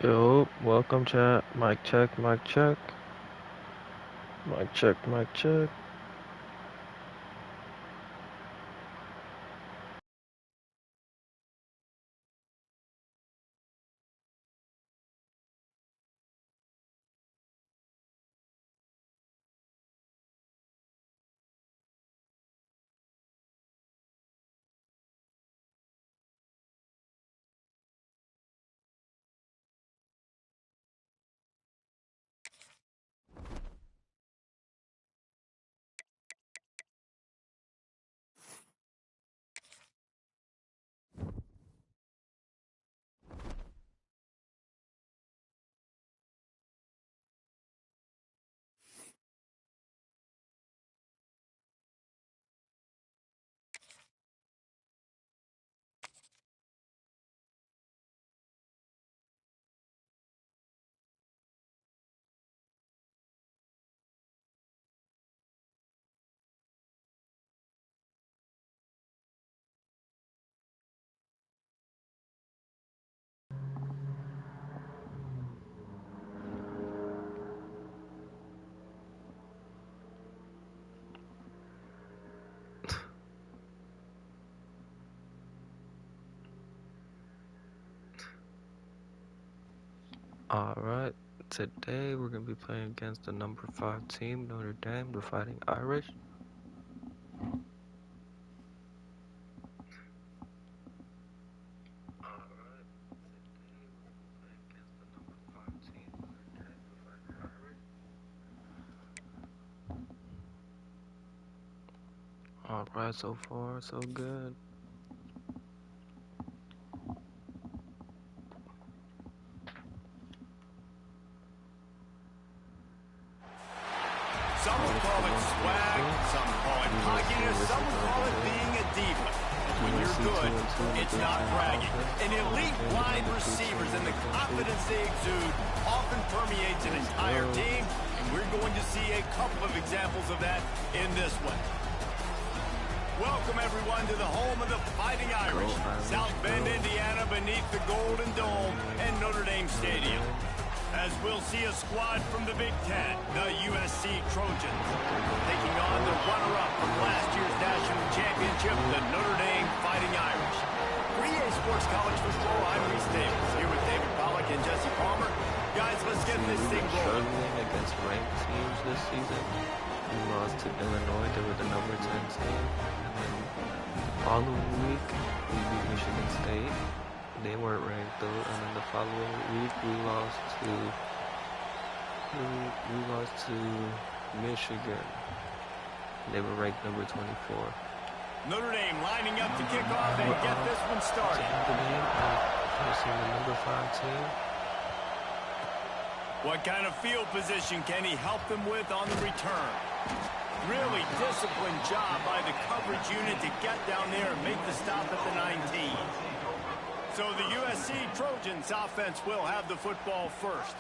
Yo, welcome chat. Mic check, mic check. Mic check, mic check. Alright, today we're going to be playing against the number 5 team, Notre Dame, the Fighting Irish. Alright, so far so good. Some will call it swag, some call it cockiness, some will call it being a diva. When you're good, it's not bragging. An elite wide receivers and the confidence they exude often permeates an entire team, and we're going to see a couple of examples of that in this one. Welcome, everyone, to the home of the Fighting Irish, South Bend, Indiana, beneath the Golden Dome and Notre Dame Stadium. As we'll see a squad from the BIG10, the USC Trojans, taking on the runner-up from last year's national championship, the Notre Dame Fighting Irish. For EA Sports College Football, I'm Reese Davis, here with David Pollack and Jesse Palmer. Guys, let's get this thing rolling. Struggling against ranked teams this season. We lost to Illinois, they were the number 10 team. And then the following week, we beat Michigan State. They weren't ranked though, and then the following week we lost to Michigan. They were ranked number 24. Notre Dame lining up to kick off and get this one started. Facing the number 5 team. What kind of field position can he help them with on the return? Really disciplined job by the coverage unit to get down there and make the stop at the 19. So the USC Trojans offense will have the football first.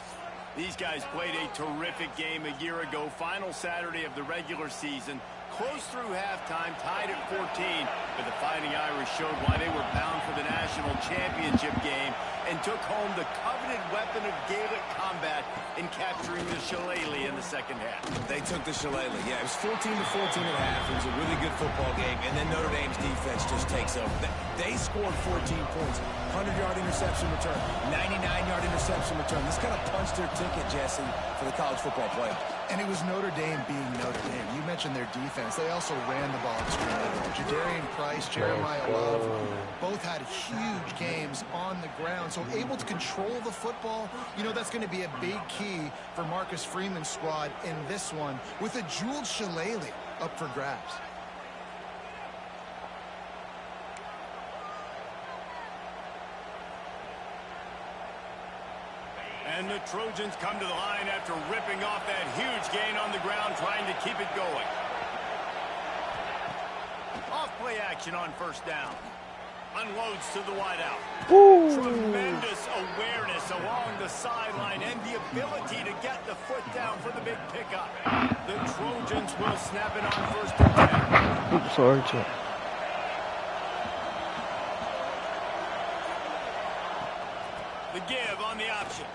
These guys played a terrific game a year ago, final Saturday of the regular season. Close through halftime, tied at 14, but the Fighting Irish showed why they were bound for the national championship game and took home the coveted weapon of Gaelic combat in capturing the shillelagh in the second half. They took the shillelagh. Yeah, it was 14-14 at half. It was a really good football game, and then Notre Dame's defense just takes over. They scored 14 points, 100-yard interception return, 99-yard interception return. This kind of punched their ticket, Jesse, for the college football playoff. And it was Notre Dame being Notre Dame. You mentioned their defense. They also ran the ball extremely well. Jadarian Price, Jeremiah Love, both had huge games on the ground. So able to control the football, you know, that's going to be a big key for Marcus Freeman's squad in this one with a jeweled shillelagh up for grabs. And the Trojans come to the line after ripping off that huge gain on the ground, trying to keep it going. Off-play action on first down. Unloads to the wideout. Tremendous awareness along the sideline and the ability to get the foot down for the big pickup. The Trojans will snap it on first and 10. Oops, sorry, chat. The give on the option.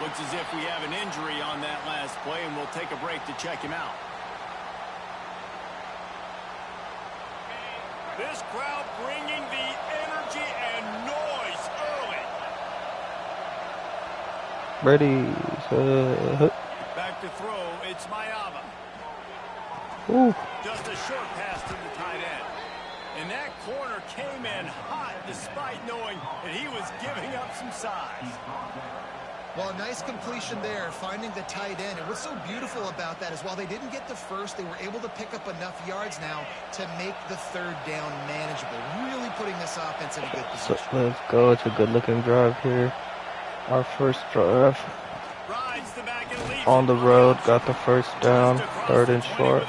Looks as if we have an injury on that last play, and we'll take a break to check him out. This crowd bringing the energy and noise early. Ready. Back to throw. It's Mayava. Ooh. Just a short pass to the tight end. And that corner came in hot despite knowing that he was giving up some size. Well, nice completion there, finding the tight end. And what's so beautiful about that is while they didn't get the first, they were able to pick up enough yards now to make the third down manageable. Really putting this offense in a good position. So let's go. It's a good-looking drive here. Our first drive. On the road, got the first down, 3rd and short.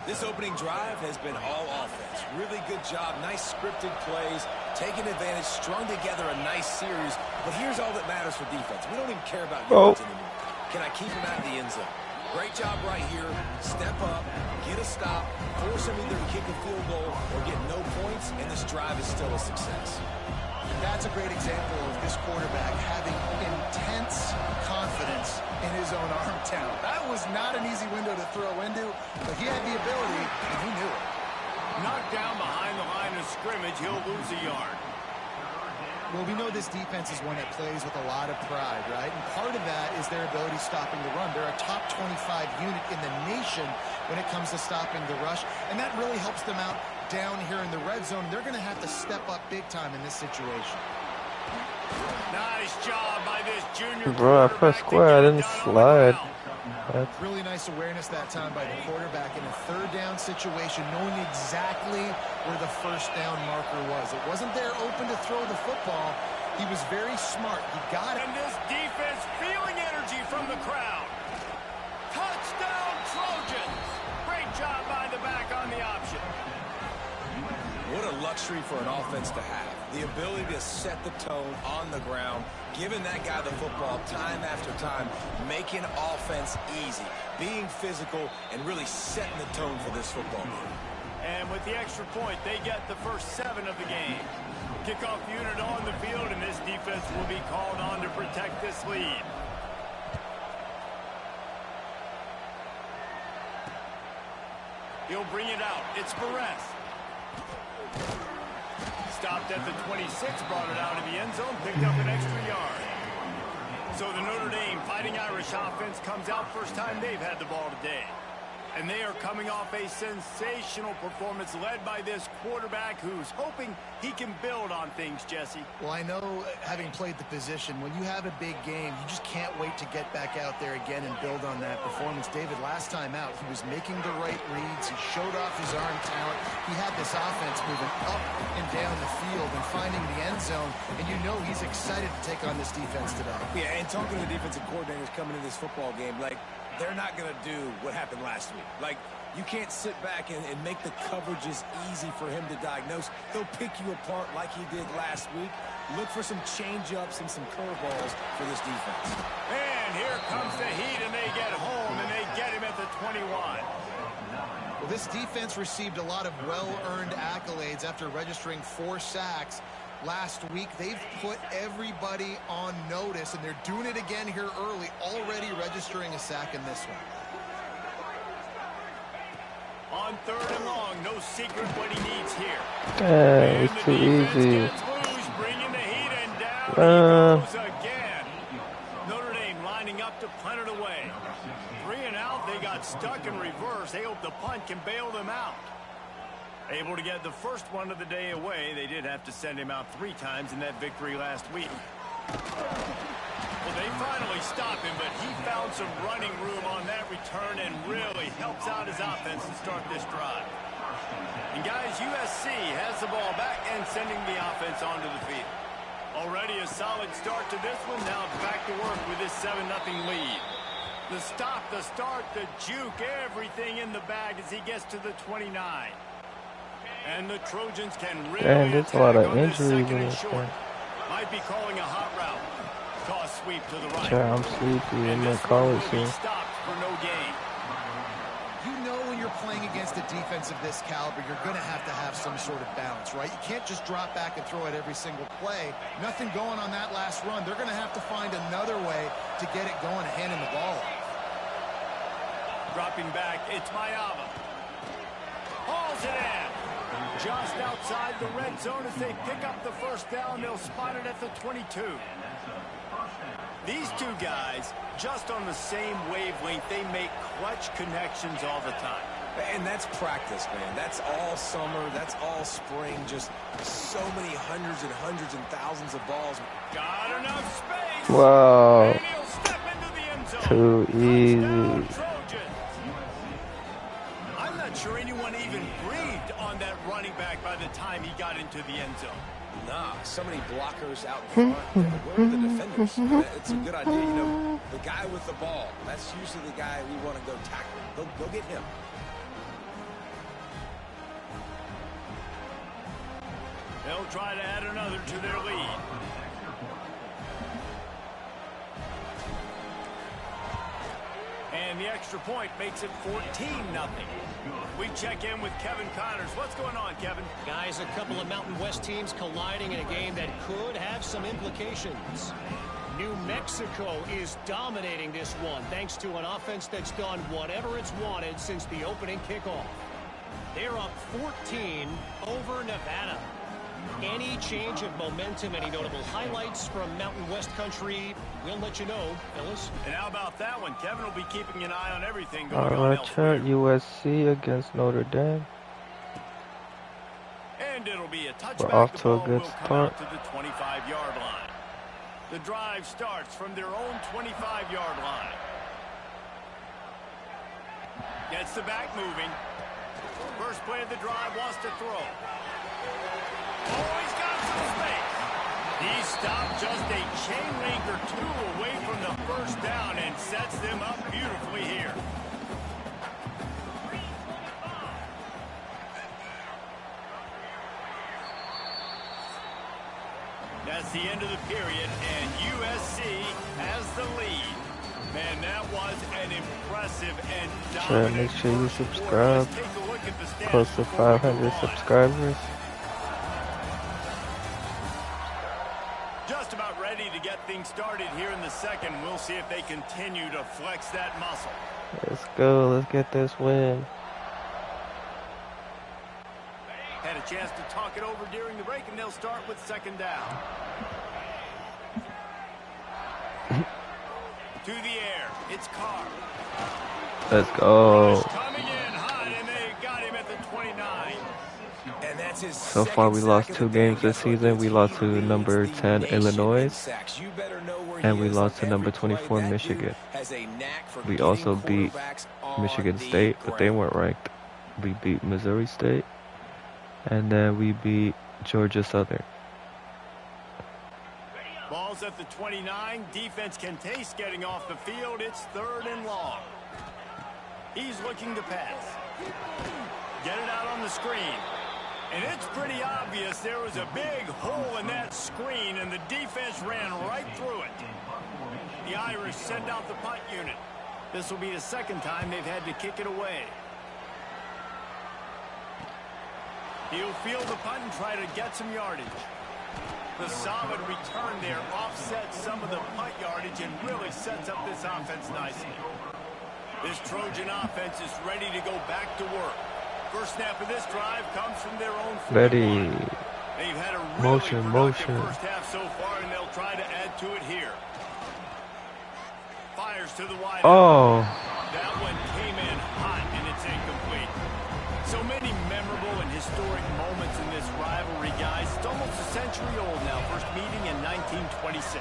This opening drive has been all offense. Really good job, nice scripted plays, taking advantage, strung together a nice series. But here's all that matters for defense. We don't even care about yards anymore. Can I keep him out of the end zone? Great job right here. Step up, get a stop, force him either to kick a field goal or get no points, and this drive is still a success. That's a great example of this quarterback having intense confidence in his own arm talent. That was not an easy window to throw into, but he had the ability, and he knew it. Knocked down behind the line of scrimmage, he'll lose a yard. Well, we know this defense is one that plays with a lot of pride, right? And part of that is their ability stopping the run. They're a top 25 unit in the nation when it comes to stopping the rush, and that really helps them out down here in the red zone. They're going to have to step up big time in this situation. Nice job by this junior. Bro, I pressed square. I didn't slide. That's really nice awareness that time by the quarterback in a third down situation, knowing exactly where the first down marker was. It wasn't there open to throw the football. He was very smart. He got it. And this defense feeling energy from the crowd. Touchdown Trojans. Great job by the back on the option. What a luxury for an offense to have. The ability to set the tone on the ground, giving that guy the football time after time, making offense easy, being physical, and really setting the tone for this football game. And with the extra point, they get the first 7 of the game. Kickoff unit on the field, and this defense will be called on to protect this lead. He'll bring it out. It's Perez. Stopped at the 26, brought it out of the end zone, picked up an extra yard. So the Notre Dame Fighting Irish offense comes out first time they've had the ball today. And they are coming off a sensational performance led by this quarterback who's hoping he can build on things, Jesse. Well, I know, having played the position, when you have a big game, you just can't wait to get back out there again and build on that performance. David, last time out, he was making the right reads. He showed off his arm talent. He had this offense moving up and down the field and finding the end zone. And you know he's excited to take on this defense today. Yeah, and talking to the defensive coordinators coming into this football game, like, they're not going to do what happened last week. Like, you can't sit back and make the coverages easy for him to diagnose. He'll pick you apart like he did last week. Look for some change-ups and some curveballs for this defense. And here comes the heat, and they get home, and they get him at the 21. Well, this defense received a lot of well-earned accolades after registering 4 sacks. Last week, they've put everybody on notice, and they're doing it again here early, already registering a sack in this one. On 3rd and long, no secret what he needs here. It's too easy. Loose, bringing the heat, and down he goes again. Notre Dame lining up to punt it away. 3 and out, they got stuck in reverse. They hope the punt can bail them out. Able to get the first one of the day away. They did have to send him out 3 times in that victory last week. Well, they finally stopped him, but he found some running room on that return and really helps out his offense to start this drive. And guys, USC has the ball back and sending the offense onto the field. Already a solid start to this one. Now back to work with this 7-0 lead. The stop, the start, the juke, everything in the bag as he gets to the 29. And the Trojans can really there's a lot of injuries in this this thing. Might be calling a hot route. Toss sweep to the right. Yeah, I'm sleepy. I'm not college here. Stopped for no gain. You know when you're playing against a defense of this caliber, you're going to have some sort of balance, right? You can't just drop back and throw it every single play. Nothing going on that last run. They're going to have to find another way to get it going and handing the ball off. Dropping back, it's Mayava. Hauls it in. Just outside the red zone as they pick up the first down. They'll spot it at the 22. These two guys, just on the same wavelength, they make clutch connections all the time. And that's practice, man. That's all summer. That's all spring. Just so many hundreds and thousands of balls. Got enough space. Wow. And he'll step into the end zone. Too easy. Trojans. I'm not sure anyone even breathed on that running back by the time he got into the end zone. Nah, so many blockers out in front. Where are the defenders? It's a good idea. You know, the guy with the ball, that's usually the guy we want to go tackle. Go get him. They'll try to add another to their lead. And the extra point makes it 14-0. We check in with Kevin Connors. What's going on, Kevin? Guys, a couple of Mountain West teams colliding in a game that could have some implications. New Mexico is dominating this one thanks to an offense that's done whatever it's wanted since the opening kickoff. They're up 14 over Nevada. Any change of momentum, any notable highlights from Mountain West country, we'll let you know, Phyllis. And how about that one? Kevin will be keeping an eye on everything going All on right, elsewhere. chat. USC against Notre Dame. And it'll be a touchback. We're off The to a ball good will come start. out to the 25-yard line. The drive starts from their own 25-yard line. Gets the back moving. First play of the drive, wants to throw. Oh, he's got some space. He stopped just a chain link or two away from the first down and sets them up beautifully here. That's the end of the period, and USC has the lead. Man, that was an impressive and dominant. Make sure you subscribe. Let's take a look at the stats Close to before we 500 move on. subscribers. Just about ready to get things started here in the second. We'll see if they continue to flex that muscle. Let's go. Let's get this win. Had a chance to talk it over during the break, and they'll start with second down. To the air, it's Carr. Let's go. Coming in hot, and they got him at the 29. And that's his So far, we lost 2 games this season. We lost to number 10 Illinois, and we lost to number 24 Michigan. We also beat Michigan State, but they weren't ranked. We beat Missouri State, and then we beat Georgia Southern. Ball's at the 29. Defense can taste getting off the field. It's 3rd and long. He's looking to pass. Get it out on the screen. And it's pretty obvious there was a big hole in that screen, and the defense ran right through it. The Irish send out the punt unit. This will be the second time they've had to kick it away. He'll field the punt and try to get some yardage. The solid return there offsets some of the punt yardage and really sets up this offense nicely. This Trojan offense is ready to go back to work. First snap of this drive comes from their own 41. Ready. They've had a really productive Motion. first half so far, and they'll try to add to it here. Fires to the wide. Oh. That one came in hot, and it's incomplete. So many memorable and historic moments in this rivalry, guys. It's almost a century old now. First meeting in 1926.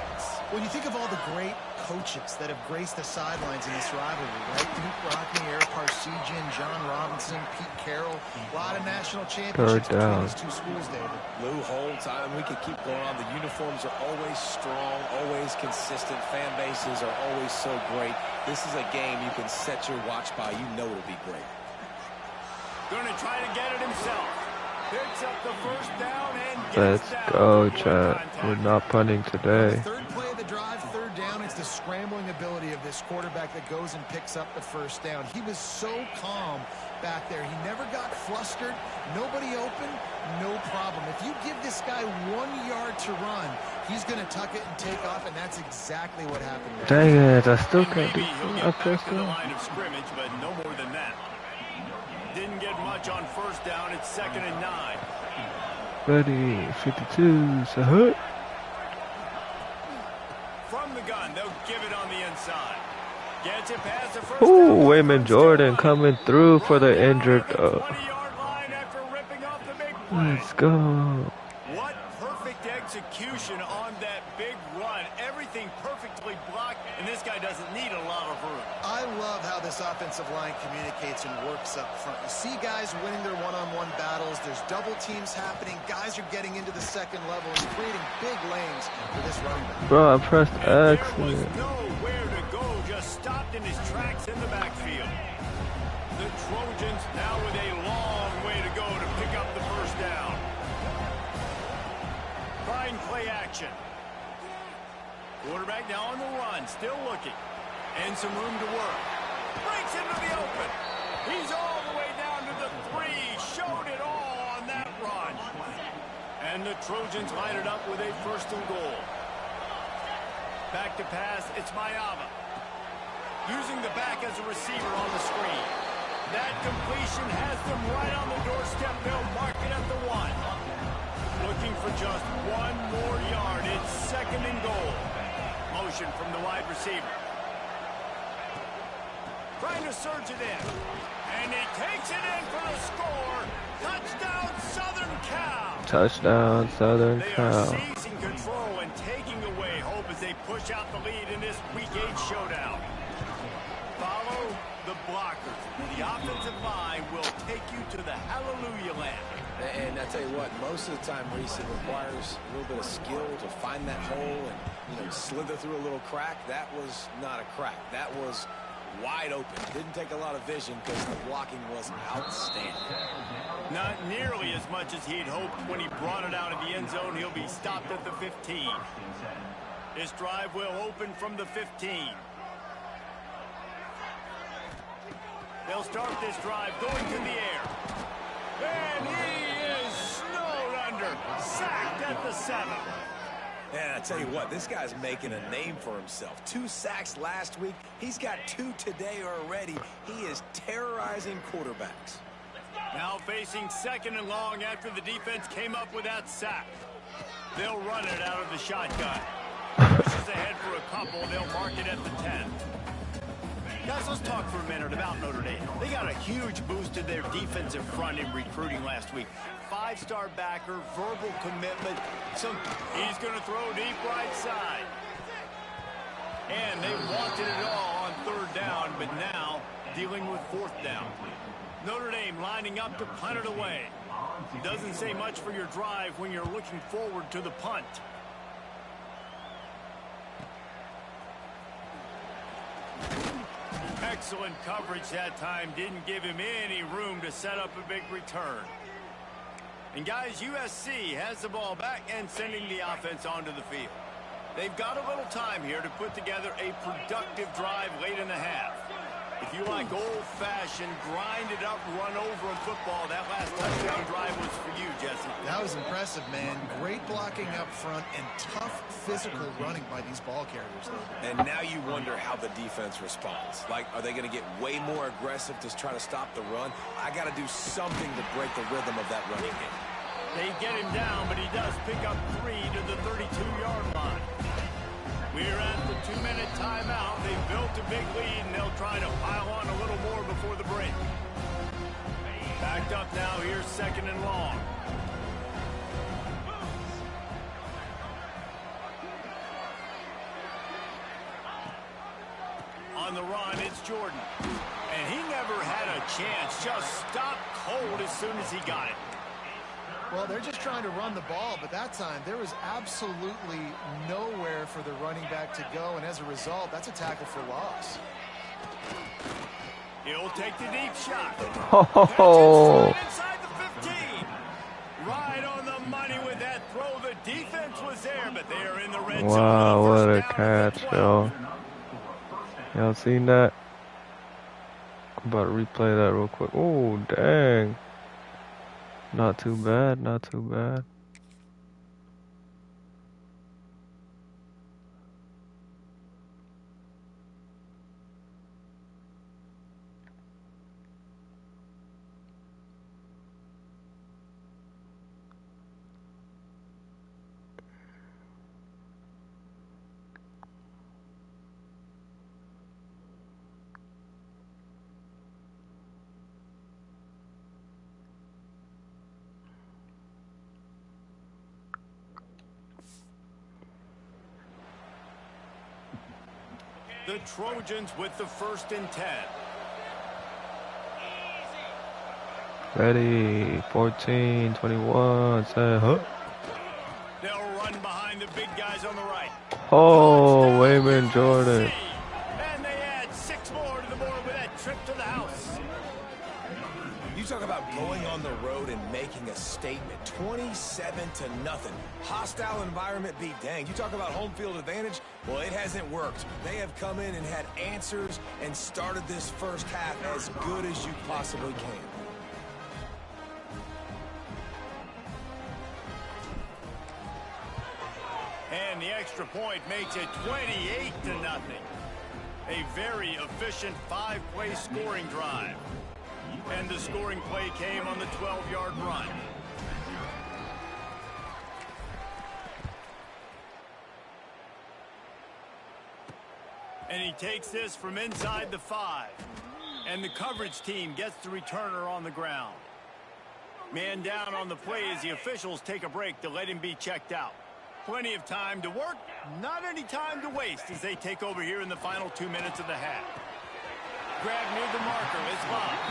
When you think of all the great coaches that have graced the sidelines in this rivalry, right? Duke Rockne, Eric Parsegian, John Robinson, Pete Carroll. A lot of national championships between these two schools, David. Lou Holtz, we could keep going on. The uniforms are always strong, always consistent. Fan bases are always so great. This is a game you can set your watch by. You know it'll be great. Going to try to get it himself. Picks up the first down and gets Let's down. go, chat. We're not punting today. Third play of the drive, 3rd down. It's the scrambling ability of this quarterback that goes and picks up the first down. He was so calm there. He never got flustered. Nobody open, no problem. If you give this guy 1 yard to run, he's going to tuck it and take off, and that's exactly what happened there. Dang it, I still can't do up to the line of scrimmage, but no more than that. Didn't get much on first down. It's 2nd and 9. Ready, 52, so hut. From the gun, they'll give it on the inside. Gets it past the first Ooh, down. Wayman Jordan coming through for the injured. 20-yard line after ripping off the big play. Let's go. What perfect execution on that big run. Everything perfectly blocked, and this guy doesn't need a lot of room. I love how this offensive line communicates and works up front. You see guys winning their one-on-one battles. There's double teams happening. Guys are getting into the second level and creating big lanes for this running back. Bro, I pressed X. There was nowhere to go. Just stopped in his tracks in the backfield. The Trojans now with a long way to go to pick up the first down. Trying play action. Quarterback now on the run, still looking. And some room to work. Breaks into the open. He's all the way down to the 3. Showed it all on that run. And the Trojans line it up with a 1st and goal. Back to pass, it's Mayava. Using the back as a receiver on the screen. That completion has them right on the doorstep. They'll mark it at the 1. Looking for just 1 more yard. It's 2nd and goal. Motion from the wide receiver. Trying to surge it in. And he takes it in for the score. Touchdown, Southern Cal. Touchdown, Southern Cal. They are seizing control and taking away hope as they push out the lead in this Week 8 showdown. Follow the blockers. The offensive line will take you to the hallelujah land. And I tell you what, most of the time, Reese, it requires a little bit of skill to find that hole and slither through a little crack. That was not a crack. That was wide open. Didn't take a lot of vision because the blocking was outstanding. Not nearly as much as he'd hoped when he brought it out of the end zone. He'll be stopped at the 15. This drive will open from the 15. They'll start this drive going to the air. And he is snowed under. Sacked at the 7. And I tell you what, this guy's making a name for himself. 2 sacks last week. He's got 2 today already. He is terrorizing quarterbacks. Now facing 2nd and long after the defense came up with that sack. They'll run it out of the shotgun. Pushes ahead for a couple. They'll mark it at the 10. Guys, let's talk for a minute about Notre Dame. They got a huge boost to their defensive front in recruiting last week. 5-star backer, verbal commitment. He's going to throw deep right side. And they wanted it all on 3rd down, but now dealing with 4th down. Notre Dame lining up to punt it away. Doesn't say much for your drive when you're looking forward to the punt. Excellent coverage that time. Didn't give him any room to set up a big return. And guys, USC has the ball back and sending the offense onto the field. They've got a little time here to put together a productive drive late in the half. If you like old-fashioned, grind-it-up, run-over in football, that last touchdown drive was for you, Jesse. That was impressive, man. Great blocking up front and tough physical running by these ball carriers. And now you wonder how the defense responds. Like, are they going to get way more aggressive to try to stop the run? I got to do something to break the rhythm of that running game. They get him down, but he does pick up 3 to the 32-yard line. We're at the 2-minute timeout. They've built a big lead, and they'll try to pile on a little more before the break. Backed up now. Here's 2nd and long. On the run, it's Jordan. And he never had a chance. Just stopped cold as soon as he got it. Well, they're just trying to run the ball, but that time there was absolutely nowhere for the running back to go, and as a result, that's a tackle for loss. He'll take the deep shot. Oh. Inside the 15. Right on the money with that throw. The defense was there, but they are in the red zone. Wow, what a catch, yo. Y'all seen that? I'm about to replay that real quick. Oh, dang. Not too bad, not too bad. The Trojans with the 1st and 10. Ready, 14, 21, say, huh? They'll run behind the big guys on the right. Oh, Wayman Jordan. And they add 6 more to the board with that trip to the house. You talk about going on the road and making a statement. 27-0. Hostile environment be danged. You talk about home field advantage. Well, it hasn't worked. They have come in and had answers and started this first half as good as you possibly can. And the extra point makes it 28-0. A very efficient 5-play scoring drive. And the scoring play came on the 12-yard run. And he takes this from inside the 5. And the coverage team gets the returner on the ground. Man down on the play as the officials take a break to let him be checked out. Plenty of time to work, not any time to waste as they take over here in the final 2 minutes of the half. Grab near the marker, it's locked.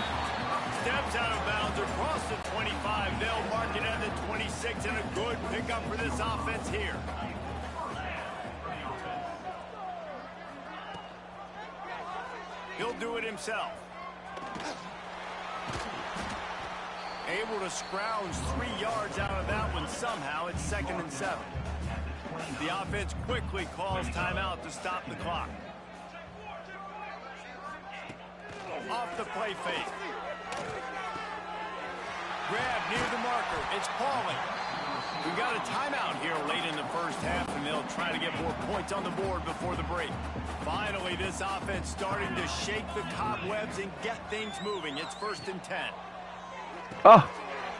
Steps out of bounds across the 25. They'll mark it at the 26, and a good pickup for this offense here. He'll do it himself. Able to scrounge 3 yards out of that one somehow. It's 2nd and 7. The offense quickly calls timeout to stop the clock. Off the play fake. Grab near the marker. It's Pauling. We've got a timeout here late in the first half, and they'll try to get more points on the board before the break. Finally, this offense starting to shake the cobwebs and get things moving. It's 1st and 10. Oh.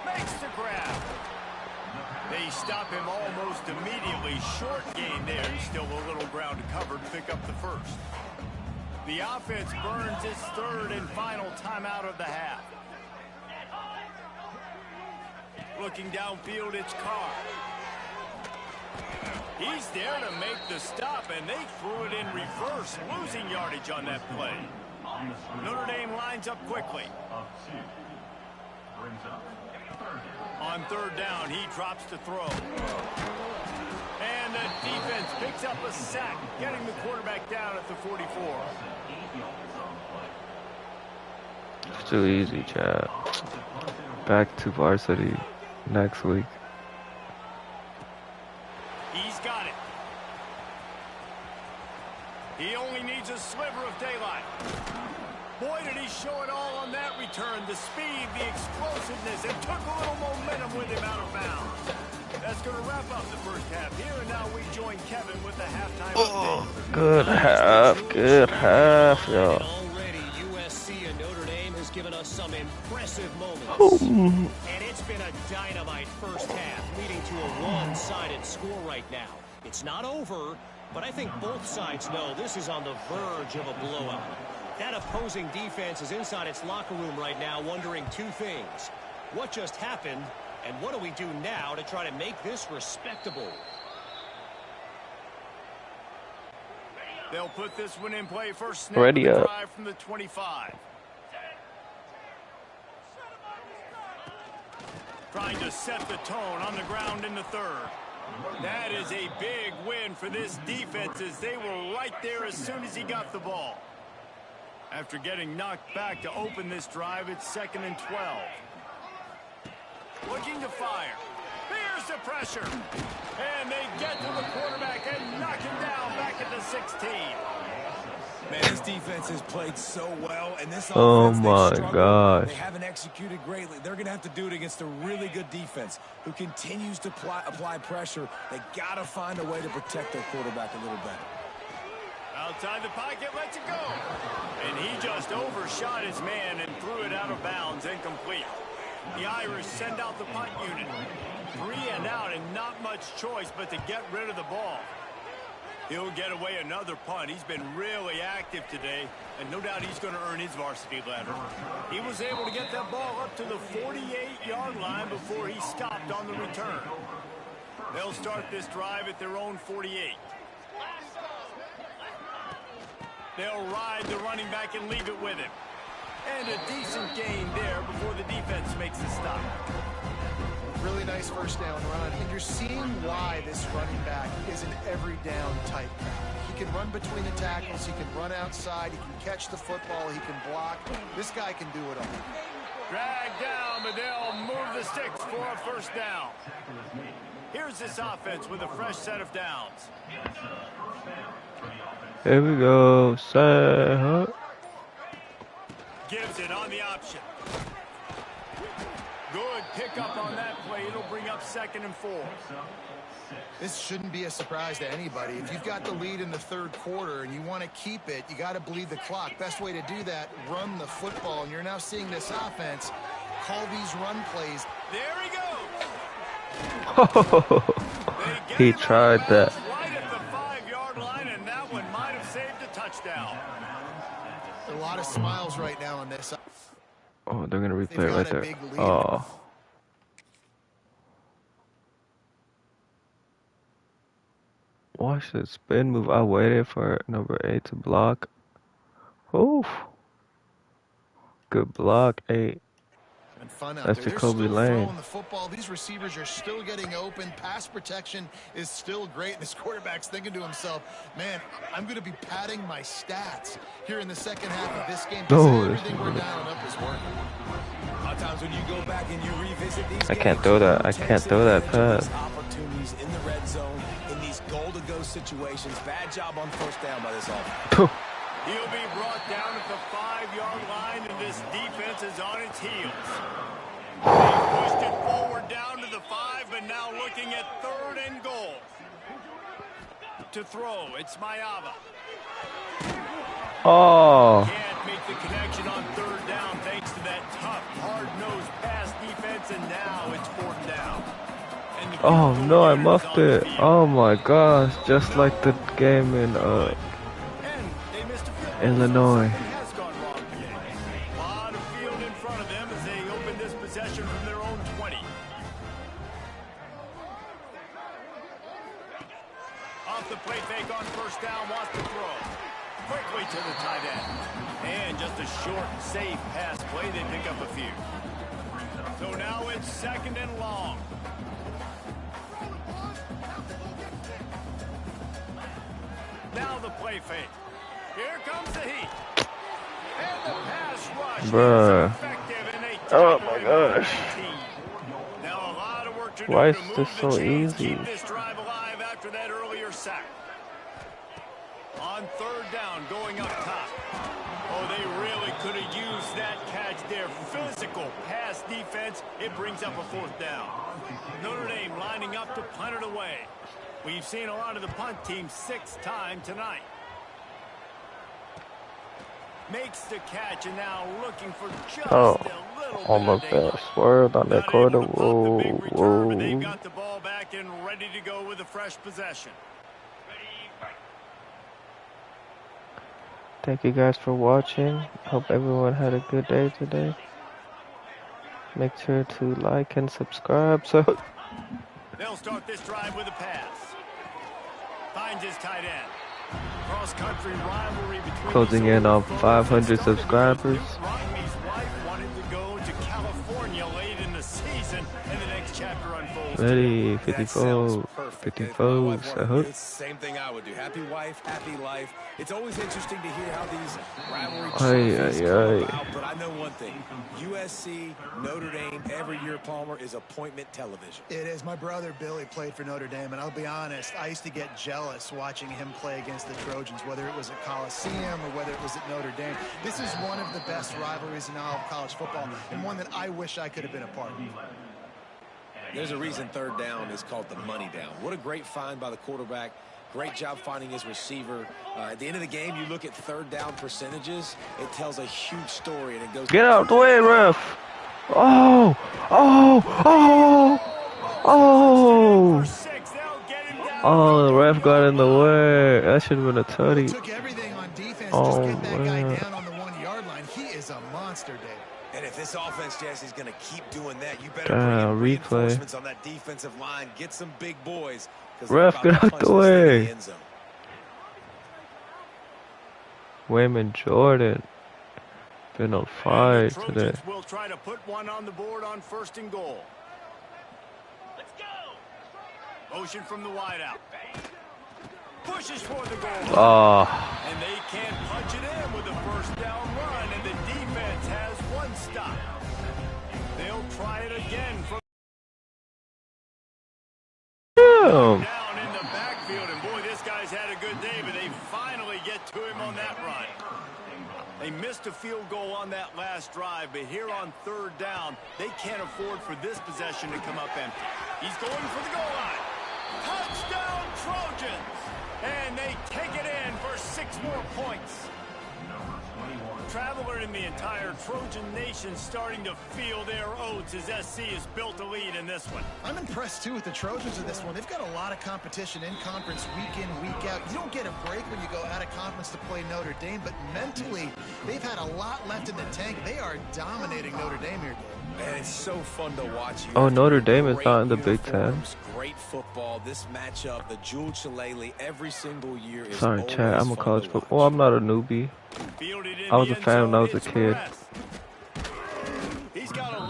Makes the grab. They stop him almost immediately. Short gain there. Still a little ground to cover to pick up the first. The offense burns its 3rd and final timeout of the half. Looking downfield, it's Carr. He's there to make the stop, and they threw it in reverse, losing yardage on that play. Notre Dame lines up quickly. On 3rd down, he drops to throw. And the defense picks up a sack, getting the quarterback down at the 44. It's too easy, Chad. Back to varsity next week. He's got it. He only needs a sliver of daylight. Boy, did he show it all on that return. The speed, the explosiveness, and took a little momentum with him out of bounds. That's going to wrap up the first half here, and now we join Kevin with the halftime update. Good half, y'all. Already, USC and Notre Dame has given us some impressive moments. And it's been a dynamite first half, leading to a one-sided score right now. It's not over, but I think both sides know this is on the verge of a blowout. That opposing defense is inside its locker room right now wondering 2 things. What just happened, and what do we do now to try to make this respectable? They'll put this one in play first snap Ready of the up. drive from the 25. Trying to set the tone on the ground in the 3rd. That is a big win for this defense as they were right there as soon as he got the ball. After getting knocked back to open this drive, it's 2nd and 12. Looking to fire. Here's the pressure. And they get to the quarterback and knock him down back at the 16. Man, this defense has played so well, and this Oh offense, my they've struggled. gosh. They haven't executed greatly. They're going to have to do it against a really good defense who continues to apply pressure. They got to find a way to protect their quarterback a little better. Outside the pocket, lets it go. And he just overshot his man and threw it out of bounds, incomplete. The Irish send out the punt unit. 3 and out and not much choice but to get rid of the ball. He'll get away another punt. He's been really active today, and no doubt he's going to earn his varsity letter. He was able to get that ball up to the 48-yard line before he stopped on the return. They'll start this drive at their own 48. They'll ride the running back and leave it with him. And a decent gain there before the defense makes the stop. Really nice first down run, and you're seeing why this running back is an every down type back. He can run between the tackles, he can run outside, he can catch the football, he can block. This guy can do it all. Drag down, but they'll move the sticks for a first down. Here's this offense with a fresh set of downs. Here we go. Say, huh? Gives it on the option. Good pickup on that play. It'll bring up 2nd and 4. This shouldn't be a surprise to anybody. If you've got the lead in the third quarter and you want to keep it, you got to bleed the clock. Best way to do that, run the football. And you're now seeing this offense call these run plays. There he goes. He tried that. Right at the 5-yard line, and that one might have saved a touchdown. A lot of smiles right now on this. Oh, they're gonna replay it right there. Oh. Watch the spin move. I waited for number 8 to block. Oof. Good block, 8. That's Jacoby Lane. The football. These receivers are still getting open. Pass protection is still great. This quarterback's thinking to himself, man, I'm going to be padding my stats here in the second half of this game. Everything we're dialing up is working. A lot of times when you go back and you revisit these I can't throw that. I can't throw that pass. Opportunities in the red zone, in these goal-to-go situations. Bad job on first down by this offense. He'll be brought down at the 5-yard line, and this defense is on its heels. They pushed it forward down to the 5, but now looking at 3rd and goal. To throw, it's Mayava. Oh. Can't make the connection on 3rd down thanks to that tough, hard-nosed pass defense, and now it's 4th down. Oh no, I muffed it. Oh my gosh, just like the game in Illinois. Has gone wrong today. A lot of field in front of them as they open this possession from their own 20. Off the play fake on first down, wants to throw. Quickly to the tight end. And just a short, safe pass play. They pick up a few. So now it's 2nd and long. Now the play fake. Here comes the heat. And the pass rush Bruh. is effective in a Oh my gosh. Now a lot of work to do Why is to move this the so chains, easy? keep this drive alive after that earlier sack. On 3rd down, going up top. Oh, they really could have used that catch there. Physical pass defense. It brings up a 4th down. Notre Dame lining up to punt it away. We've seen a lot of the punt team 6th time tonight. Makes the catch and now looking for just a little almost bit of daylight. got swerved on that Not able quarter. to pump the big return, but they've Whoa. got the ball back and ready to go with a fresh possession. Thank you guys for watching. Hope everyone had a good day today. Make sure to like and subscribe. So They'll start this drive with a pass. Finds his tight end. Cross-country rivalry between closing in on 500 subscribers. Rodney's wife wanted to go to California late in the season. season, and the next chapter unfolds. Ready, 54, 54, so hook. It's the same thing I would do. Happy wife, happy life. It's always interesting to hear how these rivalry trophies come about, but I know one thing. USC, Notre Dame, every year, Palmer, is appointment television. It is. My brother Billy played for Notre Dame, and I'll be honest, I used to get jealous watching him play against the Trojans, whether it was at Coliseum or whether it was at Notre Dame. This is one of the best rivalries in all of college football, and one that I wish I could have been a part of. There's a reason third down is called the money down. What a great find by the quarterback. Great job finding his receiver. At the end of the game, you look at third down percentages. It tells a huge story, and it goes. Get out the way, ref! Oh! Oh! Oh! Oh! Oh, the ref got in the way. That should have been a tutty. Took everything on defense. Oh, just get that guy man. down on the 1 yard line. He is a monster, Dave. And if this offense, Jesse, is going to keep doing that, you better Damn, bring in replay. reinforcements on that defensive line. Get some big boys. Ref, get out the way. Wayman Jordan been on fire today. Will try to put one on the board on 1st and goal. Let's go. Motion from the wideout. Pushes for the goal. Oh, And they can't punch it in with a 1st down run, and the defense has one stop. They'll try it again from damn. down in the backfield, and boy, this guy's had a good day, but they finally get to him on that run. They missed a field goal on that last drive, but here on 3rd down, they can't afford for this possession to come up empty. He's going for the goal line. Touchdown, Trojans! And they take it in for 6 more points. Traveler in the entire Trojan nation starting to feel their oats as SC has built a lead in this one. I'm impressed, too, with the Trojans in this one. They've got a lot of competition in conference week in, week out. You don't get a break when you go out of conference to play Notre Dame, but mentally, they've had a lot left in the tank. They are dominating Notre Dame here, Dave. Man, it's so fun to watch. You Oh, Notre Dame is great not in the Big Ten. uniforms, Great football. This matchup, the Jewel Shillelagh, every single year is Sorry, always chat. I'm a fun college to football. watch. Well, I'm not a newbie. I was a fan when I was a kid.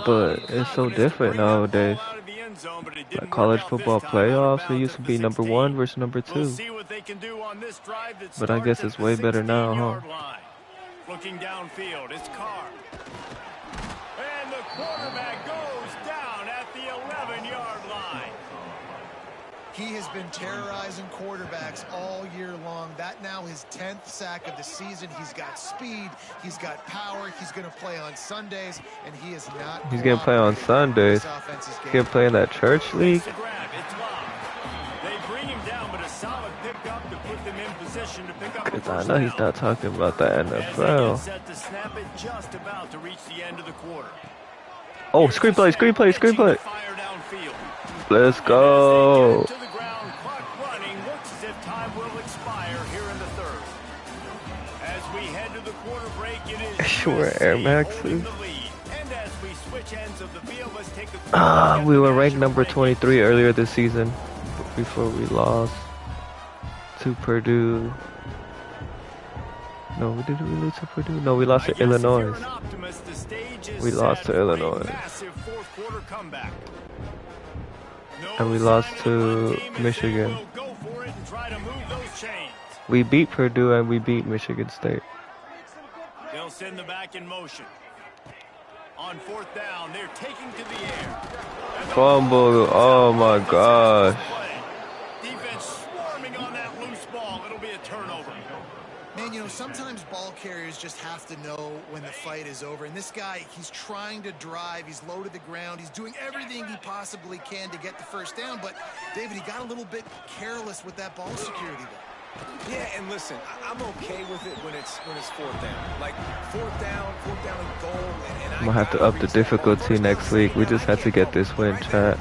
But it's so different nowadays. Like college football playoffs, it used to be number 1 versus number 2. But I guess it's way better now, huh? Looking downfield, it's Carr. And the quarterback goes down at the 11-yard line. He has been terrorizing quarterbacks all year long. That now his 10th sack of the season. He's got speed. He's got power. He's going to play on Sundays, and he is not. He's going to play on Sundays. He's going to play in that church league. They bring him down, but a solid pickup to put them in position to pick up the Because I first know he's down. not talking about the As they get NFL. set to snap it, just about to reach the end of the quarter. Oh, screenplay, screenplay, screenplay. Fire downfield. Let's As go. they get to the ground, clock running, looks as if time will expire here in the 3rd. As we head to the quarter break, it is Sure, USC Air holding Maxes. the lead. And as we switch ends of the field, let's take a quick Ah, look at we the were ranked national number rankings. 23 earlier this season before we lost to Purdue. No, did we lose to Purdue? No, we lost to I guess if Illinois. you're an optimist, the stage is We lost set to for a Illinois. massive 4th quarter comeback. No And we lost sign of to one team as they Michigan. will go for it and try to move those chains. We beat Purdue and we beat Michigan State. They'll send the back in motion. On 4th down, they're taking to the air. And the Fumble. Oh my gosh. play. Defense swarming on that loose ball. It'll be a turnover. Man, you know, sometimes ball carriers just have to know when the fight is over. And this guy, he's trying to drive. He's low to the ground. He's doing everything he possibly can to get the 1st down. But, David, he got a little bit careless with that ball security there. Yeah, and listen, I'm okay with it when it's 4th down. Like 4th down and goal. And I'm gonna have to up the difficulty next week. We just had to get this win, chat.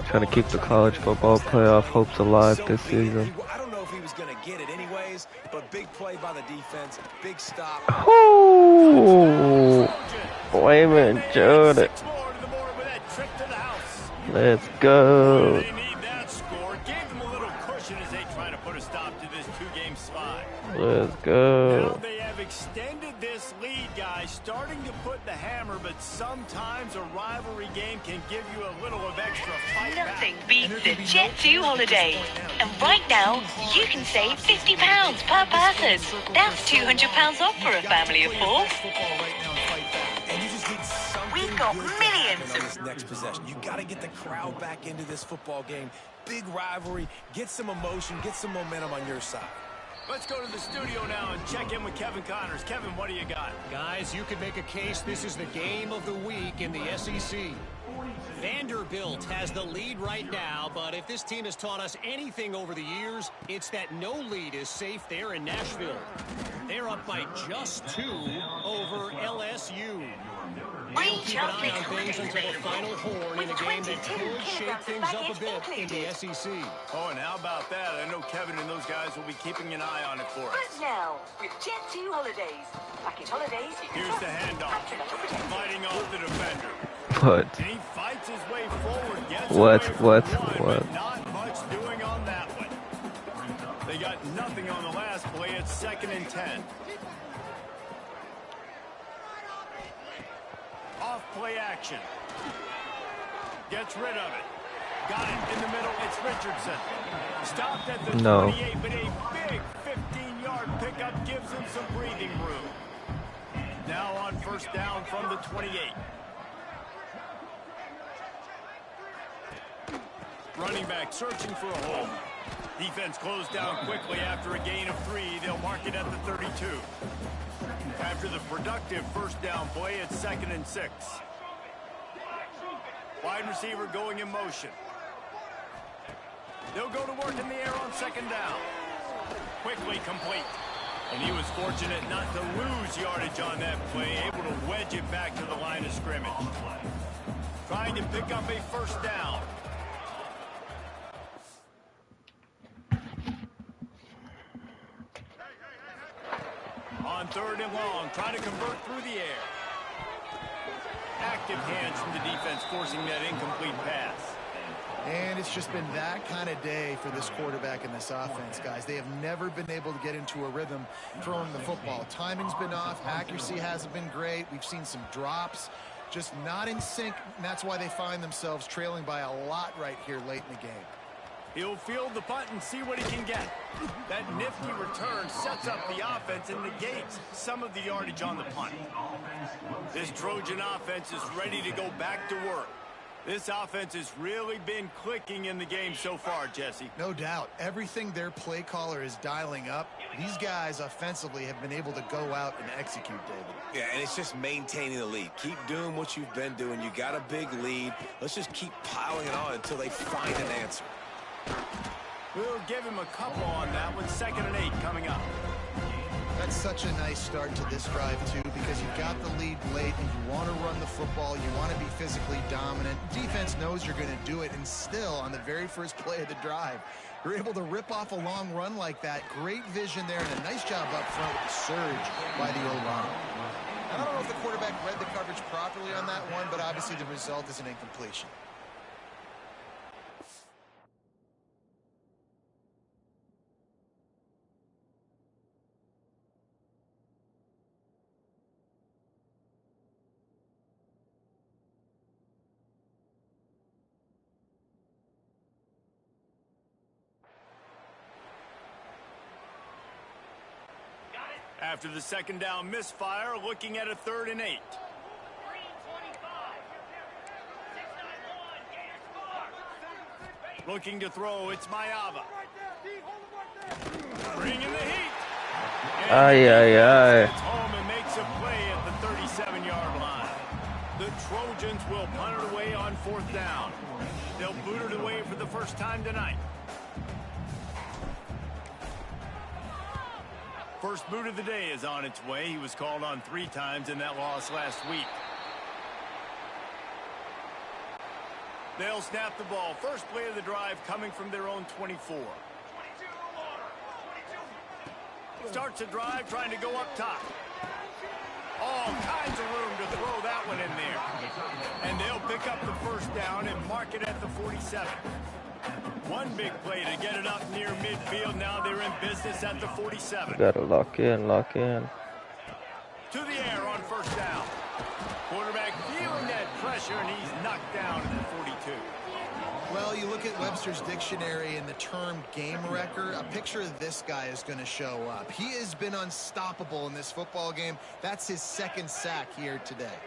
Trying to keep the college football playoff hopes alive this season. I don't know if he was going to get it anyways, but big play by the defense, big stop. Oh, Wayman Jordan. 6 more to the board with that trip to the house. Let's go. They need that score. Gave them a little cushion as they try to put a stop to this 2-game slide. Let's Now go. they have extended this lead, guys, starting to put the hammer but sometimes a rivalry game can give you a little of extra fight back. Nothing beats the Jet2 holidays. And right now, you can save £50 per person. That's £200 off for a family of 4. And you just need something We've got good to millions happen on this next possession. You got to get the crowd back into this football game. Big rivalry. Get some emotion. Get some momentum on your side. Let's go to the studio now and check in with Kevin Connors. Kevin, what do you got? Guys, you could make a case this is the game of the week in the SEC. Vanderbilt has the lead right now, but if this team has taught us anything over the years, it's that no lead is safe there in Nashville. They're up by just 2 over LSU. They'll keep an eye on things until the final horn in a game that could shake things up a bit in the SEC. Oh, and how about that? I know Kevin and those guys will be keeping an eye on it for us. But now, with Jet2 holidays. Package holidays. Here's the handoff. Fighting off the defender. What? And he fights his way forward. Gets What? away from one, but not much doing on that one. They got nothing on the last play. It's 2nd and 10. Off play action. Gets rid of it. Got it in the middle. It's Richardson. Stopped at the 28, but a big 15-yard pickup gives him some breathing room. Now on 1st down from the 28. Running back searching for a hole. Defense closed down quickly after a gain of 3. They'll mark it at the 32. After the productive 1st down play, it's 2nd and 6. Wide receiver going in motion. They'll go to work in the air on 2nd down. Quickly complete. And he was fortunate not to lose yardage on that play, able to wedge it back to the line of scrimmage. Trying to pick up a 1st down. On 3rd and long, trying to convert through the air. Active hands from the defense forcing that incomplete pass. And it's just been that kind of day for this quarterback and this offense, guys. They have never been able to get into a rhythm throwing the football. Timing's been off. Accuracy hasn't been great. We've seen some drops. Just not in sync, and that's why they find themselves trailing by a lot right here late in the game. He'll field the punt and see what he can get. That nifty return sets up the offense and negates some of the yardage on the punt. This Trojan offense is ready to go back to work. This offense has really been clicking in the game so far, Jesse. No doubt. Everything their play caller is dialing up, these guys offensively have been able to go out and execute, David. Yeah, and it's just maintaining the lead. Keep doing what you've been doing. You got a big lead. Let's just keep piling it on until they find an answer. We'll give him a couple on that one. 2nd and 8 coming up. That's such a nice start to this drive, too, because you've got the lead late and you want to run the football. You want to be physically dominant. Defense knows you're going to do it, and still, on the very first play of the drive, you're able to rip off a long run like that. Great vision there, and a nice job up front with the surge by the O-line. I don't know if the quarterback read the coverage properly on that one, but obviously the result is an incompletion. After the 2nd down misfire, looking at a 3rd and 8. Looking to throw, it's Mayava. Bringing the heat. It's home and makes a play at the 37-yard line. The Trojans will punt it away on 4th down. They'll boot it away for the first time tonight. First boot of the day is on its way. He was called on 3 times in that loss last week. They'll snap the ball. First play of the drive coming from their own 24. Starts a drive trying to go up top. All kinds of room to throw that one in there. And they'll pick up the 1st down and mark it at the 47. One big play to get it up near midfield. Now they're in business at the 47. Gotta lock in. To the air on 1st down. Quarterback pressure, and he's knocked down at the 42. Well, you look at Webster's dictionary and the term game wrecker, a picture of this guy is going to show up. He has been unstoppable in this football game. That's his second sack here today.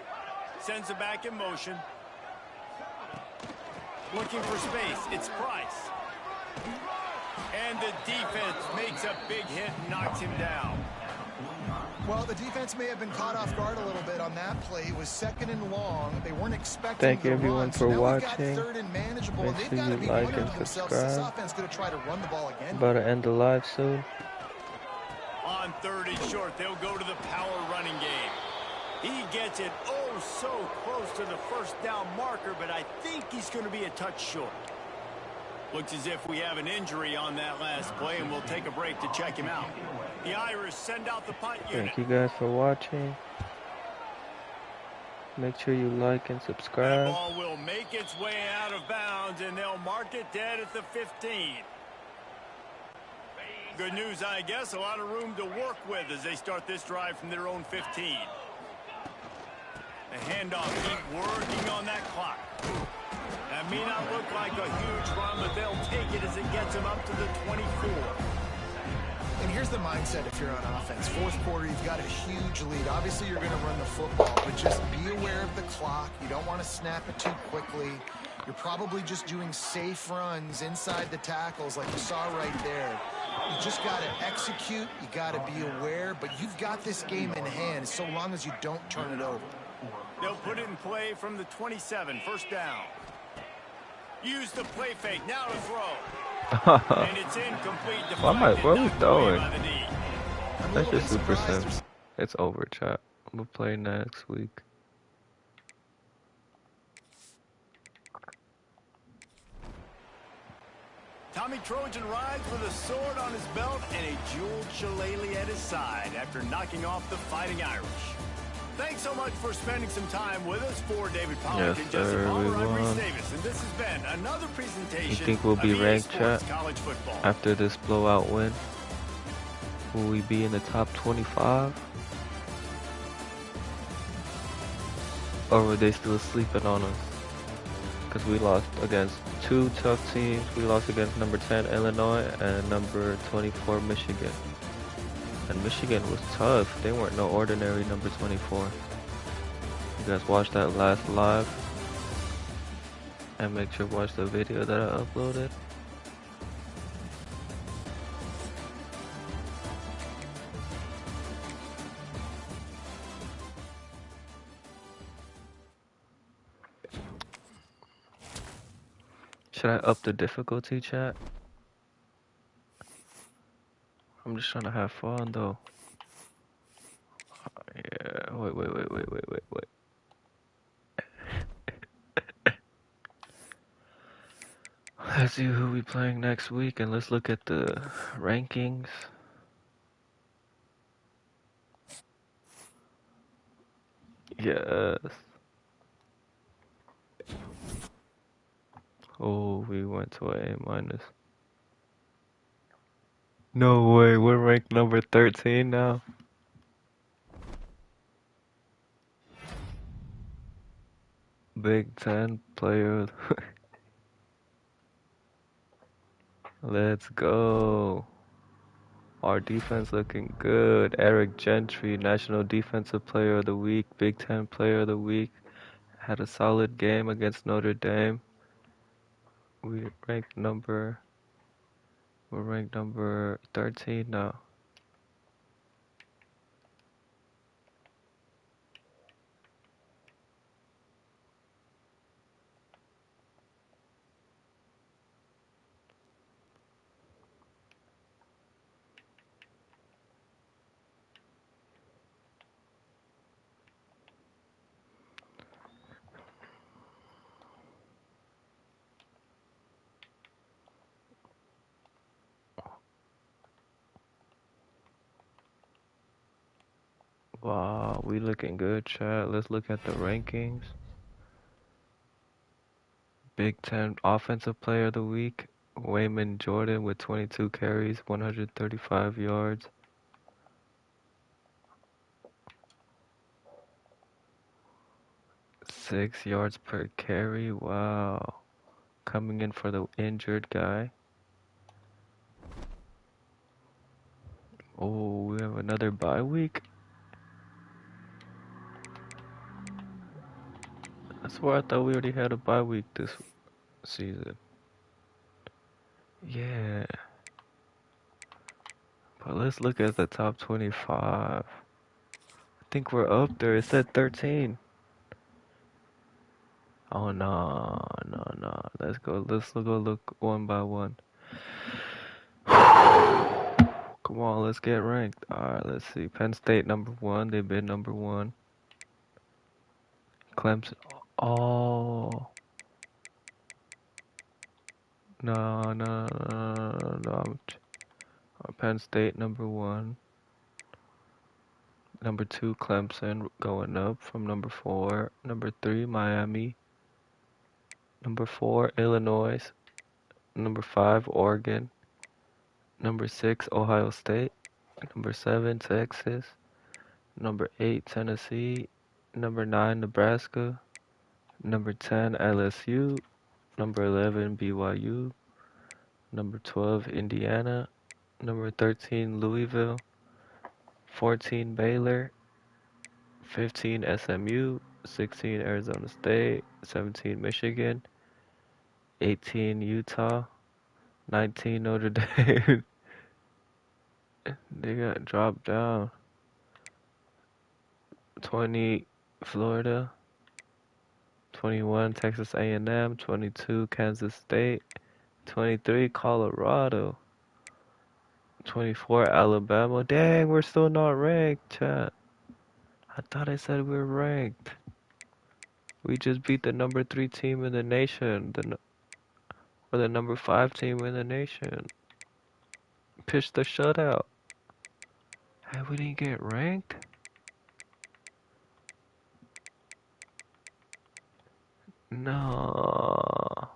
Sends it back in motion. Looking for space. It's Price. And the defense makes a big hit and knocks him down. Well, the defense may have been caught off guard a little bit on that play. It was second and long. They weren't expecting Thank you the everyone run. for So now watching. we've got third and manageable, Make and they've sure got to you be like wondering and to themselves, is this subscribe. offense going to try to run the ball again? About to end the live soon. On third and short, they'll go to the power running game. He gets it oh so close to the first down marker, but I think he's going to be a touch short. Looks as if we have an injury on that last play, and we'll take a break to check him out. The Irish send out the punt unit. Thank you guys for watching. Make sure you like and That subscribe. ball will make its way out of bounds, and they'll mark it dead at the 15. Good news, I guess. A lot of room to work with as they start this drive from their own 15. The handoff, keep working on that clock. That may not look like a huge run, but they'll take it as it gets them up to the 24. And here's the mindset if you're on offense. Fourth quarter, you've got a huge lead. Obviously, you're going to run the football, but just be aware of the clock. You don't want to snap it too quickly. You're probably just doing safe runs inside the tackles like you saw right there. You just got to execute. You got to be aware, but you've got this game in hand so long as you don't turn it over. They'll put it in play from the 27, first down. Use the play fake, now to throw. And it's incomplete. What are we throwing? By the D. That's just super simple. It's over, chat. We'll play next week. Tommy Trojan rides with a sword on his belt and a jeweled shillelagh at his side after knocking off the Fighting Irish. Thanks so much for spending some time with us. For David Pollack Yes, and Jesse sir, Palmer, we I'm Reese won. Davis, and this has been another presentation. You think we'll be of EA ranked, Sports chat? College Football. After this blowout win, will we be in the top 25? Or were they still sleeping on us? Because we lost against two tough teams. We lost against number 10 Illinois and number 24 Michigan. And Michigan was tough. They weren't no ordinary number 24. You guys watch that last live. And make sure to watch the video that I uploaded. Should I up the difficulty, chat? I'm just trying to have fun, though. Yeah, wait. Let's see who we playing next week, and let's look at the rankings. Yes. Oh, we went to an A-. No way, we're ranked number 13 now. Big 10 player. Let's go. Our defense looking good. Eric Gentry, National Defensive Player of the Week, Big 10 Player of the Week. Had a solid game against Notre Dame. We're ranked number 13 now. Wow, we looking good, chat. Let's look at the rankings. Big 10 Offensive Player of the Week, Wayman Jordan with 22 carries, 135 yards. 6 yards per carry. Wow. Coming in for the injured guy. Oh, we have another bye week. I swear I thought we already had a bye week this season. Yeah. But let's look at the top 25. I think we're up there. It said 13. Oh no, no, no. Let's go. Let's go look one by one. Come on, let's get ranked. Alright, let's see. Penn State #1. They've been #1. Clemson. Oh. No, no, no, no. Penn State #1. #2, Clemson going up from #4. #3, Miami. #4, Illinois. #5, Oregon. #6, Ohio State. #7, Texas. #8, Tennessee. #9, Nebraska. #10, LSU. #11, BYU. #12, Indiana. #13, Louisville. 14, Baylor. 15, SMU. 16, Arizona State. 17, Michigan. 18, Utah. 19, Notre Dame. They got dropped down. 20, Florida. 21, Texas A&M. 22, Kansas State. 23, Colorado. 24, Alabama. Dang, we're still not ranked, chat. I thought I said we were ranked. We just beat the #3 team in the nation, or the #5 team in the nation. Pitched the shutout. Hey, we didn't get ranked? No.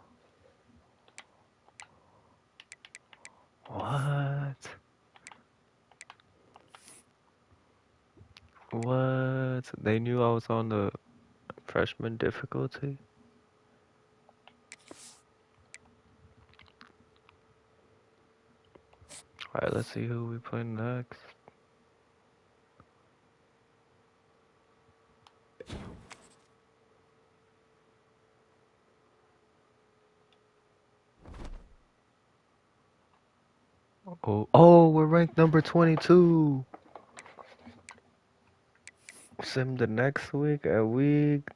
What? What? They knew I was on the freshman difficulty? Alright, let's see who we play next. Oh, we're ranked #22. Sim the next week at week.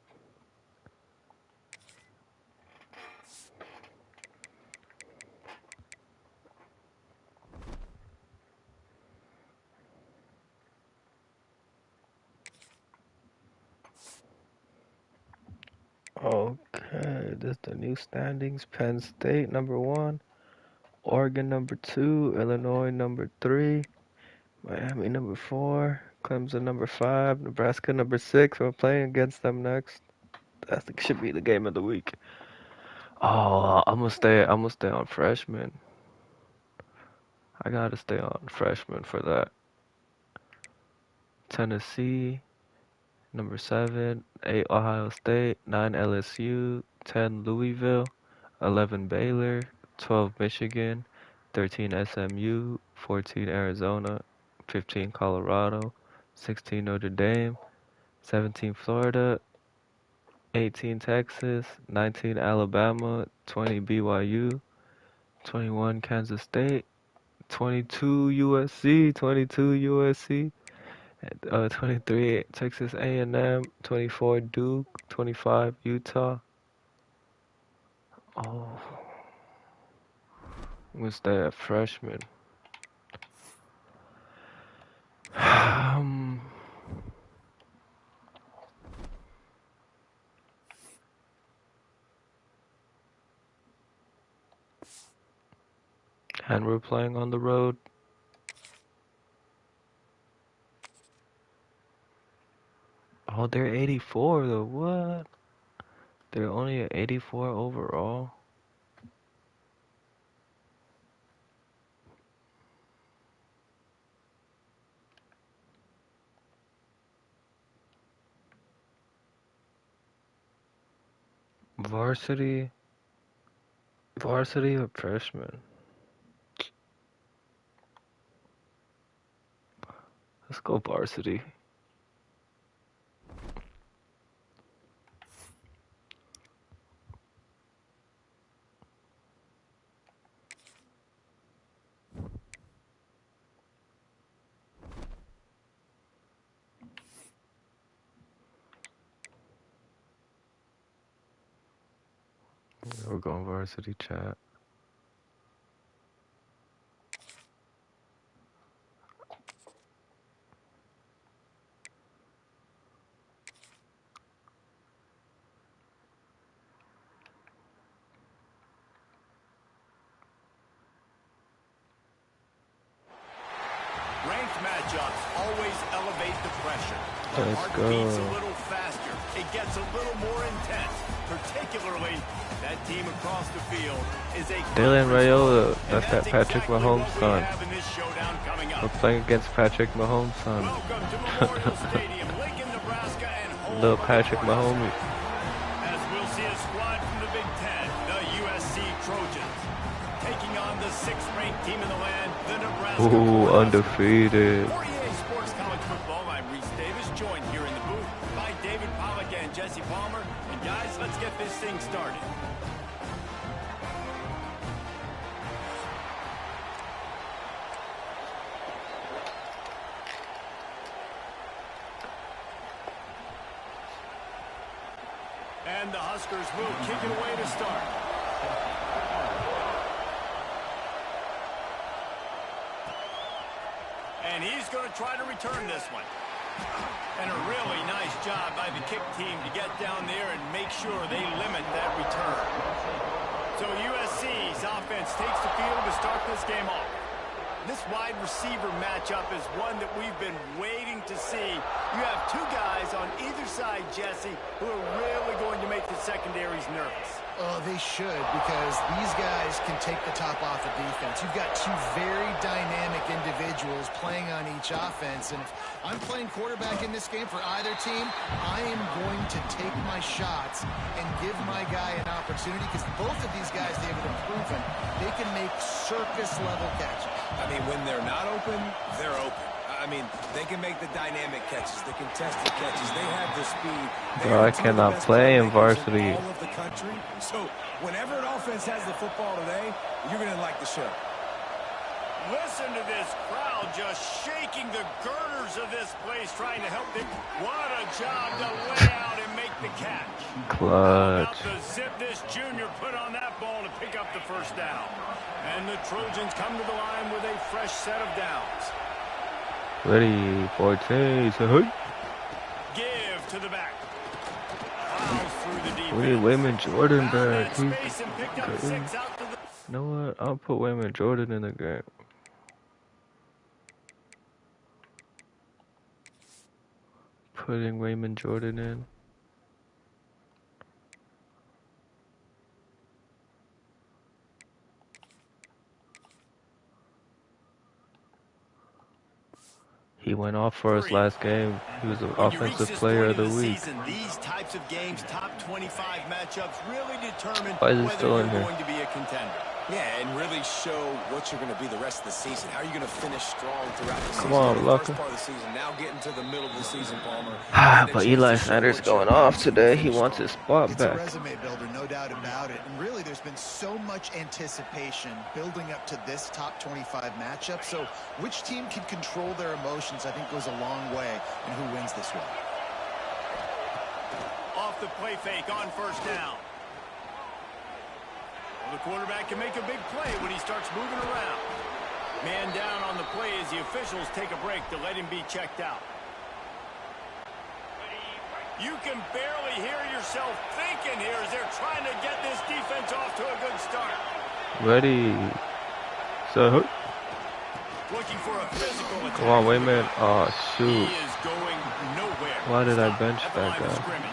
Okay, this the new standings. Penn State #1, Oregon #2, Illinois #3, Miami #4, Clemson #5, Nebraska #6. We're playing against them next. That should be the game of the week. Oh, I'm gonna stay on freshman. I gotta stay on freshman for that. Tennessee #7, 8 Ohio State, 9 LSU, 10 Louisville, 11 Baylor, 12 Michigan, 13 SMU, 14 Arizona, 15 Colorado, 16 Notre Dame, 17 Florida, 18 Texas, 19 Alabama, 20 BYU, 21 Kansas State, 22 USC, 23 Texas A&M, 24 Duke, 25 Utah. Oh, I'm gonna stay at freshman. And we're playing on the road. Oh, they're 84 though. What? They're only at 84 overall. Varsity or freshman? Let's go varsity. We're going varsity, chat. Ranked matchups always elevate the pressure. The Let's heart go. beats a little faster. It gets a little more intense. Particularly, that team across the field is a Dylan Raiola, that's that Patrick exactly Mahomes' what we son. have in this showdown coming up. We're playing against Patrick Mahomes' son. Welcome to Memorial Stadium, Lincoln, Nebraska, and home Little of the Patrick Cardinals. Mahomes. As we'll see a squad from the Big 10, the USC Trojans, taking on the 6th-ranked team in the land, the Nebraska Ooh, Cornhuskers. undefeated. For EA Sports College Football, I'm Reese Davis, joined here in the booth by David Pollack and Jesse Palmer. And guys, let's get this thing started. And the Huskers will kick it away to start. And he's going to try to return this one. And a really nice job by the kick team to get down there and make sure they limit that return. So USC's offense takes the field to start this game off. This wide receiver matchup is one that we've been waiting to see. You have two guys on either side, Jesse, who are really going to make the secondaries nervous. Oh, they should, because these guys can take the top off of defense. You've got two very dynamic individuals playing on each offense, and if I'm playing quarterback in this game for either team, I am going to take my shots and give my guy an opportunity, because both of these guys, David, have proven they can make circus-level catches. I mean, when they're not open, they're open. I mean, they can make the dynamic catches, the contested catches. They have the speed. Bro, I cannot play in varsity. All of the country. So whenever an offense has the football today, you're going to like the show. Listen to this crowd just shaking the girders of this place, trying to help them. What a job to lay out and make the catch. Clutch. How about the zip this junior put on that ball to pick up the first down. And the Trojans come to the line with a fresh set of downs. Ready, 14, so hey. Give to the back. Fouls through the defense. We need Wayman Jordan back. Found that space and picked up 6 out to the... You know what? I'll put Wayman Jordan in the game. Putting Wayman Jordan in. He went off for us last game. He was the offensive player of the week. These types of games, top 25 matchups, really determine Why is he whether still in you're here? going to be a contender. Yeah, and really show what you're going to be the rest of the season. How are you going to finish strong throughout the season? Come on, The Lucker. first part of the season, now getting to the middle of the season, Palmer. But Eli Sanders going off today. He wants his spot It's a back. resume builder, no doubt about it. And really, there's been so much anticipation building up to this top 25 matchup. So which team can control their emotions, I think, goes a long way in who wins this one. Off the play fake on first down. Well, the quarterback can make a big play when he starts moving around. Man down on the play as the officials take a break to let him be checked out. You can barely hear yourself thinking here as they're trying to get this defense off to a good start. Ready. So, Looking for a physical attack. come on, Wayman. Oh, He shoot. is going nowhere. Why did I Stop bench at the that line of guy? scrimmage.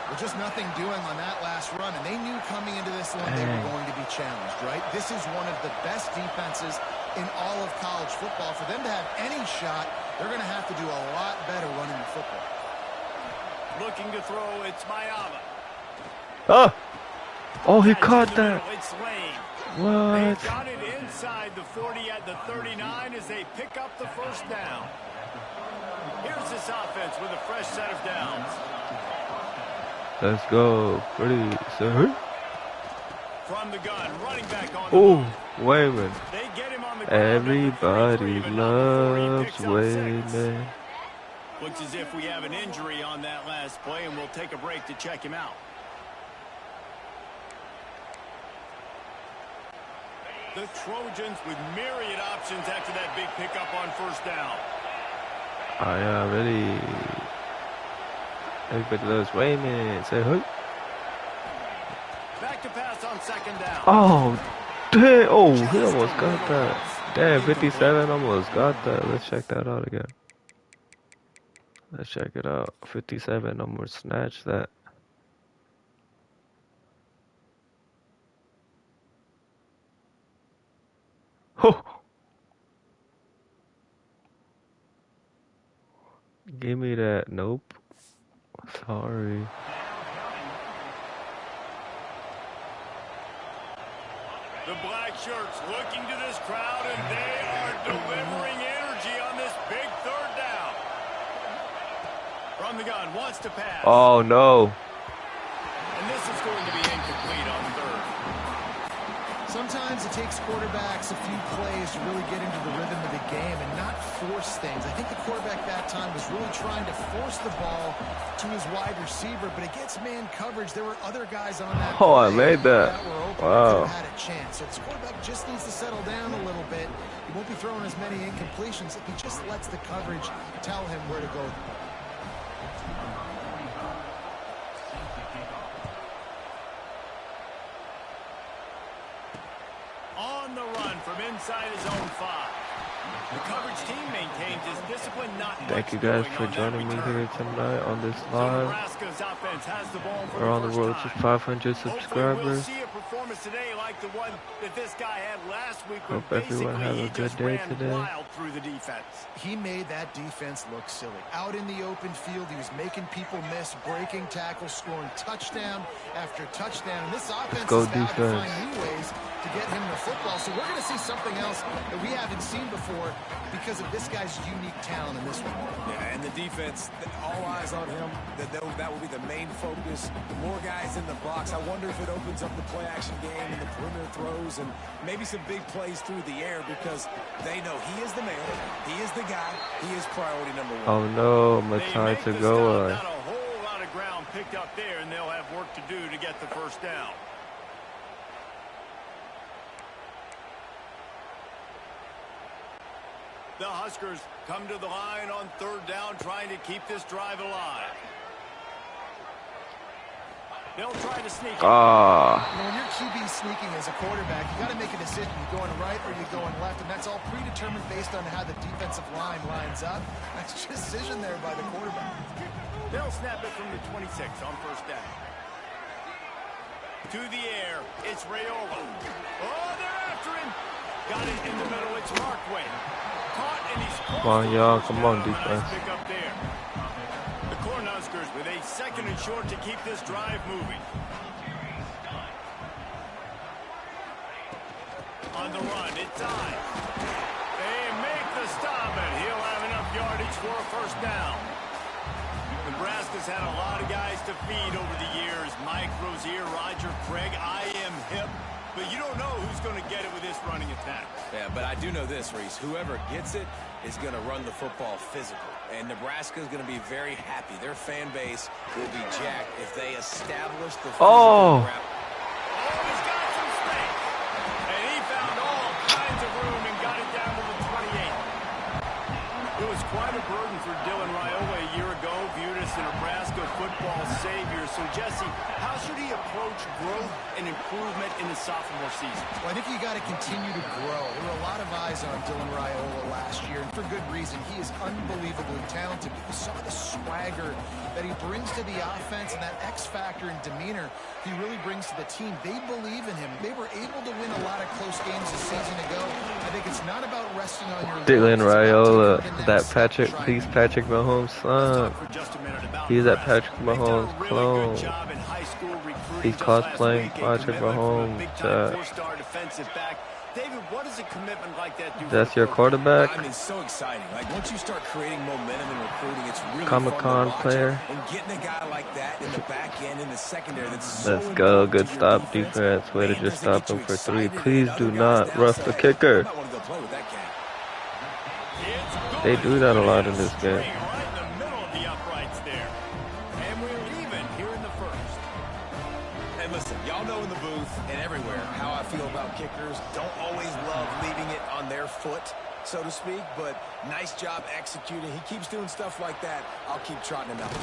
Well, just nothing doing on that last run, and they knew coming into this one they were going to be challenged, right? This is one of the best defenses in all of college football. For them to have any shot, they're going to have to do a lot better running the football. Looking to throw, it's Mayava. Oh! Oh, he caught that. What? They got it inside the 40 at the 39 as they pick up the first down. Here's this offense with a fresh set of downs. Let's go. Pretty sir. From the gun, running back on Oh, Wayman. They get him on the ground. Everybody loves Wayman. Looks as if we have an injury on that last play, and we'll take a break to check him out. The Trojans with myriad options after that big pickup on first down. Really. Everybody loves Wayman. Say who? Back to pass on second down. Oh, damn. Oh, he almost got that. Damn, 57 almost got that. Let's check that out again. Let's check it out. 57 almost snatched that. Oh. Give me that. Nope. Sorry. The black shirts looking to this crowd, and they are delivering energy on this big third down. From the gun, wants to pass. Oh, no. And this is going to be incomplete on third. Sometimes it takes quarterbacks a few plays to really get into the rhythm of the game and not force things. I think the quarterback that time was really trying to force the ball to his wide receiver, but against man coverage, there were other guys on that. Oh, I made that. Were open, wow. had a chance. So this quarterback just needs to settle down a little bit. He won't be throwing as many incompletions if he just lets the coverage tell him where to go. On the run from inside his own 5. The coverage team maintains his discipline. Thank you guys for joining me here tonight on this live. We're on the road to 500 subscribers. Hope everyone have a good day today. He made that defense look silly. Out in the open field, he was making people miss, breaking tackles, scoring touchdown after touchdown. And this offense is about to find new ways to get him the football. So we're going to see something else that we haven't seen before because of this guy's unique talent in this one. Yeah, and the defense, all eyes on him. That will be the main focus. More guys in the box. I wonder if it opens up the play-action game and the perimeter throws and maybe some big plays through the air because they know he is the man, he is the guy, he is priority number 1. Oh no, my time to go. Not a whole lot of ground picked up there, and they'll have work to do to get the first down. The Huskers come to the line on third down, trying to keep this drive alive. They'll try to sneak it. When you're QB sneaking as a quarterback, you got to make a decision. You're going right or you're going left, and that's all predetermined based on how the defensive line lines up. That's a decision there by the quarterback. They'll snap it from the 26 on first down. To the air, it's Raiola. Oh, they're after him. Got it in the middle, it's Markway. Caught, and he's come on, y'all. Come on, defense. Nice pick up there. The Cornhuskers with a second and short to keep this drive moving. On the run, it's time. They make the stop, and he'll have enough yardage for a first down. Nebraska's had a lot of guys to feed over the years. Mike Rozier, Roger Craig, I am hip. But you don't know who's going to get it with this running attack. Yeah, but I do know this, Reese. Whoever gets it is going to run the football physical. And Nebraska is going to be very happy. Their fan base will be jacked if they establish the physical grab. Oh, he's got some space. And he found all kinds of room and got it down to the 28. It was quite a burden for Dylan Raiola a year ago, viewed as a Nebraska football savior. So, Jesse, how should he approach growth and improvement in his sophomore season? Well, I think you got to continue to grow. There were a lot of eyes on Dylan Raiola last year, and for good reason. He is unbelievably talented. But you saw the swagger that he brings to the offense and that X factor and demeanor he really brings to the team. They believe in him. They were able to win a lot of close games a season ago. I think it's not about resting on your Dylan Raiola, that Patrick Mahomes son. He's that Patrick Mahomes clone. know. job in high school recruiting. He's cosplaying Patrick Mahomes. Four-star defensive back. David, what does a commitment like that do? That's your quarterback? I mean, it's so exciting. Like, once you start creating momentum in recruiting, it's really Comic-Con player. And getting a guy like that in the back end, in the secondary, that's so Let's go. Good stop defense. Way to just stop him for 3. Please do not rough the kicker. They do that a lot in this game. Y'all know in the booth and everywhere how I feel about kickers. Don't always love leaving it on their foot, so to speak, but nice job executing. He keeps doing stuff like that. I'll keep trotting him out.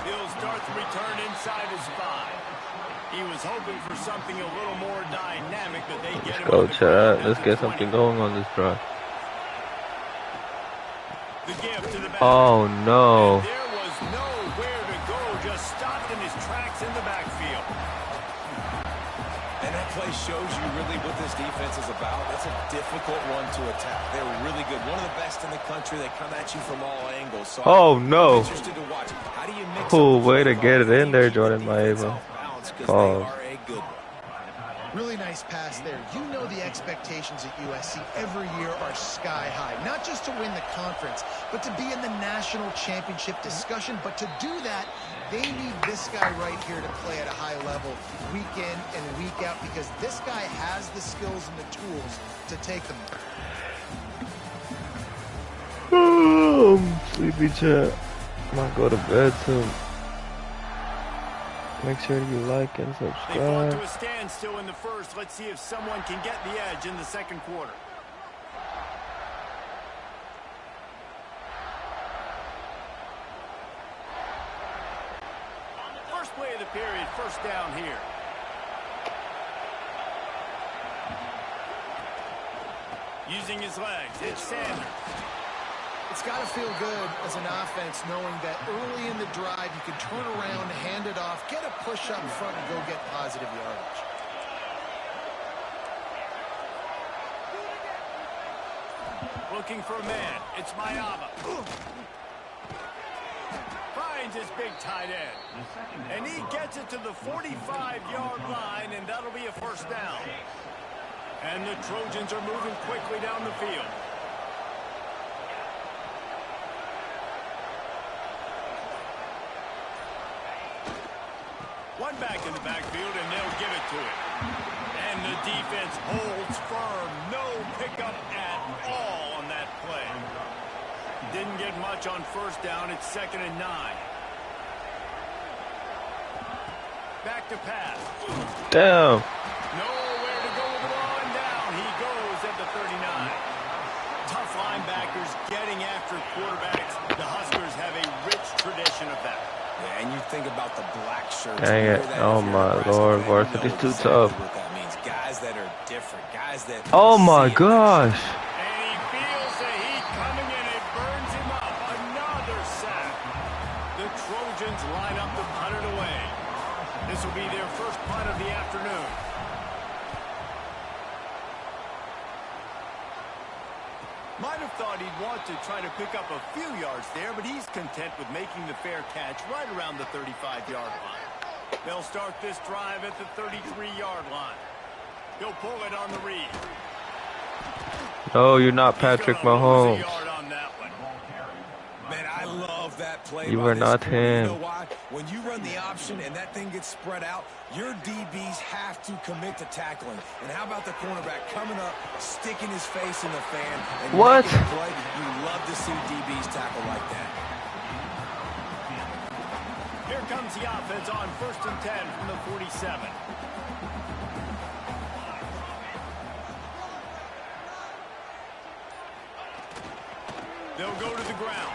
He'll start the return inside his 5. He was hoping for something a little more dynamic, but they get him. Let's go, Chad. Let's get something going on this drive. Oh, no. And there was nowhere to go, just stopped in his tracks in the backfield. And that play shows you really what this defense is about. That's a difficult one to attack. They're really good. One of the best in the country. They come at you from all angles. So oh, no. I'm interested to watch. How do you mix Cool way to get it in there, Jordan Maeva. Pause. Really nice pass there. You know the expectations at USC every year are sky high. Not just to win the conference, but to be in the national championship discussion. But to do that, they need this guy right here to play at a high level week in and week out, because this guy has the skills and the tools to take them. Sleepy chat. Might go to bed soon. Make sure you like and subscribe. They fought to a standstill in the first. Let's see if someone can get the edge in the second quarter. First play of the period, first down here. Using his legs, it's Sanders. It's got to feel good as an offense knowing that early in the drive you can turn around, hand it off, get a push up front, and go get positive yardage. Looking for a man. It's Maeva. Finds his big tight end. And he gets it to the 45-yard line, and that'll be a first down. And the Trojans are moving quickly down the field. One back in the backfield, and they'll give it to him. And the defense holds firm. No pickup at all on that play. Didn't get much on first down. It's 2nd and 9. Back to pass. Damn. Nowhere to go with the ball, and down he goes at the 39. Tough linebackers getting after quarterbacks. The Huskers have a rich tradition of that. Yeah, and you think about the black shirts. Dang it. Oh, my Lord. Varsity's too tough. What that means. Guys that are different. Guys that... Oh, my gosh. And he feels the heat coming in. It burns him up. Another sack. The Trojans line up to punt it away. This will be their first punt of the afternoon. Might have thought he'd want to try to pick up a few yards there, but he's content with making the fair catch right around the 35-yard line. They'll start this drive at the 33-yard line. He'll pull it on the read. No, you're not Patrick Mahomes. Man, I love that play. You are not him. You know why? When you run the option and that thing gets spread out, your DBs have to commit to tackling. And how about the cornerback coming up, sticking his face in the fan, and what? making a play? You love to see DBs tackle like that. Here comes the offense on 1st and 10 from the 47. They'll go to the ground.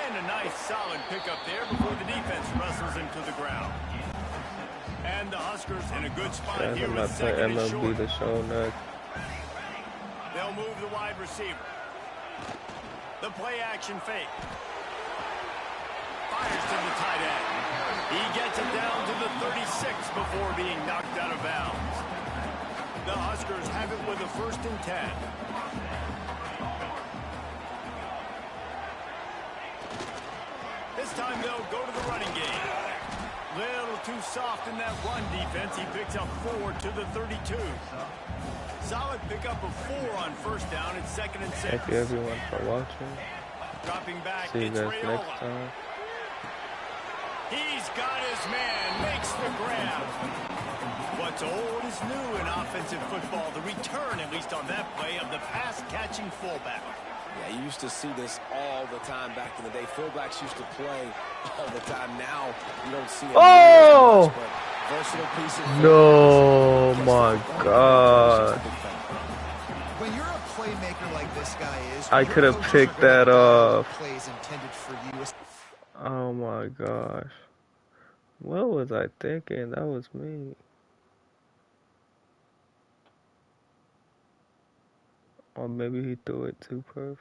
And a nice solid pickup there before the defense wrestles him to the ground. And the Huskers in a good spot here with 2nd and short. The show next. They'll move the wide receiver. The play action fake. Fires to the tight end. He gets it down to the 36 before being knocked out of bounds. The Huskers have it with a 1st and 10. This This time they'll go to the running game. Little too soft in that run defense. He picks up 4 to the 32. Solid pickup of 4 on first down. It's 2nd and 6. Thank you everyone for watching. Dropping back. See you it's guys Rayola. next time. He's got his man. Makes the grab. What's old is new in offensive football. The return, at least on that play, of the pass-catching fullback. Yeah, you used to see this all the time back in the day. Fullbacks used to play all the time. Now you don't see it. Oh! Much, but versatile piece of No, my God. When you're a playmaker like this guy is, I could have picked that off. Plays intended for you. Oh my gosh. What was I thinking? That was me. Or maybe he threw it too perfect.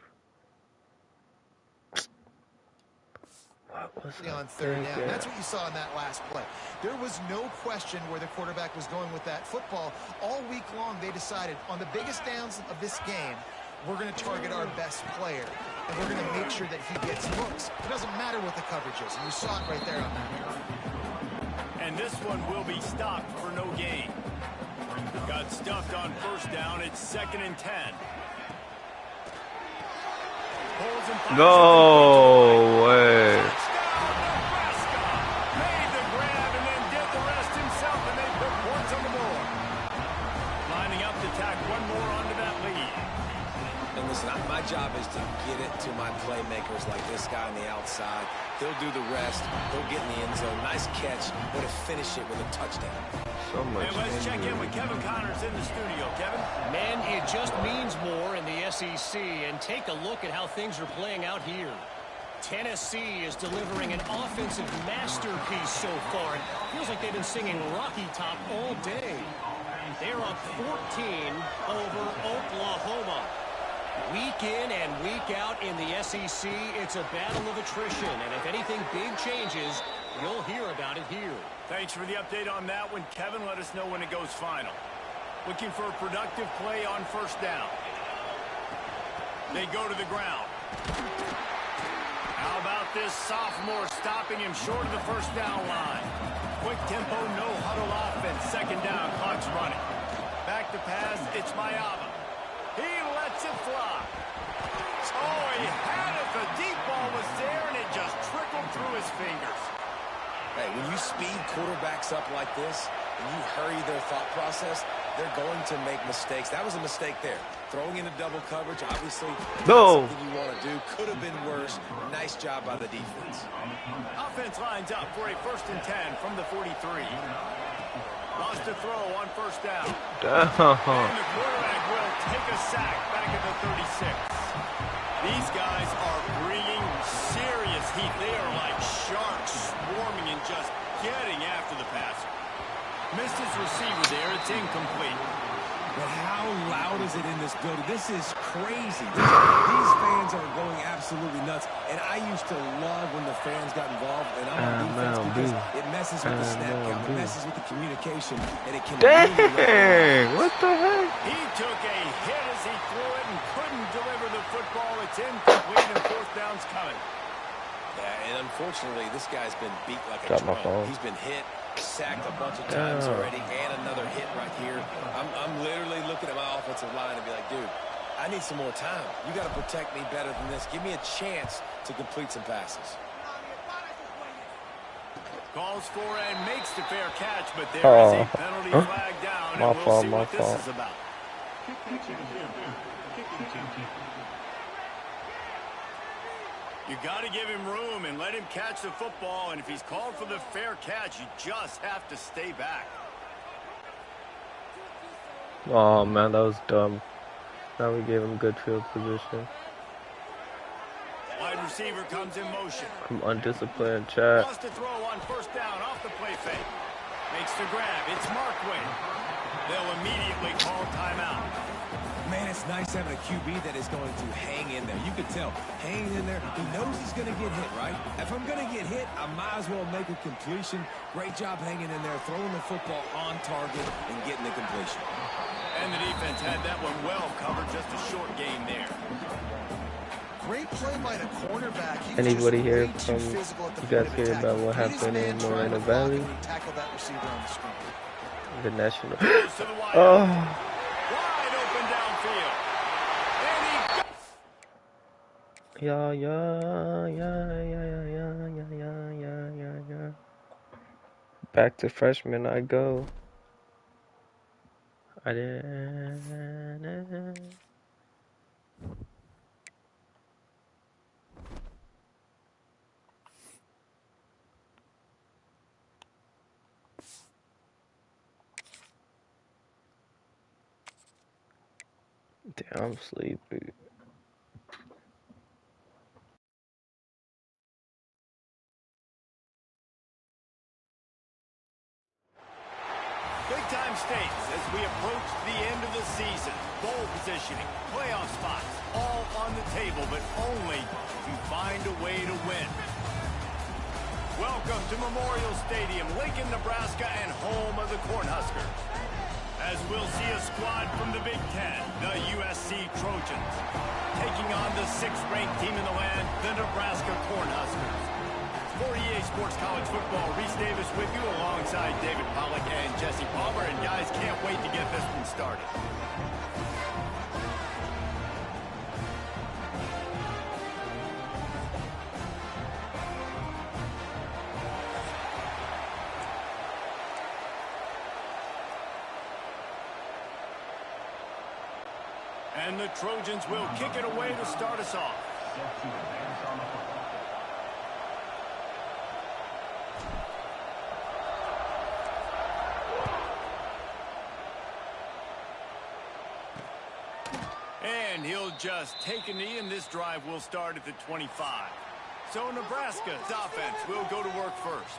What was on third down. That's what you saw in that last play. There was no question where the quarterback was going with that football. All week long, they decided on the biggest downs of this game, we're going to target our best player, and we're going to make sure that he gets looks. It doesn't matter what the coverage is, and you saw it right there on that. And this one will be stopped for no gain. Got stuffed on first down. It's 2nd and 10. No way. Nebraska made the grab and then did the rest himself, and they put points on the board. Lining up to tack one more onto that lead. And listen, my job is to get it to my playmakers like this guy on the outside. They'll do the rest. They'll get in the end zone. Nice catch, but to finish it with a touchdown. So much. And let's check in with Kevin Connors in the studio. Kevin? Man, it just means more in the SEC, and take a look at how things are playing out here. Tennessee is delivering an offensive masterpiece so far. It feels like they've been singing Rocky Top all day. They're up 14 over Oklahoma. Week in and week out in the SEC, it's a battle of attrition, and if anything big changes, you'll hear about it here. Thanks for the update on that one, Kevin. Let us know when it goes final. Looking for a productive play on first down. They go to the ground. How about this sophomore stopping him short of the first down line? Quick tempo, no huddle offense. 2nd down, clock's running. Back to pass, it's Mayava. He lets it fly. Oh, he had it. The deep ball was there, and it just trickled through his fingers. Hey, when you speed quarterbacks up like this, and you hurry their thought process, they're going to make mistakes. That was a mistake there. Throwing into double coverage, obviously, something you want to do. Could have been worse. Nice job by the defense. Offense lines up for a 1st and 10 from the 43. Lost to throw on first down. And the quarterback will take a sack back at the 36. These guys are bringing serious heat. They are like sharks swarming and just getting after the passer. Missed his receiver there. It's incomplete. But how loud is it in this building? This is crazy. These fans are going absolutely nuts. And I used to love when the fans got involved. And I'm on defense because it messes with the snap count. It messes with the communication. And it can Dang! What the heck? He took a hit as he threw it and couldn't deliver the football. It's incomplete and 4th down's coming. Yeah, and unfortunately, this guy's been beat like a drum. He's been hit, sacked a bunch of times already, and another hit right here. I'm literally looking at my offensive line and be like, dude, I need some more time. You got to protect me better than this. Give me a chance to complete some passes. Calls for and makes the fair catch, but there is a penalty flag down, and we'll see what this is about. You got to give him room and let him catch the football, and if he's called for the fair catch, you just have to stay back. Oh man, that was dumb. Now we gave him good field position. Wide receiver comes in motion. I'm undisciplined, chat. Lost to throw on first down off the play fake. Makes the grab. It's Markway. They'll immediately call timeout. Man, it's nice having a QB that is going to hang in there. You can tell, hanging in there, he knows he's going to get hit, right? If I'm going to get hit, I might as well make a completion. Great job hanging in there, throwing the football on target and getting the completion. And the defense had that one well covered, just a short gain there. great play by the cornerback. He was Anybody just here way too from physical at the you point guys of hear attack. about what Hit his happened man in trying Moreno to block, Valley? and he tackled that receiver on the screen. The national. Goes to the wide Oh. Wide open downfield. And he Yeah. Back to freshman I go. I didn't. Damn, I'm sleepy. big-time stakes as we approach the end of the season. Bowl positioning, playoff spots, all on the table, but only to find a way to win. Welcome to Memorial Stadium, Lincoln, Nebraska, and home of the Cornhuskers. As we'll see a squad from the Big 10, the USC Trojans, taking on the 6th-ranked team in the land, the Nebraska Cornhuskers. For EA Sports College Football, Reese Davis with you alongside David Pollack and Jesse Palmer. And guys, can't wait to get this one started. And the Trojans will kick it away to start us off. And he'll just take a knee, and this drive will start at the 25. So Nebraska's offense will go to work first.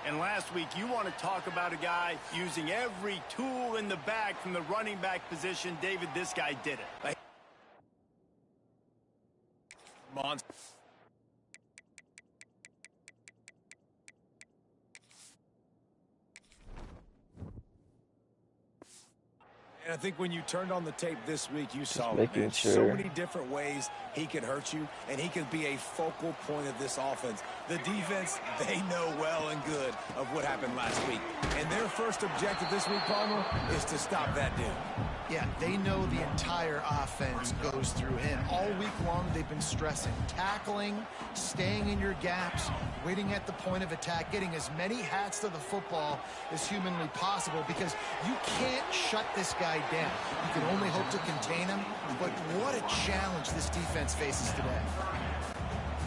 And last week, you want to talk about a guy using every tool in the bag from the running back position. David, this guy did it. And I think when you turned on the tape this week, you saw making so sure. many different ways he could hurt you, and he could be a focal point of this offense. The defense, they know well and good of what happened last week. And their first objective this week, Palmer, is to stop that dude. Yeah, they know the entire offense goes through him. All week long, they've been stressing tackling, staying in your gaps, waiting at the point of attack, getting as many hats to the football as humanly possible, because you can't shut this guy down. You can only hope to contain him, but what a challenge this defense faces today.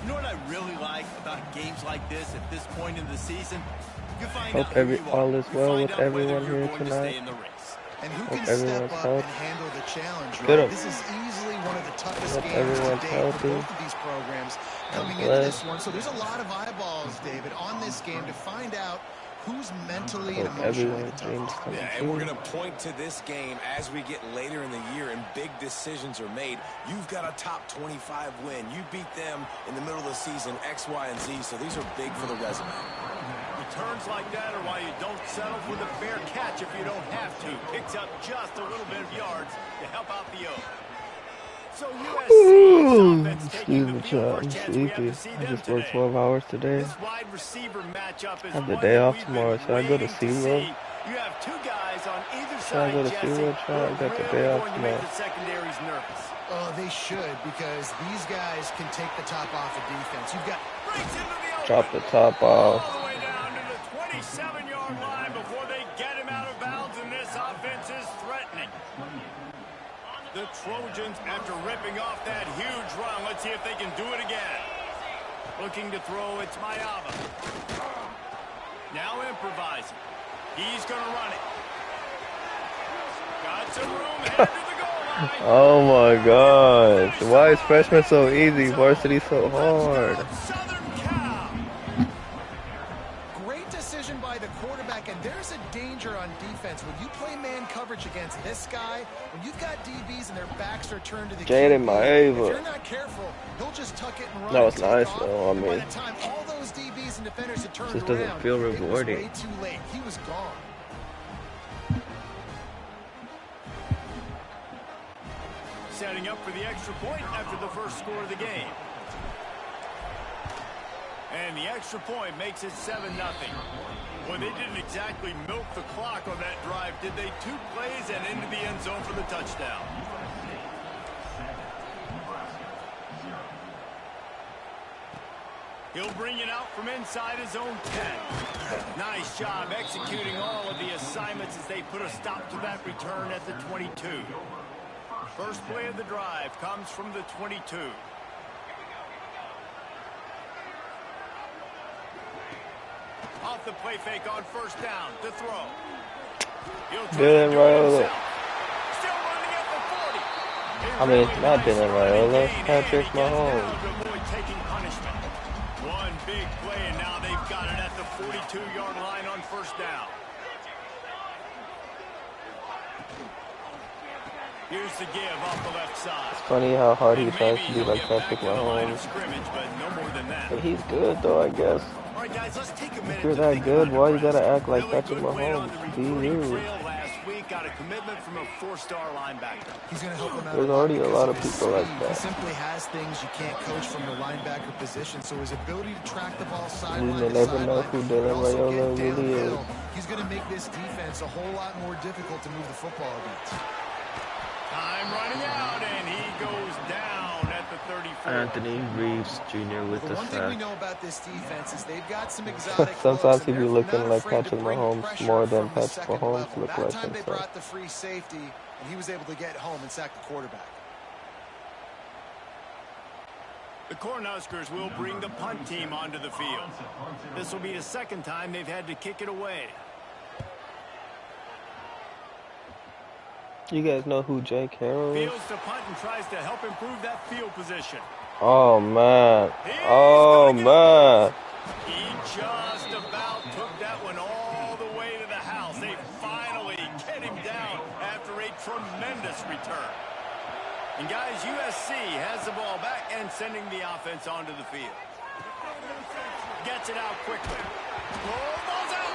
You know what I really like about games like this at this point in the season? You find Hope out all is well with find out whether everyone you're here going to tonight. stay in the race. And who Hope can step everyone's up healthy. and handle the challenge, Good. right? This is easily one of the toughest Hope games to everyone's date healthy. for both of these programs coming into this one. So there's a lot of eyeballs, David, on this game to find out who's mentally and Hope emotionally the everyone's dreams toughest. come Yeah, and true. we're going to point to this game as we get later in the year and big decisions are made. You've got a top 25 win. You beat them in the middle of the season, X, Y, and Z, so these are big for the resume. Returns like that are why you don't settle for the fair catch if you don't have to. Picks up just a little bit of yards to help out the O. So USC's offense taking the field first chance we have to see I them just worked today. 12 hours today. This wide receiver matchup is Have the one day that off we've tomorrow. been Should I go to waiting SeaWorld? see. You have two guys on either Should I side, go to Jesse, SeaWorld? who are I got the really day off going to make tomorrow. the secondaries nervous. Oh, they should, because these guys can take the top off of defense. You've got Breaks into the open. Drop the top All off. the way down to the 27-yard line before they get him out of bounds, and this offense is threatening. The Trojans, after ripping off that huge run, let's see if they can do it again. Looking to throw, it's Mayava. Now improvising. He's going to run it. Got some room, headed to the goal line. Oh my gosh. Why is freshman so easy? Varsity so hard. Southern Cal. great decision by the quarterback, and there's a danger on defense. When you play man coverage against this guy, when you've got DBs and their backs are turned to the Jaden QB, Maeva. if you're not careful, he'll just tuck it and run. That was and take nice, off. though. I And by mean, the time all those DBs and defenders had turned just doesn't around, feel it was rewarding. way too late. He was gone. setting up for the extra point after the first score of the game. And the extra point makes it 7-0. Well, they didn't exactly milk the clock on that drive, did they? 2 plays and into the end zone for the touchdown. He'll bring it out from inside his own 10. Nice job executing all of the assignments as they put a stop to that return at the 22. First play of the drive comes from the 22. Off the play fake on first down to throw. Dylan Raiola. Still running at the 40. I mean, not Dylan Raiola. Patrick Mahomes. Taking punishment. One big play, and now they've got it at the 42-yard line on first down. Here's the give off the left side. It's funny how hard he tries to be like Patrick Mahomes. But he's good, though, I guess. All right, guys, let's take a minute. If you're that good, why you gotta act like Patrick Mahomes? Be you. Got a commitment from a 4-star linebacker. He's going to help him out. There's already a lot of people like that. He simply has things you can't coach from the linebacker position, so his ability to track the ball sideline You to never know who sideline, Dylan also Raiola get really is. downhill. He's going to make this defense a whole lot more difficult to move the football against. Time running out, and he goes down at the 34. Anthony Reeves Jr. with the One thing we sack. know about this defense is they've got some exotic Sometimes he looks, be and looking they're like not afraid to Patrick bring Mahomes pressure more than from the Patrick second Mahomes level. look That like time they himself. brought the free safety, and he was able to get home and sack the quarterback. The Cornhuskers will bring the punt team onto the field. This will be the second time they've had to kick it away. You guys know who Jake Harrell is? Fields to punt and tries to help improve that field position. Oh, man. Oh, man. He just about took that one all the way to the house. They finally get him down after a tremendous return. And guys, USC has the ball back and sending the offense onto the field. Gets it out quickly. Ball's out.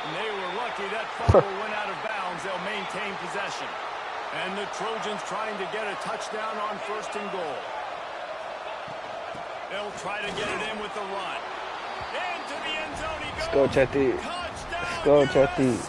And they were lucky that fumble went out of bounds. They'll maintain possession. And the Trojans trying to get a touchdown on 1st and goal. They'll try to get it in with the run. Into the end zone he goes. Let's go, Chetty. Touchdown, Let's go, Chetty. USC.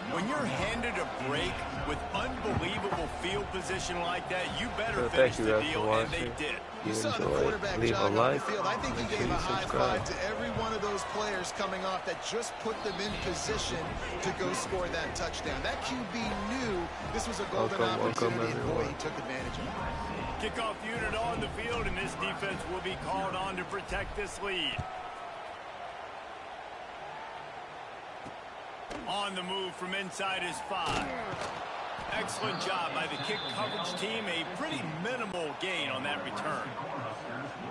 When you're handed a break with unbelievable field position like that, you better So finish thank you the guys for deal, and they watching. did. You saw the Enjoy. quarterback Leave a jog on the like. field. I think he Make sure gave you a high subscribe. five to every one of those players coming off that just put them in position to go score that touchdown. That QB knew this was a golden opportunity, and boy, he took advantage of it. Kickoff unit on the field, and this defense will be called on to protect this lead. On the move from inside his 5. Excellent job by the kick coverage team. A pretty minimal gain on that return.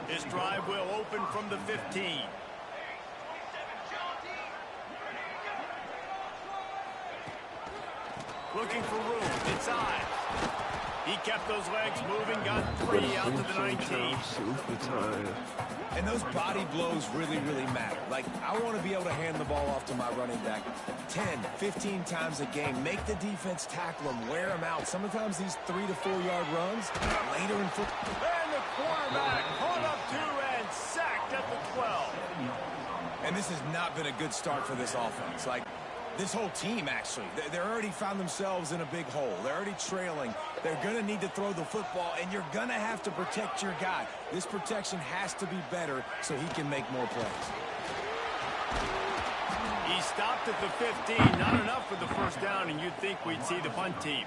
This drive will open from the 15. Looking for room inside. He kept those legs moving, got 3 out to the 19. And those body blows really, really matter. Like, I want to be able to hand the ball off to my running back 10, 15 times a game. Make the defense tackle him, wear him out. Sometimes these 3 to 4 yard runs later in football. And the quarterback caught up to and sacked at the 12. And this has not been a good start for this offense. Like, this whole team, actually, they're already found themselves in a big hole. They're already trailing. They're going to need to throw the football, and you're going to have to protect your guy. This protection has to be better so he can make more plays. He stopped at the 15. Not enough for the first down, and you'd think we'd see the punt team.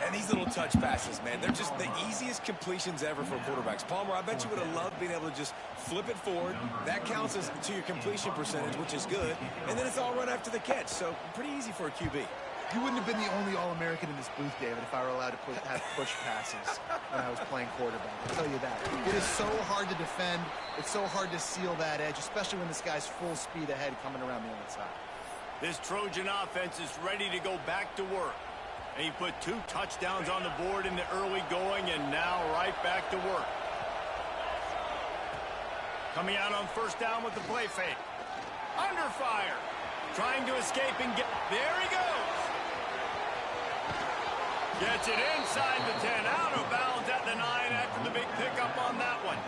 And these little touch passes, man, they're just the easiest completions ever for quarterbacks. Palmer, I bet you would have loved being able to just flip it forward. That counts as to your completion percentage, which is good. And then it's all run after the catch, so pretty easy for a QB. You wouldn't have been the only All-American in this booth, David, if I were allowed to have push passes when I was playing quarterback. I'll tell you that. It is so hard to defend. It's so hard to seal that edge, especially when this guy's full speed ahead coming around the outside. This Trojan offense is ready to go back to work. And he put 2 touchdowns on the board in the early going, and now right back to work. Coming out on first down with the play fake. Under fire. Trying to escape and get... There he goes. Gets it inside the 10, out of bounds at the 9 after the big pickup on that one.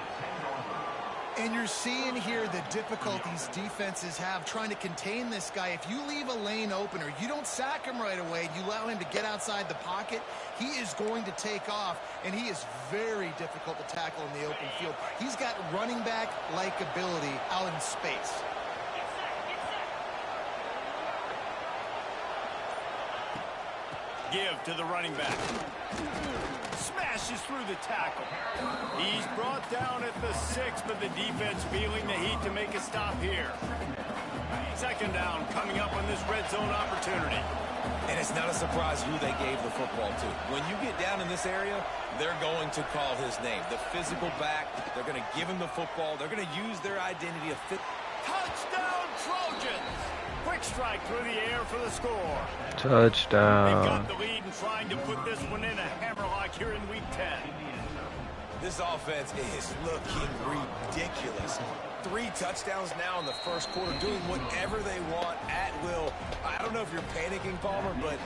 And you're seeing here the difficulties defenses have trying to contain this guy. If you leave a lane open or you don't sack him right away, you allow him to get outside the pocket, he is going to take off, and he is very difficult to tackle in the open field. He's got running back-like ability out in space. Give to the running back. Smashes through the tackle. He's brought down at the 6, but the defense feeling the heat to make a stop here. Second down coming up on this red zone opportunity. And it's not a surprise who they gave the football to. When you get down in this area, they're going to call his name. The physical back, they're going to give him the football. They're going to use their identity of fit. Touchdown, Trojans! Quick strike through the air for the score. Touchdown. They've got the lead and trying to put this one in a hammerlock here in week 10. This offense is looking ridiculous. 3 touchdowns now in the first quarter, doing whatever they want at will. I don't know if you're panicking, Palmer, but,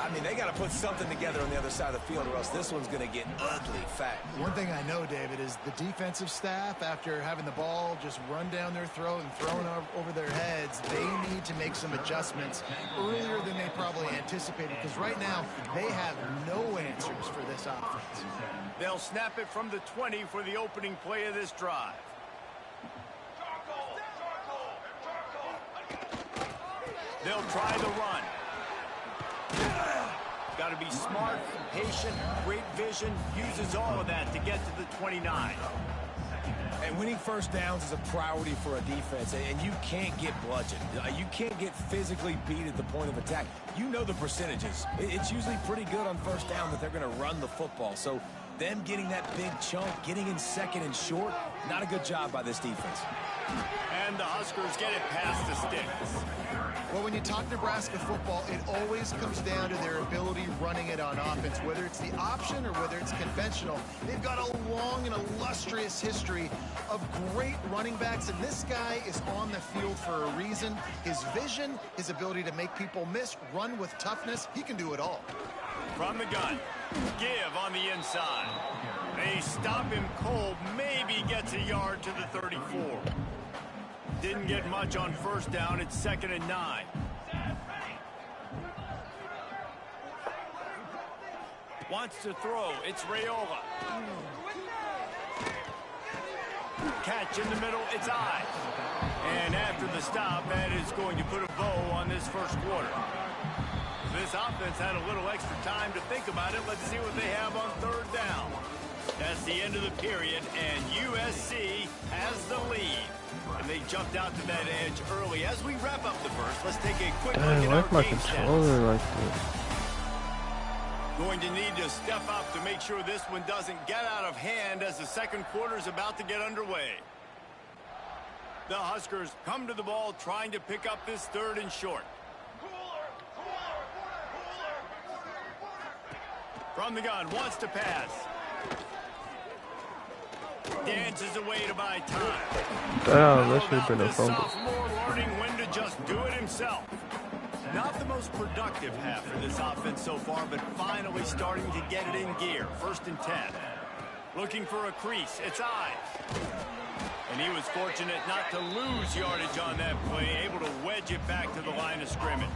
I mean, they got to put something together on the other side of the field or else this one's going to get ugly fast. One thing I know, David, is the defensive staff, after having the ball just run down their throat and thrown over their heads, they need to make some adjustments earlier than they probably anticipated, because right now they have no answers for this offense. They'll snap it from the 20 for the opening play of this drive. They'll try the run. Got to be smart, patient, great vision, uses all of that to get to the 29. And winning first downs is a priority for a defense, and you can't get bludgeoned. You can't get physically beat at the point of attack. You know the percentages. It's usually pretty good on first down that they're going to run the football. So them getting that big chunk, getting in second and short, not a good job by this defense. And the Huskers get it past the sticks. Well, when you talk Nebraska football, it always comes down to their ability running it on offense, whether it's the option or whether it's conventional. They've got a long and illustrious history of great running backs, and this guy is on the field for a reason. His vision, his ability to make people miss, run with toughness, he can do it all. From the gun, give on the inside. They stop him cold, maybe gets a yard to the 34. Didn't get much on first down. It's 2nd and 9. Wants to throw. It's Raiola. Catch in the middle. It's Ives. And after the stop, that is going to put a bow on this first quarter. This offense had a little extra time to think about it. Let's see what they have on 3rd down. That's the end of the period, and USC has the lead. And they jumped out to that edge early. As we wrap up the first, let's take a quick look at our my game controller stats. like this? Going to need to step up to make sure this one doesn't get out of hand as the second quarter is about to get underway. The Huskers come to the ball trying to pick up this 3rd and short. From the gun, wants to pass. Dances away to buy time. Damn, that should have been a fumble. Sophomore learning when to just do it himself. Not the most productive half for this offense so far, but finally starting to get it in gear. 1st and 10. Looking for a crease. It's Ives. And he was fortunate not to lose yardage on that play, able to wedge it back to the line of scrimmage.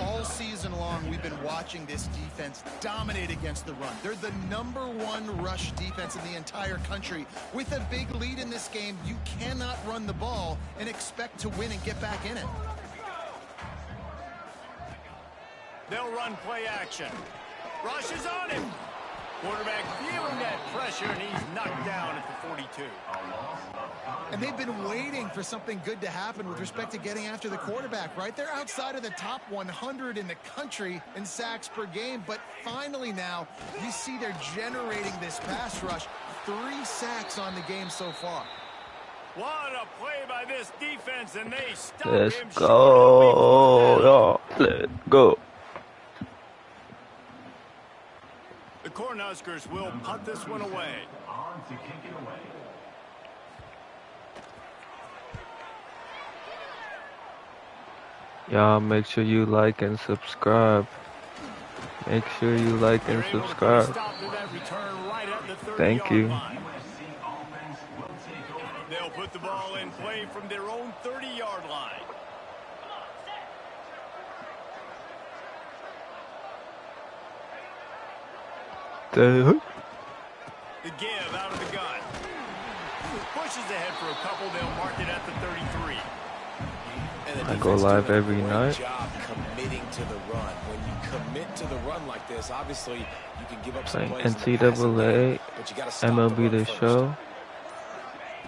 All season long, we've been watching this defense dominate against the run. They're the #1 rush defense in the entire country. With a big lead in this game, you cannot run the ball and expect to win and get back in it. They'll run play action. Rush is on him. Quarterback feeling that pressure, and he's knocked down at the 42. And they've been waiting for something good to happen with respect to getting after the quarterback, right? They're outside of the top 100 in the country in sacks per game, but finally now you see they're generating this pass rush. 3 sacks on the game so far. What a play by this defense, and they stop Let's him. go. Let's go. The Cornhuskers will punt this one away. Y'all make sure you like and subscribe. Make sure you like and subscribe. Thank you. They'll put the ball in play from their own 30-yard line. The give out of the gun. Pushes ahead for a couple. They'll mark it at the 33. I go live every night. Job committing to the run. When you commit to the run like this, obviously you can give up some plays NCAA, MLB The Show.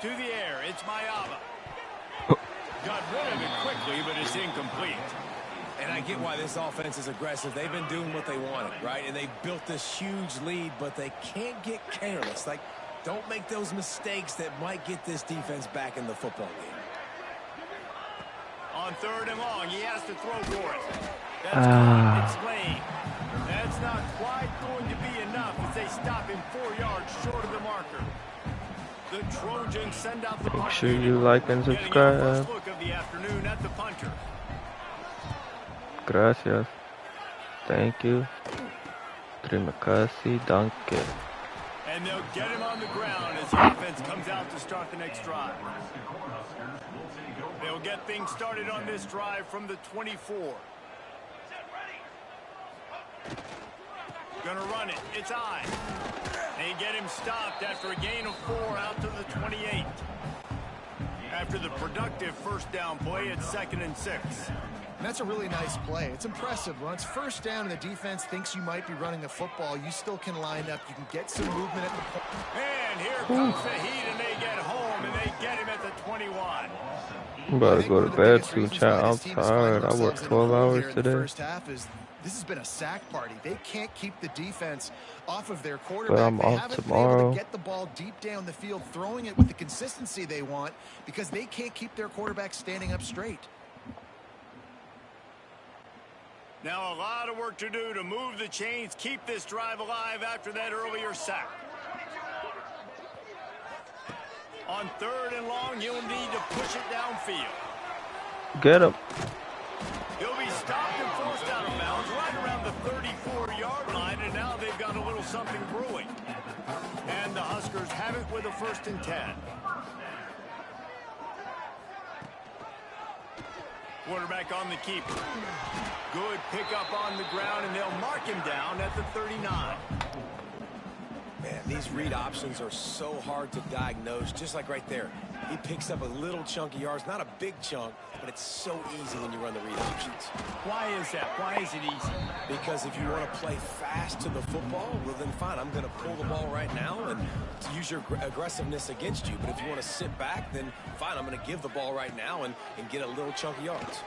To the air, it's Mayaba. Got rid of it quickly, but it's incomplete. And I get why this offense is aggressive. They've been doing what they wanted, right? And they've built this huge lead, but they can't get careless. Like, don't make those mistakes that might get this defense back in the football game. On 3rd and long, he has to throw for it. That's it's lane. That's not quite going to be enough as they stop him 4 yards short of the marker. The Trojans send out the punter. Make sure you like and subscribe. First look of the afternoon at the punter. Gracias. Thank you. Terima kasih. Danke. And they'll get him on the ground as the offense comes out to start the next drive. They'll get things started on this drive from the 24. Gonna run it. It's I. They get him stopped after a gain of 4 out to the 28. After the productive first down play, it's 2nd and 6. And that's a really nice play. It's impressive. Once first down and the defense thinks you might be running the football, you still can line up. You can get some movement at the point. And here comes the heat, and they get home, and they get him at the 21. I'm about to go to bed soon, chat. I'm tired. I worked 12 hours today. First half is this has been a sack party. They can't keep the defense off of their quarterback. But I'm off tomorrow. Been able to get the ball deep down the field, throwing it with the consistency they want because they can't keep their quarterback standing up straight. Now a lot of work to do to move the chains, keep this drive alive after that earlier sack. On 3rd and long, you'll need to push it downfield. Get him. He'll be stopped and forced out of bounds right around the 34-yard line, and now they've got a little something brewing. And the Huskers have it with a 1st and 10. Quarterback on the keeper. Good pickup on the ground, and they'll mark him down at the 39. Man, these read options are so hard to diagnose, just like right there. He picks up a little chunk of yards, not a big chunk, but it's so easy when you run the read options. Why is that? Why is it easy? Because if you want to play fast to the football, well then fine, I'm going to pull the ball right now and use your aggressiveness against you. But if you want to sit back, then fine, I'm going to give the ball right now and get a little chunk of yards.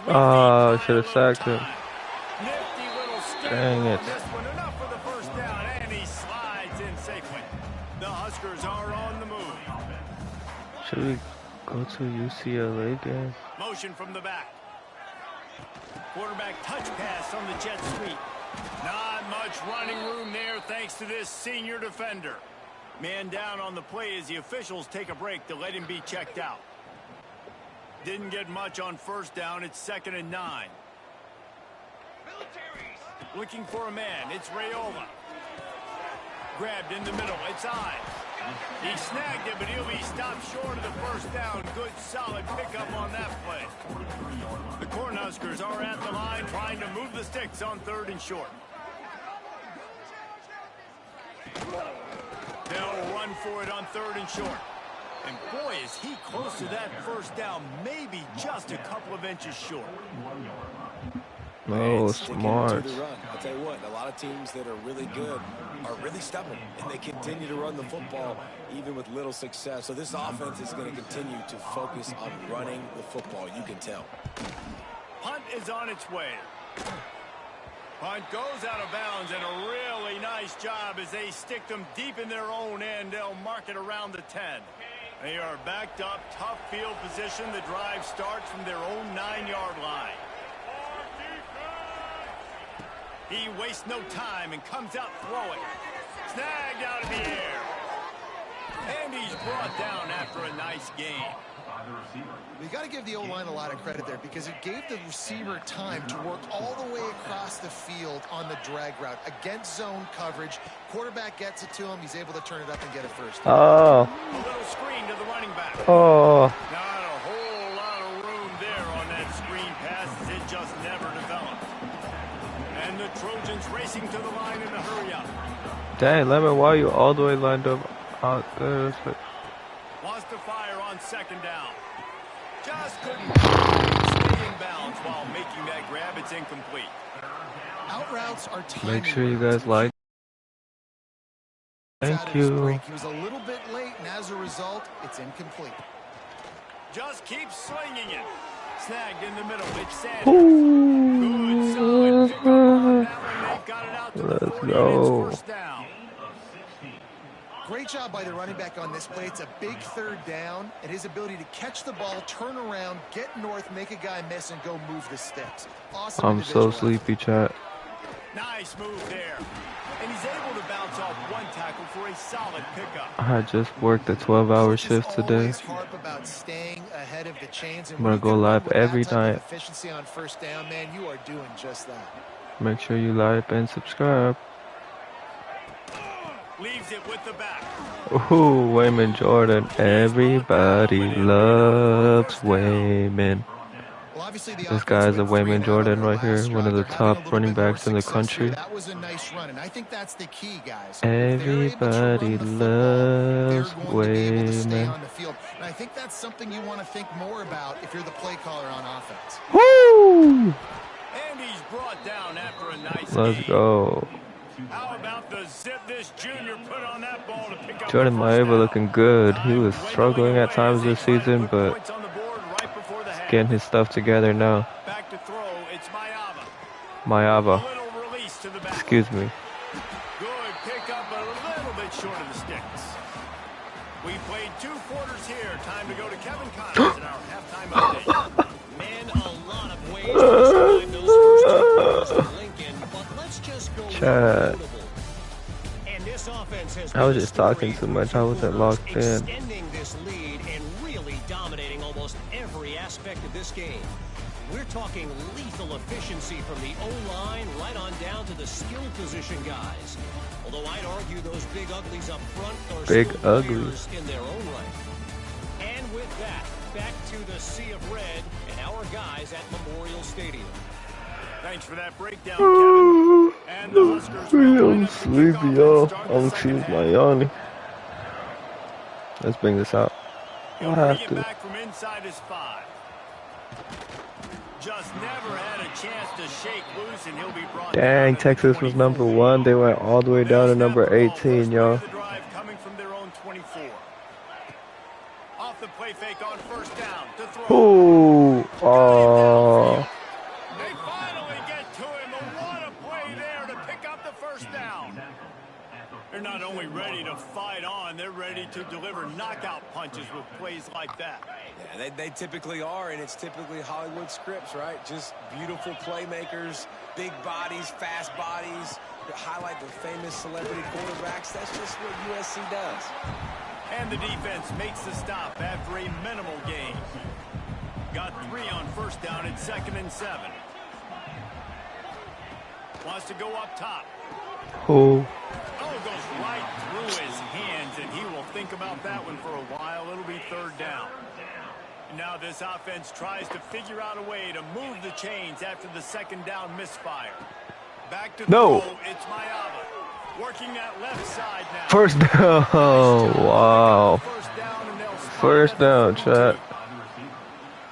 Oh, I should have sacked him. Dang it. This one, enough for the first down, and he slides in safely. The Huskers are on the move. Should we go to UCLA game? Motion from the back. Quarterback touch pass on the jet sweep. Not much running room there thanks to this senior defender. Man down on the play as the officials take a break to let him be checked out. Didn't get much on first down. It's 2nd and 9. Looking for a man. It's Rayola. Grabbed in the middle. It's I. He snagged it, but he'll be stopped short of the first down. Good, solid pickup on that play. The Cornhuskers are at the line trying to move the sticks on 3rd and short. They'll run for it on 3rd and short. And boy, is he close to that first down, maybe just a couple of inches short. No, smart. I'll tell you what, a lot of teams that are really good are really stubborn, and they continue to run the football even with little success. So this offense is going to continue to focus on running the football, you can tell. Punt is on its way. Punt goes out of bounds, and a really nice job as they stick them deep in their own end. They'll mark it around the 10. They are backed up, tough field position. The drive starts from their own 9-yard line. He wastes no time and comes out throwing. Snagged out of the air. And he's brought down after a nice game. We got to give the O-line a lot of credit there because it gave the receiver time to work all the way across the field on the drag route against zone coverage. Quarterback gets it to him. He's able to turn it up and get a first down. A little screen to the running back. Not a whole lot of room there on that screen pass. It just never developed. And the Trojans racing to the line in a hurry up. Dang, Lemon, why are you all the way lined up out there? Wants to fire on second down. Just couldn't stay in bounds while making that grab. It's incomplete. Out routes are timing. Make sure you guys like. Thank you. He was a little bit late, and as a result, it's incomplete. Just keep swinging it. Snagged in the middle. It's Sanders. Good, solid pick up on that one. They've got it out to the 40, and it's first down. Great job by the running back on this play. It's a big third down, and his ability to catch the ball, turn around, get north, make a guy miss, and go move the sticks. Awesome. I'm so sleepy, chat. Nice move there. And he's able to bounce off one tackle for a solid pickup. I just worked a 12-hour shift today. About staying ahead of the chains, and I'm gonna go live every night. Efficiency on first down, man, you are doing just that. Make sure you like and subscribe. Leaves it with the back. Ooh, Wayman Jordan. Everybody loves Wayman. Well, this guy is a Wayman Jordan right here, one of the top running backs in the country. That was a nice run, and I think that's the key, guys. Everybody loves Wayman. And I think that's something you want to think more about if you're the play caller on offense. Woo! And he's brought down after a nice Let's go. How about the zip this junior put on that ball to pick up Jordan Maeva looking good. He was struggling at times this season, but getting his stuff together now. Back to throw, it's Maeva. Excuse me. Good pick up, a little bit short of the sticks. We played 2 quarters here. Time to go to Kevin Connors in our halftime update. Man, a lot of ways to describe those first 2 quarters in Lincoln, but let's just go Chat. And this offense has I was just talking too much. I wasn't locked in. Extending this lead and really dominating almost every aspect of this game. We're talking lethal efficiency from the O-line right on down to the skill position guys. Although I'd argue those big uglies up front are big still uglies in their own right. And with that, back to the sea of red and our guys at Memorial Stadium. Thanks for that breakdown, Kevin. And the Huskers I'm sleepy, y'all. I'm excuse my yawning. Let's bring this out. I have to. Back from inside his 5. Just never had a chance to shake loose, and he'll be brought Dang, Texas was number 1. They went all the way down to number 18, y'all. Coming from their own 24. Off the play fake on first down to throw. Ooh, oh. They finally get to him. What a play there to pick up the first down. They're not only ready to fight on, they're ready to deliver knockout punches with plays like that. Yeah, they typically are, and it's typically Hollywood scripts, right? Just beautiful playmakers, big bodies, fast bodies, that highlight the famous celebrity quarterbacks. That's just what USC does. And the defense makes the stop after a minimal gain. Got 3 on first down at 2nd and 7. Wants to go up top. Oh. Goes right through his hands, and he will think about that one for a while. It'll be 3rd down. Now this offense tries to figure out a way to move the chains after the 2nd down misfire. Back to throw, it's Maeva. Working that left side now. First down. Oh, wow. First down, chat.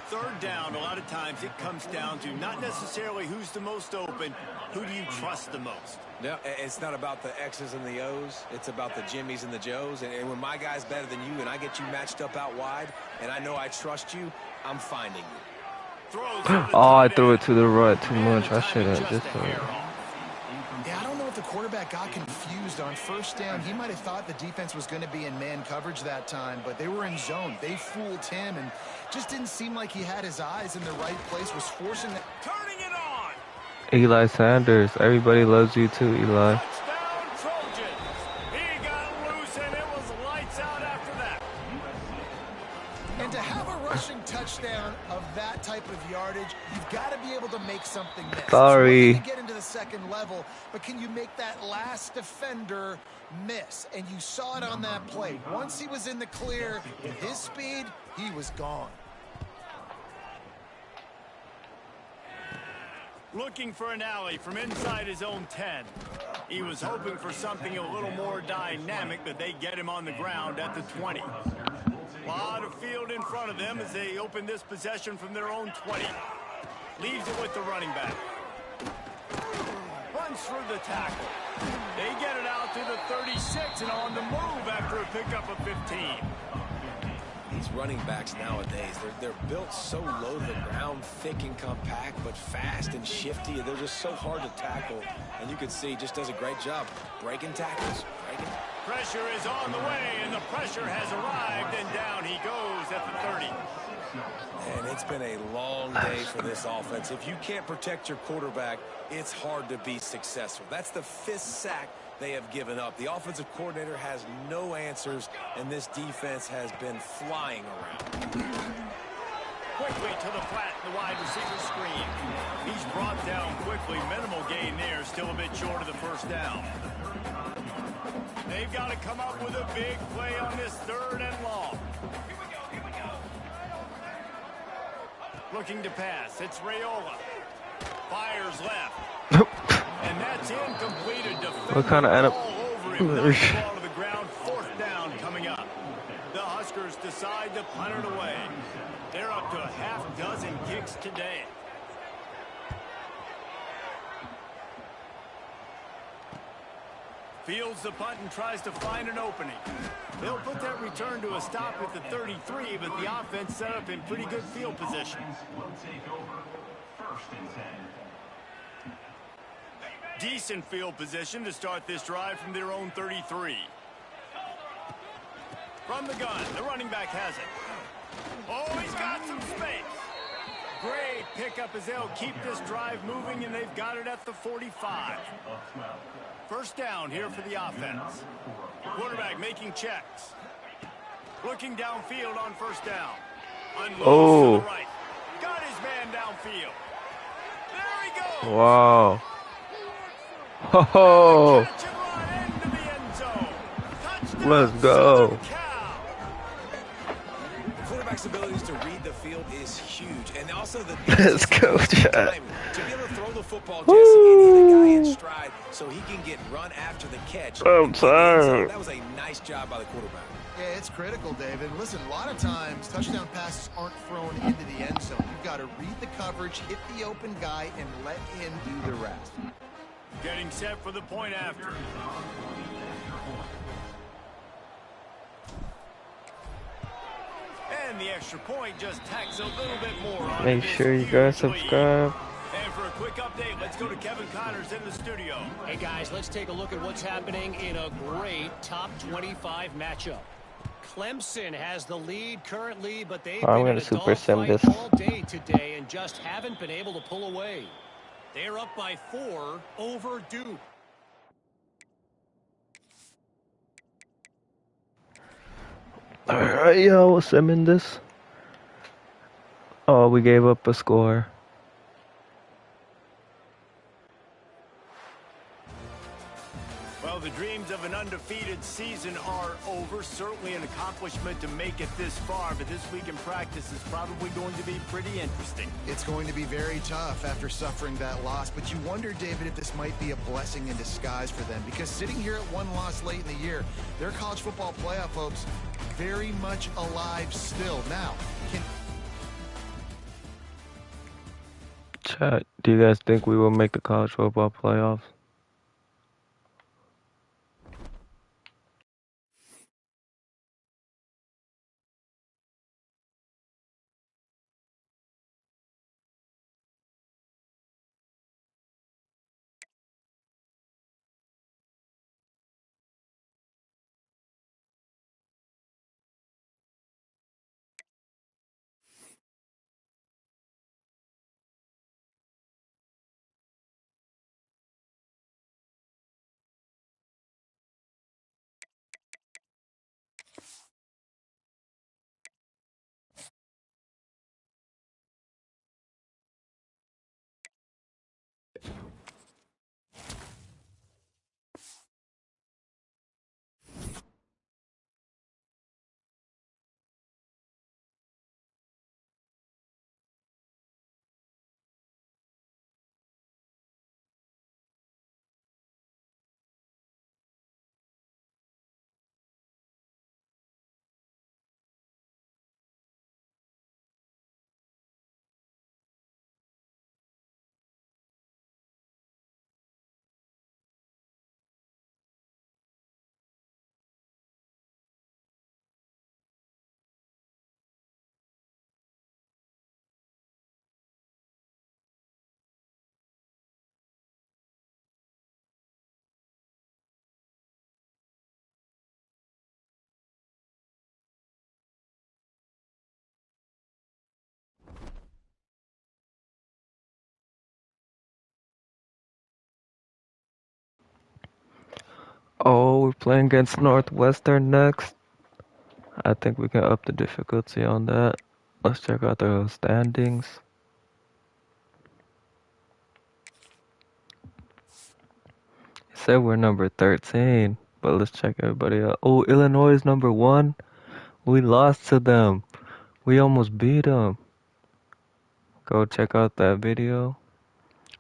3rd down, a lot of times it comes down to not necessarily who's the most open, who do you trust the most? No, it's not about the X's and the O's. It's about the Jimmys and the Joes. And when my guy's better than you and I get you matched up out wide and I know I trust you, I'm finding you. Oh, I threw it to the right too much. I should have just Yeah, I don't know if the quarterback got confused on first down. He might have thought the defense was going to be in man coverage that time, but they were in zone. They fooled him and just didn't seem like he had his eyes in the right place, was forcing that. Turning it on. Eli Sanders. Everybody loves you too, Eli. Touchdown Trojans. He got loose and it was lights out after that. And to have a rush of yardage, you've got to be able to make something miss. Sorry. It's one thing to get into the second level, but can you make that last defender miss? And you saw it on that play. Once he was in the clear, with his speed, he was gone. Looking for an alley from inside his own 10. He was hoping for something a little more dynamic, but they get him on the ground at the 20. A lot of field in front of them as they open this possession from their own 20. Leaves it with the running back. Runs through the tackle. They get it out to the 36 and on the move after a pickup of 15. These running backs nowadays, they're built so low to the ground, thick and compact, but fast and shifty. They're just so hard to tackle. And you can see he just does a great job breaking tackles. Pressure is on the way, and the pressure has arrived, and down he goes at the 30. And it's been a long day for this offense. If you can't protect your quarterback, it's hard to be successful. That's the 5th sack they have given up. The offensive coordinator has no answers, and this defense has been flying around. Quickly to the flat, the wide receiver screen. He's brought down quickly. Minimal gain there, still a bit short of the first down. They've got to come up with a big play on this 3rd and long. Looking to pass. It's Raiola. Fires left. And that's incomplete. What kind of all over him. Knocks the ball to the ground. 4th down coming up. The Huskers decide to punt it away. They're up to a half-dozen kicks today. Fields the punt and tries to find an opening. They'll put that return to a stop at the 33, but the offense set up in pretty good field position. Decent field position to start this drive from their own 33. From the gun, the running back has it. Oh, he's got some space. Great pickup as they'll keep this drive moving, and they've got it at the 45. First down here for the offense. Quarterback making checks. Looking downfield on first down. Unloads to the right. Got his man downfield. There he goes. Wow. Oh. Let's go. The quarterback's abilities to read the field is huge, and also the Let's go, Chad. to be able to throw the football, Jesse, and hit a guy in stride so he can get run after the catch. I'm tired. That was a nice job by the quarterback. Yeah, it's critical, David. Listen, a lot of times touchdown passes aren't thrown into the end zone. You've got to read the coverage, hit the open guy, and let him do the rest. Getting set for the point after. And the extra point just tacks a little bit more on. Make sure you guys subscribe. And for a quick update, let's go to Kevin Connors in the studio. Hey guys, let's take a look at what's happening in a great top 25 matchup. Clemson has the lead currently, but they've been in a dogfight all day today and just haven't been able to pull away. They're up by 4 over Duke. Alright, yo, what's in this? Oh, we gave up a score. Well, the dreams of an undefeated season are over. Certainly an accomplishment to make it this far, but this week in practice is probably going to be pretty interesting. It's going to be very tough after suffering that loss, but you wonder, David, if this might be a blessing in disguise for them, because sitting here at one loss late in the year, their college football playoff hopes very much alive still. Now, Chat, do you guys think we will make the college football playoffs? Oh, we're playing against Northwestern next. I think we can up the difficulty on that. Let's check out the standings. It said we're number 13, but let's check everybody out. Oh, Illinois is number 1. We lost to them. We almost beat them. Go check out that video.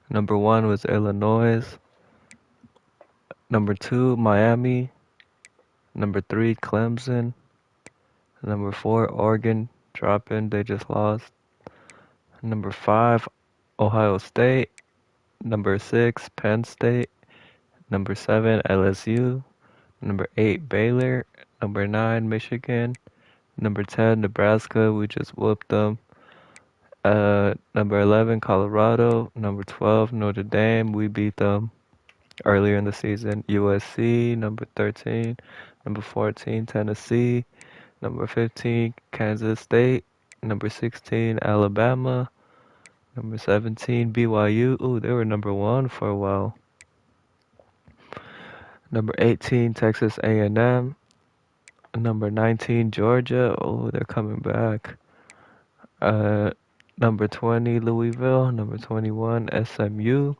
Number 1 was Illinois. Number 2, Miami. Number 3, Clemson. Number 4, Oregon. Dropping, they just lost. Number 5, Ohio State. Number 6, Penn State. Number 7, LSU. Number 8, Baylor. Number 9, Michigan. Number 10, Nebraska. We just whooped them. Number 11, Colorado. Number 12, Notre Dame. We beat them earlier in the season. USC. Number 13. Number 14, Tennessee. Number 15, Kansas State. Number 16, Alabama. Number 17, BYU. Ooh, they were number 1 for a while. Number 18, Texas A&M. Number 19, Georgia. Oh, they're coming back. Number 20, Louisville. Number 21, SMU.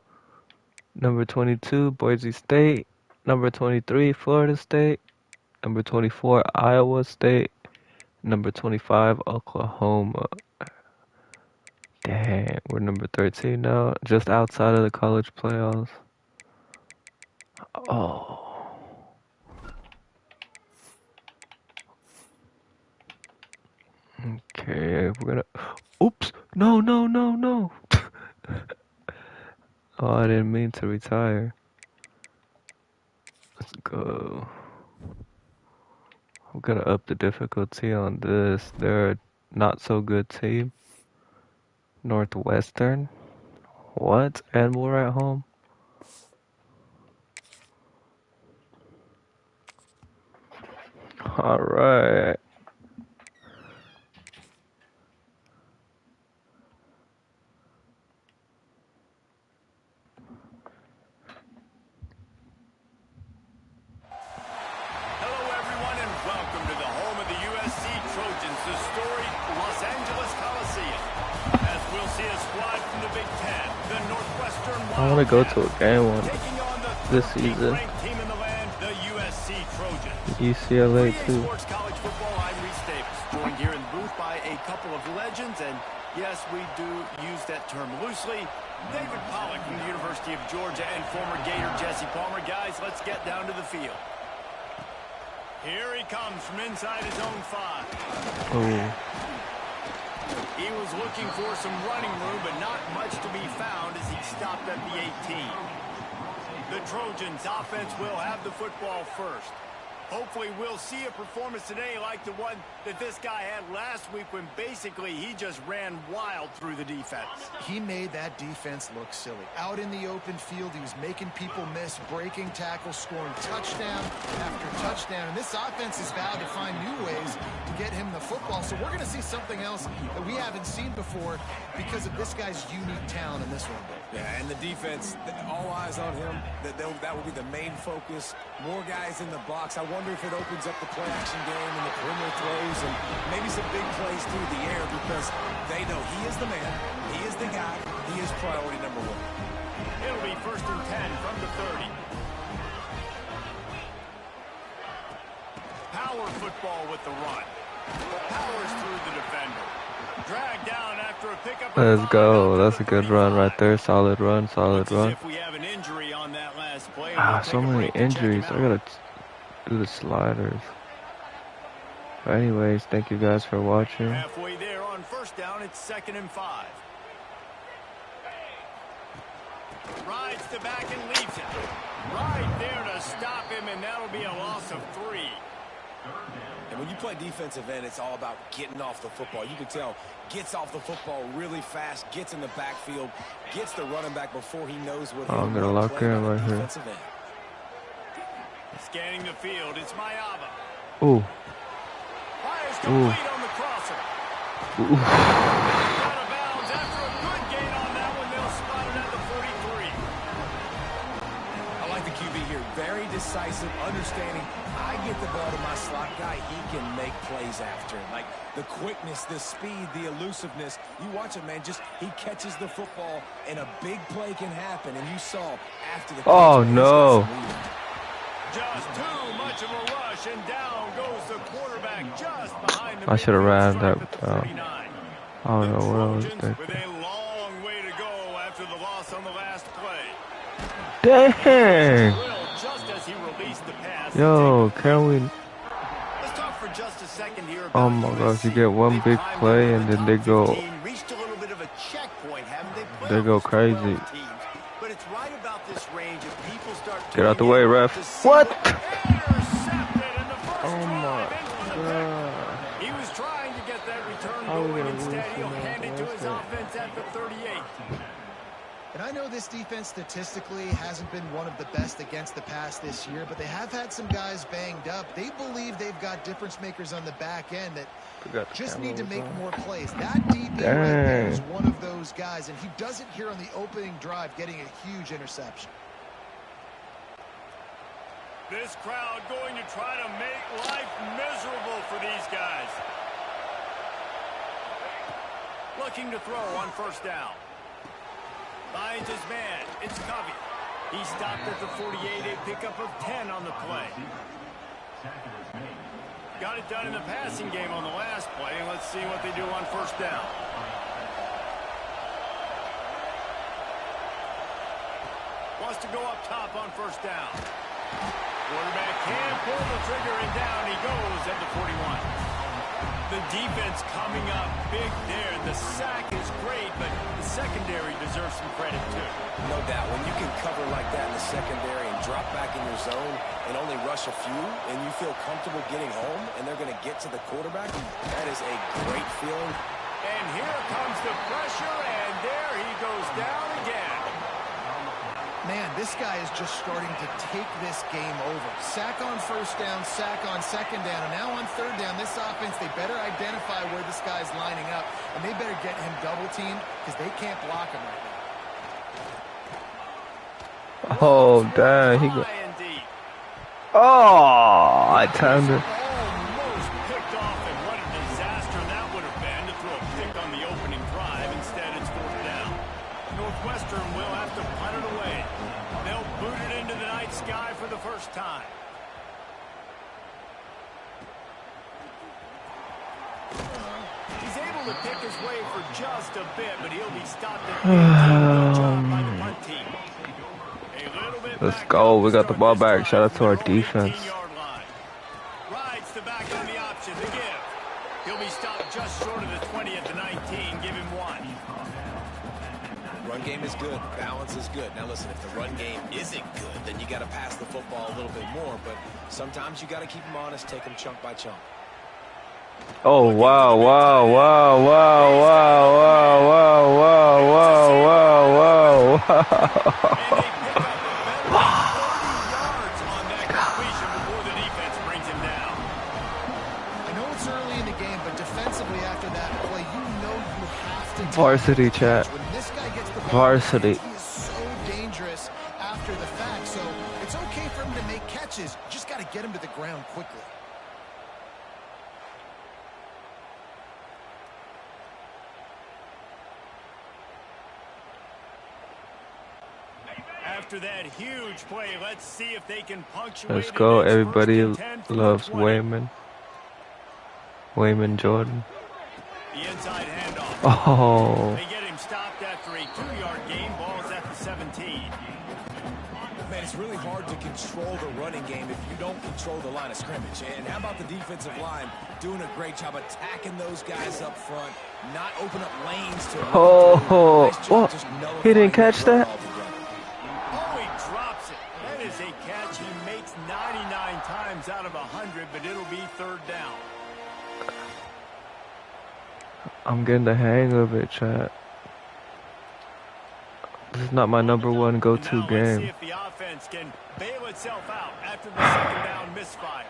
Number 22, Boise State. Number 23, Florida State. Number 24, Iowa State. Number 25, Oklahoma. Dang, we're number 13 now, just outside of the college playoffs. Oh. Okay, we're gonna... Oops! No, no, no, no! Oh, I didn't mean to retire. Let's go. I'm gonna up the difficulty on this. They're a not so good team. Northwestern. What? And we're at home? Alright. Hello, everyone, and welcome to the home of the USC Trojans, the storied Los Angeles Coliseum. As we'll see a squad from the Big 10, the Northwestern Wildcats. I want to go to a game one Taking on the this season. ranked team in the land, the USC Trojans. UCLA too. Sports College Football, I'm Reese Davis, joined here in the booth by a couple of legends, and yes, we do use that term loosely. David Pollack from the University of Georgia and former Gator Jesse Palmer. Guys, let's get down to the field. Here he comes from inside his own 5. Oh. He was looking for some running room, but not much to be found as he stopped at the 18. The Trojans offense will have the football first. Hopefully we'll see a performance today like the one that this guy had last week when basically he just ran wild through the defense. He made that defense look silly. Out in the open field, he was making people miss, breaking tackles, scoring touchdown after touchdown. And this offense is vowed to find new ways to get him the football. So we're going to see something else that we haven't seen before because of this guy's unique talent in this one. Yeah, and the defense, all eyes on him. That will be the main focus. More guys in the box. I wonder if it opens up the play-action game and the perimeter throws and maybe some big plays through the air because they know he is the man, he is the guy, he is priority number 1. It'll be 1st and 10 from the 30. Power football with the run. Powers through the defender. Dragged down after a pickup. Let's go. That's a good run right there. Solid run. Solid run. If we have an injury on that last play, So many injuries. I gotta do the sliders. But anyways, thank you guys for watching. Halfway there on 1st down, it's 2nd and 5. Rides the back and leaves it. Right there to stop him, and that'll be a loss of 3. And when you play defensive end, it's all about getting off the football. You can tell, gets off the football really fast, gets in the backfield, gets the running back before he knows what I'm gonna lock in right here. Scanning the field, it's Mayava. Ooh. Fires complete on the crosser. Ooh. Out of bounds after a good gain on that one. They'll spot it at the 43. I like the QB here. Very decisive, understanding. I get the ball to my slot guy, he can make plays after. Like the quickness, the speed, the elusiveness. You watch it, man, just he catches the football and a big play can happen. And you saw after the catch, Oh, man, no. Just too much of a rush, and down goes the quarterback just behind the I should have ran that. I don't know the what I was Trojans thinking. with a long way to go after the loss on the last play. Dang! Just as he released the pass. Yo, can we? Let's talk for just a second here Oh about my gosh, you USC. get one They've big climbed play into and the then they top go. 15, reached a little bit of a checkpoint, haven't they? They go Playoffs, crazy. 12 teams. But it's right about this range if people start Get out the tuning way, in ref. to see What? Intercepted in the first Oh my drive into the god. He was trying to get that return How are we going. gonna Instead, lose he'll from hand it to that? his offense at the 38. And I know this defense statistically hasn't been one of the best against the pass this year, but they have had some guys banged up. They believe they've got difference makers on the back end that just need to make more plays. That DB right there is one of those guys, and he does it here on the opening drive, getting a huge interception. This crowd going to try to make life miserable for these guys. Looking to throw on first down. Finds his man. It's Covey. He stopped at the 48, a pickup of 10 on the play. Got it done in the passing game on the last play, and let's see what they do on first down. Wants to go up top on first down. Quarterback can pull the trigger, and down he goes at the 41. The defense coming up big there. The sack is great, but the secondary deserves some credit too. No doubt. When you can cover like that in the secondary and drop back in your zone and only rush a few, and you feel comfortable getting home, and they're going to get to the quarterback, that is a great feeling. And here comes the pressure, and there he goes down again. Man, this guy is just starting to take this game over. Sack on first down, sack on second down, and now on third down, this offense, they better identify where this guy's lining up, and they better get him double-teamed because they can't block him right now. Oh, dang. He go. Oh, I timed it. Almost picked off, and what a disaster that would have been to throw a pick on the opening drive. Instead, it's fourth down. Northwestern will have to punt it away. They'll boot it into the night sky for the first time. He's able to pick his way for just a bit, but he'll be stopped at the job by the punt team. Let's go. We got the ball back. Shout out to our defense. Rides the back on the option. The give. He'll be stopped just short of the 20 at the 19. Give him one. Run game is good. Balance is good. Now listen, if the run game isn't good, then you got to pass the football a little bit more. But sometimes you got to keep them honest, take them chunk by chunk. Oh, wow, wow, wow, wow, wow, wow, wow, wow, wow, wow, wow. Varsity chat. Varsity. He is so dangerous after the fact, so it's okay for him to make catches. You just got to get him to the ground quickly. After that huge play, let's see if they can punctuate. Let's go. Everybody loves Wayman. Wayman Jordan. The inside handoff. Oh. They get him stopped after a 2-yard gain. Ball's at the 17. Man, it's really hard to control the running game if you don't control the line of scrimmage. And how about the defensive line doing a great job attacking those guys up front, not open up lanes to Oh, he didn't catch that? Oh, he drops it. That is a catch he makes 99 times out of 100, but it'll be third down. I'm getting the hang of it, chat. This is not my number one go-to Let's game. see if the offense can bail itself out after the second down misfire.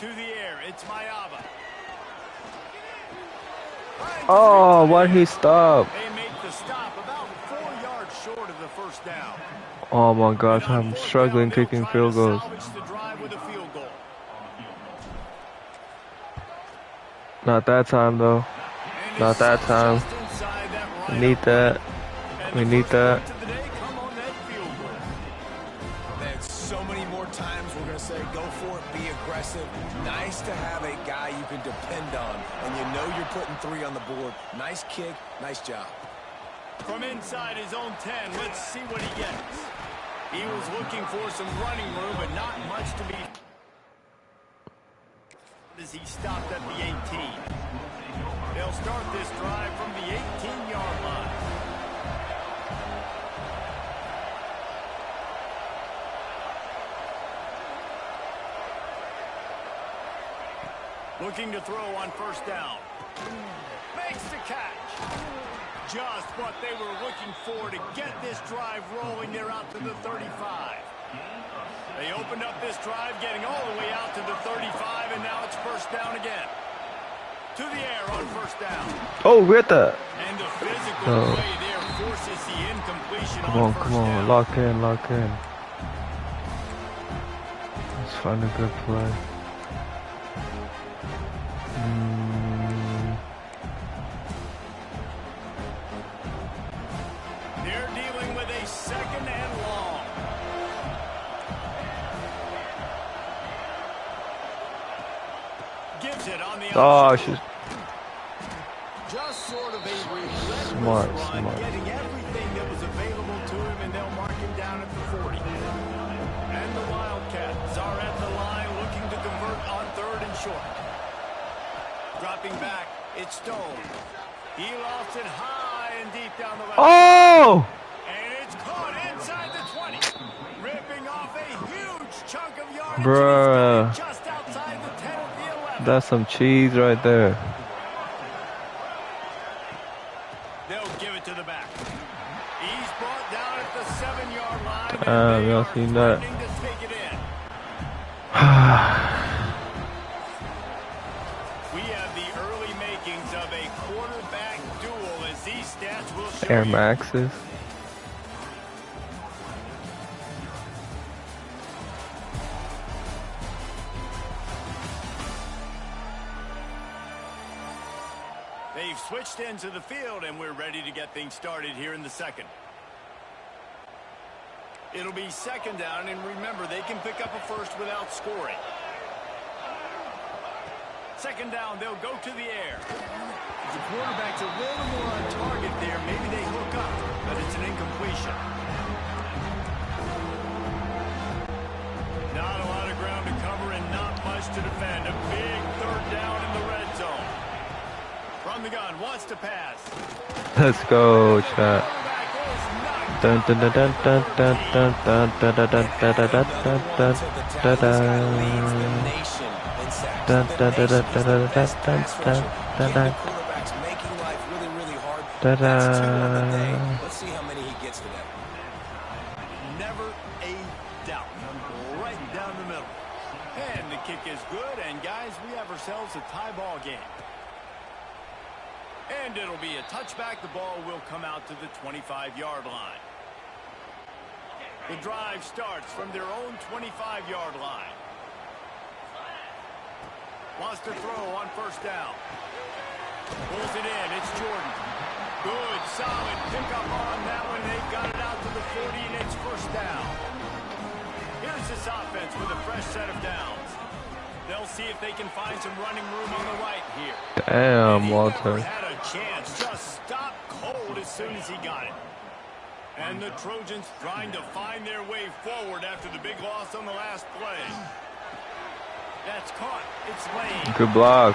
To the air, it's Mayaba. Oh, why'd he stop? They make the stop about 4 yards short of the first down. Oh my gosh, I'm struggling kicking field goals. Not that time though. Not that time. We need that. We need that. There's so many more times we're going to say go for it, be aggressive. Nice to have a guy you can depend on, and you know you're putting 3 on the board. Nice kick, nice job. From inside his own 10, let's see what he gets. He was looking for some running room, but not much to be. As he stopped at the 18. They'll start this drive from the 18-yard line. Looking to throw on first down. Makes the catch. Just what they were looking for to get this drive rolling. They're out to the 35. They opened up this drive, getting all the way out to the 35, and now it's first down again. To the air on first down. Oh, get that. And the physical play there forces the incompletion Come on, come on. Lock in, lock in. Let's find a good play. They're dealing with a second and long. Gives it on the Oh, she's just sort of a smart, run, getting everything that was available to him, and they'll mark him down at the 40. And the Wildcats are at the line looking to convert on 3rd and short. Dropping back, it's Stone. He lost it high and deep down the left. Oh! And it's caught inside the 20. Ripping off a huge chunk of yardage. Bruh. Just outside the 10 of the 11. That's some cheese right there. They'll give it to the back. He's brought down at the 7-yard line. Damn, y'all seen that? To take it in. We have the early makings of a quarterback duel, as these stats will show Air you. Maxes. They've switched into the field, and we're ready to get things started here in the second. It'll be second down, and remember, they can pick up a first without scoring. Second down, they'll go to the air. The quarterback's a little more on target there. Maybe they hook up, but it's an incompletion. Not a lot of ground to cover and not much to defend. A big 3rd down in the red zone. From the gun, wants to pass. Let's go, chat. Dun dun dun dun dun dun dun dun dun dun dun dun dun dun dun dun. Let's see how many he gets today. Never a doubt. Right down the middle. And the kick is good, and guys, we have ourselves a tie ball game. And it'll be a touchback. The ball will come out to the 25-yard line. The drive starts from their own 25-yard line. Wants to throw on first down. Pulls it in. It's Jordan. Good, solid pickup on that one. They got it out to the 40, and it's first down. Here's this offense with a fresh set of downs. They'll see if they can find some running room on the right here. Damn, Walter. Had a chance. Just stopped cold as soon as he got it. And the Trojans trying to find their way forward after the big loss on the last play. That's caught. It's Lane. Good block.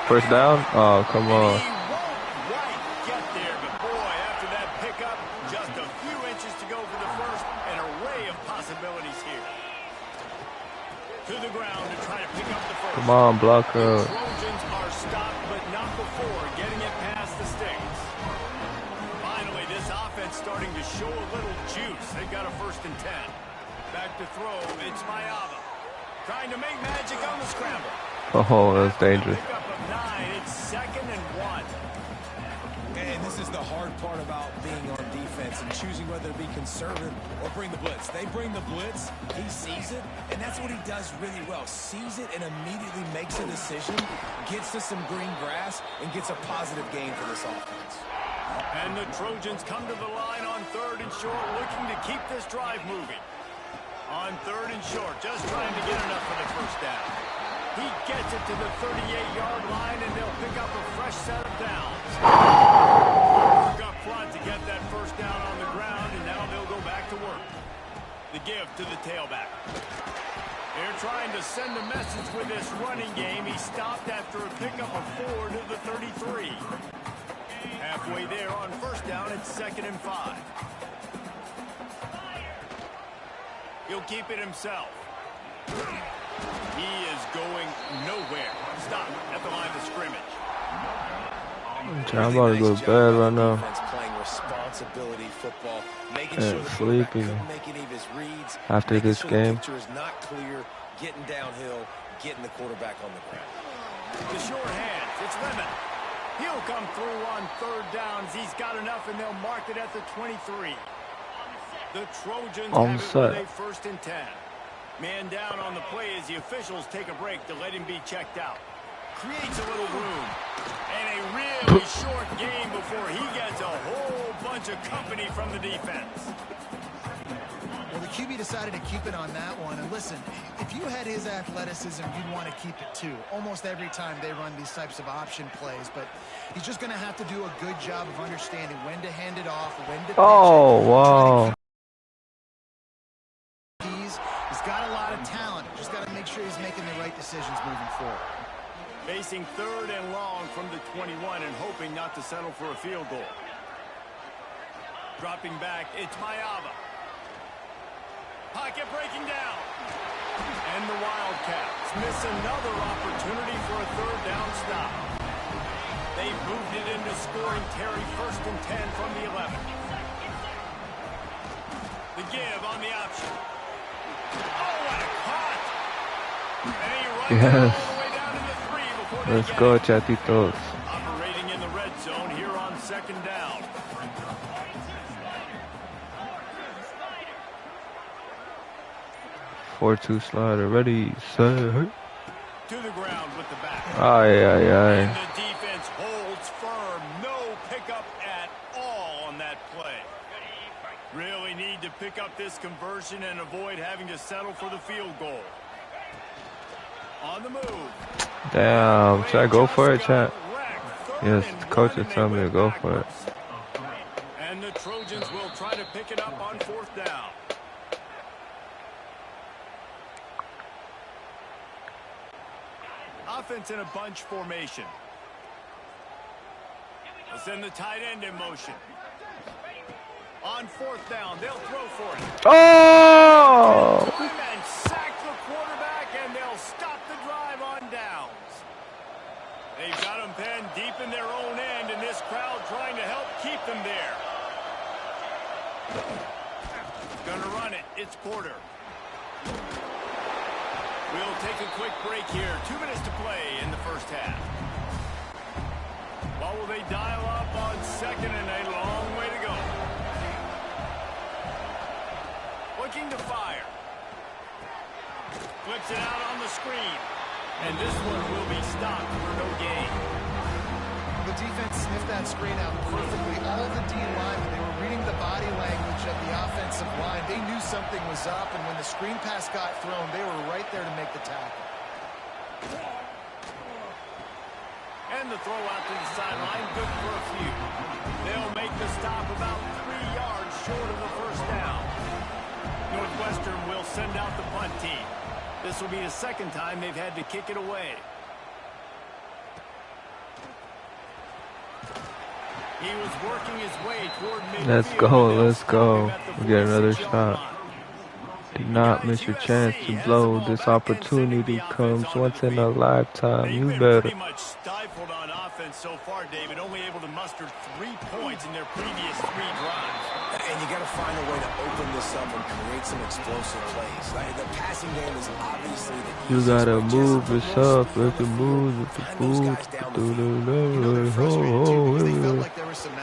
First down? Oh, come on. He won't quite get there, but boy, after that pickup, just a few inches to go for the first. An array of possibilities here. To the ground to try to pick up the first. Come on, blocker. The Trojans are stopped, but not before getting it past the sticks. Finally, this offense starting to show a little juice. They've got a 1st and 10. Back to throw. It's Mayava. Trying to make magic on the scramble. Oh, that's dangerous. Pick up of 9. It's 2nd and 1. And this is the hard part about being on defense and choosing whether to be conservative or bring the blitz. They bring the blitz, he sees it, and that's what he does really well. Sees it and immediately makes a decision, gets to some green grass, and gets a positive gain for this offense. And the Trojans come to the line on 3rd and short, looking to keep this drive moving. On 3rd and short, just trying to get enough for the first down. He gets it to the 38-yard line, and they'll pick up a fresh set of downs. Work up front to get that first down on the ground, and now they'll go back to work. The give to the tailback. They're trying to send a message with this running game. He stopped after a pickup of 4 to the 33. Halfway there on first down, it's 2nd and 5. He'll keep it himself. He is going nowhere. Stop at the line of scrimmage. I'm about to go to bed right now. Playing responsibility football, making And sure the sleepy. couldn't make any of his reads. After making this sure game. the picture is not clear, getting downhill, getting the quarterback on the ground. The short hands. It's Lemon. He'll come through on 3rd downs. He's got enough, and they'll mark it at the 23. The Trojans have it with a 1st and 10. Man down on the play as the officials take a break to let him be checked out. Creates a little room. And a really short game before he gets a whole bunch of company from the defense. Well, the QB decided to keep it on that one. And listen, if you had his athleticism, you'd want to keep it too. Almost every time they run these types of option plays. But he's just going to have to do a good job of understanding when to hand it off, when to pitch it. Wow. He's got a lot of talent. Just got to make sure he's making the right decisions moving forward. Facing 3rd and long from the 21 and hoping not to settle for a field goal. Dropping back, it's Mayava. Pocket breaking down. And the Wildcats miss another opportunity for a 3rd down stop. They moved it into scoring Terry 1st and 10 from the 11. The give on the option. Oh, what a caught! And he runs it all the way down to the 3 before they Let's get go, it. chatitos. Operating in the red zone here on 2nd down. Four-two slider. Ready, set. To the ground with the back. Aye, aye, And aye. the defense holds firm. No pickup at all on that play. Really need to pick up this conversion and avoid having to settle for the field goal. On the move. Damn. Should I go for it, chat? Wrecked. Yes, 3rd the and coach 1, is and they telling me to went go for it. backwards. And the Trojans will try to pick it up on 4th down. Offense in a bunch formation. They'll send the tight end in motion. On 4th down, they'll throw for it. Oh! And sack the quarterback, and they'll stop the drive on downs. They've got them penned deep in their own end, and this crowd trying to help keep them there. Gonna run it. It's Porter. We'll take a quick break here. 2 minutes to play in the first half. What will they dial up on 2nd and a long way to go? Looking to fire. Flips it out on the screen. And this one will be stopped for no gain. The defense sniffed that screen out perfectly. All of the D linemen, they were reading the body language of the offensive line. They knew something was up, and when the screen pass got thrown, they were right there to make the tackle. And the throw out to the sideline, good for a few. They'll make the stop about 3 yards short of the first down. Northwestern will send out the punt team. This will be the 2nd time they've had to kick it away. He was working his way toward midfield. Let's go, let's go. We get another shot. Do not miss your chance to blow. This opportunity comes once in a lifetime. You They've been better. pretty much stifled on offense so far, David. Only able to muster 3 points in their previous 3 drives. And you got to find a way to open this up and create some explosive plays. Like, the passing game is obviously the easiest. You gotta move yourself, let you move,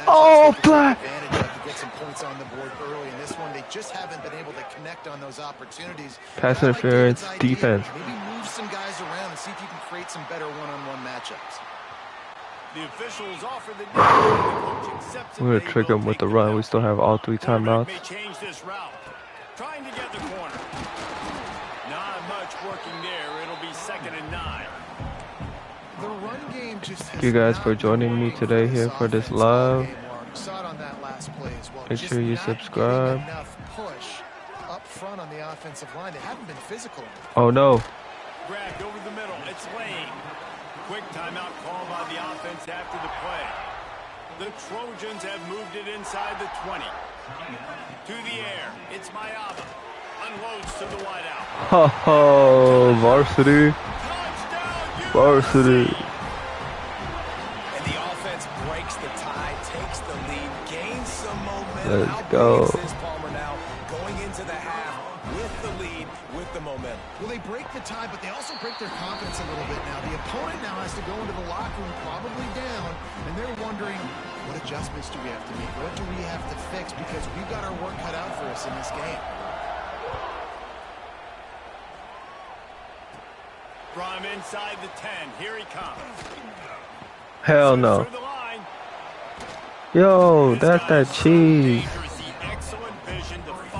Oh, flat! Get some points on the board early in this one. They just haven't been able to connect on those opportunities. Pass interference, defense. Maybe move some guys around and see if you can create some better one-on-one matchups. The officials offer the we're gonna trick them with the run. We still have all 3 timeouts. May change this route. Trying to get the corner. Not much working there. It'll be 2nd and 9. The run game just Thank you guys for joining me today here for this live. Make sure you subscribe. Up front on the offensive line. They haven't been physical. Oh no. Grabbed over the middle. It's Lane. Quick timeout call by the offense after the play. The Trojans have moved it inside the 20. To the air. It's Mayaba. Unloads to the wideout. Ho ho, varsity. Touchdown, Varsity. And the offense breaks the tie, takes the lead, gains some momentum. Let's go. This Palmer now going into the half with the lead, with the momentum. Well, they break the tie, but they also break their confidence a little bit now. The opponent now has to go into the locker room probably down, and they're wondering, what adjustments do we have to make? What do we have to fix? Because we've got our work cut out for us in this game. From inside the 10, here he comes. Hell no. Yo, that's that cheese.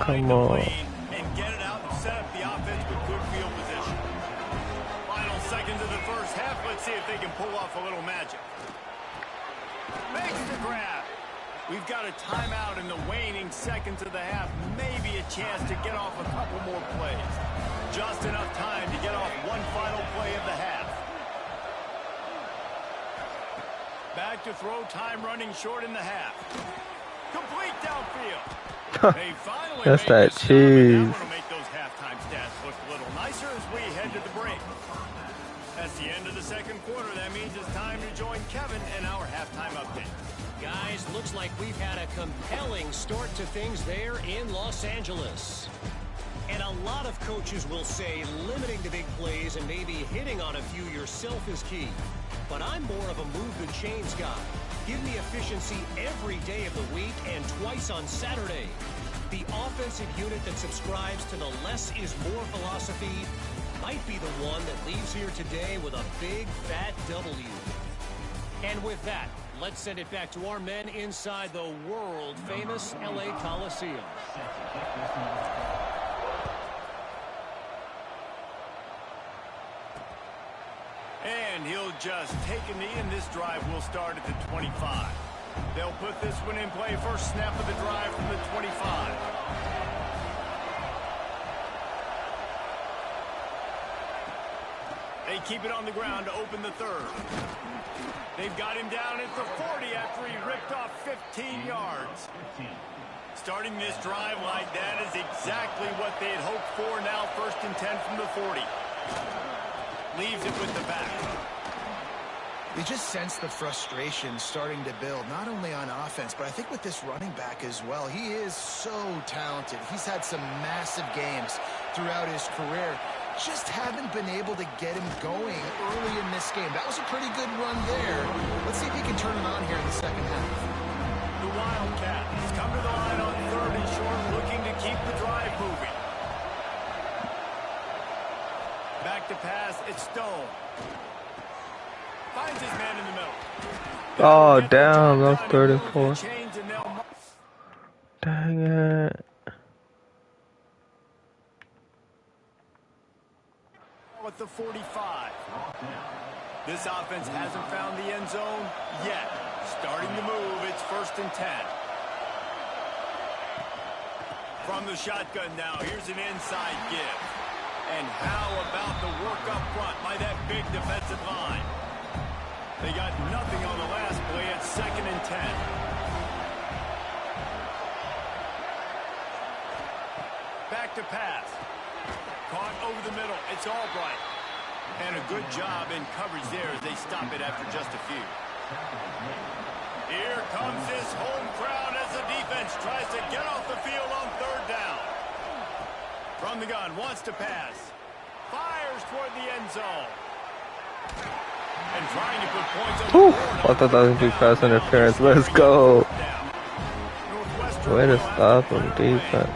Come on. And get it out and set up the offense with good field position. Final seconds of the first half. Let's see if they can pull off a little magic. Makes the grab. We've got a timeout in the waning seconds of the half. Maybe a chance to get off a couple more plays. Just enough time to get off one final play of the half. Back to throw, time running short in the half. Complete downfield. They finally That's made that this cheese. stop, and that will make those halftime stats look a little nicer as we head to the break. That's the end of the second quarter. That means it's time to join Kevin and our halftime update. Guys, looks like we've had a compelling start to things there in Los Angeles. And a lot of coaches will say limiting the big plays and maybe hitting on a few yourself is key. But I'm more of a move the chains guy. Give me efficiency every day of the week and twice on Saturday. The offensive unit that subscribes to the less is more philosophy might be the one that leaves here today with a big fat W. And with that, let's send it back to our men inside the world-famous LA Coliseum. And he'll just take a knee, and this drive will start at the 25. They'll put this one in play. First snap of the drive from the 25. They keep it on the ground to open the third. They've got him down at the 40 after he ripped off 15 yards. Starting this drive like that is exactly what they had hoped for. Now 1st and 10 from the 40. Leaves it with the back. You just sense the frustration starting to build, not only on offense, but I think with this running back as well. He is so talented. He's had some massive games throughout his career. Just haven't been able to get him going early in this game. That was a pretty good run there. Let's see if he can turn it on here in the second half. The Wildcats come to the line on 3rd and short, looking to keep the drive moving. Back to pass, it's Stone. Finds his man in the middle. Oh, damn, that's 34. Dang it. At the 45. This offense hasn't found the end zone yet. Starting to move, it's 1st and 10. From the shotgun now, here's an inside give. And how about the work up front by that big defensive line? They got nothing on the last play at 2nd and 10. Back to pass. Caught over the middle. It's Albright. And a good job in coverage there as they stop it after just a few. Here comes this home crowd as the defense tries to get From the gun, wants to pass. Fires toward the end zone. And trying to put points on the board. I thought that was going to be pass interference. Let's go. Way to stop him, defense.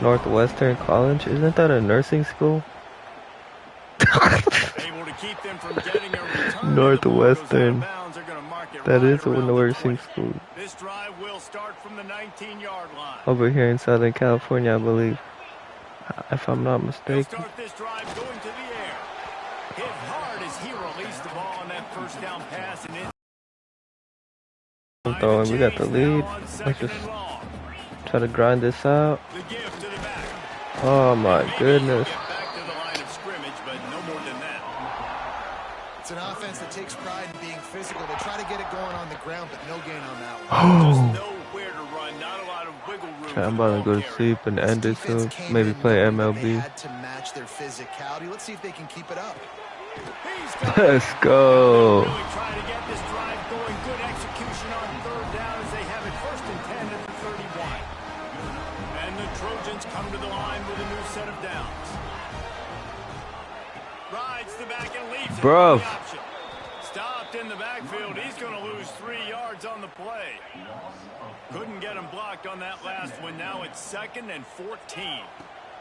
Northwestern College? Isn't that a nursing school? Northwestern. That is a nursing school. This drive will start from the 19-yard line. Over here in Southern California, I believe. If I'm not mistaken. Start this drive going to the air. Hit hard as he released the ball on that first down pass and Throwing. We got the lead. Let's just try to grind this out. Oh my goodness. It's an offense that takes pride in being physical. They try to get it going on the ground, but no gain on that one. Nowhere to run, not a lot of wiggle room. Okay, I'm about to go to sleep and end it soon. Maybe play MLB. They had to match their physicality. Let's see if they can keep it up. Let's go. Really trying to get this drive going. Good execution on third down as they have it 1st and 10 at the 31. And the Trojans come to the line with a new set of downs. Rides the back and leaves it. Bruv. Stopped in the backfield. He's going to lose 3 yards on the play. Couldn't get him blocked on that last one. Now it's 2nd and 14.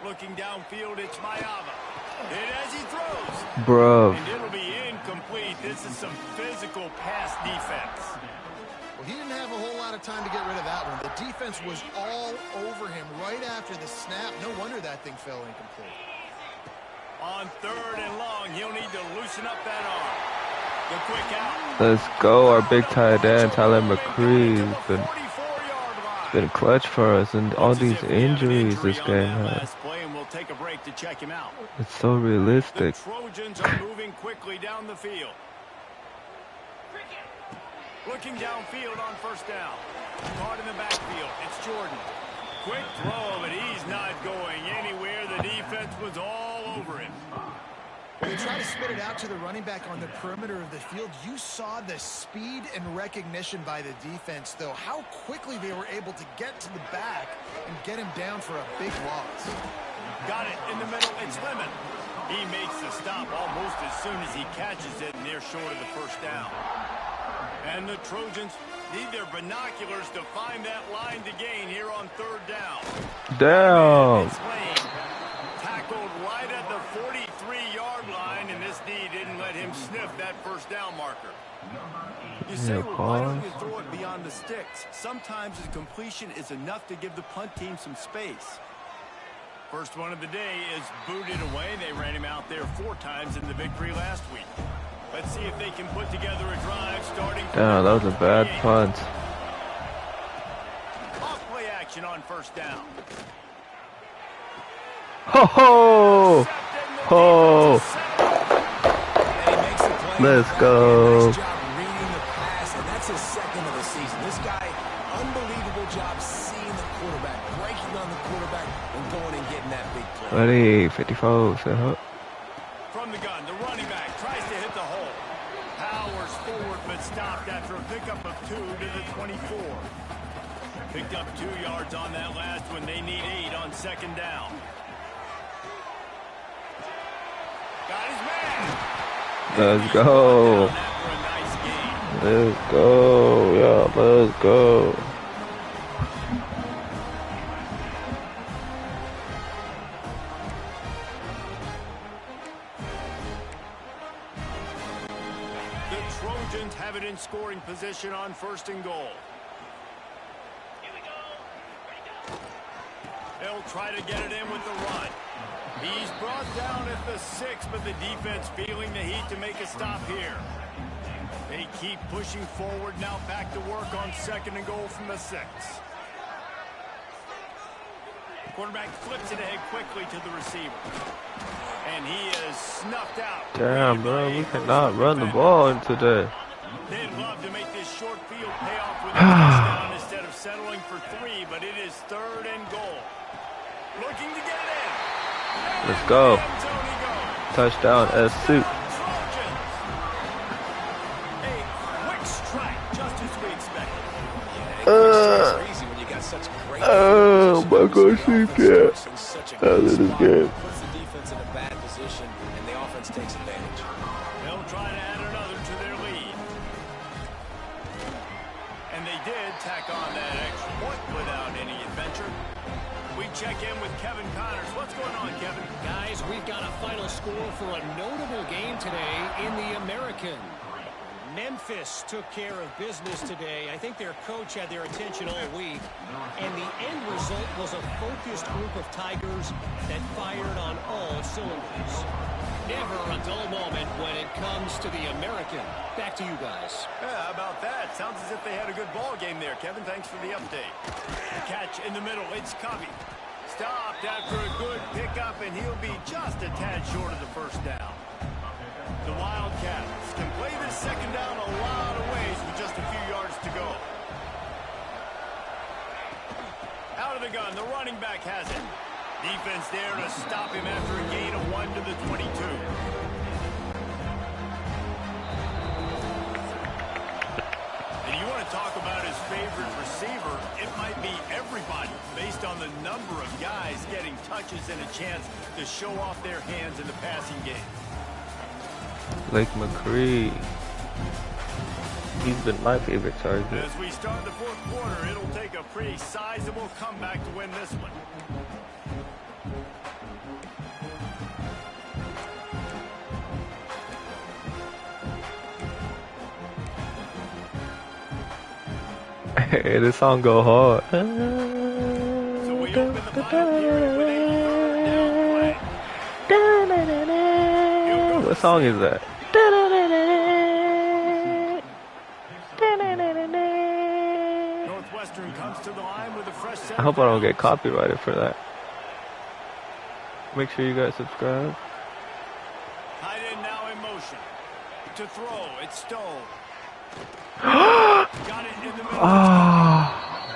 Looking downfield, it's Mayava. And as he throws, Bruv. and it'll be incomplete. This is some physical pass defense. Well, he didn't have a whole lot of time to get rid of that one. The defense was all over him right after the snap. No wonder that thing fell incomplete. On 3rd and long, he'll need to loosen up that arm. The quick out. Let's go. Our big tight end, Tyler McCree, has been clutch for us, and all these injuries this game has. Take a break to check him out. It's so realistic. The Trojans are moving quickly down the field. Looking downfield on 1st down. Caught in the backfield. It's Jordan. Quick throw, but he's not going anywhere. The defense was all over him. They try to spit it out to the running back on the perimeter of the field. You saw the speed and recognition by the defense, though. How quickly they were able to get to the back and get him down for a big loss. Got it in the middle. It's Lemon. He makes the stop almost as soon as he catches it, and they're short of the 1st down. And the Trojans need their binoculars to find that line to gain here on 3rd down. Damn. Tackled right at the 43-yard line, and this D didn't let him sniff that 1st down marker. You say, well, why don't you throw it beyond the sticks? Sometimes the completion is enough to give the punt team some space. First one of the day is booted away. They ran him out there 4 times in the victory last week. Let's see if they can put together a drive starting. Damn, that was a bad punt. Off play action on 1st down. Ho ho! Ho! Let's go. Nice job reading the pass, and that's his 2nd of the season. This guy, unbelievable job seeing the quarterback, breaking on the quarterback, and going and getting that big play. Ready, 54, set up. From the gun, the running back tries to hit the hole. Powers forward, but stopped after a pickup of 2 to the 24. Picked up 2 yards on that last one. They need 8 on 2nd down. Got his man. Let's go. Let's go. Yeah, let's go. The Trojans have it in scoring position on 1st and goal. They'll try to get it in with the run. He's brought down at the 6, but the defense feeling the heat to make a stop here. They keep pushing forward. Now back to work on 2nd and goal from the 6. Quarterback flips it ahead quickly to the receiver. And he is snuffed out. Damn, bro, we cannot run the ball in today. They'd love to make this short field pay off with a touchdown instead of settling for 3, but it is 3rd and goal. Looking to get it in. Let's go. Touchdown, SC. A quick strike, just as we expected. Easy when you got such great Oh, might go sleep yet after this game. Puts the defense in a bad position, and the offense takes advantage. They'll try to add another to their lead. And they did tack on that extra point without any adventure. We check in with Kevin Connors. What's going on, Kevin? Guys, we've got a final score for a notable game today in the American. Memphis took care of business today. I think their coach had their attention all week. And the end result was a focused group of Tigers that fired on all cylinders. Never a dull moment when it comes to the American. Back to you guys. Yeah, how about that? Sounds as if they had a good ball game there, Kevin. Thanks for the update. Catch in the middle. It's Covey. Stopped after a good pickup, and he'll be just a tad short of the first down. The Wildcats can play this second down a lot of ways with just a few yards to go. Out of the gun, the running back has it. Defense there to stop him after a gain of 1 to the 22. And you want to talk about his favorite receiver, it might be everybody based on the number of guys getting touches and a chance to show off their hands in the passing game. Lake McCree. He's been my favorite target. As we start the fourth quarter, it'll take a pretty sizable comeback to win this one. Hey, this song go hard. So we open the final period with a third down play. What song is that? Northwestern comes to the line with a fresh set. I hope I don't get copyrighted for that. Make sure you guys subscribe. Tight end now in motion. To throw, it's Stone. Got it in the middle.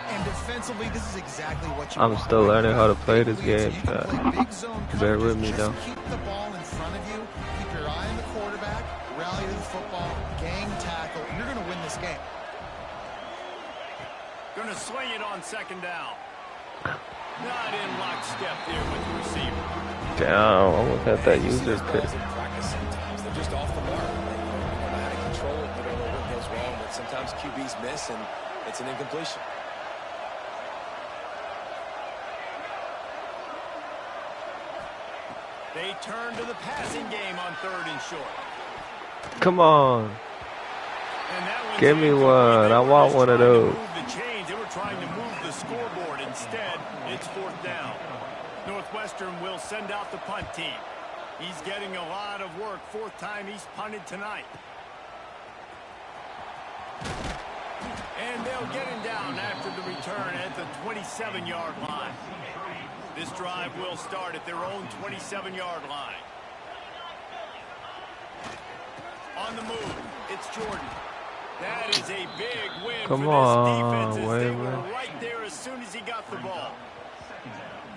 And defensively, this is exactly what you I'm want. still learning how to play this game, You can play big zone Bear coverage, with me, just though. keep the ball in front of you, keep your eye on the quarterback, rally to the football, gang tackle, and you're going to win this game. Gonna swing it on second down. Not in lockstep there with the receiver. Damn, almost had that user pick. In practice sometimes they're just off the mark. They don't know how to control it. They don't know what goes wrong. But sometimes QBs miss, and it's an incompletion. They turn to the passing game on third and short. Come on. And that one's Give me incomplete. one. They I were want just one of trying to those. move the chains. They were trying to move the scoreboard. Instead, it's fourth down. Northwestern will send out the punt team. He's getting a lot of work. Fourth time he's punted tonight. And they'll get him down after the return at the 27-yard line. This drive will start at their own 27-yard line. On the move, it's Jordan. That is a big win Come for on, this defense as they were Wayman. right there as soon as he got the ball.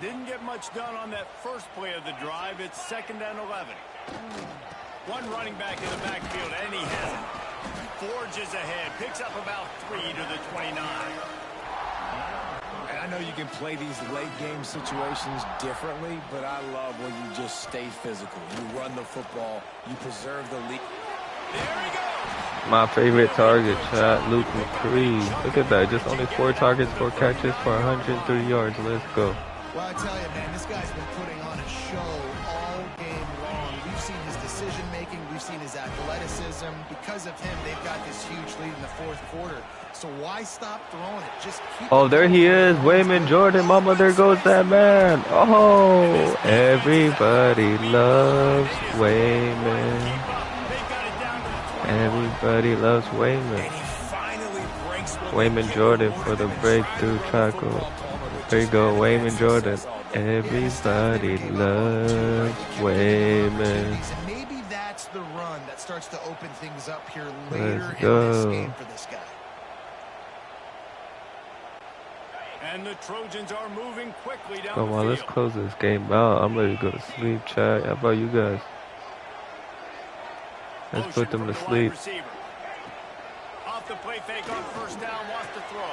Didn't get much done on that first play of the drive. It's 2nd and 11. One running back in the backfield, and he has it. Forges ahead, picks up about 3 to the 29. And I know you can play these late game situations differently, but I love when you just stay physical. You run the football, you preserve the lead. There he goes. My favorite target, chat, Luke McCree. Look at that, just only 4 targets, 4 catches for 103 yards. Let's go. Well, I tell you, man, this guy's been putting on a show all game long. We've seen his decision-making. We've seen his athleticism. Because of him, they've got this huge lead in the fourth quarter. So why stop throwing it? Just keep Oh, it there he is. Wayman Jordan. Mama, there goes that man. Oh, everybody loves Wayman. Everybody loves Wayman. And he finally breaks one. Wayman Jordan for the breakthrough tackle. There you go, Wayman Jordan. Everybody loves Wayman. And maybe that's the run that starts to open things up here later Let's in this go. game for this guy. And the Trojans are moving quickly down Come the on, field. let's close this game out. I'm ready to go to sleep, chat. How about you guys? Let's put them to sleep. Off the play fake on first down, wants to throw.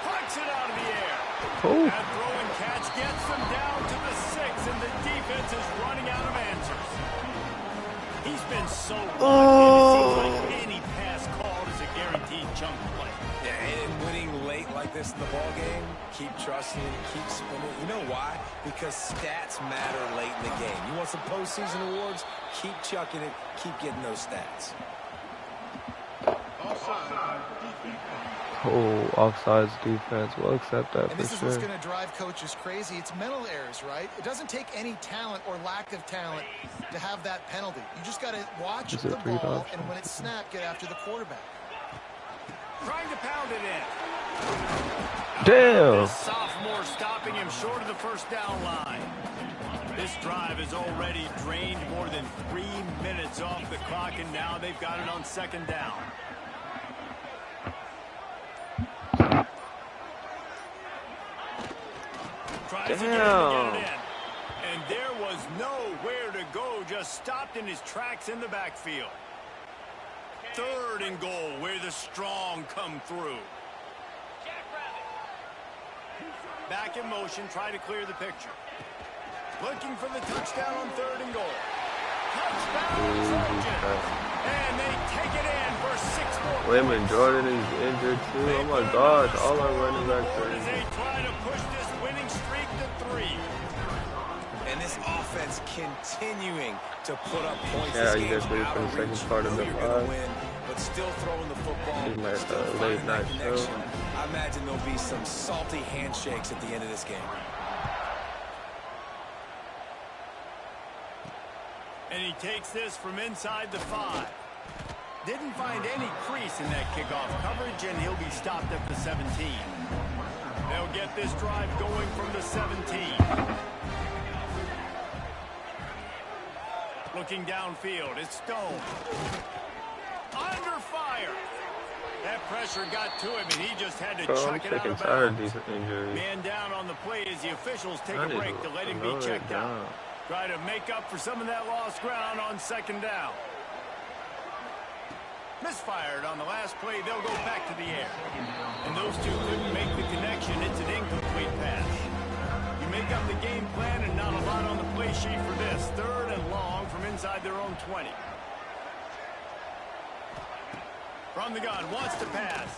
Plucks it out of the air. Oh. That throw and catch gets them down to the 6, and the defense is running out of answers. He's been so lucky. It seems like any pass called is a guaranteed chunk play. Yeah, and winning late like this in the ball game, keep trusting, keep spinning. You know why? Because stats matter late in the game. You want some postseason awards? Keep chucking it. Keep getting those stats. Oh, offsides defense. We'll accept that and this for is sure. what's going to drive coaches crazy. It's mental errors, right? It doesn't take any talent or lack of talent to have that penalty. You just got to watch the ball, and when it's snapped, get after the quarterback. Trying to pound it in. Damn. This sophomore stopping him short of the first down line. This drive has already drained more than 3 minutes off the clock, and now they've got it on second down. Tries again to get it in. And there was nowhere to go, just stopped in his tracks in the backfield. 3rd and goal, where the strong come through. Back in motion, try to clear the picture. Looking for the touchdown on 3rd and goal. Touchdown, Trojans. And they take it in for 6 more points. Wayman Jordan is injured too. Oh my gosh, all our running backs are As they injured. try to push this winning streak to 3. And this offense continuing to put up points. Yeah, This you guys game's ready out for the of second reach. part of You know the you're gonna live? win, but still throwing the football. This is my, still late finding that night show. connection. I imagine there'll be some salty handshakes at the end of this game. And he takes this from inside the 5. Didn't find any crease in that kickoff coverage, and he'll be stopped at the 17. They'll get this drive going from the 17. Looking downfield, it's Stone. Under fire. That pressure got to him, and he just had to Bro, I'm chuck it out sick and of tired of bounds. these injuries. Man down on the play as the officials take I a need break to let him be lower it checked out. down. Try to make up for some of that lost ground on second down. Misfired on the last play. They'll go back to the air. And those two couldn't make the connection. It's an incomplete pass. You make up the game plan and not a lot on the play sheet for this. 3rd and long from inside their own 20. From the gun, wants to pass.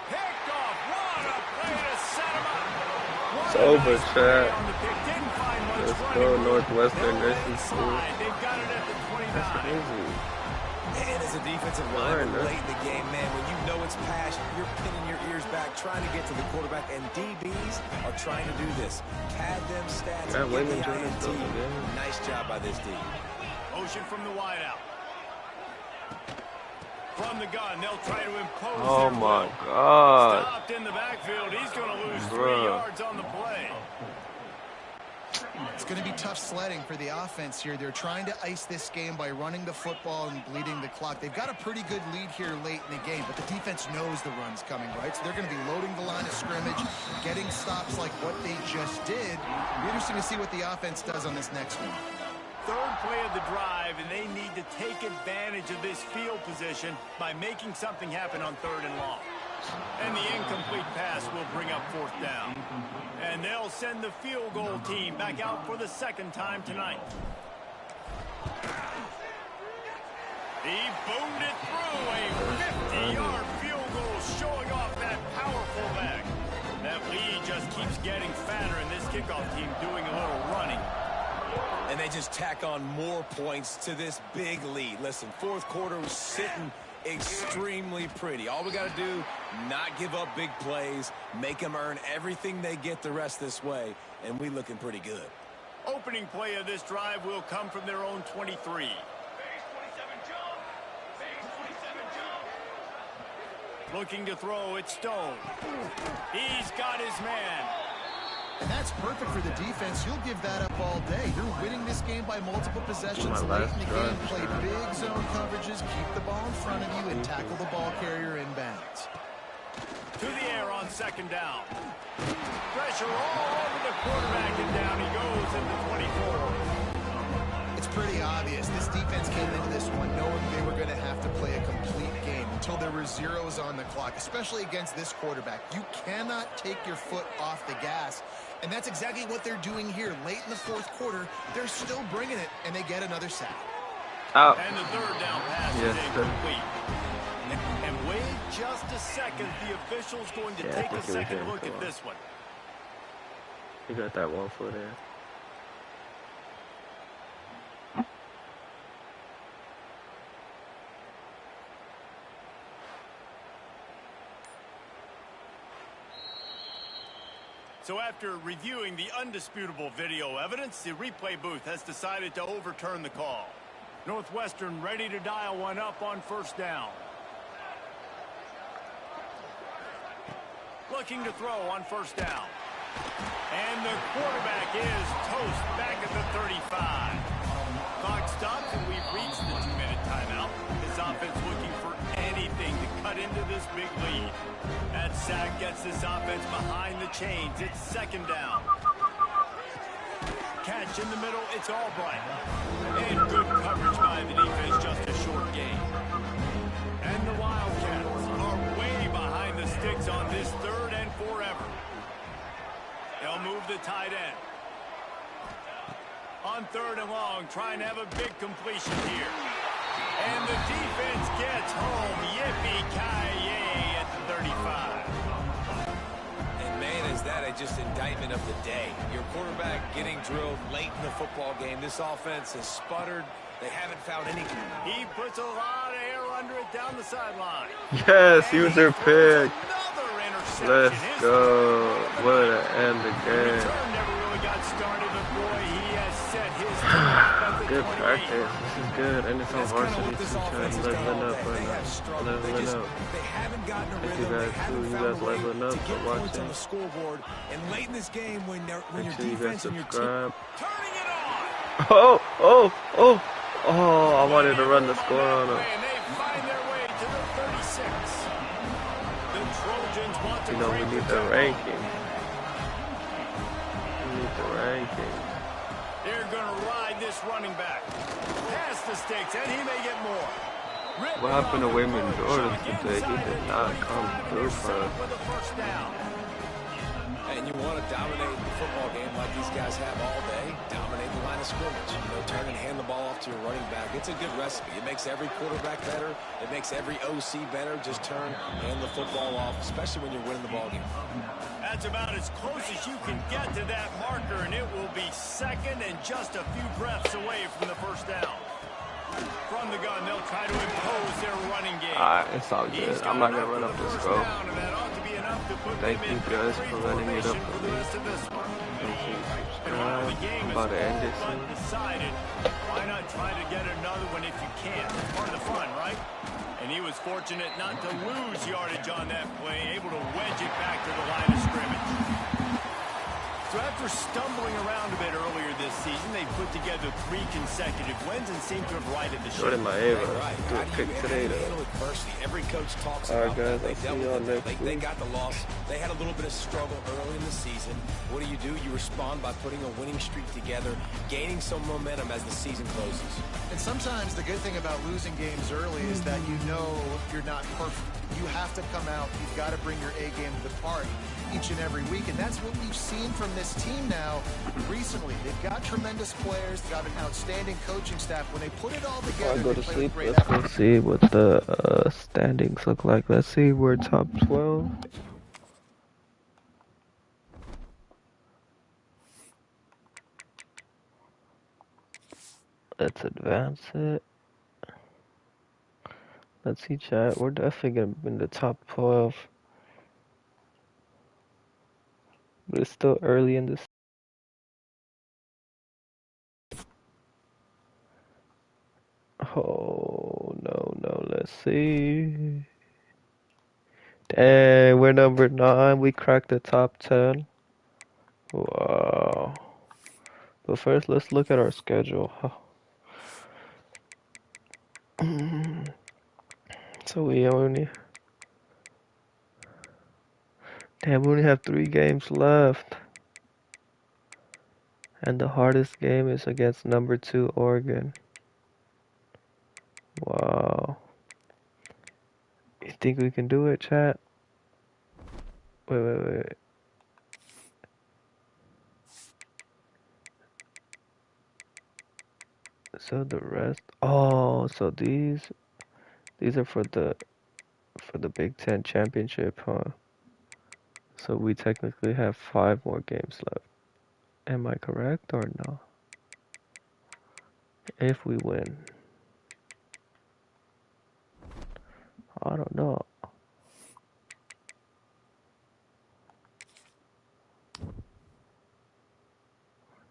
Picked off. What a play to set him up. It's over, Chad. Let's Let's go, Northwestern Nursing School. They've got it at the 29. That's crazy. And as a defensive lineman late in the game, man, when you know it's passion, you're pinning your ears back, trying to get to the quarterback, and DBs are trying to do this. Pad them stats Yeah, and get Wayman the Jordan's INT. doing it, yeah. Nice job by this D. Motion from the wideout. From the gun, they'll try to impose Oh their my will. God. Stopped in the backfield. He's going to lose 3 Bruh. yards on the play. It's going to be tough sledding for the offense here. They're trying to ice this game by running the football and bleeding the clock. They've got a pretty good lead here late in the game, but the defense knows the run's coming, right? So they're going to be loading the line of scrimmage, getting stops like what they just did. It'll be interesting to see what the offense does on this next one. 3rd play of the drive, and they need to take advantage of this field position by making something happen on 3rd and long. And the incomplete pass will bring up 4th down. And they'll send the field goal team back out for the 2nd time tonight. He boomed it through a 50-yard field goal, showing off that powerful leg. That lead just keeps getting fatter, and this kickoff team doing a little running. And they just tack on more points to this big lead. Listen, 4th quarter was sitting extremely pretty. All we got to do, not give up big plays, make them earn everything they get the rest this way, and we looking pretty good. Opening play of this drive will come from their own 23. Looking to throw, it's Stone. He's got his man. And that's perfect for the defense. You'll give that up all day. You're winning this game by multiple possessions late in the game. Play big zone coverages, keep the ball in front of you, and tackle the ball carrier inbounds. To the air on 2nd down. Pressure all over the quarterback, and down he goes at the 24. It's pretty obvious. This defense came into this one knowing they were going to have to play a complete game until there were zeros on the clock, especially against this quarterback. You cannot take your foot off the gas, and that's exactly what they're doing here. Late in the fourth quarter, they're still bringing it, and they get another sack. Out. And the third down pass is incomplete. And wait just a second. The official's going to take a second look at this one. You got that 1 foot in. So after reviewing the undisputable video evidence, the replay booth has decided to overturn the call. Northwestern ready to dial one up on first down. Looking to throw on first down. And the quarterback is toast back at the 35. Clock stops and we've reached the 2-minute timeout. His offense looking for anything to cut into this big lead. That sack gets this offense behind the chains. It's second down. Catch in the middle, it's Albright. And good coverage by the defense, just a short gain. And the Wildcats are way behind the sticks on this third and forever. They'll move the tight end. On third and long, trying to have a big completion here. And the defense gets home. Yippee-ki-yay at the 35. And man, is that just indictment of the day. Your quarterback getting drilled late in the football game. This offense has sputtered. They haven't found any. He puts a lot of air under it down the sideline. Yes, user pick. Let's go. What an end the game. Return never really got started, but boy, he has set his good practice. This is good. And it's on varsity too. Leveling up right now. Leveling up. Thank you guys too. You guys leveling up for watching. On the scoreboard, and late in this game, when Make your sure you guys defense and your subscribe. turning it on. Oh, I wanted to run the score on him. And they find their way to the 36. The Trojans want to You know, we need the ranking. We need the ranking. They're going to ride this running back. Past the sticks, and he may get more. What happened to Wayman Jordan today? He did not come through for us. With a first down. And you want to dominate the football game like these guys have all day, dominate the line of scrimmage. You know, turn and hand the ball off to your running back. It's a good recipe. It makes every quarterback better. It makes every OC better. Just turn, hand the football off, especially when you're winning the ball game. That's about as close as you can get to that marker, and it will be second and just a few breaths away from the first down. From the gun, they'll try to impose their running game. It's all good. I'm not going to run up this score. Thank you guys for letting it up for me. Thank you. Subscribe. I'm about to end it soon. Why not try to get another one if you can? It's part of the fun, right? And he was fortunate not to lose yardage on that play, able to wedge it back to the line of scrimmage. So after stumbling around a bit earlier this season, they put together 3 consecutive wins and seem to have righted the ship. Jordan Maeva. Do a pick today, though. Every coach talks All right, about guys. that. I'll see y'all next They week. got the loss. They had a little bit of struggle early in the season. What do? You respond by putting a winning streak together, gaining some momentum as the season closes. And sometimes the good thing about losing games early is that you know you're not perfect. You have to come out. You've got to bring your A game to the park each and every week, and that's what we've seen from this team now recently. They've got tremendous players, they've got an outstanding coaching staff. When they put it all Before together, I go they to play sleep, with great let's go effort. see what the standings look like. Let's see, we're top 12. Let's advance it. Let's see, chat. We're definitely going to be in the top 12. But it's still early in this. Oh, no. Let's see. Dang, we're number 9. We cracked the top 10. Wow. But first, let's look at our schedule. So we only have 3 games left. And the hardest game is against number 2 Oregon. Wow. You think we can do it, chat? Wait. So the rest. Oh, so these are for the Big 10 championship, huh? So we technically have 5 more games left. Am I correct or no? If we win. I don't know.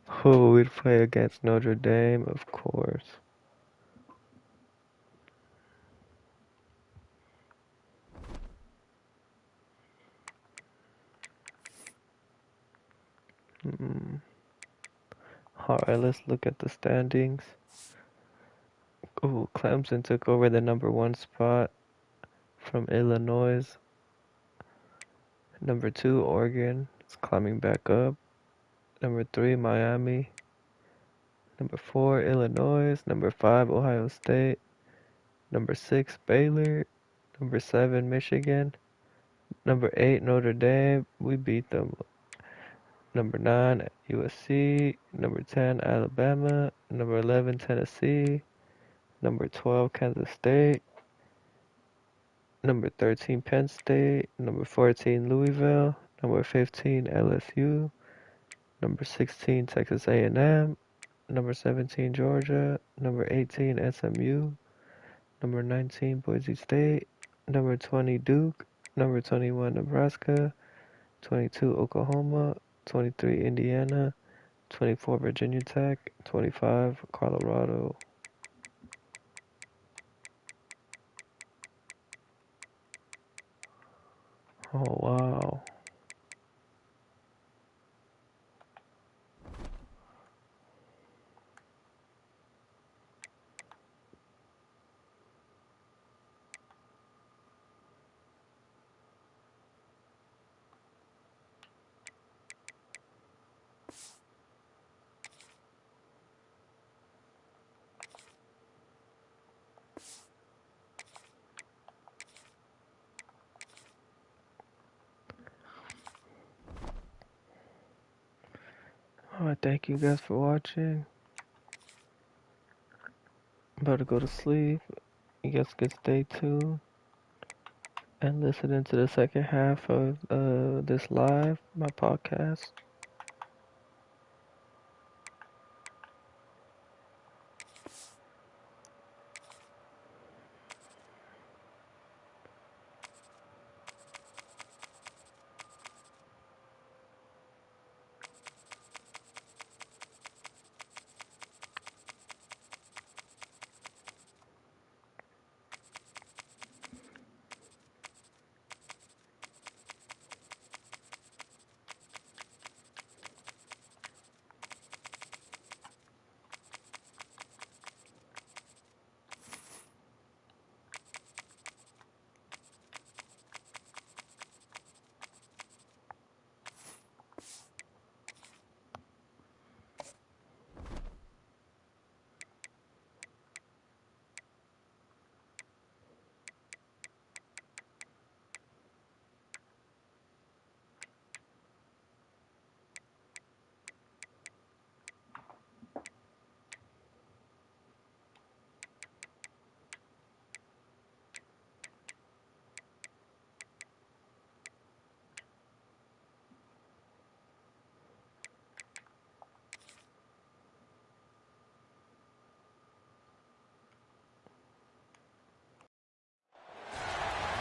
Who we'd play against Notre Dame, of course. Alright, let's look at the standings. Ooh, Clemson took over the number 1 spot from Illinois. Number 2, Oregon is climbing back up. Number 3, Miami. Number 4, Illinois. Number 5, Ohio State. Number 6, Baylor. Number 7, Michigan. Number 8, Notre Dame. We beat them. Number 9, USC. Number 10, Alabama. Number 11, Tennessee. Number 12, Kansas State. Number 13, Penn State. Number 14, Louisville. Number 15, LSU. Number 16, Texas A&M. Number 17, Georgia. Number 18, SMU. Number 19, Boise State. Number 20, Duke. Number 21, Nebraska. 22, Oklahoma. 23, Indiana. 24, Virginia Tech. 25, Colorado. Oh, wow. Alright, thank you guys for watching. I'm about to go to sleep. You guys can stay tuned and listen into the second half of this live, my podcast.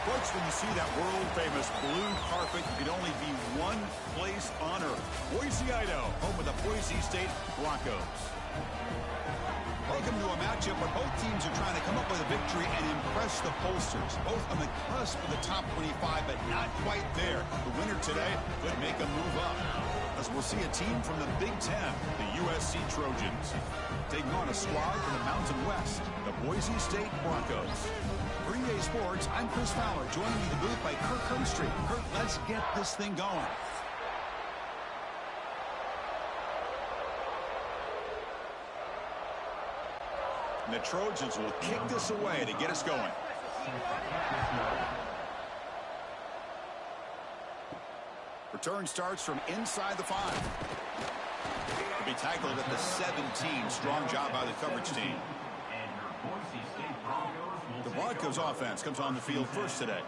Folks, when you see that world-famous blue carpet, you can only be one place on earth. Boise, Idaho, home of the Boise State Broncos. Welcome to a matchup where both teams are trying to come up with a victory and impress the pollsters. Both on the cusp of the top 25, but not quite there. The winner today could make a move up, as we'll see a team from the Big 10, the USC Trojans, taking on a squad from the Mountain West, the Boise State Broncos. For EA Sports, I'm Chris Fowler, joining me in the booth by Kirk Herbstreit. Kirk, let's get this thing going. And the Trojans will kick this away to get us going. Return starts from inside the 5. Be tackled at the 17. Strong job by the coverage team. The Broncos offense comes on the field first today.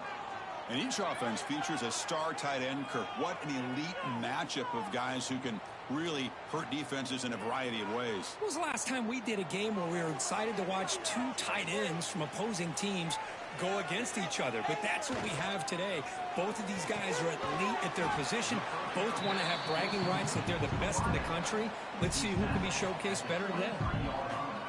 And each offense features a star tight end. Kirk, what an elite matchup of guys who can really hurt defenses in a variety of ways. When was the last time we did a game where we were excited to watch two tight ends from opposing teams go against each other? But that's what we have today. Both of these guys are elite at their position. Both want to have bragging rights that they're the best in the country. Let's see who can be showcased better today.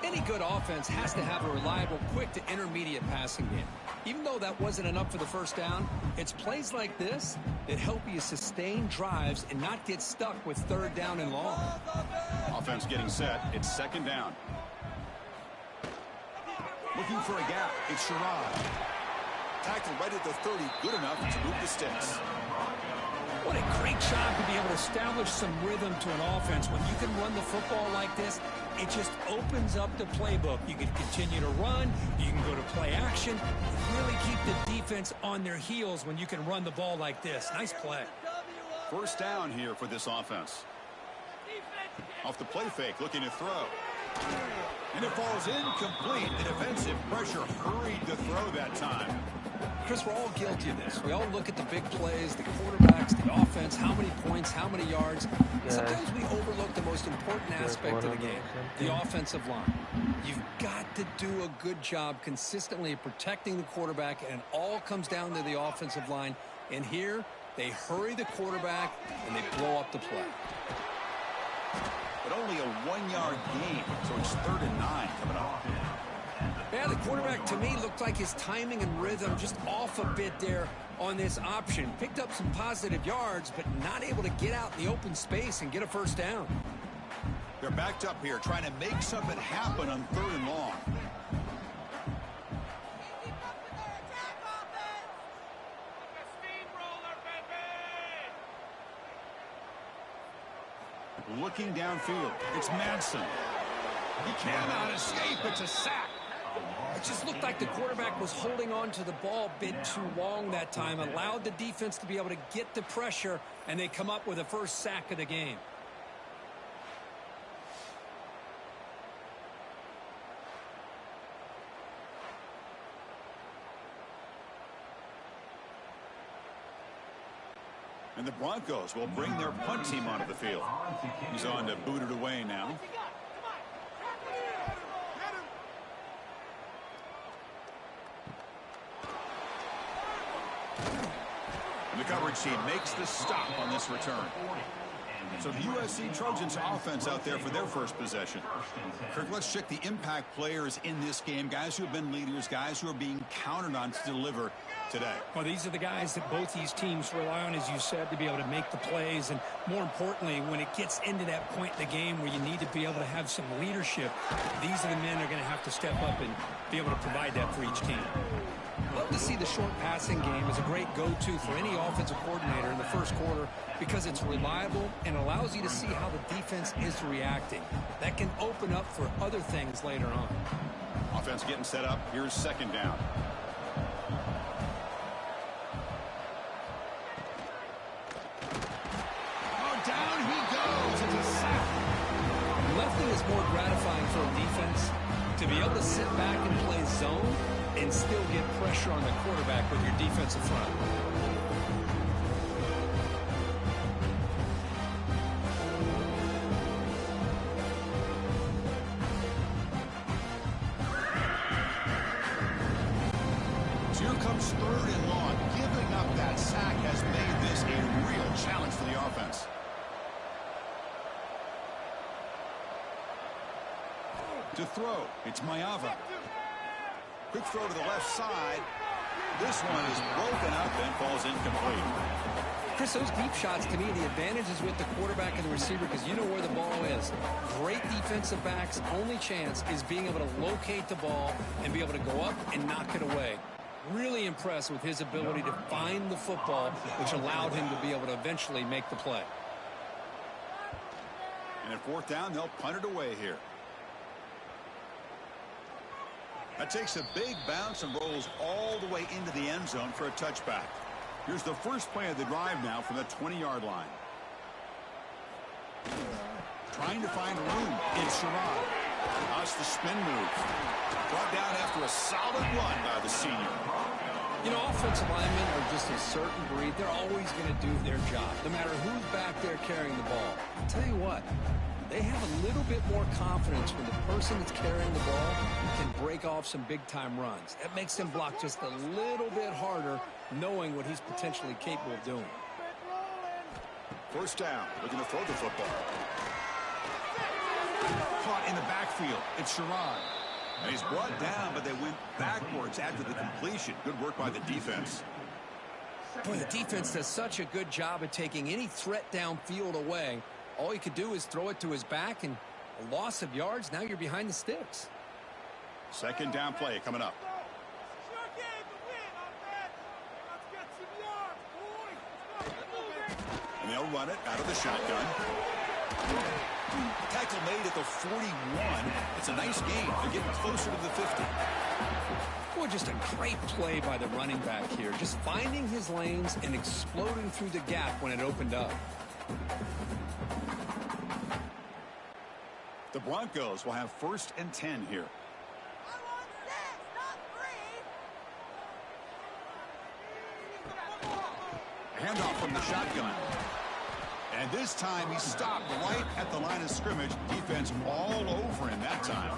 Any good offense has to have a reliable, quick to intermediate passing game. Even though that wasn't enough for the first down, it's plays like this that help you sustain drives and not get stuck with 3rd down and long. Offense getting set. It's 2nd down. Looking for a gap. It's Sherrod. Tackled right at the 30. Good enough to move the sticks. What a great job to be able to establish some rhythm to an offense. When you can run the football like this, it just opens up the playbook. You can continue to run. You can go to play action. Really keep the defense on their heels when you can run the ball like this. Nice play. 1st down here for this offense. Off the play fake, looking to throw. And it falls incomplete. The defensive pressure hurried the throw that time. Chris, we're all guilty of this. We all look at the big plays, the quarterbacks, the offense, how many points, how many yards. Sometimes we overlook the most important aspect of the game, the offensive line. You've got to do a good job consistently of protecting the quarterback, and it all comes down to the offensive line. And here, they hurry the quarterback, and they blow up the play. But only a 1-yard gain, so it's 3rd and 9 coming up. Yeah, the quarterback, to me, looked like his timing and rhythm just off a bit there on this option. Picked up some positive yards, but not able to get out in the open space and get a 1st down. They're backed up here, trying to make something happen on 3rd and long. Looking downfield, it's Madsen. He cannot escape. It's a sack. It just looked like the quarterback was holding on to the ball a bit too long that time, allowed the defense to be able to get the pressure, and they come up with a 1st sack of the game. And the Broncos will bring their punt team onto the field. He's on to boot it away now. And the coverage team makes the stop on this return. So the USC Trojans offense out there for their 1st possession. Kirk, let's check the impact players in this game. Guys who have been leaders, guys who are being counted on to deliver today. Well, these are the guys that both these teams rely on, as you said, to be able to make the plays. And more importantly, when it gets into that point in the game where you need to be able to have some leadership, these are the men that are going to have to step up and be able to provide that for each team. Love to see the short passing game as a great go-to for any offensive coordinator in the 1st quarter because it's reliable and allows you to see how the defense is reacting. That can open up for other things later on. Offense getting set up. Here's 2nd down. Oh, down he goes. It's a sack. Nothing is more gratifying for a defense to be able to sit back and play zone and still get pressure on the quarterback with your defensive front. So here comes 3rd and long. Giving up that sack has made this a real challenge for the offense. To throw, it's Mayava. Quick throw to the left side. This one is broken up and falls incomplete. Chris, those deep shots, to me, the advantage is with the quarterback and the receiver because you know where the ball is. Great defensive backs, only chance is being able to locate the ball and be able to go up and knock it away. Really impressed with his ability to find the football, which allowed him to be able to eventually make the play. And at 4th down, they'll punt it away here. That takes a big bounce and rolls all the way into the end zone for a touchback. Here's the first play of the drive now from the 20-yard line. Trying to find room. It's Sherrod. How's the spin move? Brought down after a solid run by the senior. You know, offensive linemen are just a certain breed. They're always going to do their job, no matter who's back there carrying the ball. I'll tell you what, they have a little bit more confidence when the person that's carrying the ball can break off some big-time runs. That makes them block just a little bit harder, knowing what he's potentially capable of doing. First down, looking to throw the football. Caught in the backfield. It's Sherrod. And he's brought down, but they went backwards after the completion. Good work by the defense. Boy, the defense does such a good job of taking any threat downfield away. All you could do is throw it to his back, and a loss of yards, now you're behind the sticks. Second down play coming up. And they'll run it out of the shotgun. Tackle made at the 41. It's a nice gain. They're getting closer to the 50. Boy, just a great play by the running back here. Just finding his lanes and exploding through the gap when it opened up. The Broncos will have 1st and 10 here. Handoff from the shotgun. And this time he stopped right at the line of scrimmage. Defense all over him that time.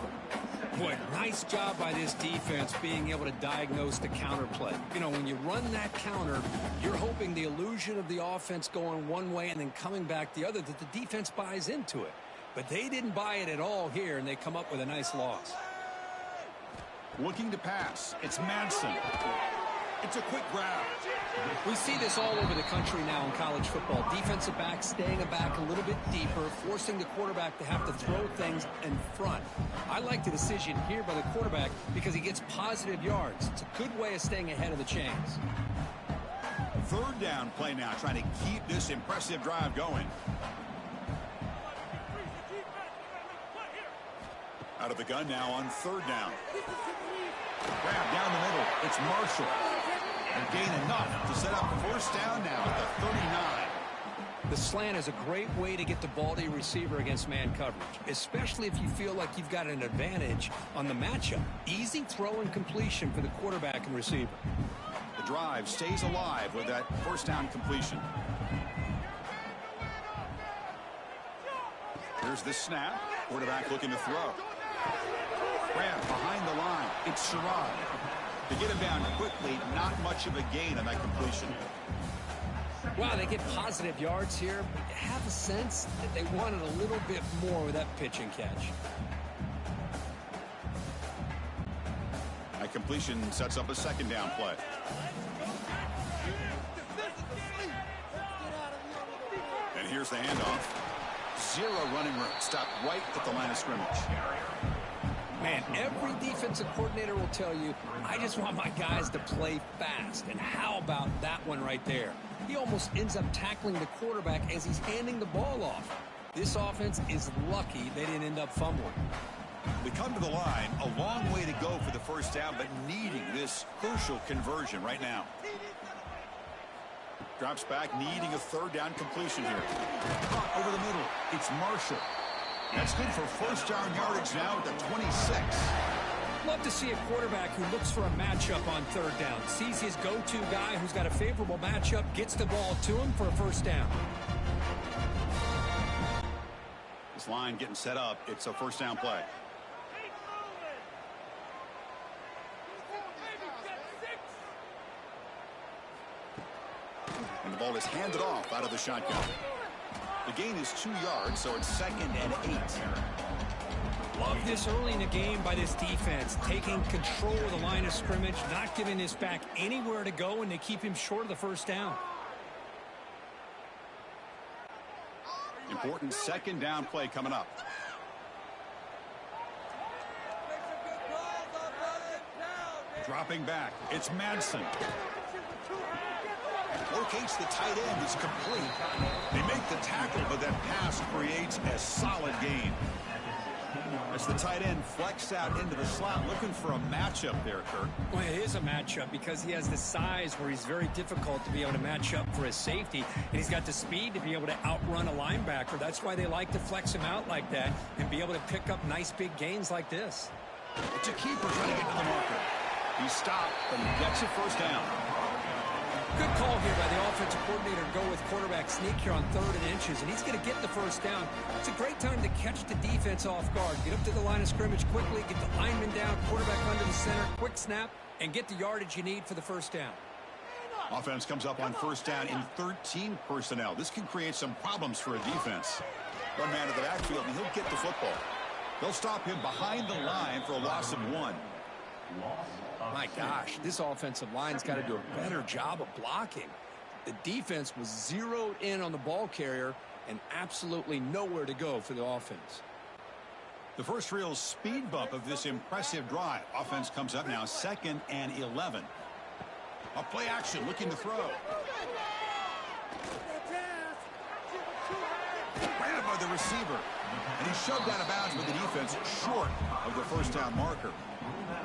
Boy, nice job by this defense being able to diagnose the counter play. You know, when you run that counter, you're hoping the illusion of the offense going one way and then coming back the other, that the defense buys into it. But they didn't buy it at all here, and they come up with a nice loss. Looking to pass. It's Madsen. It's a quick grab. We see this all over the country now in college football. Defensive backs staying back a little bit deeper, forcing the quarterback to have to throw things in front. I like the decision here by the quarterback because he gets positive yards. It's a good way of staying ahead of the chains. Third down play now, trying to keep this impressive drive going. Out of the gun now on third down. Grab down the middle. It's Marshall. And gain enough to set up first down now at the 39. The slant is a great way to get the ball to your receiver against man coverage, especially if you feel like you've got an advantage on the matchup. Easy throw and completion for the quarterback and receiver. The drive stays alive with that first down completion. Here's the snap. Quarterback looking to throw. Grab behind the line. It's Sherrod. To get him down quickly, not much of a gain on that completion. Wow, they get positive yards here, but you have a sense that they wanted a little bit more with that pitch and catch. That completion sets up a second down play. And here's the handoff. Zero running room. Stopped right at the line of scrimmage. Man, every defensive coordinator will tell you, I just want my guys to play fast. And how about that one right there? He almost ends up tackling the quarterback as he's handing the ball off. This offense is lucky they didn't end up fumbling. They come to the line, a long way to go for the first down, but needing this crucial conversion right now. Drops back, needing a third down completion here. Caught over the middle. It's Marshall. That's good for first down yardage now at the 26. Love to see a quarterback who looks for a matchup on third down. Sees his go-to guy who's got a favorable matchup, gets the ball to him for a first down. This line getting set up. It's a first down play. And the ball is handed off out of the shotgun. The gain is 2 yards, so it's 2nd and 8. Love this early in the game by this defense, taking control of the line of scrimmage, not giving this back anywhere to go, and they keep him short of the first down. Important second down play coming up. Dropping back, it's Madsen. Locates the tight end. It's complete. They make the tackle, but that pass creates a solid gain. As the tight end flexed out into the slot, looking for a matchup there, Kirk. Well, it is a matchup because he has the size where he's very difficult to be able to match up for his safety, and he's got the speed to be able to outrun a linebacker. That's why they like to flex him out like that and be able to pick up nice big gains like this. It's a keeper trying to get to the marker. He stopped, but he gets a first down. Good call here by the offensive coordinator to go with quarterback sneak here on 3rd and inches, and he's going to get the first down. It's a great time to catch the defense off guard. Get up to the line of scrimmage quickly, get the lineman down, quarterback under the center, quick snap, and get the yardage you need for the first down. Offense comes up on first down in 13 personnel. This can create some problems for a defense. One man to the backfield, and he'll get the football. They'll stop him behind the line for a loss of 1. My gosh, this offensive line's got to do a better job of blocking. The defense was zeroed in on the ball carrier and absolutely nowhere to go for the offense. The first real speed bump of this impressive drive. Offense comes up now 2nd and 11. A play action looking to throw. Ran by the receiver. And he shoved out of bounds with the defense short of the first down marker.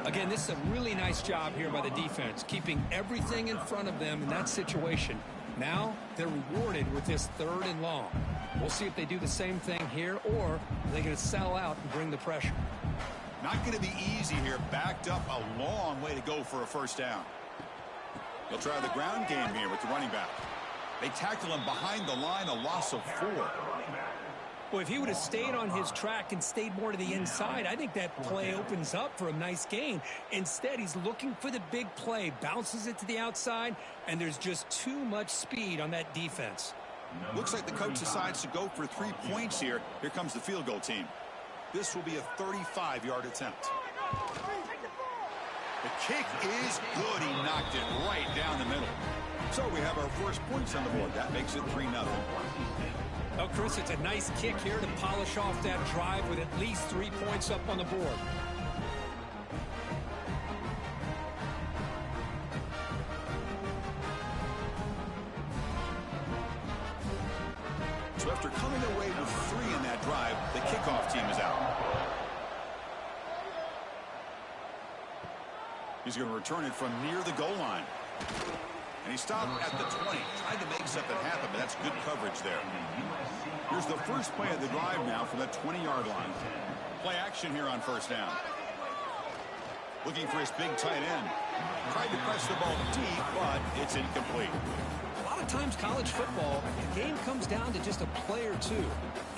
Again, this is a really nice job here by the defense, keeping everything in front of them in that situation. Now they're rewarded with this 3rd and long. We'll see if they do the same thing here, or are they going to sell out and bring the pressure. Not going to be easy here. Backed up a long way to go for a first down. They'll try the ground game here with the running back. They tackle him behind the line, a loss of 4. Well, if he would have stayed on his track and stayed more to the inside, I think that play opens up for a nice gain. Instead, he's looking for the big play, bounces it to the outside, and there's just too much speed on that defense. Looks like the coach decides to go for 3 points here. Here comes the field goal team. This will be a 35-yard attempt. The kick is good. He knocked it right down the middle. So we have our first points on the board. That makes it 3-0. Oh, Chris, it's a nice kick here to polish off that drive with at least 3 points up on the board. So after coming away with 3 in that drive, the kickoff team is out. He's going to return it from near the goal line. And he stopped at the 20, trying to make something happen, but that's good coverage there. Here's the first play of the drive now from the 20-yard line. Play action here on first down. Looking for his big tight end. Tried to press the ball deep, but it's incomplete. A lot of times college football, the game comes down to just a play or two.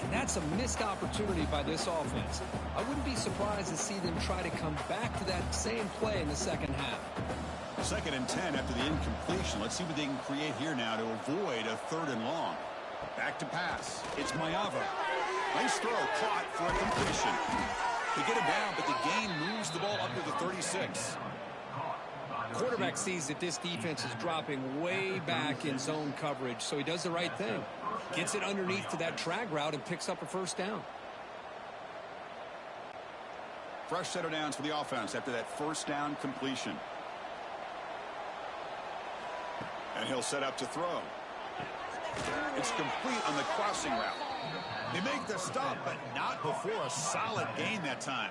And that's a missed opportunity by this offense. I wouldn't be surprised to see them try to come back to that same play in the second half. 2nd and 10 after the incompletion. Let's see what they can create here now to avoid a 3rd and long. Back to pass. It's Mayava. Nice throw, caught for a completion. They get him down, but the gain moves the ball up to the 36. Quarterback sees that this defense is dropping way back in zone coverage, so he does the right thing. Gets it underneath to that drag route and picks up a first down. Fresh set of downs for the offense after that first down completion. And he'll set up to throw. It's complete on the crossing route. They make the stop, but not before a solid gain that time.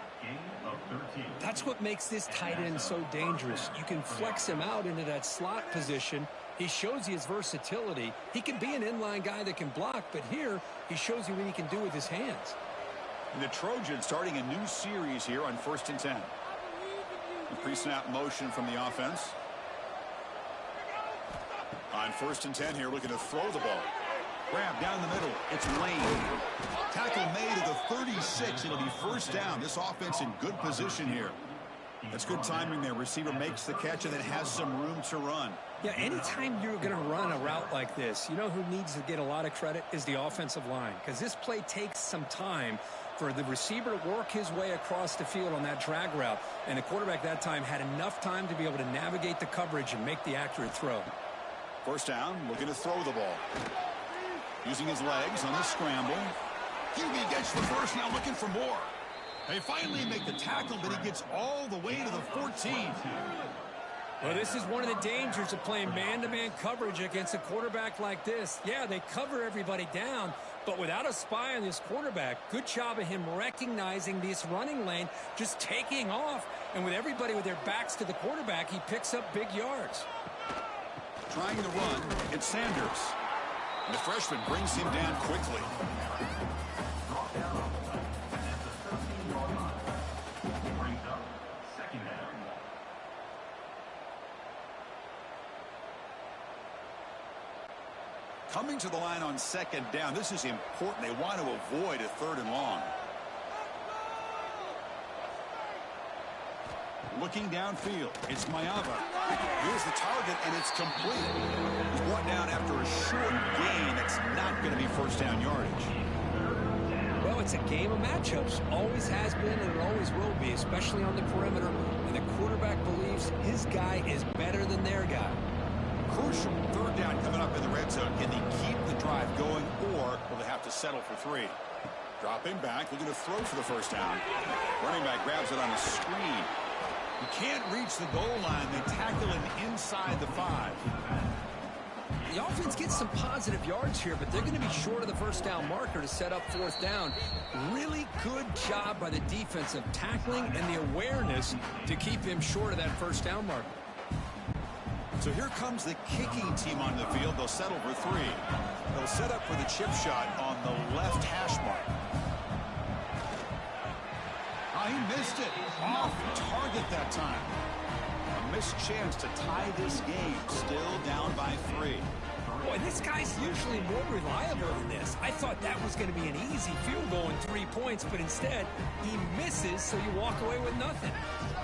That's what makes this tight end so dangerous. You can flex him out into that slot position. He shows you his versatility. He can be an inline guy that can block, but here he shows you what he can do with his hands. And the Trojans starting a new series here on 1st and 10. The pre-snap motion from the offense. On 1st and 10 here, looking to throw the ball. Grab down the middle. It's Lane. Tackle made at the 36. It'll be first down. This offense in good position here. That's good timing there. Receiver makes the catch and then has some room to run. Yeah, anytime you're going to run a route like this, you know who needs to get a lot of credit is the offensive line, because this play takes some time for the receiver to work his way across the field on that drag route, and the quarterback that time had enough time to be able to navigate the coverage and make the accurate throw. First down, looking to throw the ball. Using his legs on the scramble. QB gets the first, now looking for more. They finally make the tackle, but he gets all the way to the 14. Well, this is one of the dangers of playing man-to-man coverage against a quarterback like this. Yeah, they cover everybody down, But without a spy on this quarterback, good job of him recognizing this running lane, just taking off. And with everybody with their backs to the quarterback, he picks up big yards. Trying to run, it's Sanders. And the freshman brings him down quickly. Coming to the line on second down. This is important. They want to avoid a 3rd and long. Looking downfield. It's Mayava. Here's the target, and it's complete. He's brought down after a short gain. That's not going to be first down yardage. Well, it's a game of matchups. Always has been, and it always will be, especially on the perimeter. And the quarterback believes his guy is better than their guy. Crucial 3rd down coming up in the red zone. Can they keep the drive going, or will they have to settle for 3? Dropping back, looking to throw for the first down. Running back grabs it on the screen. You can't reach the goal line. They tackle him inside the 5. The offense gets some positive yards here, but they're going to be short of the first down marker to set up 4th down. Really good job by the defense of tackling and the awareness to keep him short of that first down marker. So here comes the kicking team on the field. They'll settle for 3. They'll set up for the chip shot on the left hash mark. Oh, he missed it. Off target that time. A missed chance to tie this game. Still down by 3. Boy, this guy's usually more reliable than this. I thought that was going to be an easy field goal in 3 points, but instead, he misses, so you walk away with nothing.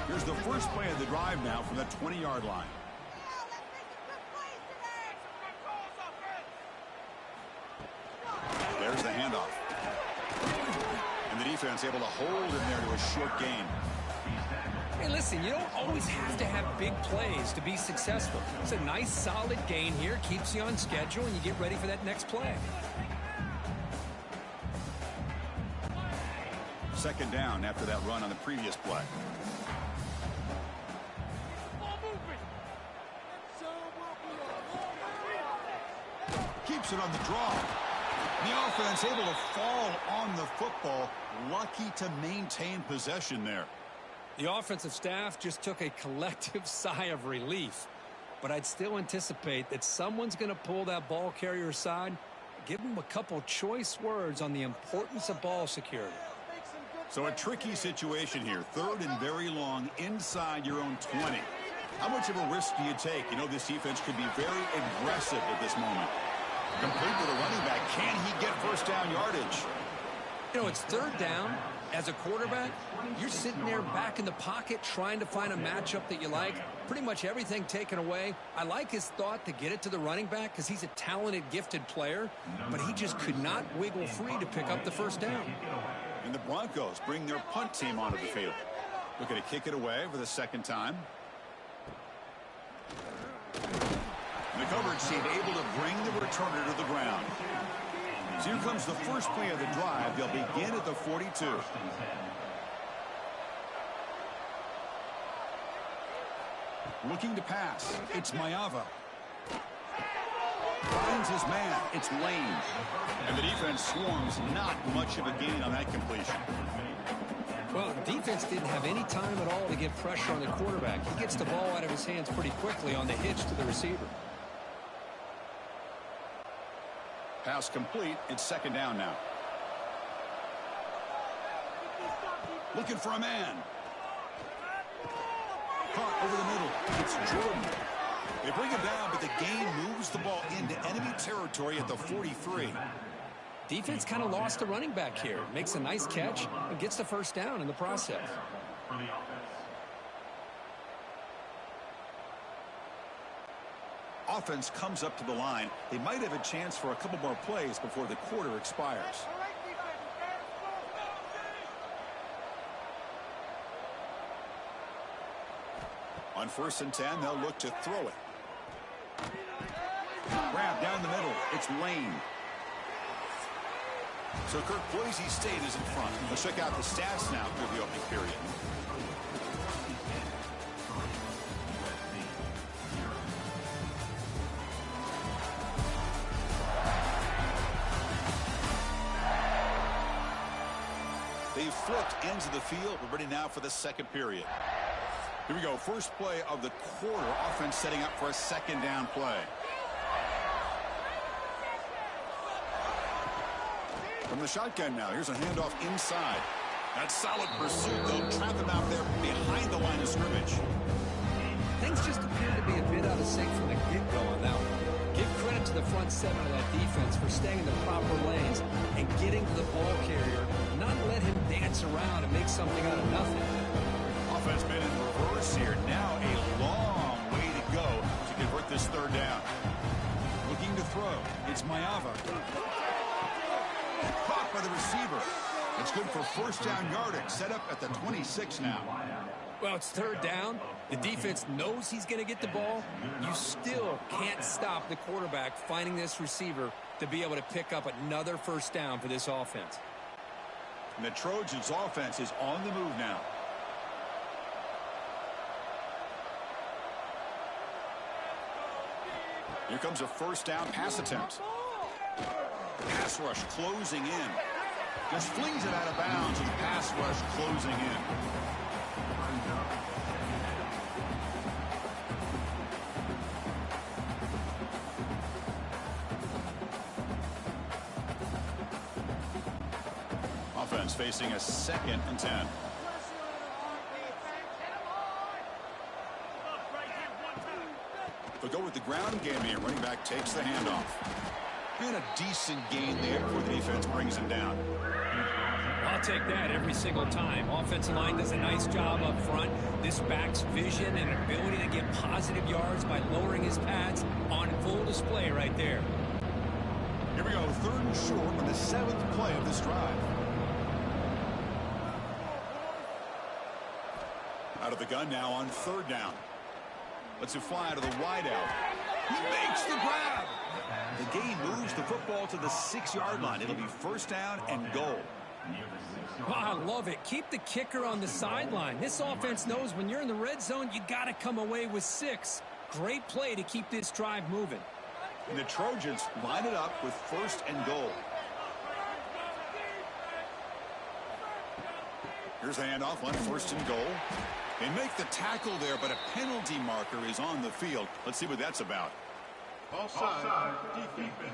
Here's the first play of the drive now from the 20-yard line. There's the handoff. And the defense able to hold him there to a short gain. Hey, listen, you don't always have to have big plays to be successful. It's a nice, solid gain here. Keeps you on schedule, and you get ready for that next play. Second down after that run on the previous play. Keeps it on the draw. The offense able to fall on the football. Lucky to maintain possession there. The offensive staff just took a collective sigh of relief. But I'd still anticipate that someone's going to pull that ball carrier aside. Give him a couple choice words on the importance of ball security. So a tricky situation here. 3rd and very long inside your own 20. How much of a risk do you take? You know, this defense could be very aggressive at this moment. Complete with a running back. Can he get first down yardage? You know, it's 3rd down. As a quarterback, you're sitting there back in the pocket trying to find a matchup that you like. Pretty much everything taken away. I like his thought to get it to the running back because he's a talented, gifted player, but he just could not wiggle free to pick up the first down. And the Broncos bring their punt team onto the field. Looking to kick it away for the 2nd time. And the coverage team able to bring the returner to the ground. So here comes the first play of the drive. They'll begin at the 42. Looking to pass. It's Mayava. Finds his man. It's Lane. And the defense swarms. Not much of a gain on that completion. Well, the defense didn't have any time at all to get pressure on the quarterback. He gets the ball out of his hands pretty quickly on the hitch to the receiver. Pass complete. It's 2nd down now. Looking for a man. Caught over the middle. It's Jordan. They bring him down, but the gain moves the ball into enemy territory at the 43. Defense kind of lost the running back here. Makes a nice catch and gets the first down in the process. Offense comes up to the line. They might have a chance for a couple more plays before the quarter expires. On 1st and 10, they'll look to throw it. Grab down the middle. It's Lane. So Kirk, Boise State is in front. Let's check out the stats now through the opening period. They've flipped ends of the field. We're ready now for the second period. Here we go. First play of the quarter. Offense setting up for a second down play. From the shotgun now. Here's a handoff inside. That's solid pursuit, though. Trap him out there behind the line of scrimmage. Things just appear to be a bit out of sync from the get-go on that one. Give credit to the front seven of that defense for staying in the proper lanes and getting to the ball carrier, not let him dance around and make something out of nothing. Offense been in reverse here. Now a long way to go to convert this third down. Looking to throw. It's Mayava. Caught by the receiver. It's good for first down yardage. Set up at the 26 now. Well, it's third down. The defense knows he's going to get the ball. You still can't stop the quarterback finding this receiver to be able to pick up another first down for this offense. And the Trojans offense is on the move now. Here comes a first down pass attempt. Pass rush closing in. Just flings it out of bounds and pass rush closing in. Offense facing a 2nd and 10. They'll go with the ground game here. Running back takes the handoff. And a decent gain there before the defense brings him down. I'll take that every single time. Offensive line does a nice job up front. This back's vision and ability to get positive yards by lowering his pads on full display right there. Here we go, 3rd and short on the 7th play of this drive. Out of the gun now on 3rd down. Lets it fly to the wideout. He makes the grab. The game moves the football to the 6-yard line. It'll be first down and goal. Oh, I love it. Keep the kicker on the sideline. This offense knows when you're in the red zone, you got to come away with 6. Great play to keep this drive moving. And the Trojans line it up with 1st and goal. Here's the handoff on 1st and goal. They make the tackle there, but a penalty marker is on the field. Let's see what that's about. Offside. Defense.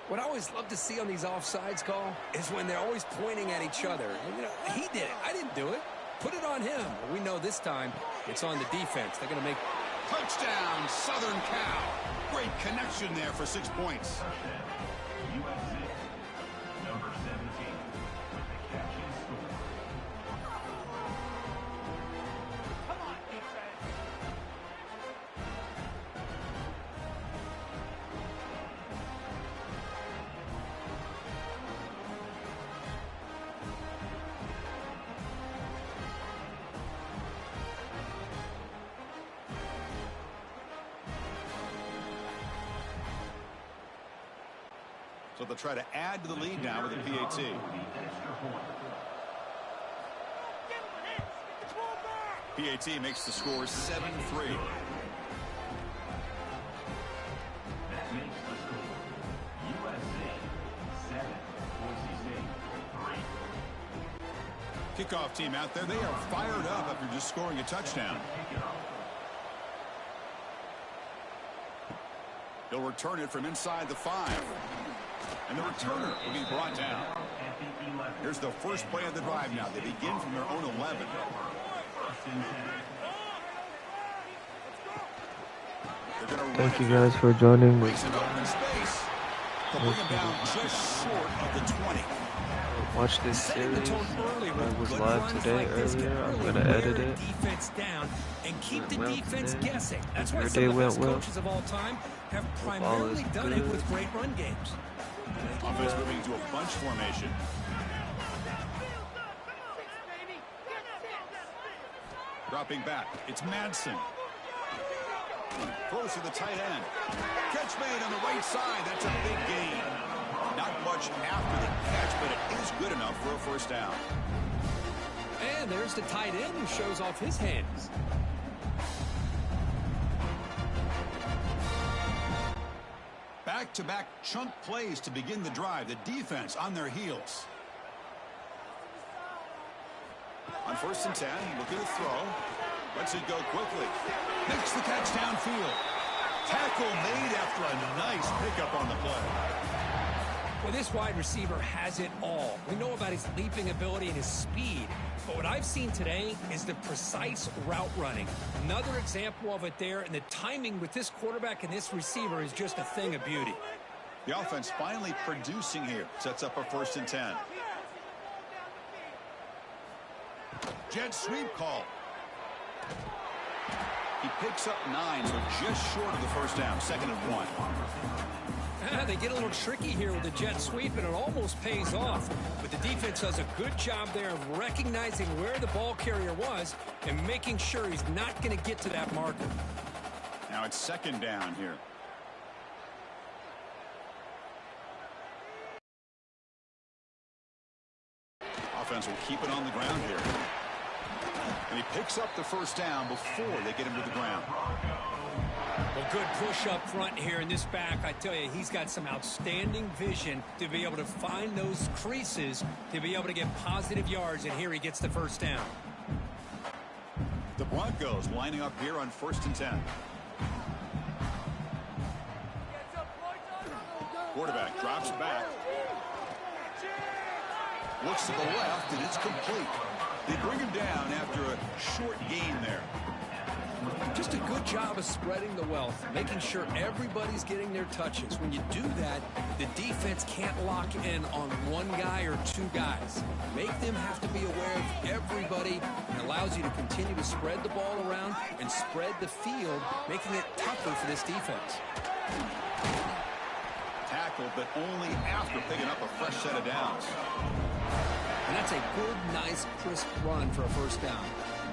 What I always love to see on these offsides call is when they're always pointing at each other. And, you know, he did it. I didn't do it. Put it on him. We know this time it's on the defense. They're going to make... Touchdown, Southern Cal. Great connection there for 6 points. USC, number 17, with the catch and score. Come on, defense. So they'll try to add to the lead now with a PAT. PAT makes the score 7-3. That makes the score USC 7, Boise State 3. Kickoff team out there. They are fired up after just scoring a touchdown. He'll return it from inside the 5. And the returner will be brought down. Here's the first play of the drive now. They begin from their own 11. Thank you guys for joining me. Watch this series. I was live today earlier. I'm gonna edit it. And keep the defense guessing. That's why Your some day of the went best well. coaches of all time have primarily done it with great run games. Offense moving to a bunch formation. Dropping back. It's Madsen. Throws to the tight end. Catch made on the right side. That's a big gain. Not much after the catch, but it is good enough for a first down. And there's the tight end who shows off his hands. Back-to-back chunk plays to begin the drive. The defense on their heels. On 1st and 10, looking to throw. Lets it go quickly. Makes the catch downfield. Tackle made after a nice pickup on the play. Well, this wide receiver has it all. We know about his leaping ability and his speed. But what I've seen today is the precise route running. Another example of it there, and the timing with this quarterback and this receiver is just a thing of beauty. The offense finally producing here. Sets up a 1st and 10. Jet sweep call. He picks up 9, so just short of the 1st down. 2nd and 1. They get a little tricky here with the jet sweep, and it almost pays off. But the defense does a good job there of recognizing where the ball carrier was and making sure he's not going to get to that marker. Now it's 2nd down here. Offense will keep it on the ground here. And he picks up the 1st down before they get him to the ground. Well, good push up front here in this back. I tell you, he's got some outstanding vision to be able to find those creases, to be able to get positive yards, and here he gets the 1st down. The Broncos lining up here on 1st and 10. Quarterback drops back. Looks to the left, and it's complete. They bring him down after a short gain there. Just a good job of spreading the wealth, making sure everybody's getting their touches. When you do that, the defense can't lock in on one guy or 2 guys. Make them have to be aware of everybody, and allows you to continue to spread the ball around and spread the field, making it tougher for this defense. Tackle, but only after picking up a fresh set of downs. And that's a good, nice, crisp run for a 1st down.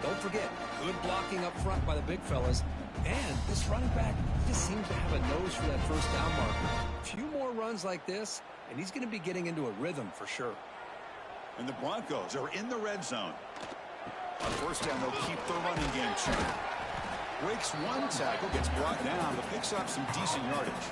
Don't forget, good blocking up front by the big fellas. And this running back just seems to have a nose for that 1st down marker. A few more runs like this, and he's going to be getting into a rhythm for sure. And the Broncos are in the red zone. On 1st down, they'll keep the running game true. Breaks 1 tackle, gets brought down, but picks up some decent yardage.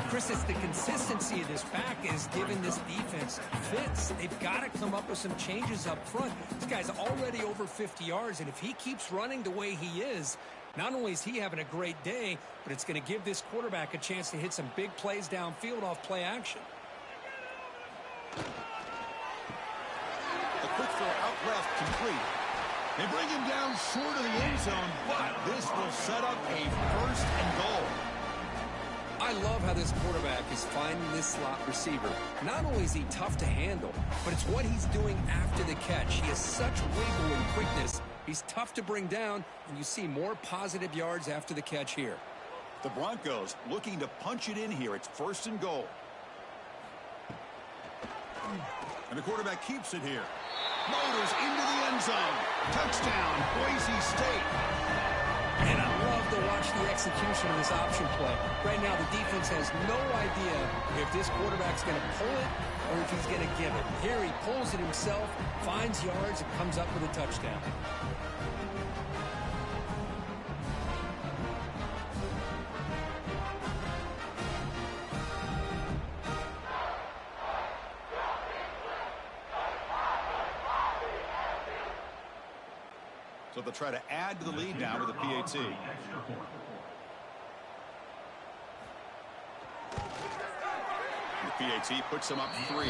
Chris, it's the consistency of this back is giving this defense fits. They've got to come up with some changes up front. This guy's already over 50 yards, and if he keeps running the way he is, not only is he having a great day, but it's going to give this quarterback a chance to hit some big plays downfield off play action. A quick throw out left, complete. They bring him down short of the end zone, but this will set up a 1st and goal. I love how this quarterback is finding this slot receiver. Not only is he tough to handle, but it's what he's doing after the catch. He has such wiggle and quickness. He's tough to bring down, and you see more positive yards after the catch here. The Broncos looking to punch it in here. It's 1st and goal. And the quarterback keeps it here. Motors into the end zone. Touchdown, Boise State. And I love to watch the execution of this option play. Right now, the defense has no idea if this quarterback's going to pull it or if he's going to give it. Here he pulls it himself, finds yards, and comes up with a touchdown. So they'll try to add to the lead now with a PAT. The PAT puts them up 3.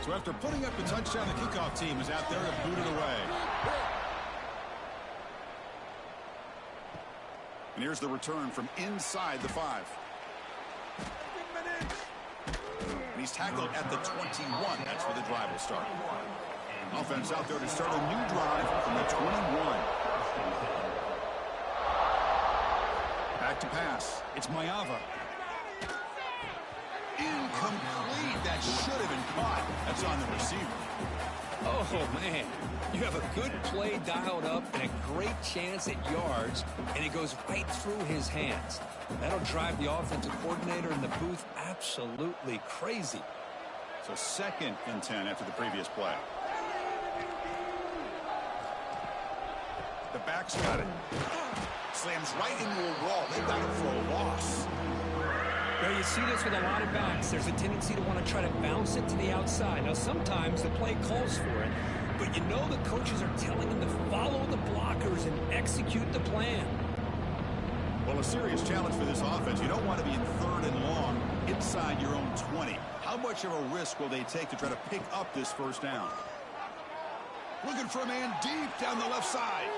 So after putting up the touchdown, the kickoff team is out there to boot it away. And here's the return from inside the 5. And he's tackled at the 21. That's where the drive will start. Offense out there to start a new drive from the 21. Back to pass. It's Mayava. Incomplete. That should have been caught. That's on the receiver. Oh, man. You have a good play dialed up and a great chance at yards, and it goes right through his hands. That'll drive the offensive coordinator in the booth absolutely crazy. So 2nd and 10 after the previous play. The back's got it. Slams right into a wall. They've got him for a loss. Well, you see this with a lot of backs. There's a tendency to want to try to bounce it to the outside. Now, sometimes the play calls for it, but you know the coaches are telling them to follow the blockers and execute the plan. Well, a serious challenge for this offense. You don't want to be in 3rd and long inside your own 20. How much of a risk will they take to try to pick up this 1st down? Looking for a man deep down the left side.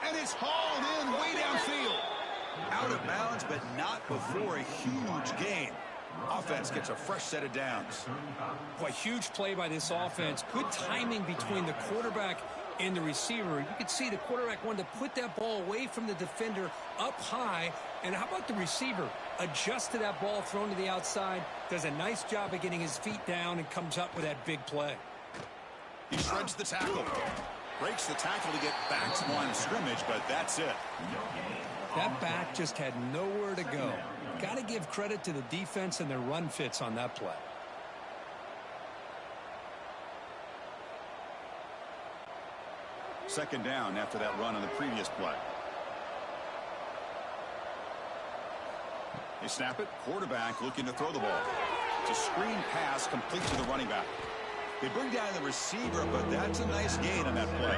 And it's hauled in way downfield. Out of bounds, but not before a huge gain. Offense gets a fresh set of downs. Boy, huge play by this offense. Good timing between the quarterback and the receiver. You could see the quarterback wanted to put that ball away from the defender up high. And how about the receiver? Adjusted that ball thrown to the outside. Does a nice job of getting his feet down and comes up with that big play. He shreds the tackle. Breaks the tackle to get back to the line of scrimmage, but that's it. That back just had nowhere to go. Got to give credit to the defense and their run fits on that play. Second down after that run on the previous play. They snap it. Quarterback looking to throw the ball. It's a screen pass complete to the running back. They bring down the receiver, but that's a nice gain on that play.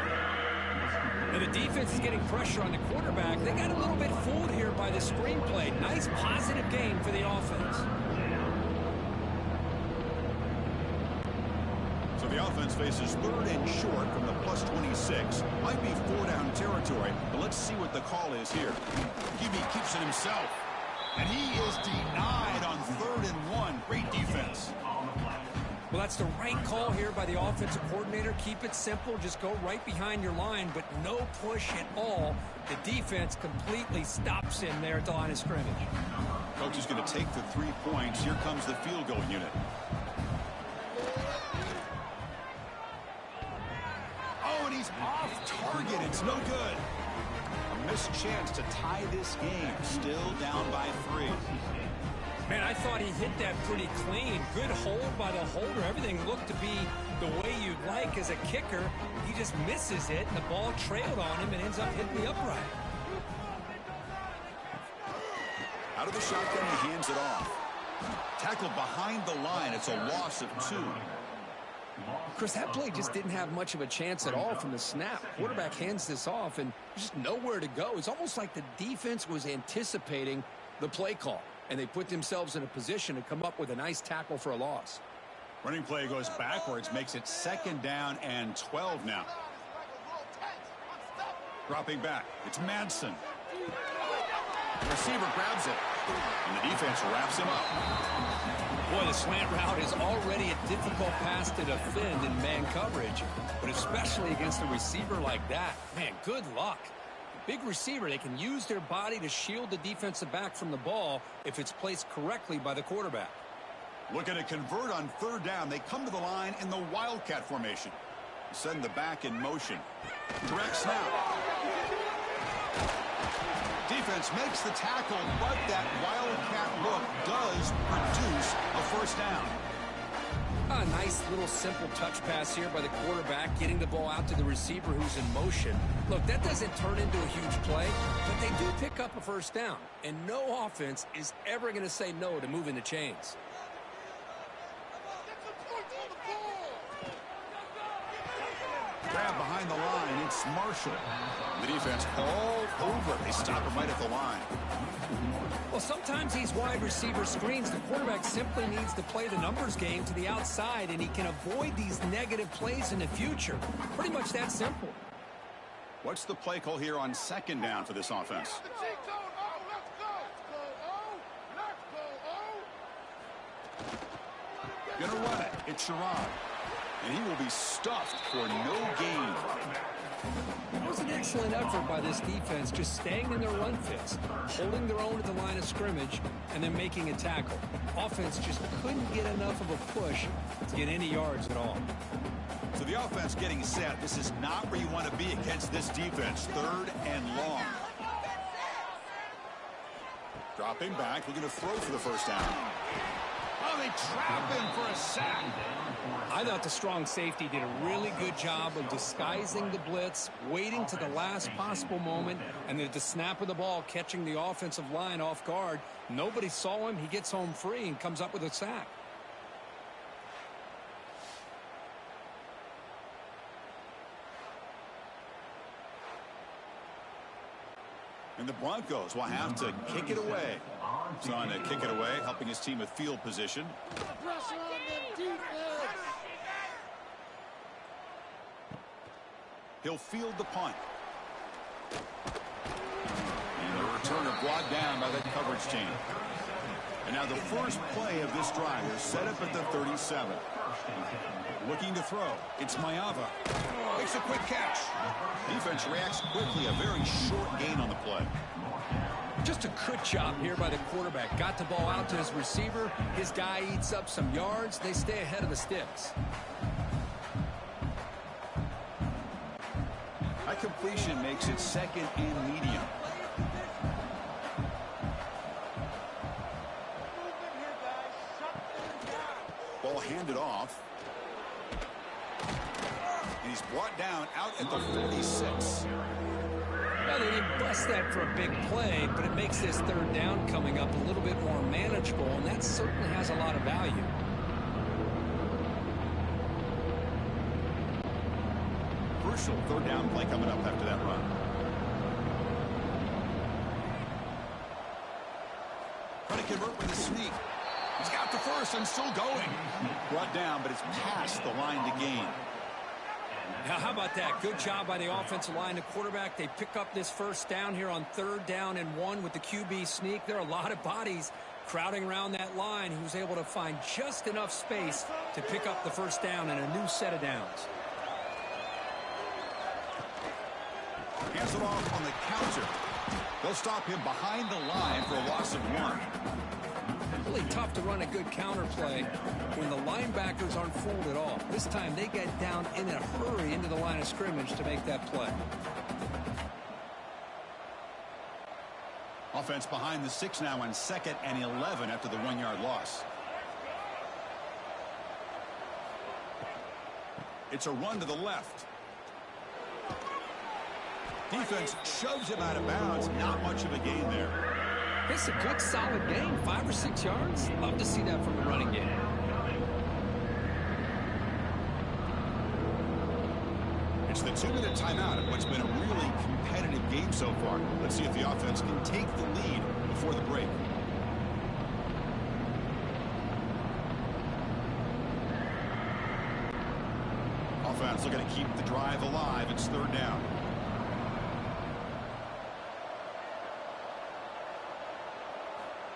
And the defense is getting pressure on the quarterback. They got a little bit fooled here by the screen play. Nice positive gain for the offense. So the offense faces 3rd and short from the +26. Might be 4-down territory, but let's see what the call is here. Gibby keeps it himself. And he is denied on 3rd and 1. Great defense. Well, that's the right call here by the offensive coordinator. Keep it simple. Just go right behind your line, but no push at all. The defense completely stops him there at the line of scrimmage. Coach is going to take the 3 points. Here comes the field goal unit. Oh, and he's off target. It's no good. A missed chance to tie this game. Still down by 3. Man, I thought he hit that pretty clean. Good hold by the holder. Everything looked to be the way you'd like as a kicker. He just misses it, and the ball trailed on him and ends up hitting the upright. Out of the shotgun, he hands it off. Tackled behind the line. It's a loss of 2. Chris, that play just didn't have much of a chance at all from the snap. Quarterback hands this off, and there's just nowhere to go. It's almost like the defense was anticipating the play call, and they put themselves in a position to come up with a nice tackle for a loss. Running play goes backwards, makes it 2nd down and 12 now. Dropping back, it's Madsen. The receiver grabs it, and the defense wraps him up. Boy, the slant route is already a difficult pass to defend in man coverage, but especially against a receiver like that. Man, good luck. Big receiver, they can use their body to shield the defensive back from the ball if it's placed correctly by the quarterback. Looking to convert on 3rd down. They come to the line in the Wildcat formation. Send the back in motion. Direct snap. Defense makes the tackle, but that Wildcat look does produce a 1st down. A nice little simple touch pass here by the quarterback, getting the ball out to the receiver who's in motion. Look, that doesn't turn into a huge play, but they do pick up a 1st down. And no offense is ever going to say no to moving the chains. Grab behind the line, it's Marshall. The defense all over. They stop him right at the line. Well, sometimes these wide receiver screens, the quarterback simply needs to play the numbers game to the outside, and he can avoid these negative plays in the future. Pretty much that simple. What's the play call here on 2nd down for this offense? Gonna run it. It's Sherrod. And he will be stuffed for no gain. It was an excellent effort by this defense, just staying in their run fits, holding their own at the line of scrimmage, and then making a tackle. Offense just couldn't get enough of a push to get any yards at all. So the offense getting set. This is not where you want to be against this defense. 3rd and long. Dropping back, looking to throw for the 1st down. Oh, they trap him for a sack. I thought the strong safety did a really good job of disguising the blitz, waiting to the last possible moment, and then at the snap of the ball, catching the offensive line off guard. Nobody saw him. He gets home free and comes up with a sack. And the Broncos will have to kick it away. He's on to kick it away, helping his team with field position. Pressure on them defense. He'll field the punt. And the returner brought down by that coverage team. And now the first play of this drive is set up at the 37. Looking to throw. It's Mayava. Makes a quick catch. Defense reacts quickly. A very short gain on the play. Just a good job here by the quarterback. Got the ball out to his receiver. His guy eats up some yards. They stay ahead of the sticks. That completion makes it second and medium. Ball handed off. And he's brought down out at the 46. Well, they didn't bust that for a big play, but it makes this third down coming up a little bit more manageable, and that certainly has a lot of value. Crucial third down play coming up after that run. Trying to convert with a sneak. He's got the first and still going. Brought down, but it's past the line to gain. Now, how about that? Good job by the offensive line. The quarterback, they pick up this first down here on 3rd down and 1 with the QB sneak. There are a lot of bodies crowding around that line. He was able to find just enough space to pick up the first down and a new set of downs. Hands it off on the counter. They'll stop him behind the line for a loss of 1. Really tough to run a good counter play when the linebackers aren't fooled at all. This time they get down in a hurry into the line of scrimmage to make that play. Offense behind the 6 now on 2nd and 11 after the 1-yard loss. It's a run to the left. Defense shoves him out of bounds. Not much of a gain there. It's a good, solid game. 5 or 6 yards. Love to see that from the running game. It's the 2-minute timeout of what's been a really competitive game so far. Let's see if the offense can take the lead before the break. Offense looking to keep the drive alive. It's 3rd down.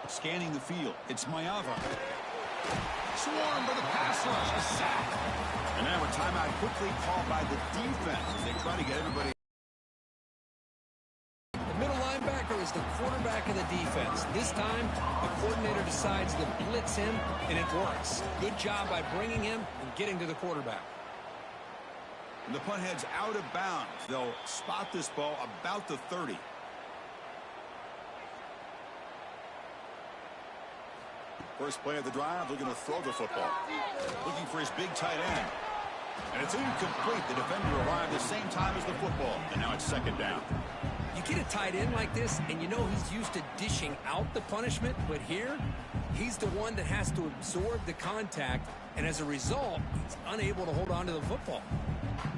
Scanning the field. It's Mayava. Swarmed by the pass rush. A sack. And now a timeout quickly called by the defense as they try to get everybody. The middle linebacker is the quarterback of the defense. This time, the coordinator decides to blitz him, and it works. Good job by bringing him and getting to the quarterback. And the punt heads out of bounds. They'll spot this ball about the 30. First play of the drive, looking to throw the football. Looking for his big tight end. And it's incomplete. The defender arrived the same time as the football. And now it's 2nd down. You get a tight end like this, and you know he's used to dishing out the punishment, but here, he's the one that has to absorb the contact, and as a result, he's unable to hold on to the football.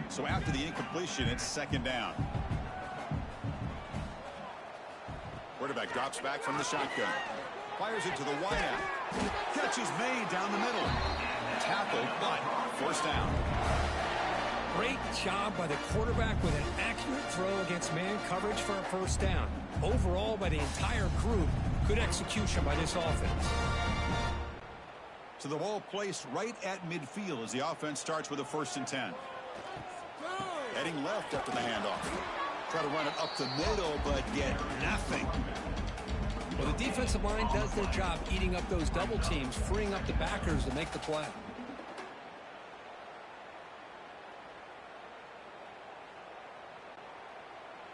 So after the incompletion, it's 2nd down. Quarterback drops back from the shotgun. Fires it to the wideout. Catch is made down the middle. Tackled, but 1st down. Great job by the quarterback with an accurate throw against man coverage for a 1st down. Overall, by the entire group, good execution by this offense. So the ball placed right at midfield as the offense starts with a 1st and 10. Heading left after the handoff. Try to run it up the middle, but get nothing. Well, the defensive line does their job eating up those double teams, freeing up the backers to make the play.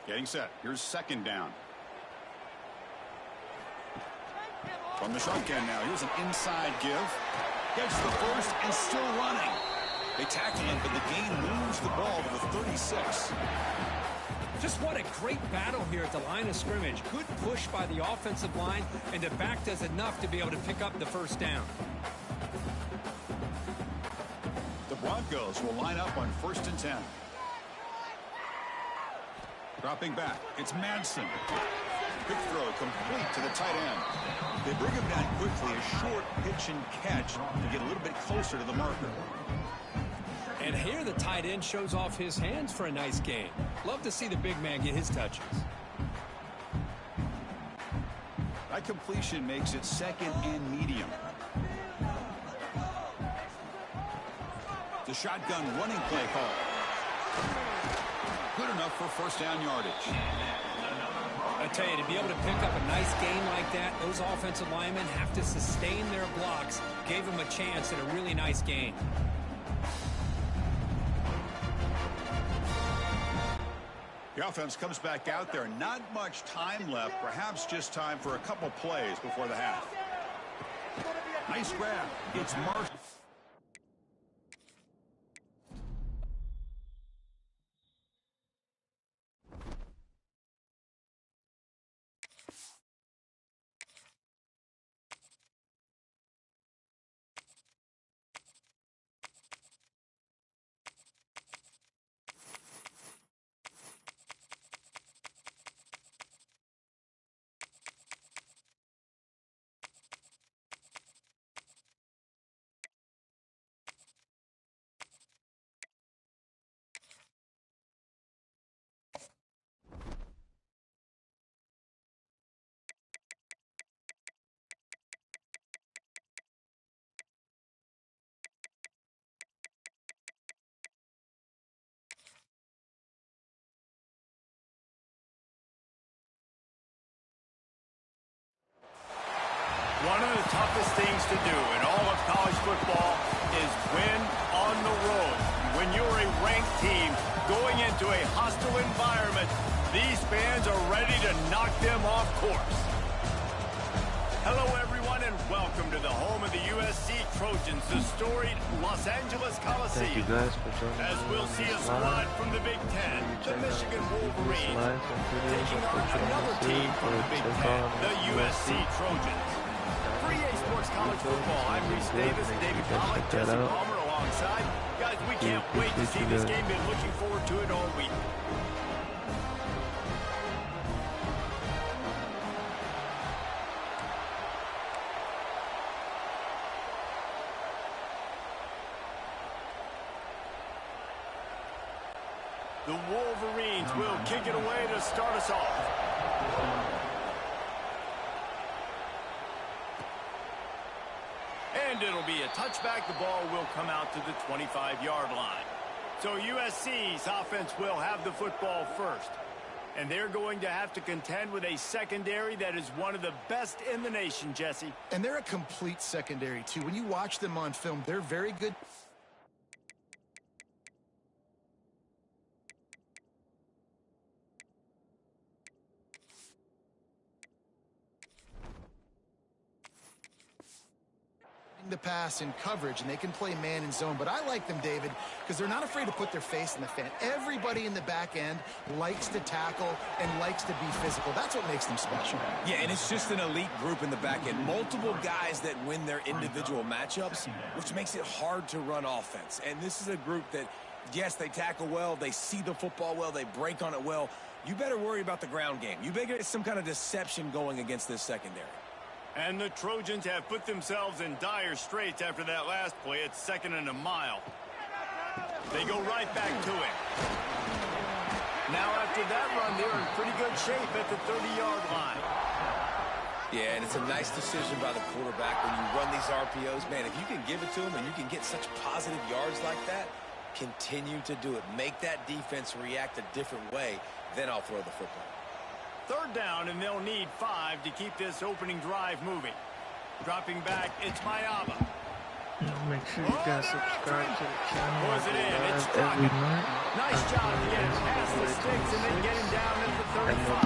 Getting set. Here's 2nd down. From the shotgun now, here's an inside give. Gets the first and still running. They tackle him, but the gain moves the ball to the 36. Just what a great battle here at the line of scrimmage. Good push by the offensive line, and the back does enough to be able to pick up the first down. The Broncos will line up on 1st and 10. Dropping back, it's Madsen. Quick throw complete to the tight end. They bring him down quickly, a short pitch and catch to get a little bit closer to the marker. And here the tight end shows off his hands for a nice gain. Love to see the big man get his touches. That completion makes it 2nd and medium. The shotgun running play call. Good enough for 1st down yardage. I tell you, to be able to pick up a nice gain like that, those offensive linemen have to sustain their blocks. Gave them a chance at a really nice gain. The offense comes back out there. Not much time left. Perhaps just time for a couple plays before the half. Nice grab. It's Marshall. One of the toughest things to do in all of college football is win on the road. When you're a ranked team going into a hostile environment, these fans are ready to knock them off course. Hello, everyone, and welcome to the home of the USC Trojans, the storied Los Angeles Coliseum. Thank you guys for joining As me we'll on see a this squad live. from the Big Ten, the Michigan Wolverines, Live and videos taking of on the another Trojans team from the or Big take Ten, on the USC Trojans. For EA Sports College Football, I'm Reese Davis, David Pollack, Jesse Palmer alongside. Guys, we can't wait to see this game. Been looking forward to it all week. The Wolverines will kick it away to start us off. And it'll be a touchback. The ball will come out to the 25-yard line. So USC's offense will have the football first. And they're going to have to contend with a secondary that is one of the best in the nation, Jesse. And they're a complete secondary, too. When you watch them on film, they're very good. The pass in coverage, and they can play man and zone. But I like them, David, because they're not afraid to put their face in the fan. Everybody in the back end likes to tackle and likes to be physical. That's what makes them special. Yeah, and it's just an elite group in the back end. Multiple guys that win their individual matchups, which makes it hard to run offense. And this is a group that, yes, they tackle well, they see the football well, they break on it well. You better worry about the ground game. You better get some kind of deception going against this secondary. And the Trojans have put themselves in dire straits after that last play. It's 2nd and a mile. They go right back to it. Now after that run, they're in pretty good shape at the 30-yard line. Yeah, and it's a nice decision by the quarterback when you run these RPOs. Man, if you can give it to them and you can get such positive yards like that, continue to do it. Make that defense react a different way, then I'll throw the football. 3rd down, and they'll need 5 to keep this opening drive moving. Dropping back, it's Mayaba. Make sure you guys subscribe to the channel. I Pulls go it in. It's live every night. Nice job to get it past the sticks and then get him down at the 35.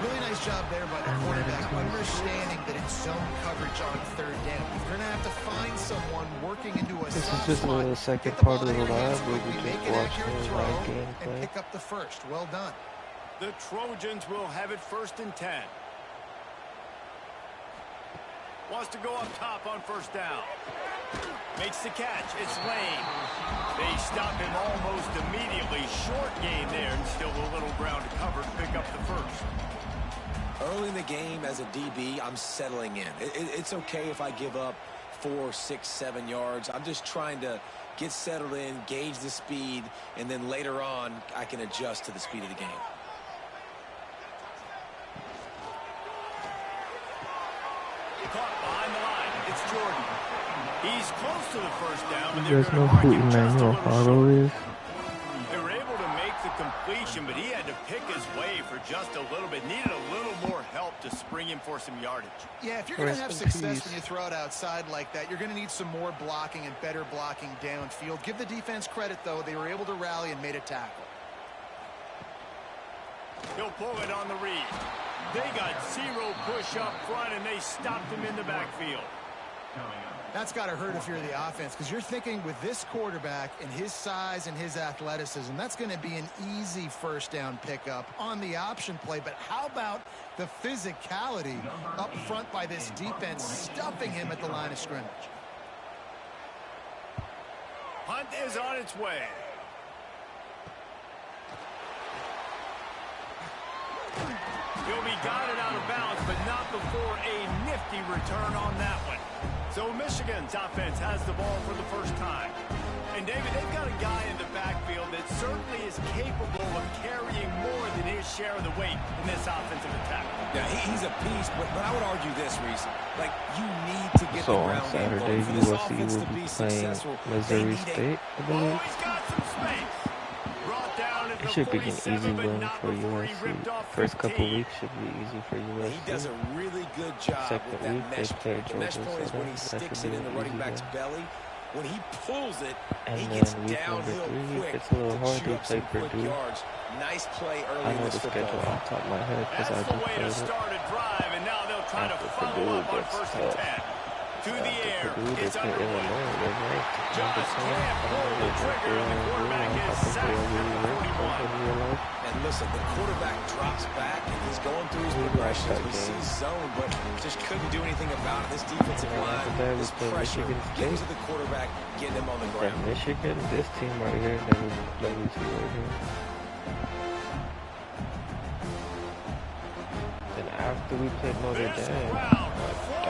Really nice job there by the quarterback, understanding that it's zone coverage on third down. You're going to have to find someone working into a This is soft just spot, the second get the part ball of in the your hands live where we quickly, just make an watch accurate the throw, live and gameplay. pick up the first. Well done. The Trojans will have it 1st and 10. Wants to go up top on 1st down. Makes the catch. It's Lane. They stop him almost immediately. Short gain there, and still a little ground to cover to pick up the first. Early in the game as a DB, I'm settling in. It's okay if I give up 4, 6, 7 yards. I'm just trying to get settled in, gauge the speed, and then later on, I can adjust to the speed of the game. Caught behind the line. It's Jordan. He's close to the 1st down, but You they're guys going know to mark who him just a Emmanuel little Haro short. is? They were able to make the completion, but he had to pick his way for just a little bit. Needed a little more help to spring him for some yardage. Yeah, if you're going to have Rest in success peace. when you throw it outside like that, you're going to need some more blocking and better blocking downfield. Give the defense credit, though. They were able to rally and made a tackle. He'll pull it on the read. They got 0 push up front, and they stopped him in the backfield. That's got to hurt if you're the offense, because you're thinking with this quarterback and his size and his athleticism, that's going to be an easy 1st down pickup on the option play. But how about the physicality up front by this defense, stuffing him at the line of scrimmage? Hunt is on its way. He'll be guided out of bounds, but not before a nifty return on that one. So Michigan's offense has the ball for the 1st time. And David, they've got a guy in the backfield that certainly is capable of carrying more than his share of the weight in this offensive attack. Yeah, he's a piece, but I would argue this, Reese. Like, you need to get So the on ground game Saturday, going. For this USC offense will to be be playing successful, Missouri they need State, I Oh, believe. he's got some space. Brought down at It the should be an 47, easy but win not for before he USC. ripped off First couple 15. weeks should be easy for He does USC. a really good job Second with that week, they mesh play point. The mesh Georgia point is when he Southern. That sticks should it be in the an running easy back's win. belly. When he pulls it, And he then gets week number downhill 3, it quick gets a little to hard chew to up play some quick Purdue. yards. Nice play I early in know this the football schedule game. off the top of my head because I That's the just way to played it. start a drive, and now they'll try to After follow Purdue up on gets 1st and tough. 10. To the After air, Purdue, they it's play underway. Illinois. They're ranked number Just 10. I can't don't pull know the what trigger, and the quarterback I is think sacked they're at really the ranked 41. in real life. And listen, the quarterback drops back and he's going through his We lost progressions. that We see game. zone, but just couldn't do anything about it. This defensive And line, after that, we this played pressure, Michigan getting State. to the quarterback, getting him on the That ground. Michigan, this team right here, never played with you right here. Then after we played Notre Dame, This damn, crowd, that's looking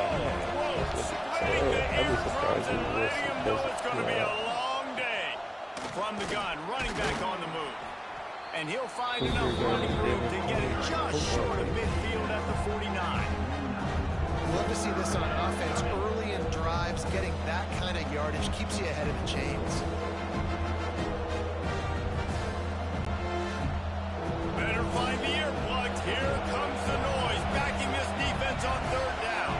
spreading tough. the I'd be air surprised and if letting USC him know doesn't it's going to pull be a out. long day. From the gun, running back on the move. And he'll find Who's enough your running guys' room to favorite get it football just short of player? midfield at the 49. Love to see this on offense. Early in drives, getting that kind of yardage keeps you ahead of the chains. Better find the earplugs. Here comes the noise, backing this defense on 3rd down.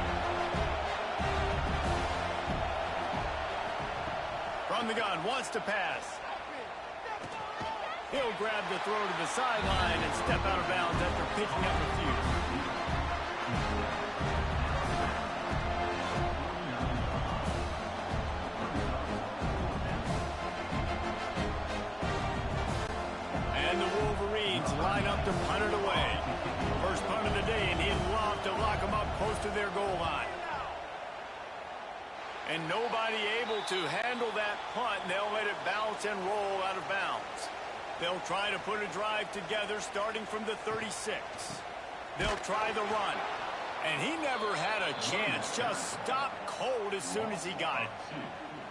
From the gun, wants to pass. He'll grab the throw to the sideline and step out of bounds after picking up a few. And the Wolverines line up to punt it away. First punt of the day, and he'd love to lock them up close to their goal line. And nobody able to handle that punt, and they'll let it bounce and roll out of bounds. They'll try to put a drive together starting from the 36. They'll try the run. And he never had a chance. Just stopped cold as soon as he got it.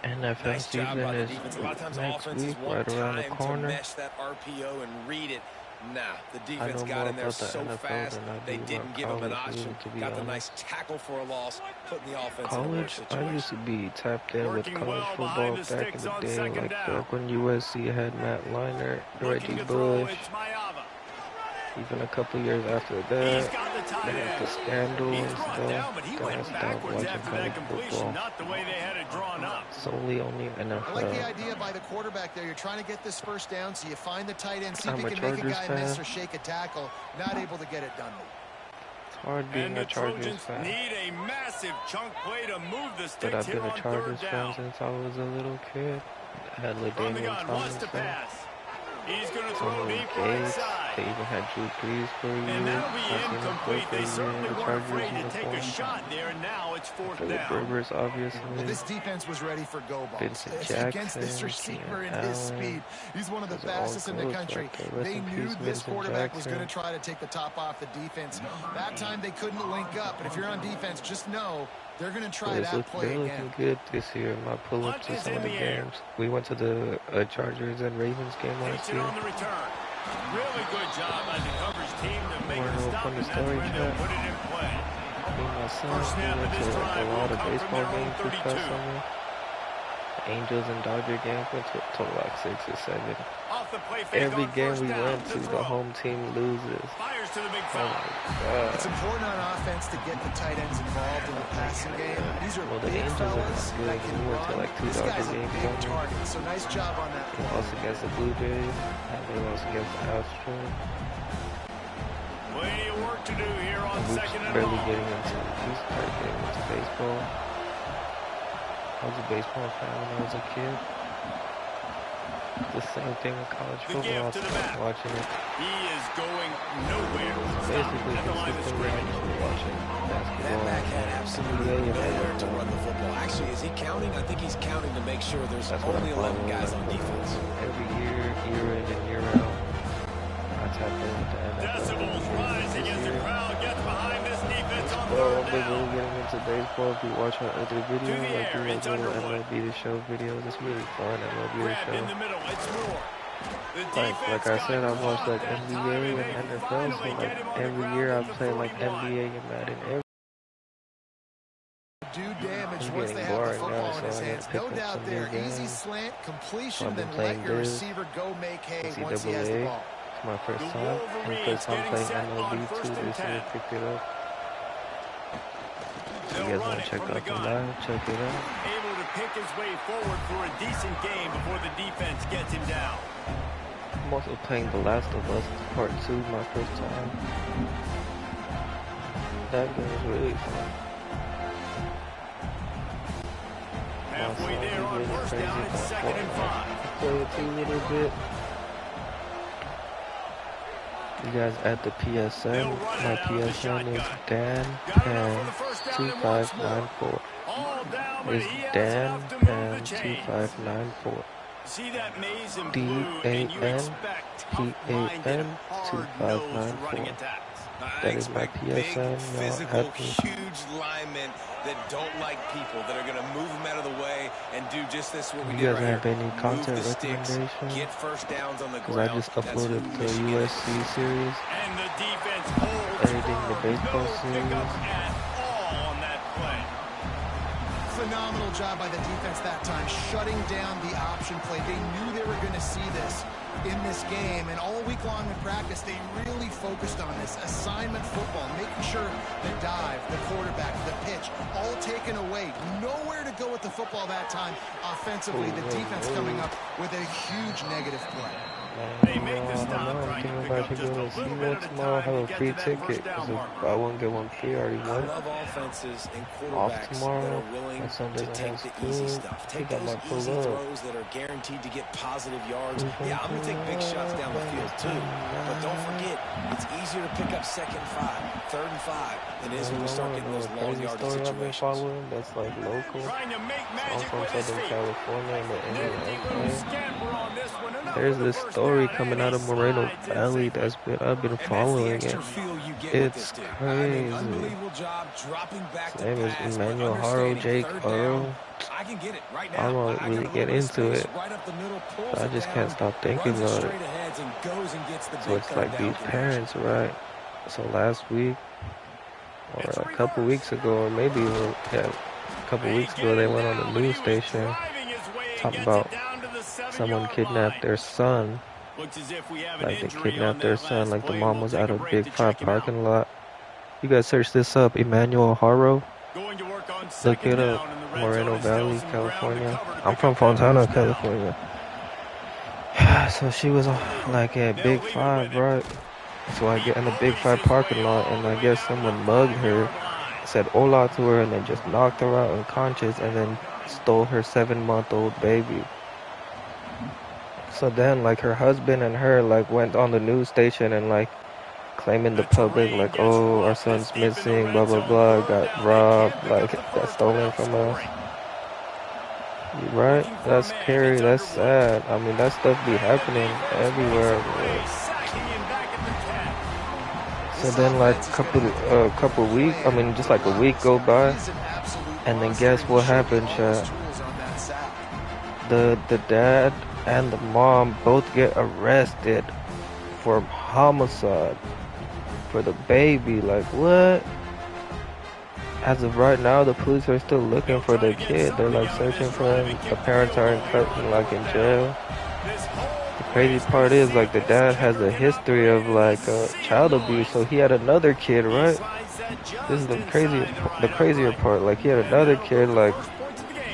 NFL Nice job season by the is defense. A lot of times next offenses week, want right around the time to corner. mesh that RPO and read it. Nah, the I defense know got more in there about the so NFL fast, than I they do didn't about give him an college, option. to be Got the honest. nice tackle for a loss, putting the offense in a worse College, I situation. used to be tapped in with Working college well football behind the back in sticks the on day, 2nd like down. back when USC had Matt Leinart, Looking Reggie to throw, Bush, it's Mayava. Even a couple years after that, they had the scandal and stuff. Then I stopped watching college football. Not the way they had it drawn up. Solely only NFL. I like the idea by the quarterback there. You're trying to get this first down, so you find the tight end, see if I'm you a can make a Chargers guy fan. miss or shake a tackle. Not able to get it done. It's hard being a Chargers fan. Need a massive chunk play to move the sticks. But I've been here a on Chargers third fan down. since I was a little kid. I had From the LaDainian gun, wants to Tomlinson. pass. He's going to So throw many deep right Gates. side. They even had Drew Brees for a year. And that'll be I seen him play incomplete. for They a year in certainly the weren't Chargers afraid to take a uniform. shot there, and now it's fourth Philip down. Rivers, obviously. Well, this defense was ready for go balls. Vincent Against this Jackson, receiver Keenan and his Allen. speed. He's one of the Those are all fastest in the close country. right there. Rest They in knew peace, this Vincent quarterback was going to Jackson. try to take the top off the defense. That time they couldn't link up. But if you're on defense, just know they're going to try that play They're again. looking good this year. My pull-ups to some of the games. We went to the Chargers and Ravens game last Takes it year. on the return. Really good job by the coverage team to make Wanna the know a stop, funny and that's story, when they'll Chad? put it in play. Me and my son, First we snap of went this to drive a will lot of come from baseball their own games this 32. past summer. Angels and Dodger games went to a total like 6 or 7. Off the play fake Every on game first we down went to, throw. the home team loses. Fires to the big Oh fella. my It's God. important on offense to get the tight ends involved in the passing game. These are Well, the big Angels are not fellas good. that can We went to run. like 2 This Dodger guy's a games big only. target, so nice job on that We play. lost against the Blue Jays, and we lost against the Astros. Plenty of work to do here on And we second and barely long. getting into, we started getting into baseball. I was a baseball fan when I was a kid. The same thing with college The football. I give to the stopped back. watching it. He is going nowhere. Stop Basically, at the line of consistently scrimmage. watching That basketball. back had absolutely NBA, nowhere to and run the football. Actually, is he counting? I think he's counting to make sure there's That's what only I'm 11 guys on following. defense. Every year, year in and year out, I tap in with the NFL. Decibels rising as the crowd gets behind this defense on Well, third I've been really down. getting into baseball. If you watch our other videos, the like air, we it's like little Underwood. MLB The Show videos, it's really fun. MLB The Grabbed in the Show. middle. It's Moore. The Like defense I said, I got watch caught like that NBA time, and and they NFL, so finally like get him on the every ground year I at the play like 41. NBA and Madden. Do damage It's once getting they have the boring football now, in his so I hands. gotta No pick up doubt some there. new Easy games. slant, So completion, I've then been let playing your this, receiver go make hay once he NCAA. has the ball. It's my first The time, and Wolverines first time getting playing set MLB on too first and this year. 10. Picked it up. If They'll you guys run want it to check from the out the gun. live, check it out. Able to pick his way forward for a decent game before the defense gets him down. I'm also playing The Last of Us Part 2, my first time. That game is really fun. Halfway there on really first crazy down, it's about second and Fortnite. 5. I play it too a little bit. You guys at the PSN. My PSN is DanPan2594. All down, but It's he has enough to move the chains. DanPan2594. See that maze in blue, and you expect tough-minded, hard-nosed running attacks. I That is my expect big, PSN. physical, Y'all huge linemen that don't like people, that are going to move them out of the way and do just this what we You did guys right have here. any Move content the sticks, recommendations? get first downs on the Because ground. I just That's uploaded who the Michigan is. USC series. And the defense holds Editing the firm. baseball No series. pickup at all on that play. Phenomenal job by the defense that time, shutting down the option play. They knew they were going to see this in this game, and all week long in practice, they really focused on this assignment football, making sure the dive, the quarterback, the pitch, all taken away. Nowhere to go with the football that time offensively. The defense coming up with a huge negative play. They make the stop, I'm trying to thinking pick about up to just go a to see little that bit at a tomorrow. I time have to a get free to that ticket. first down Because if marker. I won't get one free, I already I won. love offenses and Off quarterbacks that tomorrow. are willing My son to doesn't take have the school. easy stuff. I Take think I those might pull easy up. throws that are guaranteed to get positive yards. Yeah, I'm going to take big shots down the field too. But don't forget, it's easier to pick up second and 5, third and 5 than it is when we start getting those long Crazy yardage story I've been situations. following that's like local. Trying to make I'm magic from with his Southern feet. California in the Nifty little NBA. scamper on this one. Enough There's with the this first story down, coming and out he of Moreno slides in Valley safely. I've been And that's the following extra it. feel you get with this It's dude. crazy. An unbelievable job dropping back His to name pass, is but Emmanuel Haro understanding Jake third Oro. down, I can get it right I now. don't got really a little get bit of into space it. right up the middle, pulls I it just down, can't stop thinking runs it about straight it. ahead and goes and gets the So big it's third like down these conversion. parents, right? So last week, or a couple weeks ago, or maybe even, yeah, a couple weeks ago, they went on the news station talking about someone kidnapped their son Looks as if we have an Like they injury on kidnapped their that son. last Like the play. mom We'll was take at a a break Big to 5 check him out. parking lot. You guys search this up, Emmanuel Haro. Going to work on Look second it up. down, and the red Moreno zone is still Valley, some ground to California. cover to I'm pick from up that Fontana, first down. California. So she was like at Big 5, right? So I get in the Big 5 parking lot, and I guess someone mugged her, said hola to her, and then just knocked her out unconscious, and then stole her 7-month-old baby. So then, like, her husband and her, like, went on the news station and, like, claiming the public, like, oh, our son's missing, blah, blah, blah, got robbed, like, got stolen from us. Right? That's scary. That's sad. I mean, that stuff be happening everywhere. So then, like, couple weeks, I mean, just like a week go by, and then guess what happened, Chad? The dad and the mom both get arrested for homicide for the baby. Like, what? As of right now, the police are still looking for the kid. They're like searching for him. The parents are like in jail. The crazy part is, like, the dad has a history of like child abuse. So he had another kid, right? This is the crazier part. Like, he had another kid. Like,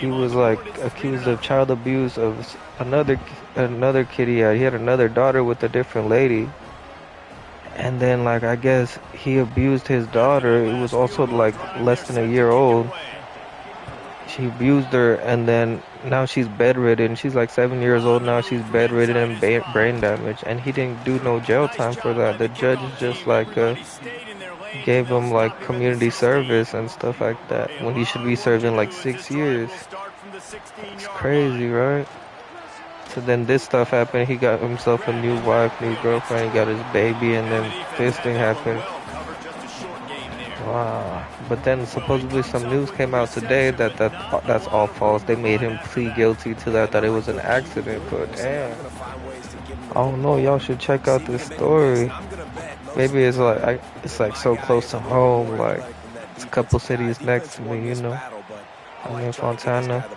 he was like accused of child abuse of another kid he had. He had another daughter with a different lady. And then, like, I guess he abused his daughter. It was also, like, less than a year old. She abused her, and then now she's bedridden. She's, like, 7 years old now. She's bedridden and brain damage. And he didn't do no jail time for that. The judge just, like, gave him, like, community service and stuff like that, when he should be serving, like, 6 years. It's crazy, right? So then this stuff happened. He got himself a new wife, new girlfriend. He got his baby, and then this thing happened. Wow. But then supposedly some news came out today that's all false. They made him plead guilty to that it was an accident. But damn, I don't know. Y'all should check out this story. Maybe it's like so close to home. Like, it's a couple cities next to me, you know. I'm in Fontana.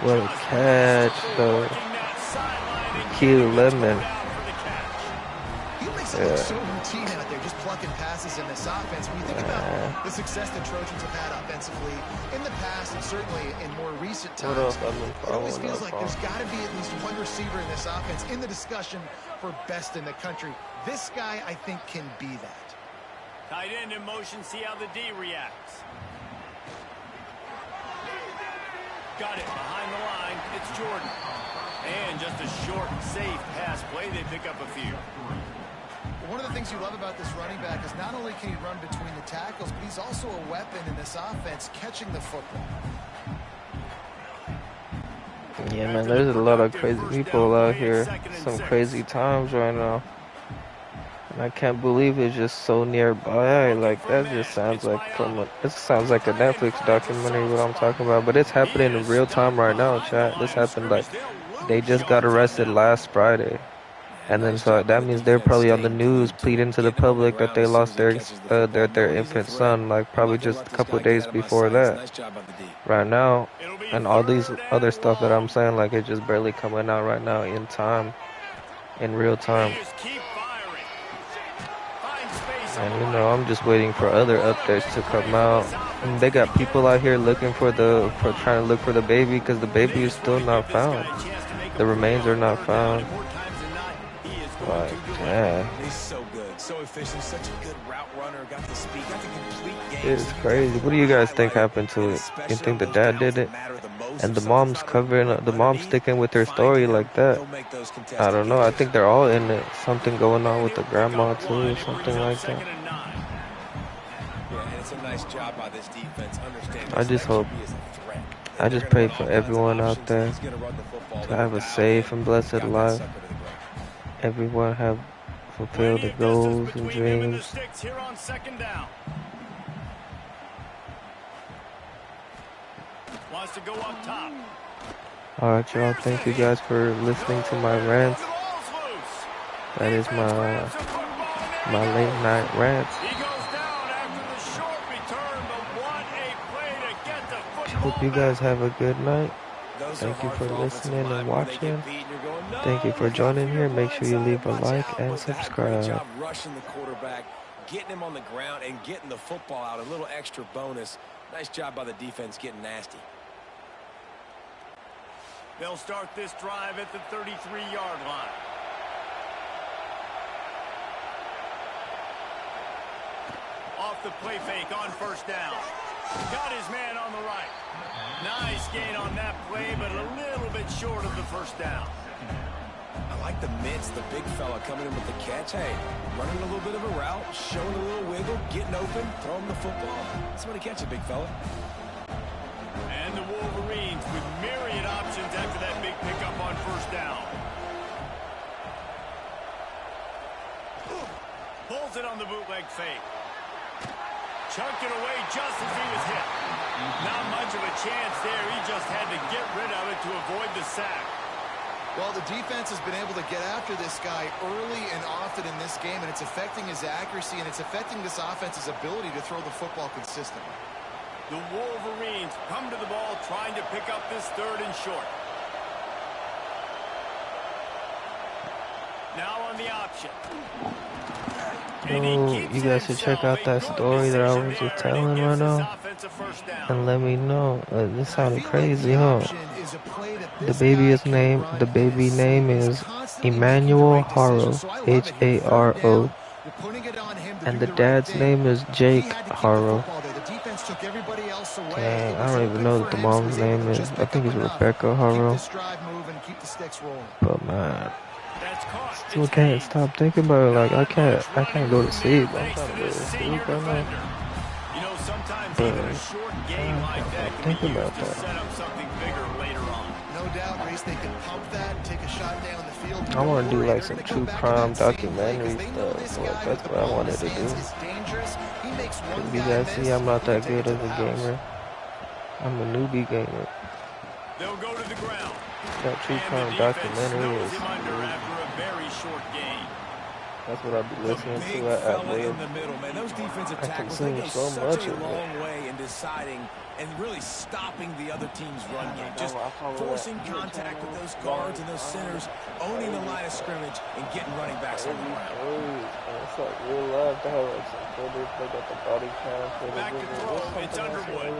What a catch, though. Key Lemon. He makes it look so routine out there, just plucking passes in this offense. When you think about the success the Trojans have had offensively in the past, and certainly in more recent times, it always feels like there's got to be at least one receiver in this offense in the discussion for best in the country. This guy, I think, can be that. Tight end in motion, see how the D reacts. Got it behind the line. It's Jordan. And just a short, safe pass play. They pick up a few. One of the things you love about this running back is not only can he run between the tackles, but he's also a weapon in this offense, catching the football. Yeah, man, there's a lot of crazy people out here. Some crazy times right now. And I can't believe it's just so nearby. Like, that just sounds like it sounds like a Netflix documentary, what I'm talking about. But it's happening in real time right now, chat. This happened, like, they just got arrested last Friday. And then so that means they're probably on the news pleading to the public that they lost their infant son, like, probably just a couple of days before that. Right now, and all these other stuff that I'm saying, like, it's just barely coming out right now in time, in real time. And, you know, I'm just waiting for other updates to come out. And they got people out here looking trying to look for the baby, because the baby is still not found. The remains are not found. Like, yeah. He's so good, so efficient, such a good route runner, got the speed, got the complete game. It's crazy. What do you guys think happened to it? You think the dad did it? And the mom's sticking with her story like that. I don't know. I think they're all in it. Something going on with the grandma too, something like that. Yeah, and it's a nice job by this defense. I just pray for everyone out there to have a safe and blessed life. Everyone have fulfilled their goals and dreams. Wants to go up top. Alright, y'all. Thank you guys for listening to my rants. That is my late night rants. Hope you guys have a good night. Thank you for listening and watching. Thank you for joining here. Make sure you leave a like and subscribe. Great job rushing the quarterback, getting him on the ground, and getting the football out. A little extra bonus. Nice job by the defense getting nasty. They'll start this drive at the 33-yard line. Off the play fake on first down. Got his man on the right. Nice gain on that play, but a little bit short of the first down. I like the mitts, the big fella coming in with the catch. Hey, running a little bit of a route, showing a little wiggle, getting open, throwing the football. Somebody catch it, big fella. And the Wolverines with myriad options after that big pickup on first down. Pulls it on the bootleg fake. Chucked it away just as he was hit. Not much of a chance there. He just had to get rid of it to avoid the sack. Well, the defense has been able to get after this guy early and often in this game, and it's affecting his accuracy, and it's affecting this offense's ability to throw the football consistently. The Wolverines come to the ball trying to pick up this third and short. Now on the option. Oh, you guys should check out that story that I was just telling right now. And let me know. This sounded crazy, huh? The baby name is Emmanuel Haro, H-A-R-O. And the dad's name is Jake Haro. Dang, I don't even know what the mom's name is. I think it's Rebecca Haro. But man, still can't stop thinking about it. Like I can't go to sleep. I'm trying to go to sleep right now. You know, sometimes But even a short game like that can think be used about to that. set up something bigger later on. No doubt, Reese, they can pump that and take a shot down the field. I want to do like some true crime documentary stuff. Like, that's what I wanted to do. You guys see, I'm not that good as a gamer. I'm a newbie gamer. They'll go to the ground. That true crime documentary is. After a very short game. That's what I'll be listening to at in the middle, man. Those defensive I tackles, consume they go so such much a of it. long way in deciding and really stopping the other team's run game. Just forcing contact with those guards and those centers, owning the line of scrimmage, and getting running backs on the ground. It's like real life. They have like some footage. They got the body cam footage. Back to throw. It's Underwood.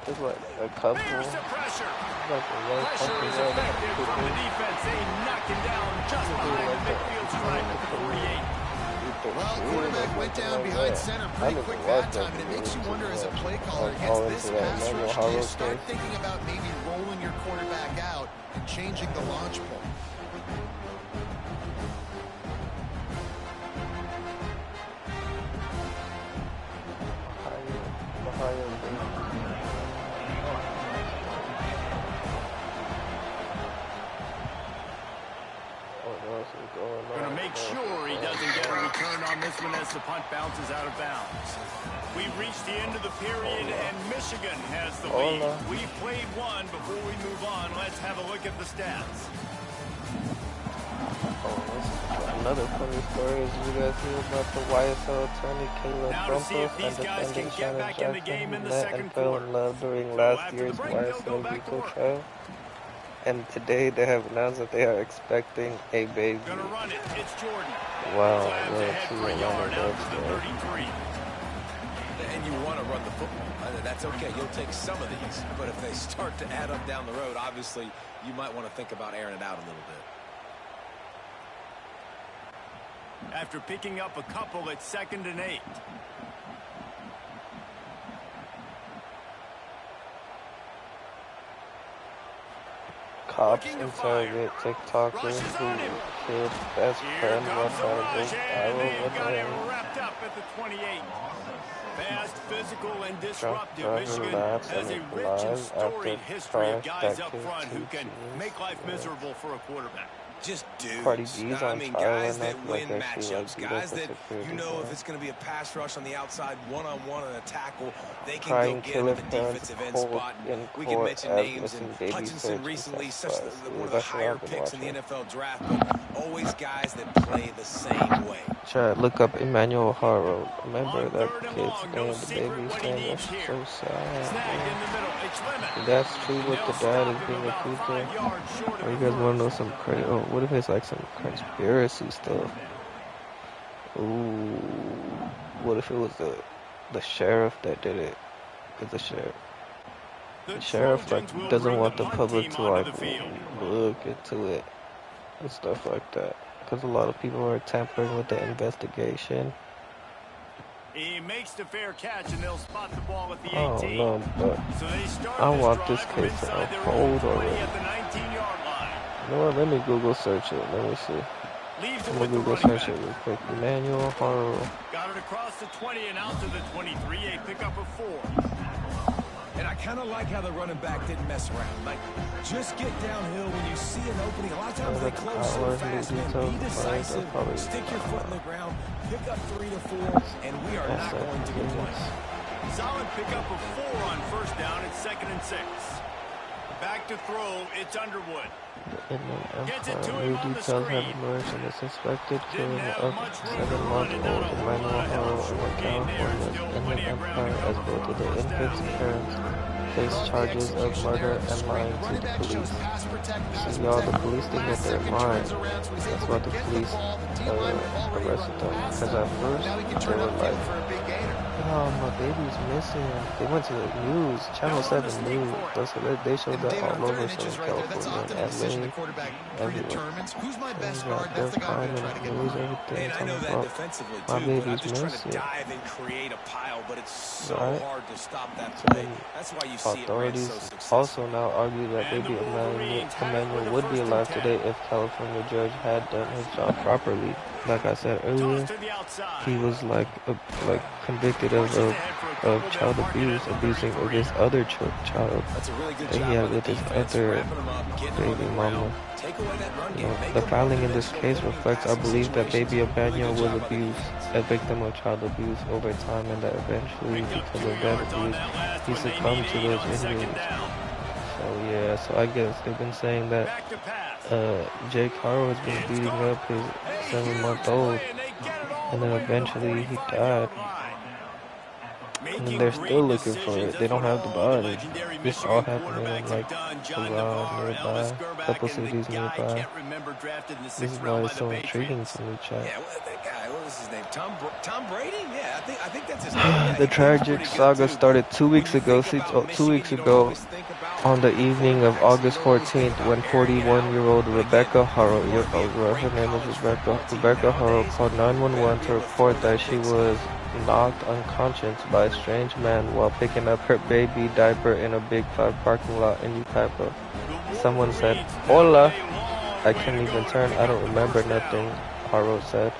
It's like a couple. There's the pressure. Like a young Pressure couple is there. effective from the defense. They knock him down just behind the midfield stripe at the 48. Well, quarterback went down behind center pretty quick that time, and it makes you wonder as a play caller against this pass rush, do you start thinking about maybe rolling your quarterback out and changing the launch point? Going to make sure he doesn't get a return on this one as the punt bounces out of bounds. We've reached the end of the period, and Michigan has the lead. We've played one. Before we move on, let's have a look at the stats. Another funny story is you guys hear about the YSL attorney Caleb Bumpus and defendant Shannon Jackson who met and fell in love during last year's YSL veto trial. And today they have announced that they are expecting a baby. Gonna run it. It's Jordan. Wow, Head for a yard out to the 33. And you want to run the football. That's okay. You'll take some of these. But if they start to add up down the road, obviously you might want to think about airing it out a little bit. After picking up a couple at 2nd and 8. Cops interrogate TikToker who killed best friend while trying to go viral with Got him him. wrapped up at the 28. Fast, physical, and disruptive. Driver Michigan laughs has a and rich lies and storied after history of crash guys that up killed front who 2 can teams. make life miserable for a quarterback. just dudes. Cardi B's I on mean, trial guys and I that feel like win actually matchups, beat up guys the that security. you know if it's going to be a pass rush on the outside, one-on-one on a tackle, they can Crying go get killer him at the parents defensive end cold spot. in We can court mention as names, and missing baby Hutchinson surgeon recently, testifies. one of the That's what higher I've been picks in the watching. NFL draft, but always guys that play the same way. Try to look up Emmanuel Haro. Remember On that 3rd and kid's long, no name, the secret baby's what he name? needs That's here. so sad, Snagged bro. in the middle. It's Lemon. If that's true And what they'll the dad stop is him being about accused 5 of? yards short Or of you the guys want to know first. some crazy? Oh, what if it's like some conspiracy stuff? Ooh, what if it was the sheriff that did it? Because the sheriff like doesn't want the public to like look into it and stuff like that. Because a lot of people are tampering with the investigation. He makes the fair catch, and they'll spot the ball at the 18. Oh no, but So they start I this want this drive from case to inside their unfold own 20 already. at the 19-yard line. You know what? Let me Google search it. Let me see. Leaves it I'm with gonna the Google running search back. it real quick. Emmanuel Haro. Got it across the 20 and out to the 23. A pickup of 4. And I kind of like how the running back didn't mess around. Like, just get downhill when you see an opening. A lot of times they close so fast, man. Be decisive, stick your foot in the ground, pick up 3 to 4, and we are not going to complain. Solid pickup of 4 on 1st down. It's 2nd and 6. Back to throw. It's Underwood. The Inland Empire. New details have emerged in the suspected killing of 7-month-old Emmanuel Haro in the California Inland Empire as both of the infant's parents face charges of murder and lying to the police. See, y'all, the police think that they're lying. That's why the police arrested them. Because at first, they were like, oh, my baby's missing. They went to the news, Channel 7 News. They showed that all over Southern California, LA, everywhere. They're finding the news, everything. I know that defensively too, my but I'm baby's just trying missing. to dive and create a pile, but it's so Right? hard to stop that So play. then That's why you see it ran authorities so successful. also now argue that baby Emmanuel would be alive today if California judge had done his job properly. Like I said earlier, he was like convicted of child abuse, abusing of his other child That's a really good that he job had by the with his defense, other wrapping him up, getting him on baby the mama. ground. Take away that run game, make The him filing in one-dimensional, this case put him in reflects our passing belief that baby situations. Really Emmanuel good was job by the abused, defense. a victim of child abuse over time, and that eventually, because of that abuse, he succumbed to those injuries. So yeah, so I guess they've been saying that Jake Haro has been beating up his 7-month-old, and then eventually he died. And they're still looking for it. They don't have the body. This all happening in like around nearby, a couple cities nearby. This is why it's so intriguing to me, chat. Yeah, that guy, what was his name? Tom Brady? Yeah, I think that's his name. Yeah, The tragic saga started 2 weeks ago. See, 2 weeks ago, on the evening of August 14th, when 41-year-old Rebecca Haro, her name is Rebecca Haro, called 911 to report that she was knocked unconscious by a strange man while picking up her baby diaper in a Big 5 parking lot in Ucaipa. Someone said, "Hola." I can't even turn. I don't remember nothing, Haro said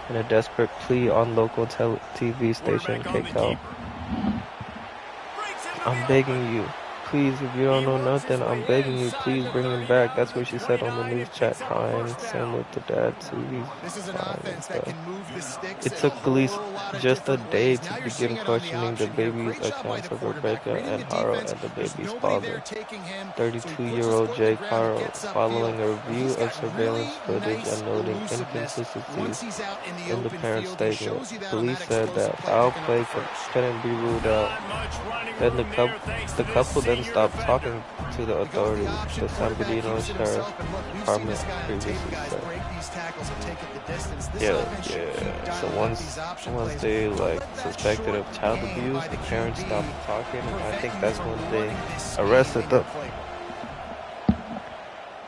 in a desperate plea on local TV station KCAL. "I'm begging you. Please, if you don't know nothing, I'm begging you, please bring him back." That's what she said on the news chat, crying. Same with the dad, too. He's fine and stuff. It took police just a day to begin questioning the baby's accounts of Rebecca and Haro and the baby's father, 32-year-old Jake Haro, following a review of surveillance footage and noting inconsistencies in the parent's statement. Police said that foul play couldn't be ruled out. Then the couple then stopped talking to the authorities, the San Bernardino Sheriff's Department previously said. Yeah. So once they like suspected of child abuse, the parents stopped talking, and I think that's when they arrested them.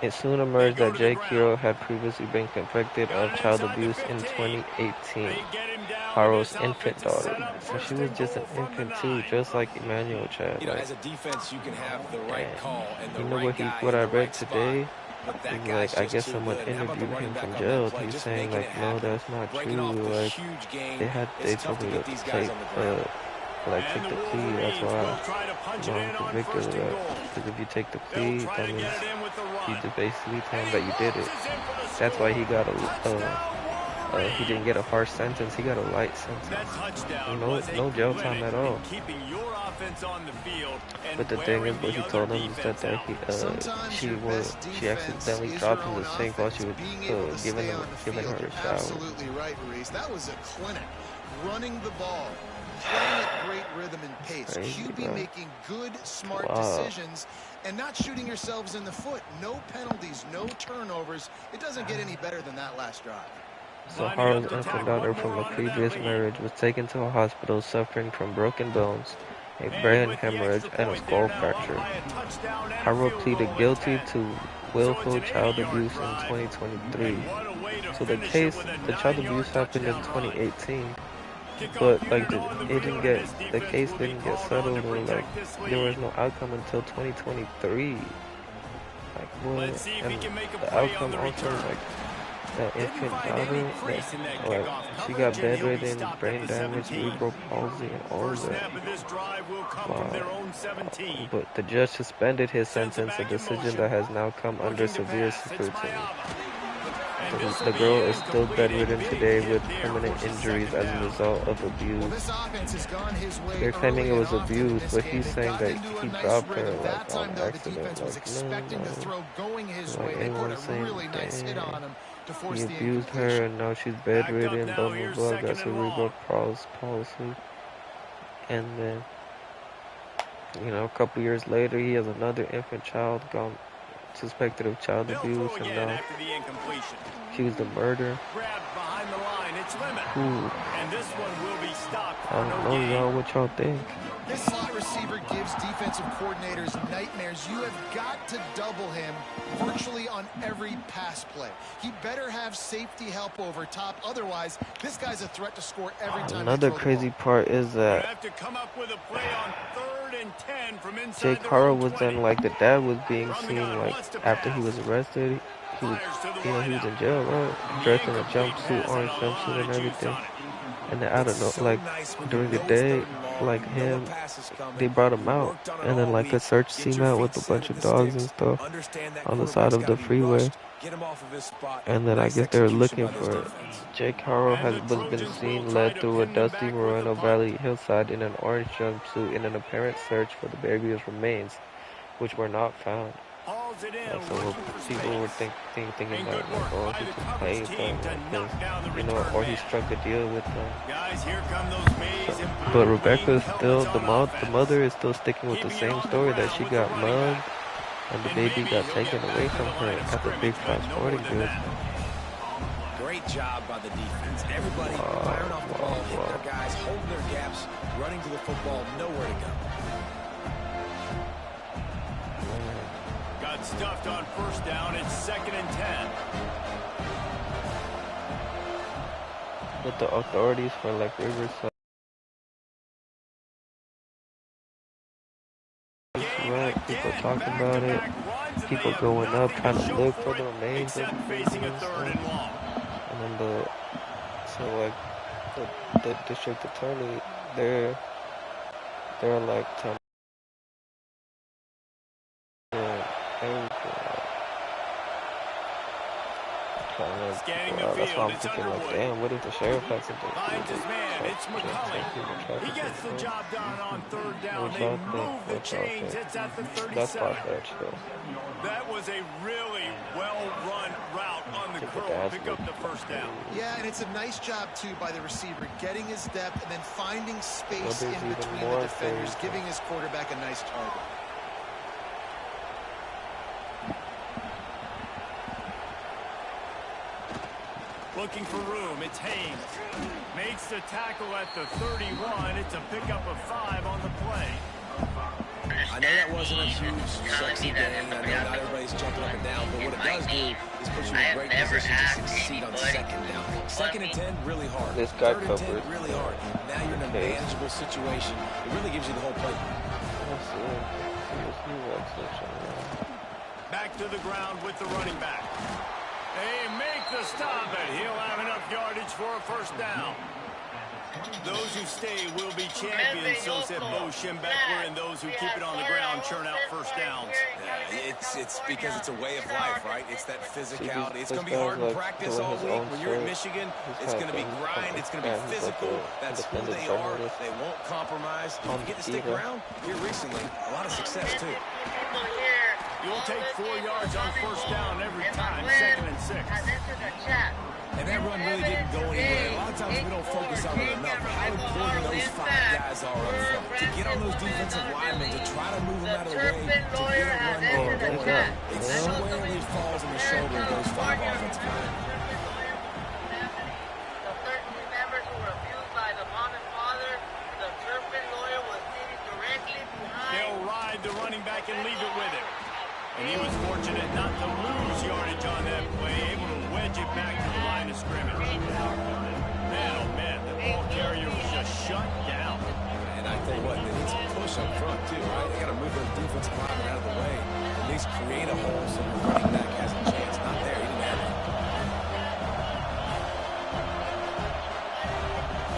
It soon emerged that Jake Haro had previously been convicted of child abuse in 2018. Haro's infant daughter. So she was just an infant too, just like Emmanuel Chad. You know, as a defense, you can have the right call and the right guy what in I the read right today? spot. That Like, I guess someone interviewed him from jail. He's saying like, no, that's not true. Like, they told me to take the plea. That's why I'm convicted of that. Because if you take the plea, that means He just basically told him that you did it. That's why he got he didn't get a harsh sentence. He got a light sentence. No jail time at all. But the thing is, what he told him is that she accidentally dropped him to sink while she was giving her a shower. Absolutely right, Reese. That was a clinic. Running the ball, playing at great rhythm and pace. Crazy, QB bro. making good, smart decisions, and not shooting yourselves in the foot. No penalties, no turnovers. It doesn't get any better than that last drive. So Harold's infant daughter from a previous marriage was taken to a hospital suffering from broken bones, a brain hemorrhage, and a skull fracture. Harold pleaded guilty to willful child abuse in 2023. So the child abuse happened in 2018, but like the case didn't get settled, or like there was no outcome until 2023. Like what? And the outcome also like the infant daughter, like she got bedridden, brain damage, cerebral palsy, and all that. Wow. But the judge suspended his sentence, a decision that has now come under severe scrutiny. The girl is still bedridden today with permanent injuries as a result of abuse. They're claiming it was abuse, but he's saying that he dropped her like on accident. Like no. Like everyone's saying, dang. He abused her and now she's bedridden, blah blah blah, got cerebral palsy. And then, a couple years later, he has another infant child gone suspected of child abuse, and now accused of murder. Ooh. I don't know, y'all, what y'all think? This slot receiver gives defensive coordinators nightmares. You have got to double him virtually on every pass play. He better have safety help over top. Otherwise, this guy's a threat to score every time. Another crazy part is that Jake Harrell was then, like, the dad was being seen, like, after he was arrested. He was, he was in jail, right? Dressed in a jumpsuit, orange jumpsuit and everything. And then I don't know, like, during the day, like him, they brought him out. And then, like, a search team out with a bunch of dogs and stuff on the side of the freeway. And then I guess they were looking for it. Jake Harrell was been seen led through a dusty Moreno Valley hillside in an orange jumpsuit in an apparent search for the baby's remains, which were not found. Like, so people were thinking that, like, oh, he just played them, like, or he struck a deal with them. But Rebecca is still, the mother is still sticking with the same story, that she got mugged and the baby got taken away from her at the Big Five Sporting Goods. Great job by the defense. Everybody firing off the ball, hitting their guys, holding their gaps, running to the football, nowhere to go. Got stuffed on first down. It's 2nd and 10. But the authorities for, like, Riverside, right? People talking about it. People going up trying to look for the remains of the baby and stuff. And then the district attorney, they're like telling everything. That's why I'm thinking, like, damn, what if the sheriff had something to do with this? He gets the job done on 3rd down. They move the chains. It's at the 37. That's far-fetched, though. That was a really well-run route on the curl. Pick up the first down. Yeah, and it's a nice job, too, by the receiver, getting his depth and then finding space in between the defenders, giving his quarterback a nice target. Looking for room. It's Haynes. Makes the tackle at the 31. It's a pickup of 5 on the play. I know that wasn't a huge, sexy game. I know not everybody's jumping up and down, but what it does do is put you in a great position to succeed on 2nd down. 2nd and 10, really hard. This guy 3rd and 10, really hard. Now you're in a manageable situation. It really gives you the whole play. Back to the ground with the running back. They make the stop, and he'll have enough yardage for a first down. Those who stay will be champions, so said Bo Schembechler, and those who keep it on the ground churn out first downs. Yeah, It's because it's a way of life, right? It's that physicality. It's going to be hard to practice all week. When you're in Michigan, it's going to be grind. It's going to be physical. That's who they are. They won't compromise. If you get to stick around, here recently, a lot of success, too. You'll take 4 yards on first down every time, 2nd and 6. And that run really didn't go anywhere. A lot of times we don't focus on it enough. How important those 5 guys are up front. To get on those defensive linemen, to try to move them out of the way, to get a run going. It squarely falls on the shoulder of those 5 offensive linemen. The 13 members who were abused by the mom and father, the Turpin lawyer was sitting directly behind. They'll ride the running back and leave it with him. And he was fortunate not to lose yardage on that play, able to wedge it back to the line of scrimmage. Man, oh man, the ball carrier was just shut down. And I tell you what, they need some push up front too, right? They got to move those defensive linemen out of the way. At least create a hole so the running back has a chance. Not there, he didn't have it.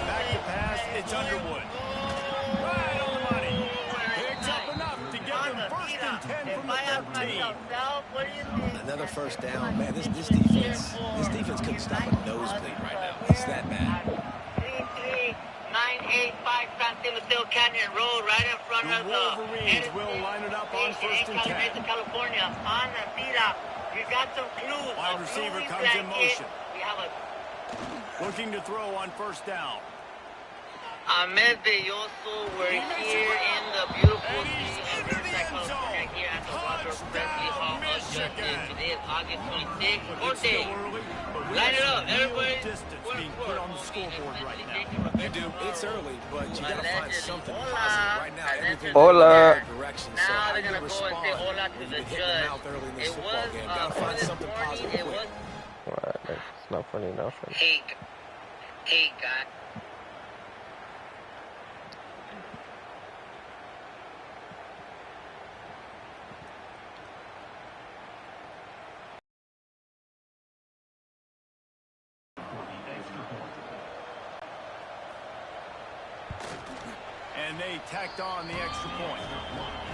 Back to pass, it's Underwood. Right on the money. Picks up enough to get them 1st and 10 from the 13. Another first down. Man, this defense couldn't stop a nosebleed right now. It's that bad. 33985 San Timoteo Canyon Road, right in front of the Wolverines will line it up on 1st and 10. California. On the Tira, we got some clues. Wide receiver comes in motion. We have a Looking to throw on first down. Ahmed Belloso, we're here in the beautiful city of Riverside, California, here at the Walter Presley Hall of Justice. Today is August 26th. Birthday. Line it up, everybody. Distance being put on the scoreboard right now. You do. It's early, but you got to find something positive right now. Everything Hola. direction. So Now how they're you going to go and respond? say hola to the Hit the judge. mouth early in this It football was, game. Got to find something positive it quick. was, Alright, it's not funny enough. hey, guy. And they tacked on the extra point.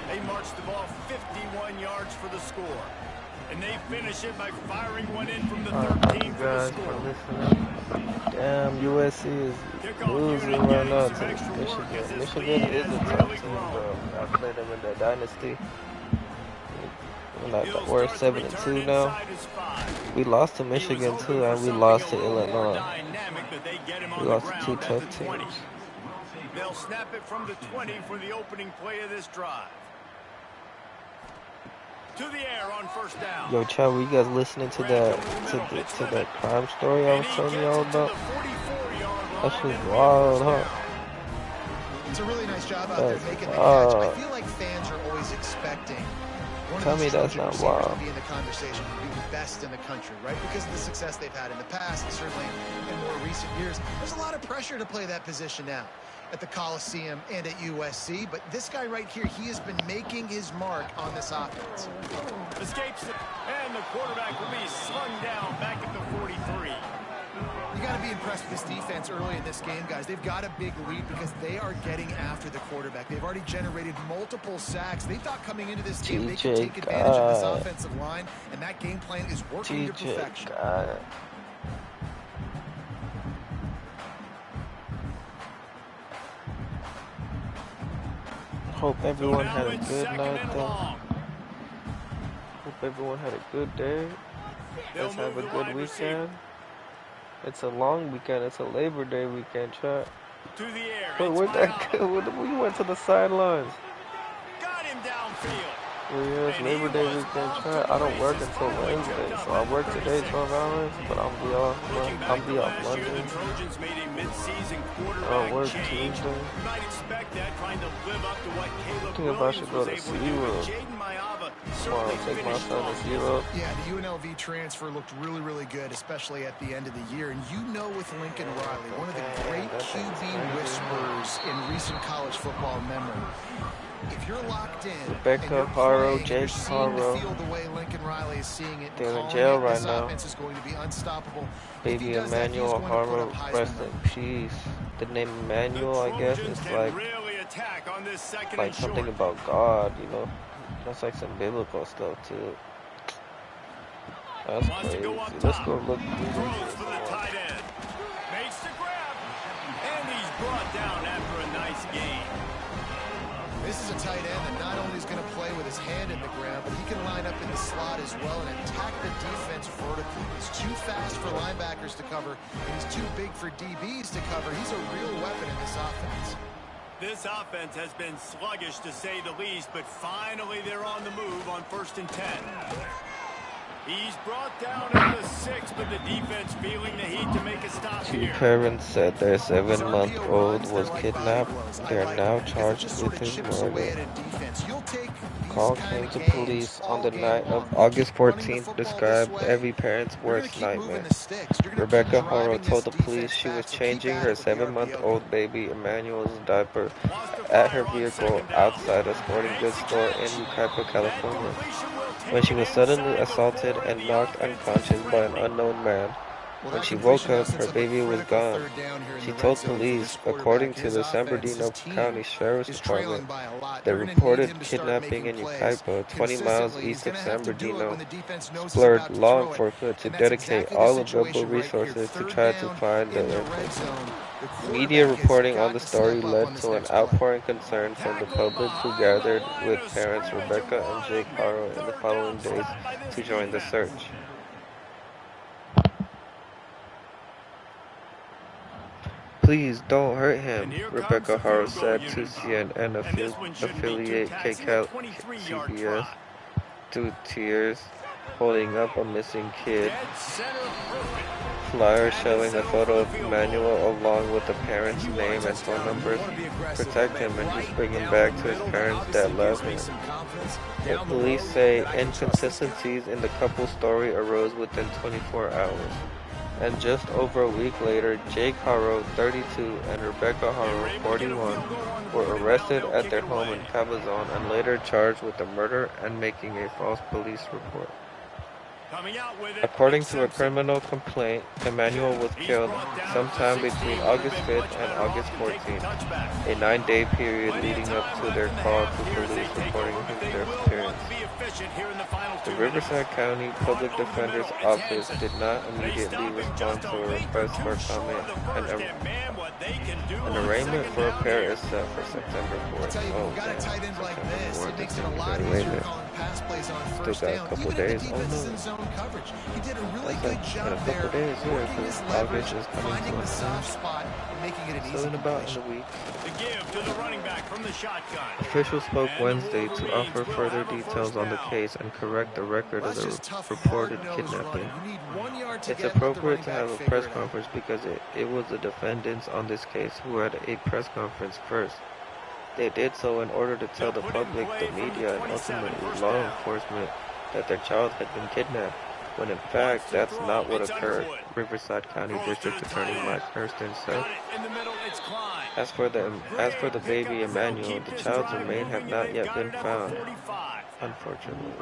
They marched the ball 51 yards for the score. And they finish it by firing one in from the 13 for the guys score. for listening. Damn, USC is losing right now to Michigan. Michigan is a tough team, bro. I played them in the dynasty. We're 7-2 now. We lost to Michigan too, and we lost to Illinois. We lost to 2 tough teams. They'll snap it from the 20 for the opening play of this drive. To the air on first down. Yo, Chad, were you guys listening to that crime story I was telling y'all about? That shit's wild, huh? It's a really nice job out there making the catch. I feel like fans are always expecting Tell me that's not wild. to be in the conversation, to be the best in the country, right? Because of the success they've had in the past, and certainly in more recent years. There's a lot of pressure to play that position now at the Coliseum and at USC, but this guy right here, he has been making his mark on this offense. Escapes, and the quarterback will be slung down back at the 43. You got to be impressed with this defense early in this game, guys. They've got a big lead because they are getting after the quarterback. They've already generated multiple sacks. They thought coming into this game they could take advantage of this offensive line, and that game plan is working to perfection. Hope everyone had a good night, though. Hope everyone had a good day. Let's have a good weekend. It's a long weekend. It's a Labor Day weekend, chat. To the air. Wait, where'd that go? We went to the sidelines. Got him downfield. Well, yeah, it's Labor Day weekend, chat. I don't work until Wednesday, so I work today 12 hours, but I'll be off. I'll be off Monday. The Trojans made a mid-season I'll quarterback work change. Tuesday. You might expect that, trying to live up to what Caleb I think if I Williams should go was to able to do. SeaWorld Jaden Mayava tomorrow, certainly take my finished son to off. SeaWorld. Yeah, the UNLV transfer looked really, really good, especially at the end of the year. And you know, with Lincoln Riley, one of the great QB whisperers in recent college football memory. If you're locked in, Rebecca Haro, Jake Haro, they're in jail right now. Is going to be unstoppable. Baby Emmanuel Haro, rest in peace. The name Emmanuel, I guess, is like something about God, you know. That's like some biblical stuff too. That's crazy. Let's go look. Throws for the tight end. Makes the grab. And he's brought down after a nice gain. This is a tight end that not only is going to play with his hand in the ground, but he can line up in the slot as well and attack the defense vertically. He's too fast for linebackers to cover, and he's too big for DBs to cover. He's a real weapon in this offense. This offense has been sluggish to say the least, but finally they're on the move on 1st and 10. He's brought down at the 6, but the defense feeling the heat to make a stop Two here. parents said their 7-month-old was kidnapped. They are now charged with his murder. Call came to police on the night of August 14th, described every parent's worst nightmare. Rebecca Horrow told the police she was changing her 7-month-old baby Emmanuel's diaper at her vehicle outside a sporting goods store in Yucaipa, California, when she was suddenly assaulted and knocked unconscious by an unknown man. When she woke up, her baby was gone. She told police, according to the San Bernardino County Sheriff's Department, the reported kidnapping in Yucaipa, 20 miles east of San Bernardino, spurred law enforcement to dedicate all available resources to try to find the infants. Media reporting on the story led to an outpouring concern from the public, who gathered with parents Rebecca and Jake Harrow in the following days to join the search. Please don't hurt him, Rebecca Harrow said to CNN affiliate KCBS through tears, holding up a missing kid. Flyers showing a photo of Emmanuel along with the parents' name and phone numbers. Protect him and just bring him back to his parents that love him. The police say inconsistencies in the couple's story arose within 24 hours. And just over a week later, Jake Harrow, 32, and Rebecca Harrow, 41, were arrested at their home in Cabazon and later charged with the murder and making a false police report. According to a criminal complaint, Emmanuel was killed sometime between August 5th and August 14th, a 9-day period leading up to their call to police reporting his disappearance. The Riverside County Public Defender's Office did not immediately respond to a request for comment, an arraignment for a pair is set for September 4th. Oh, damn. September 4th is going to be the arraignment. Still got a couple days. Oh no. That's like in a couple days here, because August is coming to us now. So in about a week. Officials spoke Wednesday to offer further details on the case and correct the record of the reported kidnapping. It's appropriate to have a press conference because it was the defendants on this case who had a press conference first. They did so in order to tell the public, the media, and ultimately law enforcement that their child had been kidnapped, when in fact that's not what occurred, Riverside County District Attorney Mike Hurston said. As for the baby Emmanuel, the child's remains have not yet been found, unfortunately.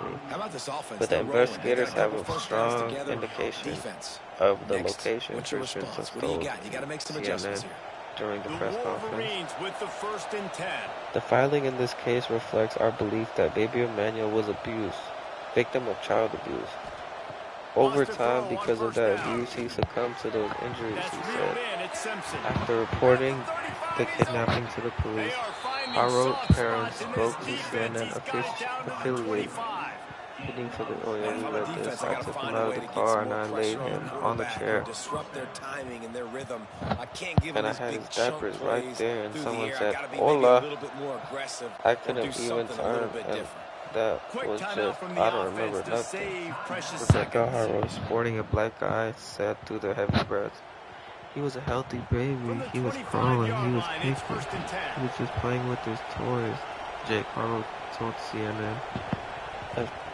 But the investigators have a strong indication of the location, Hurston told CNN during the press conference. The filing in this case reflects our belief that baby Emmanuel was abused, victim of child abuse. Over time, because of that abuse, he succumbed to those injuries, he said. After reporting the kidnapping to the police, Harrow's parents spoke to CNN affiliate. Heading for the oil, we read this. I took him out of the car and I laid him on the chair. And I had his diapers right there, and someone said, "Hola." I couldn't even turn, and that was just, I don't remember nothing. Rebecca Harrow, sporting a black eye, said through their heavy breaths. He was a healthy baby. He was crawling. He was kicking. He was just playing with his toys, Jake Harrow told CNN.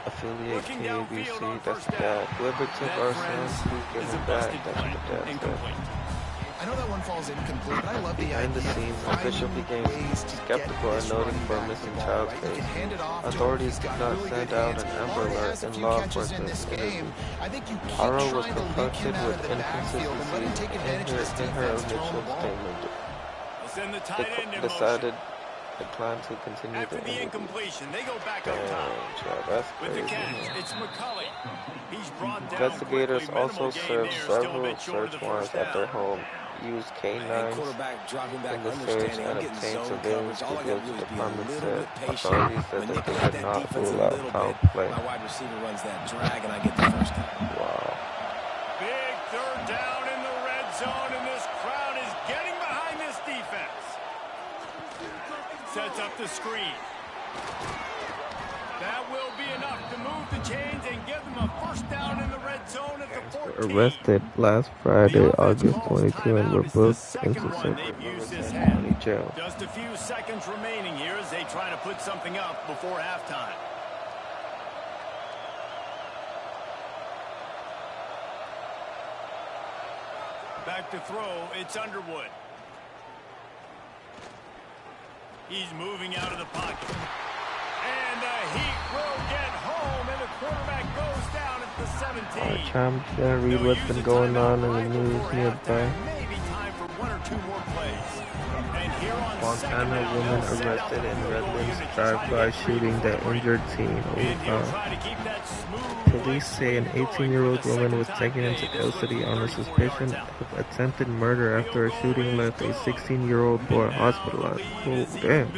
Affiliate KABC, that's the dad. Whoever took our son, please give him back. That's what the dad said. I know that one falls incomplete, but I love the Behind the scenes, officials became skeptical and noting for a missing child's case. Authorities did not send out an Amber Alert and law enforcement interview. Harrow was confronted with inconsistencies in her initial statement. declined to continue After the incompletion, they go back up top. That's With the crazy. catch, it's McCulley. He's brought down Investigators quickly. also Minimal gain served there, still a several bit short of search the warrants first at their down. home, used K9s Quarterback dropping back, in the search, understanding and I'm getting obtained zone surveillance coverage. All I video. got to do The is be a department little said bit patient, authorities said that they manipulate did that not defense a rule out little foul bit. play. My wide receiver runs that drag, and I get the first down. Wow. Big third down in the red zone, and this crowd is getting behind this defense. Sets up the screen. That will be enough to move the chains and give them a first down in the red zone at the 14. Arrested last Friday, August 22, and were booked into Central County Jail. Just a few seconds remaining here as they try to put something up before halftime. Back to throw, it's Underwood. He's moving out of the pocket. And the Heat will get home, and the quarterback goes down at the 17. Champ, read what's been going on in the news nearby. Maybe time for one or two more plays. And here on Montana woman arrested in Redlands drive-by shooting that injured teen. Police say an 18-year-old woman was taken into custody on a suspicion of attempted murder after a shooting left a 16-year-old boy hospitalized. Oh, damn.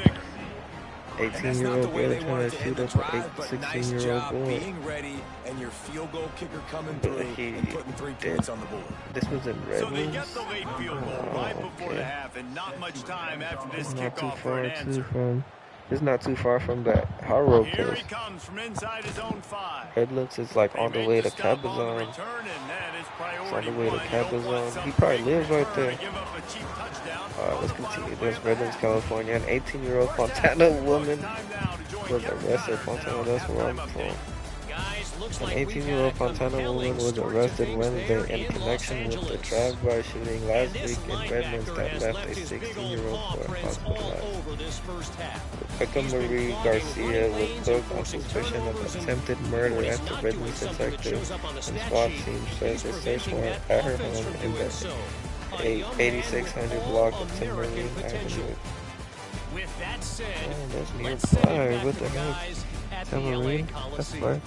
18-year-old boy trying to shoot up a 16-year-old boy. Being ready and your field goal kicker coming through and putting 3 points on the board. This was in Redlands. So they get the late field goal right before the half, and not much time after this kickoff for an answer. It's not too far from that Harrow Here place. he comes from inside his own 5. Redlands is like on the way to Cabazon. It's on the way to Cabazon. He probably lives right there. Let's continue this. Redlands, California. An 18-year-old Fontana woman was arrested. Fontana, that's where I'm from. An 18-year-old Fontana woman was arrested Wednesday in connection with the drive-by shooting last week in Redlands that left a 16-year-old boy hospitalized. Rebecca Marie Garcia was booked on suspicion of attempted murder after Redlands detectives and SWAT team said they searched warrant at her home in the 8600 block of Timberlane Avenue. Oh, that's nearby. What the heck? Timberlane? That's fine.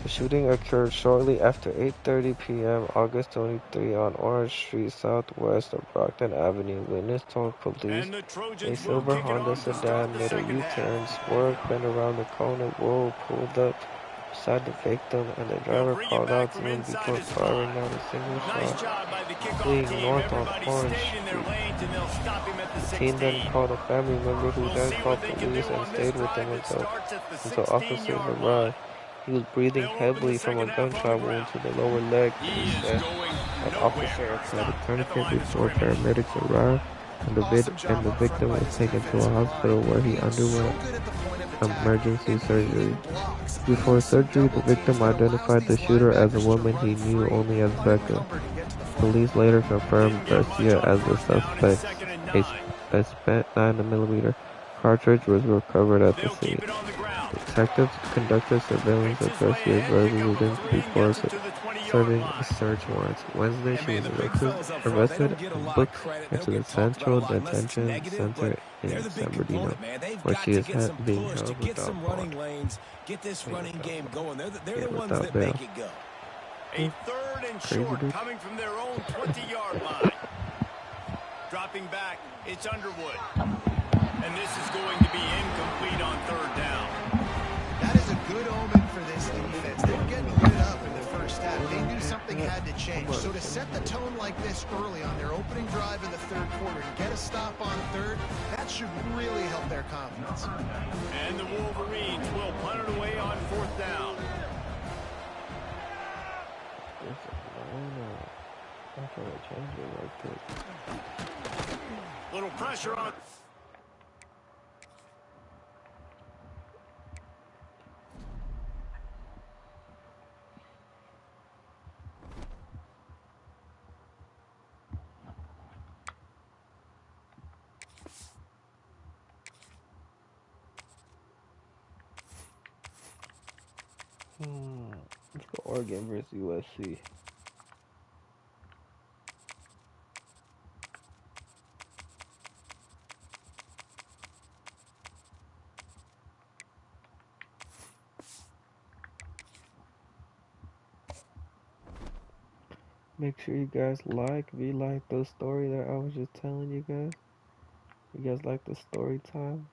The shooting occurred shortly after 8:30 p.m. August 23 on Orange Street southwest of Brockton Avenue. Witness told police a silver Honda sedan made a U-turn, swerved, bent around the corner, pulled up beside the victim, and the driver called out to him before firing out a single shot, fleeing north on Orange Street. The teen then called a family member who then called police and stayed with them until officers arrived. He was breathing heavily from a gunshot wound to the lower leg, police said. An officer applied a tourniquet before paramedics arrived, and the victim was taken to a hospital where he underwent emergency surgery. Before surgery, the victim identified the shooter as a woman he knew only as Becca. Police later confirmed Garcia as the suspect. A spent 9mm cartridge was recovered at the scene. Detectives conducted surveillance of Garcia's residence before serving a search warrant. Wednesday, she was arrested and booked into the Central Detention Center in San Bernardino, where she is being held without bond. Get this running game going. They're the ones without that bail. make it go. A third and short coming from their own 20-yard line. Dropping back, it's Underwood. And this is going to be incomplete on third down. That is a good omen for this defense. They were getting lit up in the first half. They knew something had to change. So to set the tone like this early on their opening drive in the third quarter, to get a stop on third, that should really help their confidence. And the Wolverines will punt it away on fourth down. I'm trying to change it right quick. Little pressure on. Let's go Oregon versus USC. Make sure you guys if you like the story that I was just telling you guys. You guys like the story time?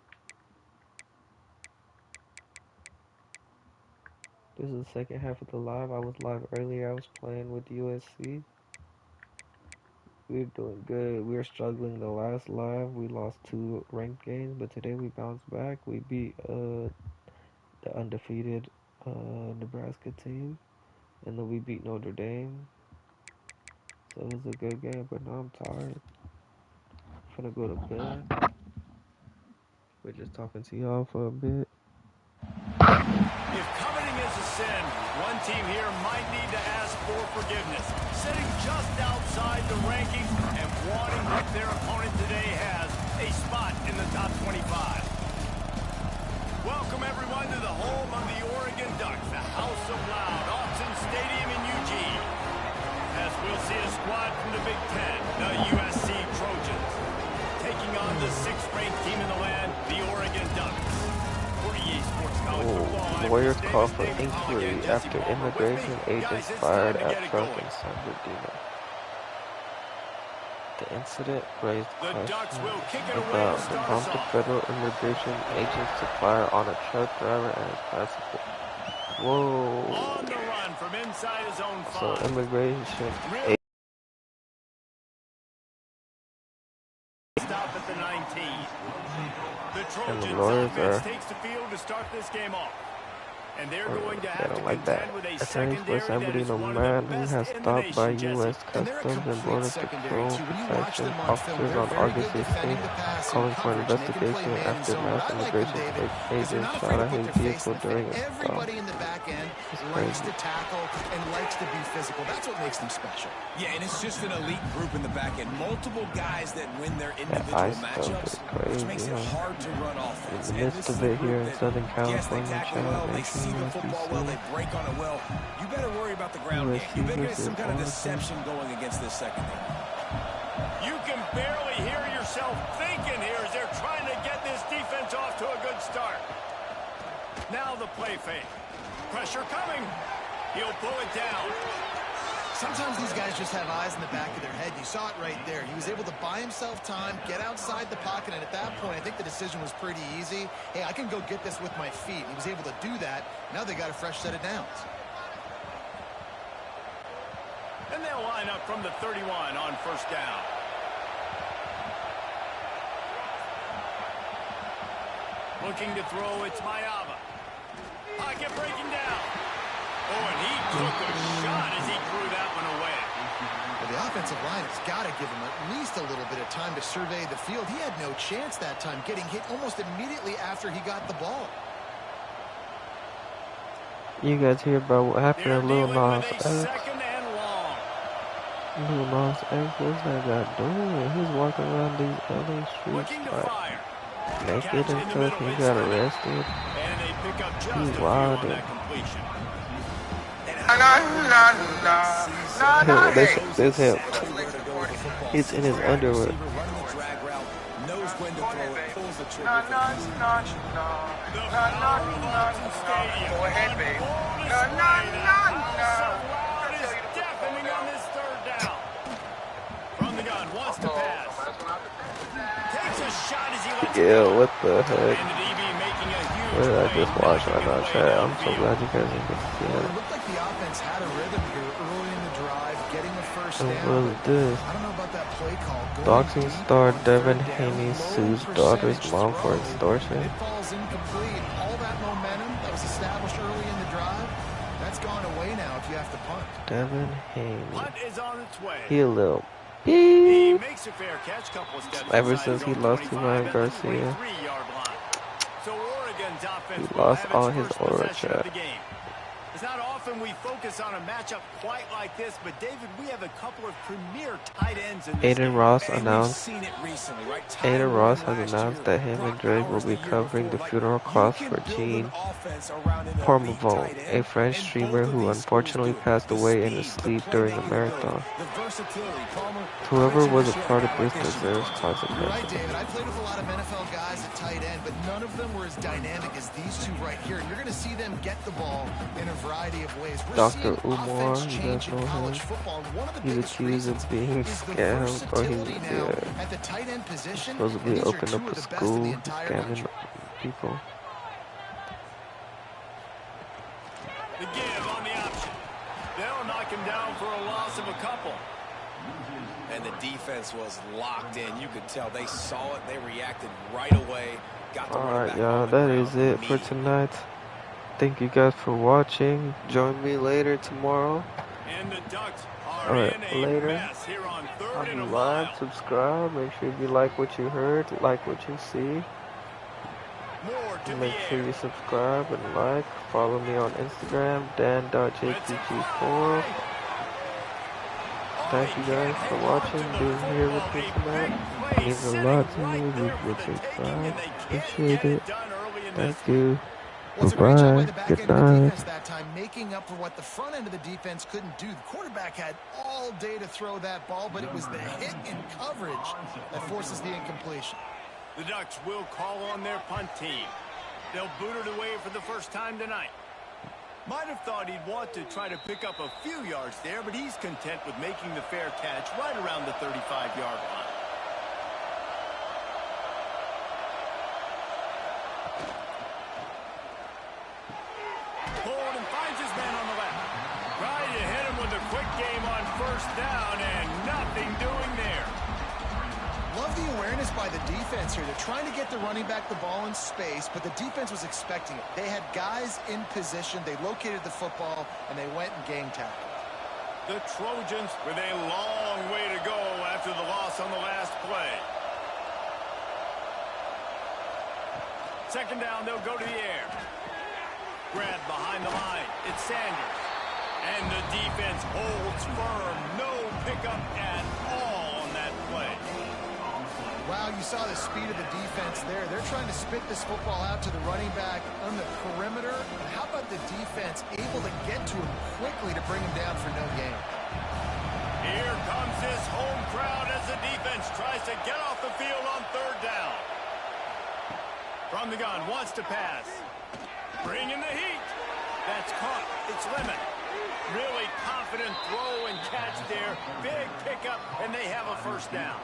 This is the second half of the live. I was live earlier. I was playing with USC. We're doing good. We were struggling the last live. We lost 2 ranked games, but today we bounced back. We beat the undefeated Nebraska team, and then we beat Notre Dame. So it was a good game, but now I'm tired. I'm finna go to bed. We're just talking to y'all for a bit. If coveting is a sin, one team here might need to ask for forgiveness. Sitting just outside the rankings and wanting what their opponent today has, a spot in the top 25. Welcome everyone to the home of the Oregon Ducks, the House of Loud, Autzen Stadium in Eugene. As we'll see a squad from the Big 10, the USC Trojans, taking on the 6th-ranked team in the land, the Oregon Ducks. Lawyers call for inquiry after immigration agents fired at truck in San Bernardino. The incident raised questions about the prompted federal immigration agents to fire on a truck driver and his passenger. Whoa. On the run from inside his own So immigration stop at the 19. The and the Trojans lawyers offense takes the field to start this game off. And they're going to have to like that. contend with a Attorneys for secondary San that is Bernardino one of man the who best has in the stopped by nation, U.S. Jesse. Customs and Border Patrol protection officers on August 16th, calling for an investigation after mass immigration agents shot at his vehicle during a stop. Everybody in the back end likes to tackle and likes to be physical. That's what makes them special. Yeah, and it's just an elite group in the back end. Multiple guys that win their individual matchups, which makes it hard to run offense. In the midst of it here in Southern California, they see the football well, they break on it well. You better worry about the ground game. You better get some kind of deception going against this secondary. You can barely hear yourself thinking here as they're trying to get this defense off to a good start. Now the play fake. Pressure coming. He'll pull it down. Sometimes these guys just have eyes in the back of their head. You saw it right there. He was able to buy himself time, get outside the pocket, and at that point, I think the decision was pretty easy. Hey, I can go get this with my feet. He was able to do that. Now they got a fresh set of downs. And they'll line up from the 31 on first down. Looking to throw, it's Mayava. Pocket breaking down. Oh, and he took a shot as he threw that one away. Well, the offensive line has got to give him at least a little bit of time to survey the field. He had no chance that time, getting hit almost immediately after he got the ball. You guys hear about what happened to Lil Nas X? Lil Nas X, what's that guy doing? He's walking around these LA streets like naked and stuff. He got arrested. He's wild. This him. He's in his underwear. Go ahead, babe. From the gun, wants to pass. Takes a shot as he lets Yeah, go. what the heck? What did I just watch right now, chat? I'm so glad you guys didn't get to see Well, that. it looked like the offense had a rhythm here early in the drive, getting the first down. What is this? I don't know about that play call. Boxing star Devin Haney sues daughter's mom for extortion. It falls incomplete. All that momentum that was established early in the drive, that's gone away now if you have to punt. Devin Haney. Punt is on its way. He a little He makes a fair catch, couple of steps ever inside since his he own lost to 25 Ryan at the Garcia. 23-yard line. So Oregon's offense He will lost have all its his first aura, possession of chat. the game. It's not often we focus on a matchup quite like this, but David, we have a couple of premier tight ends in this Aiden game. Ross And announced we've seen it recently, right? Aiden Ross has Last announced year, that him and Brock Drake will Bowers be the year covering the before. funeral Like, cross you for can build Gene an offense around an elite Pormavol, tight a end, French and streamer both of who these unfortunately schools do. passed The away in speed, his the sleep during the playmaking marathon. ability, the versatility. Palmer, Whoever I bet you was a this part guy of like this this should deserves punt. You're right, consequences. David. I played with a lot of NFL guys at tight end, but none of them were as dynamic as these two right here. And you're going to see them get the ball in a variety of ways. We're Dr. seeing Umar, offense you change guys in know him? college football. And one of the He's biggest accused reasons of being is the scammed, or versatility now he's at the tight end position. supposed to And be these are opening two up of a the best in the school, entire scamming country. people. The give on the option. They'll knock him down for a loss of a couple. And the defense was locked in. You could tell they saw it. They reacted right away. Alright, y'all, that is it for tonight. Thank you guys for watching. Join me later tomorrow. And the Ducks are Alright, in a later. mess here on third and a Like, mile. subscribe. Make sure you like what you heard, like what you see. More to Make the sure air. you subscribe and like. Follow me on Instagram, dan.jpg4. Thank you guys for watching, being here with me tonight. It means a lot to me. You get subscribe. Appreciate it. Thank you. Well, it's a great job by Bye-bye. the back Good end of the night. defense that time, making up for what the front end of the defense couldn't do. The quarterback had all day to throw that ball, but it was the hit in coverage that forces the incompletion. The Ducks will call on their punt team. They'll boot it away for the first time tonight. Might have thought he'd want to try to pick up a few yards there, but he's content with making the fair catch right around the 35-yard line. Hold and finds his man on the left. Trying to hit him with a quick game on first down, and nothing doing there. Love the awareness by the defense here. They're trying to get the running back the ball in space, but the defense was expecting it. They had guys in position. They located the football, and they went and gang tackled. The Trojans with a long way to go after the loss on the last play. Second down, they'll go to the air. Grab behind the line. It's Sanders. And the defense holds firm. No pickup at all on that play. Wow, you saw the speed of the defense there. They're trying to spit this football out to the running back on the perimeter. And how about the defense able to get to him quickly to bring him down for no gain? Here comes this home crowd as the defense tries to get off the field on third down. From the gun, wants to pass. Bring in the heat. That's caught. It's Lemon. Really confident throw and catch there. Big pickup, and they have a first down.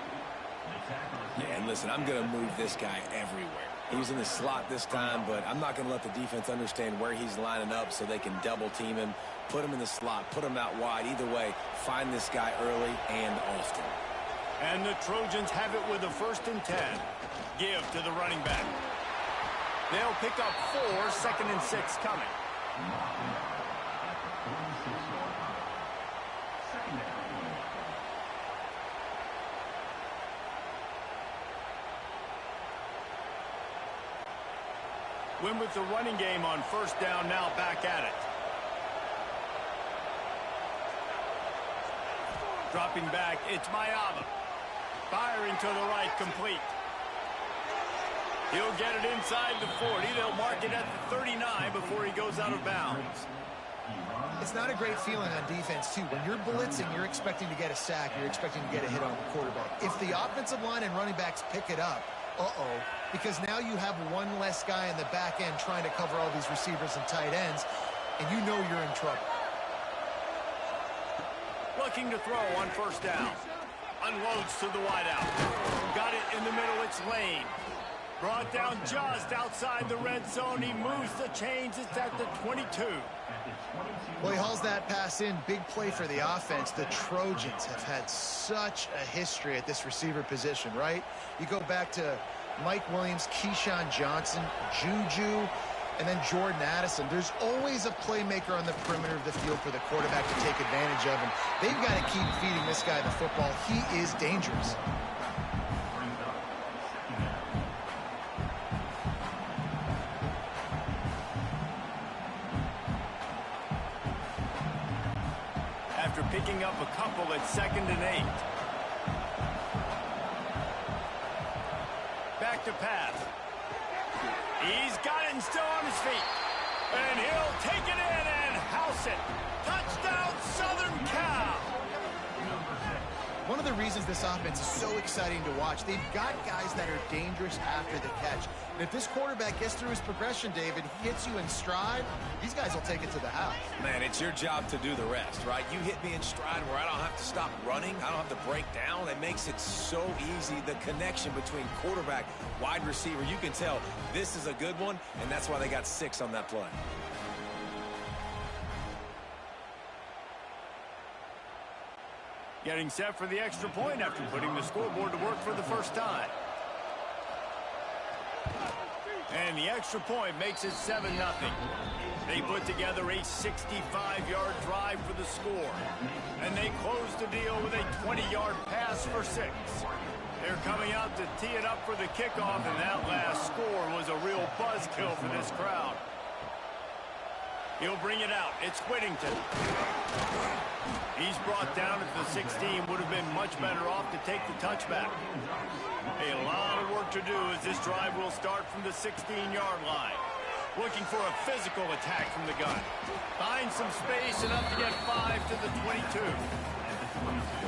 Yeah, and listen, I'm going to move this guy everywhere. He was in the slot this time, but I'm not going to let the defense understand where he's lining up so they can double team him, put him in the slot, put him out wide. Either way, find this guy early and often. And the Trojans have it with a 1st and 10. Give to the running back. They'll pick up 4, 2nd and 6 coming. Win with the running game on first down, now back at it. Dropping back, it's Mayava. Firing to the right, complete. He'll get it inside the 40. They'll mark it at the 39 before he goes out of bounds. It's not a great feeling on defense, too. When you're blitzing, you're expecting to get a sack. You're expecting to get a hit on the quarterback. If the offensive line and running backs pick it up, because now you have one less guy in the back end trying to cover all these receivers and tight ends, and you know you're in trouble. Looking to throw on first down. Unloads to the wideout. Got it in the middle, it's Lane. Brought down just outside the red zone. He moves the chains. It's at the 22. Well, he hauls that pass in. Big play for the offense. The Trojans have had such a history at this receiver position, right? You go back to Mike Williams, Keyshawn Johnson, Juju, and then Jordan Addison. There's always a playmaker on the perimeter of the field for the quarterback to take advantage of, and they've got to keep feeding this guy the football. He is dangerous. After picking up a couple at 2nd and 8. Back to pass. He's got it and still on his feet. And he'll take it in and house it. Touchdown, Southern Cal. One of the the reasons this offense is so exciting to watch. They've got guys that are dangerous after the catch. And if this quarterback gets through his progression, David, he hits you in stride, these guys will take it to the house. Man, it's your job to do the rest, right? You hit me in stride where I don't have to stop running. I don't have to break down. It makes it so easy. The connection between quarterback, wide receiver, you can tell this is a good one, and that's why they got 6 on that play. Getting set for the extra point after putting the scoreboard to work for the first time. And the extra point makes it 7-0. They put together a 65-yard drive for the score. And they close the deal with a 20-yard pass for 6. They're coming out to tee it up for the kickoff, and that last score was a real buzzkill for this crowd. He'll bring it out. It's Whittington. He's brought down at the 16. Would have been much better off to take the touchback. A lot of work to do as this drive will start from the 16-yard line. Looking for a physical attack from the gun. Finds some space, enough to get 5 to the 22.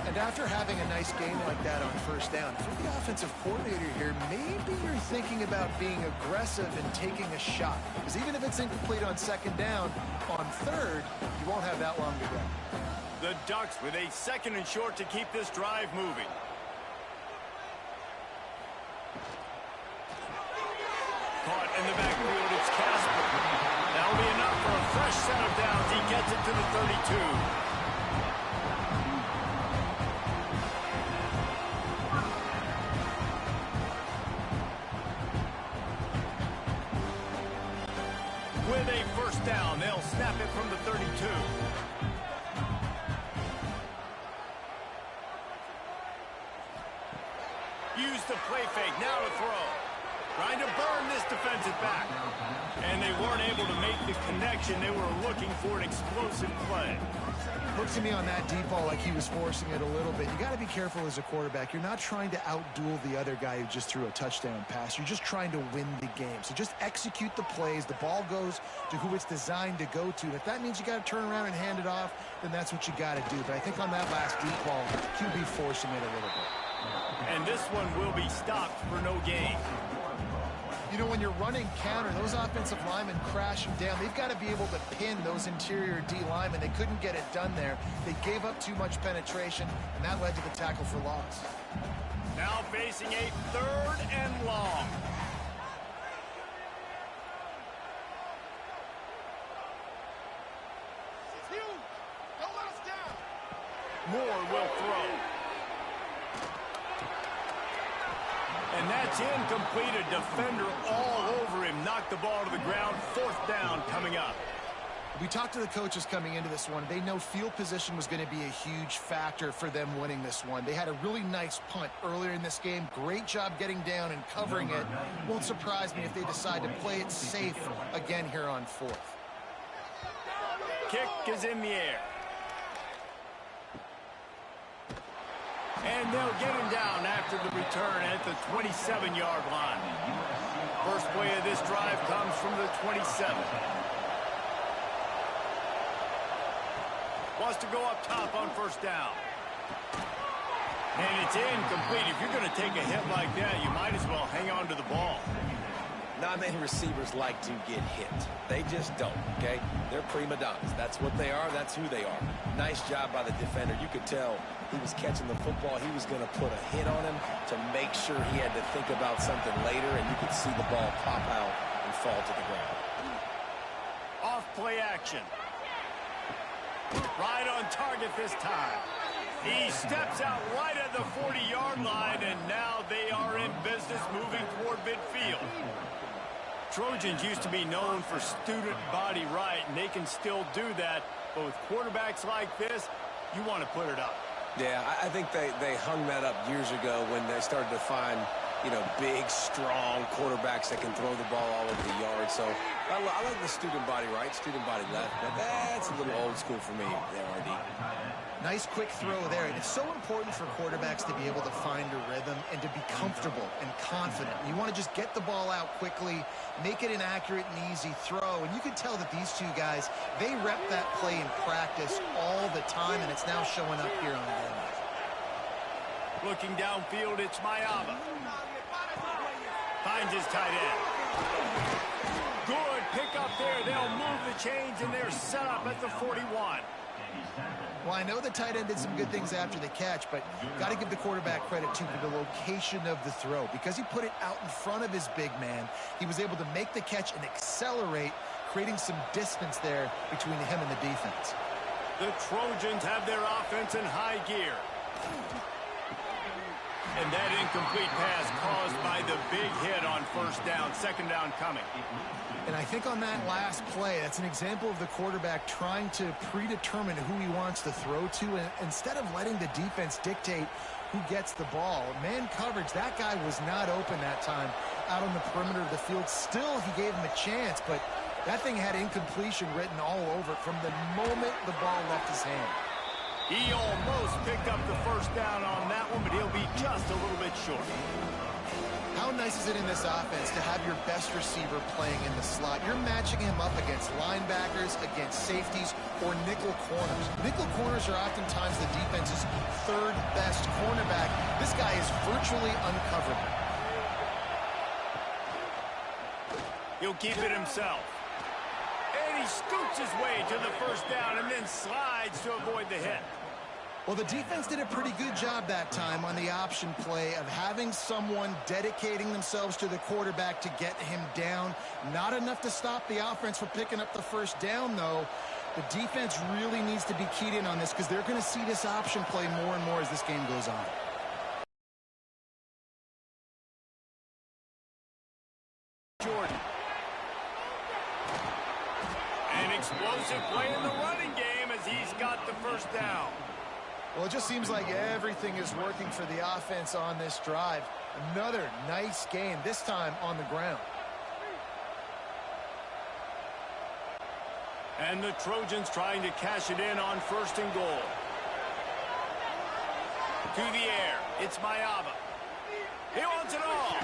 And after having a nice game like that on first down, if you're the offensive coordinator here, maybe you're thinking about being aggressive and taking a shot. Because even if it's incomplete on second down, on third, you won't have that long to go. The Ducks with a 2nd and short to keep this drive moving. Caught in the backfield, it's Casper. That'll be enough for a fresh set of downs. He gets it to the 32. With a first down, they'll snap it from the 32. Use the play fake, now to throw. Trying to burn this defensive back. And they weren't able to make the connection. They were looking for an explosive play. Looked to me on that deep ball like he was forcing it a little bit. You got to be careful as a quarterback. You're not trying to outduel the other guy who just threw a touchdown pass. You're just trying to win the game. So just execute the plays. The ball goes to who it's designed to go to. And if that means you got to turn around and hand it off, then that's what you got to do. But I think on that last deep ball, QB forcing it a little bit. And this one will be stopped for no gain. You know, when you're running counter, those offensive linemen crashing down, they've got to be able to pin those interior D linemen. They couldn't get it done there. They gave up too much penetration, and that led to the tackle for loss. Now facing a 3rd and long. It's huge. Don't let us down. Moore will throw. And that's incomplete. A defender all over him. Knocked the ball to the ground. 4th down coming up. We talked to the coaches coming into this one. They know field position was going to be a huge factor for them winning this one. They had a really nice punt earlier in this game. Great job getting down and covering it. Won't surprise me if they decide to play it safe again here on 4th. Kick is in the air. And they'll get him down after the return at the 27-yard line. First play of this drive comes from the 27. Wants to go up top on first down. And it's incomplete. If you're going to take a hit like that, you might as well hang on to the ball. Not many receivers like to get hit. They just don't, okay? They're prima donnas. That's what they are. That's who they are. Nice job by the defender. You could tell he was catching the football. He was going to put a hit on him to make sure he had to think about something later, and you could see the ball pop out and fall to the ground. Off play action. Right on target this time. He steps out right at the 40-yard line, and now they are in business moving toward midfield. Trojans used to be known for student body right, and they can still do that. But with quarterbacks like this, you want to put it up. Yeah, I think they hung that up years ago when they started to find, you know, big, strong quarterbacks that can throw the ball all over the yard. So I like the student body right, student body left, but that's a little old school for me there, RD. Nice quick throw there. And it's so important for quarterbacks to be able to find a rhythm and to be comfortable and confident. You want to just get the ball out quickly, make it an accurate and easy throw. And you can tell that these two guys, they rep that play in practice all the time, and it's now showing up here on game. Looking downfield, it's Mayaba. Finds his tight end. Good pick up there. They'll move the chains, and they're set up at the 41. Well, I know the tight end did some good things after the catch, but got to give the quarterback credit, too, for the location of the throw. Because he put it out in front of his big man, he was able to make the catch and accelerate, creating some distance there between him and the defense. The Trojans have their offense in high gear. And that incomplete pass caused by the big hit on first down, second down coming. And I think on that last play, that's an example of the quarterback trying to predetermine who he wants to throw to, and instead of letting the defense dictate who gets the ball. Man coverage, that guy was not open that time out on the perimeter of the field. Still, he gave him a chance, but that thing had incompletion written all over it from the moment the ball left his hand. He almost picked up the first down on that one, but he'll be just a little bit short. How nice is it in this offense to have your best receiver playing in the slot? You're matching him up against linebackers, against safeties, or nickel corners. Nickel corners are oftentimes the defense's third best cornerback. This guy is virtually uncoverable. He'll keep it himself. And he scoots his way to the first down and then slides to avoid the hit. Well, the defense did a pretty good job that time on the option play of having someone dedicating themselves to the quarterback to get him down. Not enough to stop the offense from picking up the first down, though. The defense really needs to be keyed in on this because they're going to see this option play more and more as this game goes on. Jordan. An explosive play in the running game as he's got the first down. Well, it just seems like everything is working for the offense on this drive. Another nice game, this time on the ground. And the Trojans trying to cash it in on first and goal. To the air, it's Mayaba. He wants it all.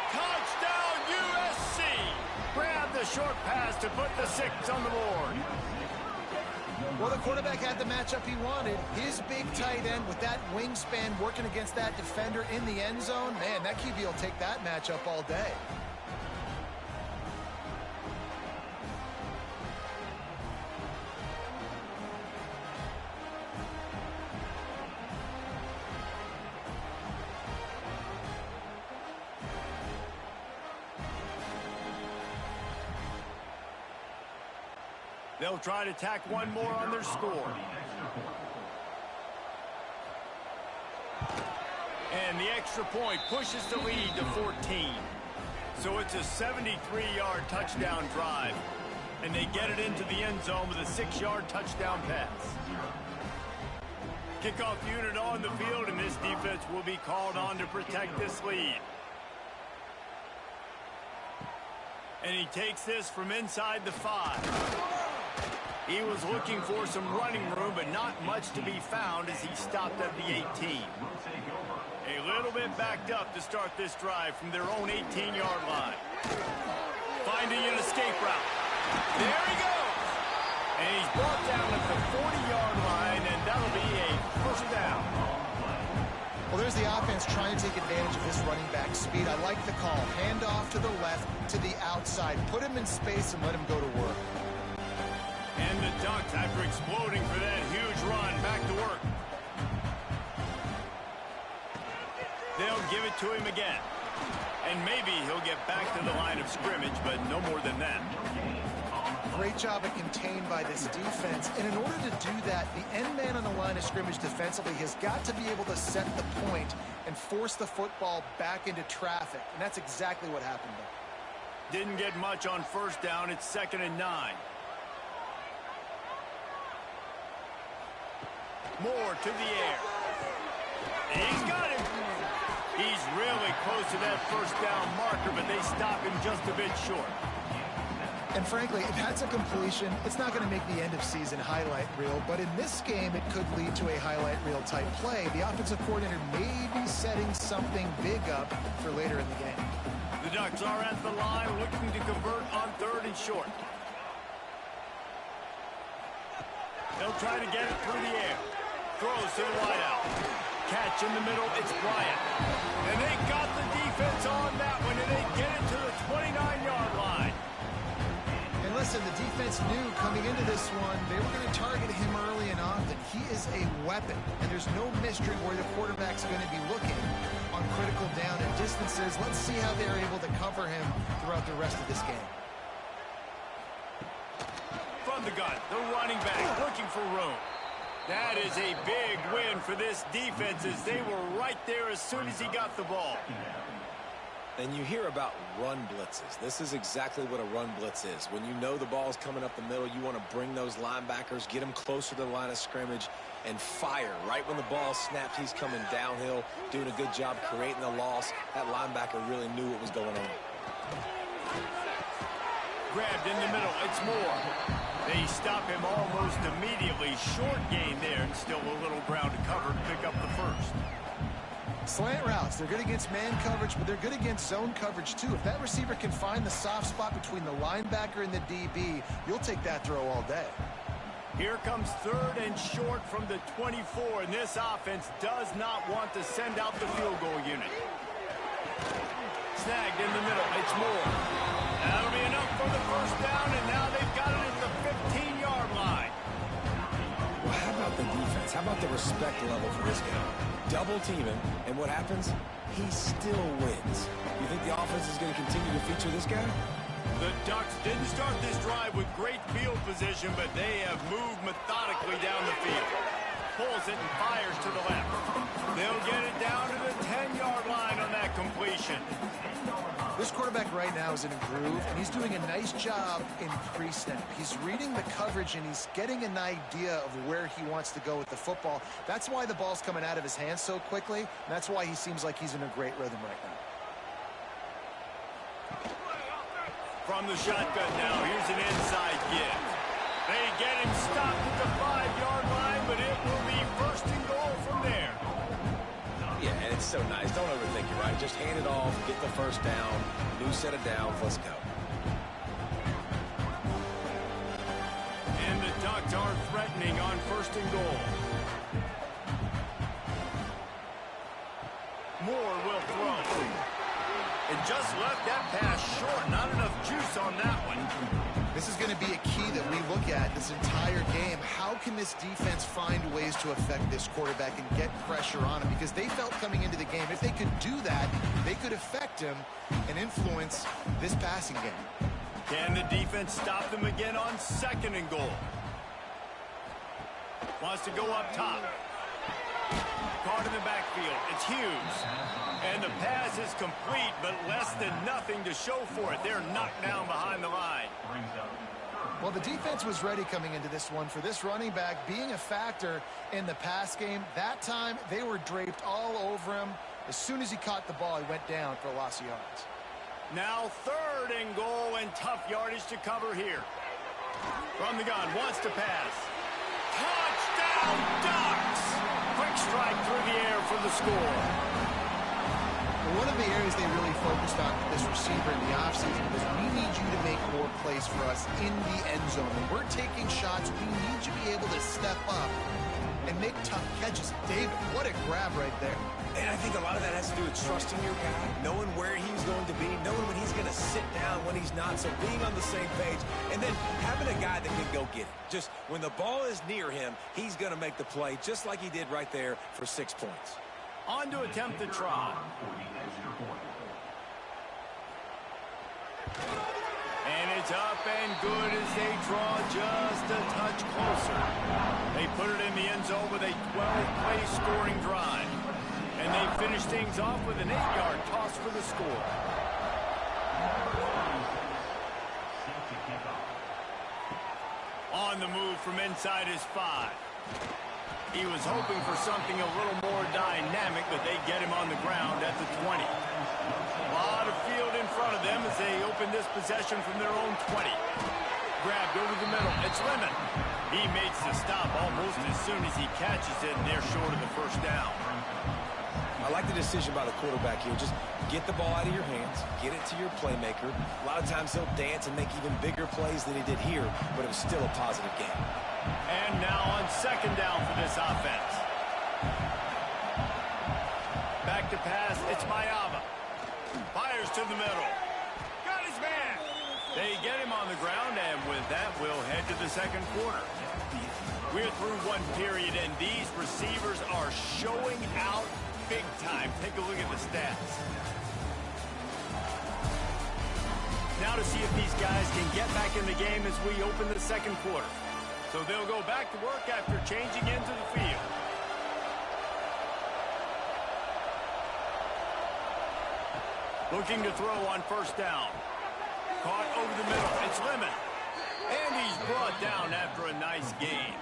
Touchdown, USC! Grab the short pass to put the 6 on the board. Well, the quarterback had the matchup he wanted. His big tight end with that wingspan working against that defender in the end zone. Man, that QB will take that matchup all day. They'll try to tack one more on their score. And the extra point pushes the lead to 14. So it's a 73-yard touchdown drive. And they get it into the end zone with a 6-yard touchdown pass. Kickoff unit on the field, and this defense will be called on to protect this lead. And he takes this from inside the 5. He was looking for some running room, but not much to be found as he stopped at the 18. A little bit backed up to start this drive from their own 18-yard line. Finding an escape route. There he goes. And he's brought down at the 40-yard line, and that'll be a first down. Well, there's the offense trying to take advantage of this running back speed. I like the call. Hand off to the left, to the outside. Put him in space and let him go to work. And the Ducks, after exploding for that huge run, back to work. They'll give it to him again. And maybe he'll get back to the line of scrimmage, but no more than that. Great job of contained by this defense. And in order to do that, the end man on the line of scrimmage defensively has got to be able to set the point and force the football back into traffic. And that's exactly what happened there. Didn't get much on first down. It's 2nd and 9. More to the air. He's got him. He's really close to that first down marker, but they stop him just a bit short. And frankly, if that's a completion, it's not going to make the end-of-season highlight reel. But in this game, it could lead to a highlight reel type play. The offensive coordinator may be setting something big up for later in the game. The Ducks are at the line looking to convert on 3rd and short. They'll try to get it through the air. Throws to the wideout. catch in the middle. It's Bryant. And they got the defense on that one, and they get it to the 29-yard line. And listen, the defense knew coming into this one, they were going to target him early and often. He is a weapon, and there's no mystery where the quarterback's going to be looking on critical down and distances. Let's see how they're able to cover him throughout the rest of this game. From the gun, the running back looking for room. That is a big win for this defense as they were right there as soon as he got the ball. And you hear about run blitzes. This is exactly what a run blitz is. When you know the ball's coming up the middle, you want to bring those linebackers, get them closer to the line of scrimmage, and fire. Right when the ball snapped, he's coming downhill, doing a good job creating the loss. That linebacker really knew what was going on. Grabbed in the middle, it's Moore. They stop him almost immediately. Short gain there, and still a little ground to cover to pick up the first. Slant routes, they're good against man coverage, but they're good against zone coverage too. If that receiver can find the soft spot between the linebacker and the DB, you'll take that throw all day. Here comes 3rd and short from the 24, and this offense does not want to send out the field goal unit. Snagged in the middle, it's Moore. That'll be enough for the first down, and now they've got it at the 15-yard line. Well, how about the defense? How about the respect level for this guy? Double team him, and what happens? He still wins. You think the offense is going to continue to feature this guy? The Ducks didn't start this drive with great field position, but they have moved methodically down the field. Pulls it and fires to the left. They'll get it down to the 10-yard line on that completion. This quarterback right now is in a groove, and he's doing a nice job in pre-snap. He's reading the coverage, and he's getting an idea of where he wants to go with the football. That's why the ball's coming out of his hands so quickly, and that's why he seems like he's in a great rhythm right now. From the shotgun now, here's an inside give. They get him stopped at the 5-yard line, but it will be 1st and goal from there. Yeah, and it's so nice. Don't overthink it, right? Just hand it off, get the first down, new set of downs, let's go. And the Ducks are threatening on 1st and goal. Moore will throw. And just left that pass short. Not enough juice on that one. This is going to be a key that we look at this entire game. How can this defense find ways to affect this quarterback and get pressure on him? Because they felt coming into the game, if they could do that, they could affect him and influence this passing game. Can the defense stop them again on 2nd and goal? Wants to go up top. Caught in the backfield. It's Hughes. And the pass is complete, but less than nothing to show for it. They're knocked down behind the line. Well, the defense was ready coming into this one for this running back being a factor in the pass game. That time, they were draped all over him. As soon as he caught the ball, he went down for a loss of yards. Now 3rd and goal, and tough yardage to cover here. From the gun, wants to pass. Touchdown, Ducks! Quick strike through the air for the score. One of the areas they really focused on with this receiver in the offseason was we need you to make more plays for us in the end zone. When we're taking shots, we need you to be able to step up and make tough catches. David, what a grab right there. And I think a lot of that has to do with trusting your guy, knowing where he's going to be, knowing when he's going to sit down, when he's not, so being on the same page, and then having a guy that can go get it. Just when the ball is near him, he's going to make the play, just like he did right there for 6 points. On to attempt the try. And it's up and good as they draw just a touch closer. They put it in the end zone with a 12-play scoring drive. And they finish things off with an 8-yard toss for the score. On the move from inside his 5. He was hoping for something a little more dynamic, but they get him on the ground at the 20. A lot of field in front of them as they open this possession from their own 20. Grabbed over the middle. It's Lemon. He makes the stop almost as soon as he catches it, and they're short of the first down. I like the decision by the quarterback here. Just get the ball out of your hands, get it to your playmaker. A lot of times he'll dance and make even bigger plays than he did here, but it was still a positive game. And now on 2nd down for this offense. back to pass. It's Mayava. Fires to the middle. Got his man. They get him on the ground, and with that, we'll head to the second quarter. We're through one period, and these receivers are showing out big time. Take a look at the stats. Now to see if these guys can get back in the game as we open the second quarter. So they'll go back to work after changing into the field. Looking to throw on first down. Caught over the middle. It's Lemon. And he's brought down after a nice gain.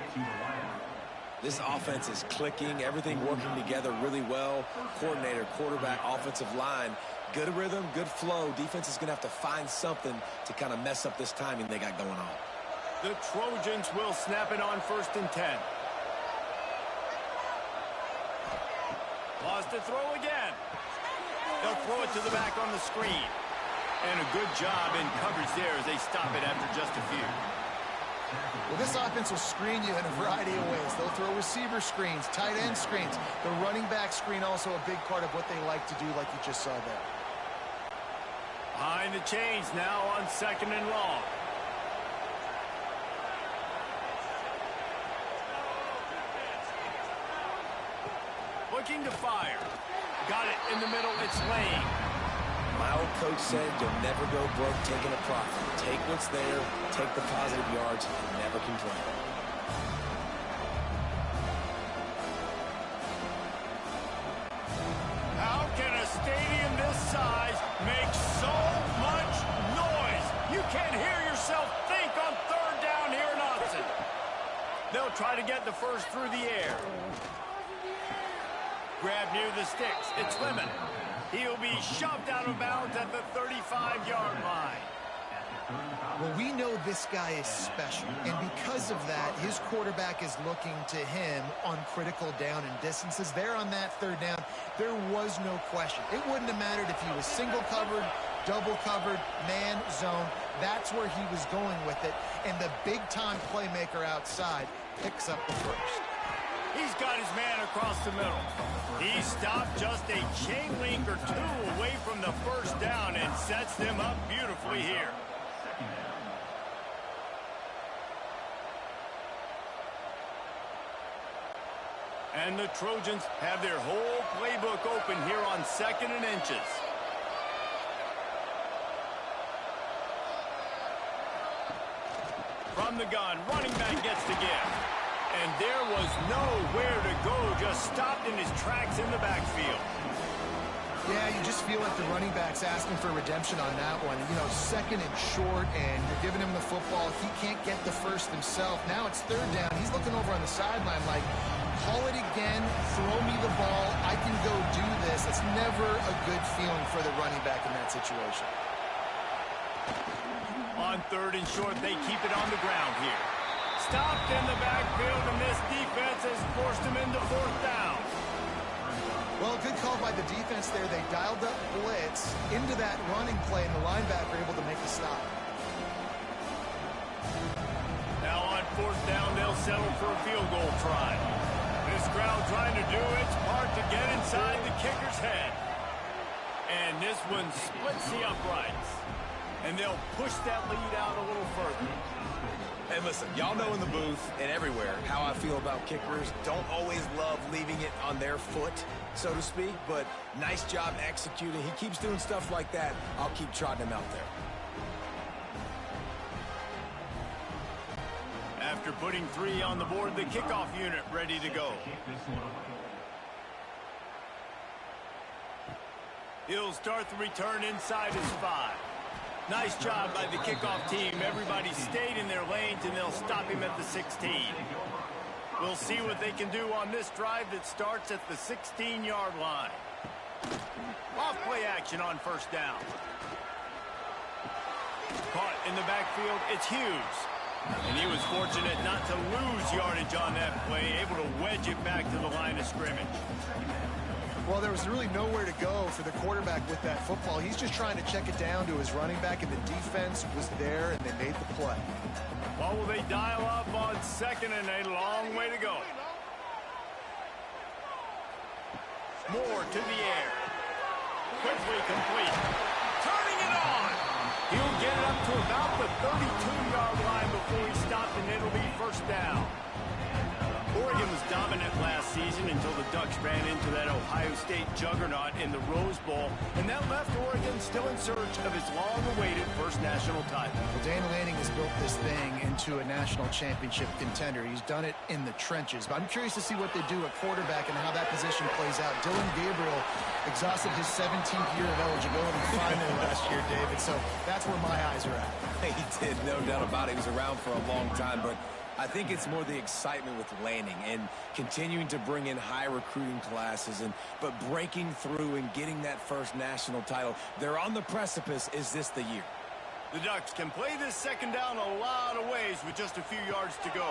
This offense is clicking. Everything working together really well. Coordinator, quarterback, offensive line. Good rhythm, good flow. Defense is going to have to find something to kind of mess up this timing they got going on. The Trojans will snap it on 1st and 10. Lost to throw again. They'll throw it to the back on the screen. And a good job in coverage there as they stop it after just a few. Well, this offense will screen you in a variety of ways. They'll throw receiver screens, tight end screens. The running back screen also a big part of what they like to do, like you just saw there. Behind the chains now on 2nd and long. Looking to fire. Got it in the middle. It's Lane. My old coach said you'll never go broke taking a profit. Take what's there, take the positive yards, and never complain. How can a stadium this size make so much noise? You can't hear yourself think on 3rd down here in Austin. They'll try to get the first through the air. Grab near the sticks. It's Lemon. He'll be shoved out of bounds at the 35-yard line. Well, we know this guy is special, and because of that, his quarterback is looking to him on critical down and distances. There on that 3rd down, there was no question. It wouldn't have mattered if he was single covered, double covered, man, zone. That's where he was going with it, and the big-time playmaker outside picks up the first. He's got his man across the middle. He stopped just a chain link or two away from the first down and sets them up beautifully here. And the Trojans have their whole playbook open here on 2nd and inches. From the gun, running back gets the gift. And there was nowhere to go, just stopped in his tracks in the backfield. Yeah, you just feel like the running back's asking for redemption on that one. You know, 2nd and short, and you're giving him the football. He can't get the first himself. Now it's 3rd down. He's looking over on the sideline like, call it again, throw me the ball, I can go do this. It's never a good feeling for the running back in that situation. On 3rd and short, they keep it on the ground here. Stopped in the backfield, and this defense has forced him into 4th down. Well, good call by the defense there. They dialed up blitz into that running play, and the linebacker able to make the stop. Now on 4th down, they'll settle for a field goal try. This crowd trying to do its part to get inside the kicker's head. And this one splits the uprights. And they'll push that lead out a little further. And listen, y'all know in the booth and everywhere how I feel about kickers. Don't always love leaving it on their foot, so to speak, but nice job executing. He keeps doing stuff like that. I'll keep trotting him out there. After putting 3 on the board, the kickoff unit ready to go. He'll start the return inside his 5. Nice job by the kickoff team. Everybody stayed in their lanes, and they'll stop him at the 16. We'll see what they can do on this drive that starts at the 16-yard line. Off play action on 1st down. Caught in the backfield, it's Hughes. And he was fortunate not to lose yardage on that play, able to wedge it back to the line of scrimmage. Well, there was really nowhere to go for the quarterback with that football. He's just trying to check it down to his running back, and the defense was there, and they made the play. What will they dial up on 2nd and a long way to go? Moore to the air. Quickly complete. Turning it on. He'll get it up to about the 32-yard line before he stopped, and it'll be first down. Oregon was dominant last season until the Ducks ran into that Ohio State juggernaut in the Rose Bowl, and that left Oregon still in search of its long-awaited first national title. Well, Dan Lanning has built this thing into a national championship contender. He's done it in the trenches, but I'm curious to see what they do at quarterback and how that position plays out. Dylan Gabriel exhausted his 17th year of eligibility finally last year, David, so that's where my eyes are at. He did, no doubt about it. He was around for a long time, but I think it's more the excitement with Lanning and continuing to bring in high recruiting classes, but breaking through and getting that first national title. They're on the precipice. Is this the year? The Ducks can play this second down a lot of ways with just a few yards to go.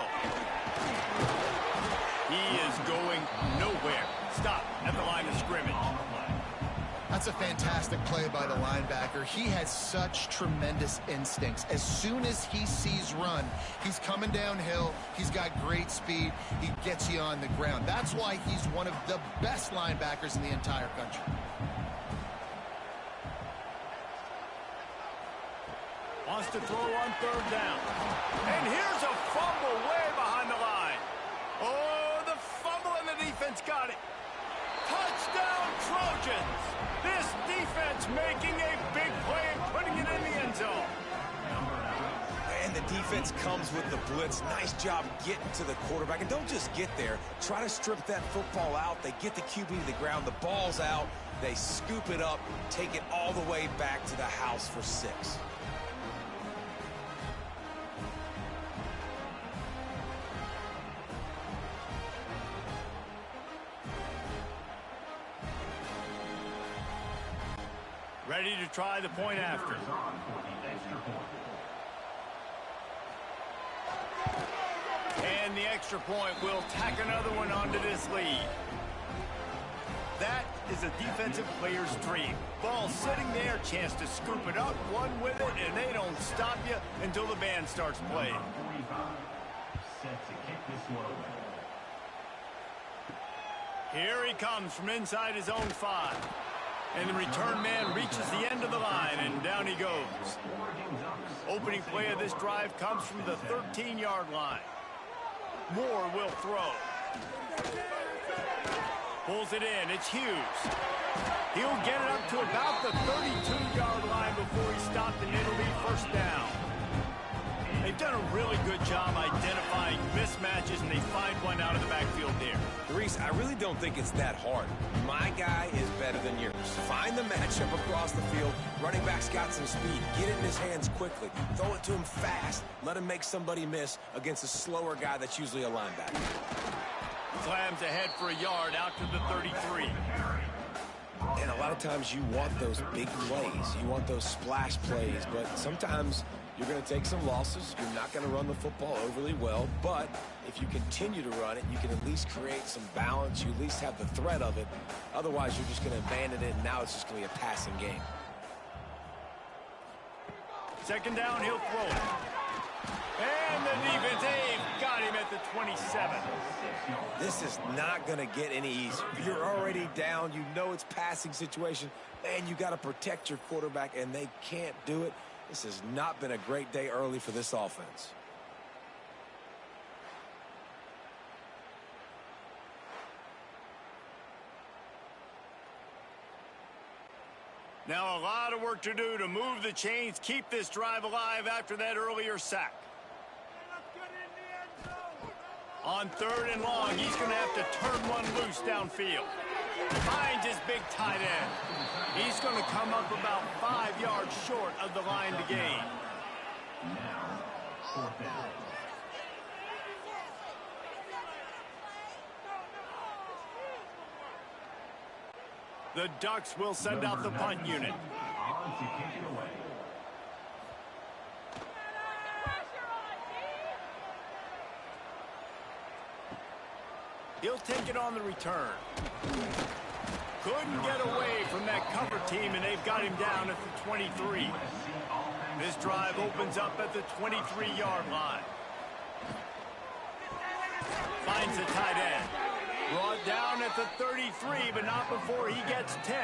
He is going nowhere. Stop at the line of scrimmage. That's a fantastic play by the linebacker. He has such tremendous instincts. As soon as he sees run, he's coming downhill. He's got great speed. He gets you on the ground. That's why he's one of the best linebackers in the entire country. Wants to throw on third down. And here's a fumble way behind the line. Oh, the fumble, and the defense got it. Touchdown, Trojans. This defense making a big play and putting it in the end zone. And the defense comes with the blitz. Nice job getting to the quarterback. And don't just get there. Try to strip that football out. They get the QB to the ground. The ball's out. They scoop it up, take it all the way back to the house for 6. Ready to try the point after. And the extra point will tack another one onto this lead. That is a defensive player's dream. Ball sitting there, chance to scoop it up, one with it, and they don't stop you until the band starts playing. Here he comes from inside his own 5. And the return man reaches the end of the line, and down he goes. Opening play of this drive comes from the 13-yard line. Moore will throw. Pulls it in. It's Hughes. He'll get it up to about the 32-yard line before he stopped, and it'll be first down. They've done a really good job identifying mismatches, and they find one out of the backfield there. Reese, I really don't think it's that hard. My guy is better than yours. Find the matchup across the field. Running back's got some speed. Get it in his hands quickly. Throw it to him fast. Let him make somebody miss against a slower guy that's usually a linebacker. Slams ahead for a yard out to the 33. And a lot of times you want those big plays. You want those splash plays, but sometimes you're going to take some losses. You're not going to run the football overly well, but if you continue to run it, you can at least create some balance. You at least have the threat of it. Otherwise, you're just going to abandon it, and now it's just going to be a passing game. Second down, he'll throw it. And the defense, they've got him at the 27. This is not going to get any easier. You're already down. You know it's passing situation, and you got to protect your quarterback, and they can't do it. This has not been a great day early for this offense. Now a lot of work to do to move the chains, keep this drive alive after that earlier sack. On third and long, he's going to have to turn one loose downfield. Finds his big tight end. He's going to come up about 5 yards short of the line to gain. Now, fourth down. The Ducks will send out the punt unit. On to kick it away. He'll take it on the return. Couldn't get away from that cover team, and they've got him down at the 23. This drive opens up at the 23-yard line. Finds the tight end. Brought down at the 33, but not before he gets 10.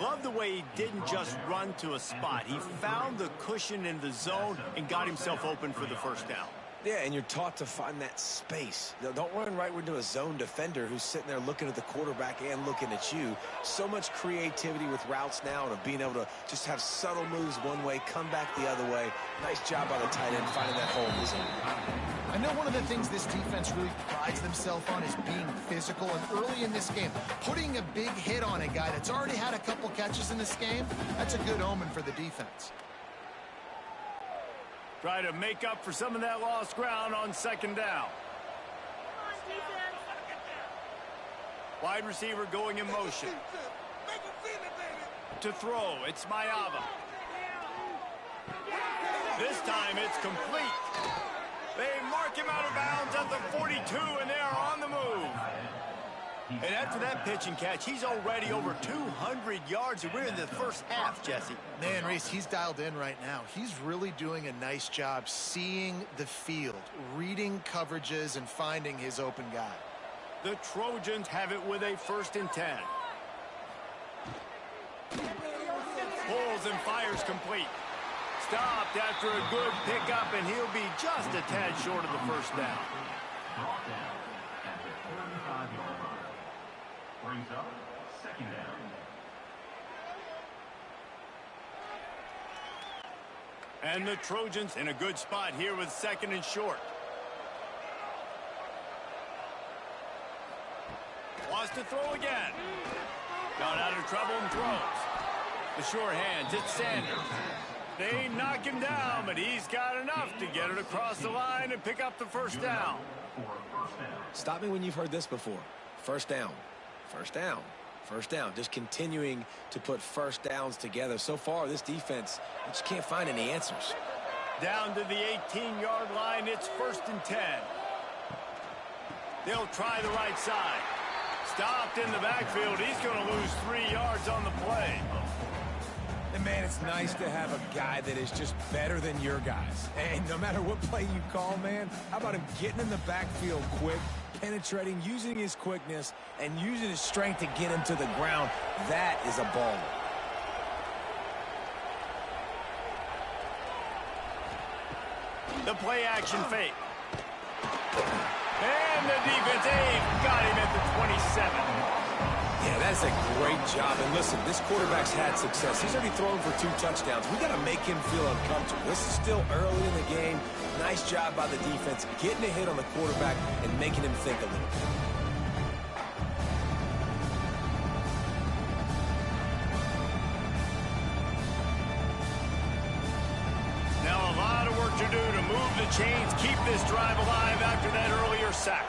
Love the way he didn't just run to a spot. He found the cushion in the zone and got himself open for the first down. Yeah, and you're taught to find that space. Don't run right into a zone defender who's sitting there looking at the quarterback and looking at you. So much creativity with routes now and of being able to just have subtle moves one way, come back the other way. Nice job by the tight end finding that hole in the zone. I know one of the things this defense really prides themselves on is being physical, and early in this game, putting a big hit on a guy that's already had a couple catches in this game, that's a good omen for the defense. Try to make up for some of that lost ground on second down. Wide receiver going in motion. To throw, it's Mayava. This time it's complete. They mark him out of bounds at the 42, and they are on the move. And after that pitch and catch, he's already over 200 yards, and we're in the first half, Jesse. Man, Reese, he's dialed in right now. He's really doing a nice job seeing the field, reading coverages, and finding his open guy. The Trojans have it with a 1st and 10. Pulls and fires complete. Stopped after a good pickup, and he'll be just a tad short of the first down. Brings up 2nd down. And the Trojans in a good spot here with 2nd and short. Wants to throw again. Got out of trouble and throws. The sure hands, it's Sanders. They knock him down, but he's got enough to get it across the line and pick up the first down. Stop me when you've heard this before. First down. First down, first down, just continuing to put first downs together. So far, this defense, I just can't find any answers. Down to the 18-yard line, it's 1st and 10. They'll try the right side. Stopped in the backfield. He's going to lose 3 yards on the play. And, man, it's nice to have a guy that is just better than your guys. And no matter what play you call, man, how about him getting in the backfield quick, penetrating, using his quickness, and using his strength to get him to the ground. That is a baller. The play action fake. And the defense got him at the 27. Yeah, that's a great job. And listen, this quarterback's had success. He's already thrown for 2 touchdowns. We got to make him feel uncomfortable. This is still early in the game. Nice job by the defense, getting a hit on the quarterback and making him think a little bit. Now a lot of work to do to move the chains, keep this drive alive after that earlier sack.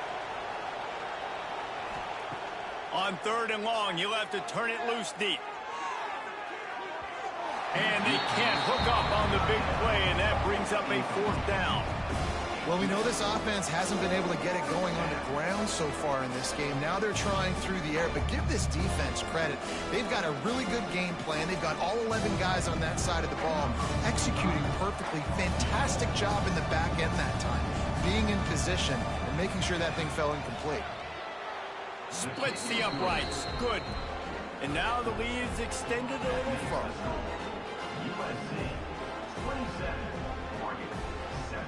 On 3rd and long, you'll have to turn it loose deep. And they can't hook up on the big play, and that brings up a 4th down. Well, we know this offense hasn't been able to get it going on the ground so far in this game. Now they're trying through the air, but give this defense credit. They've got a really good game plan. They've got all 11 guys on that side of the ball executing perfectly. Fantastic job in the back end that time, being in position and making sure that thing fell incomplete. Splits the uprights. Good. And now the lead is extended a little further. USC 27, Oregon 7.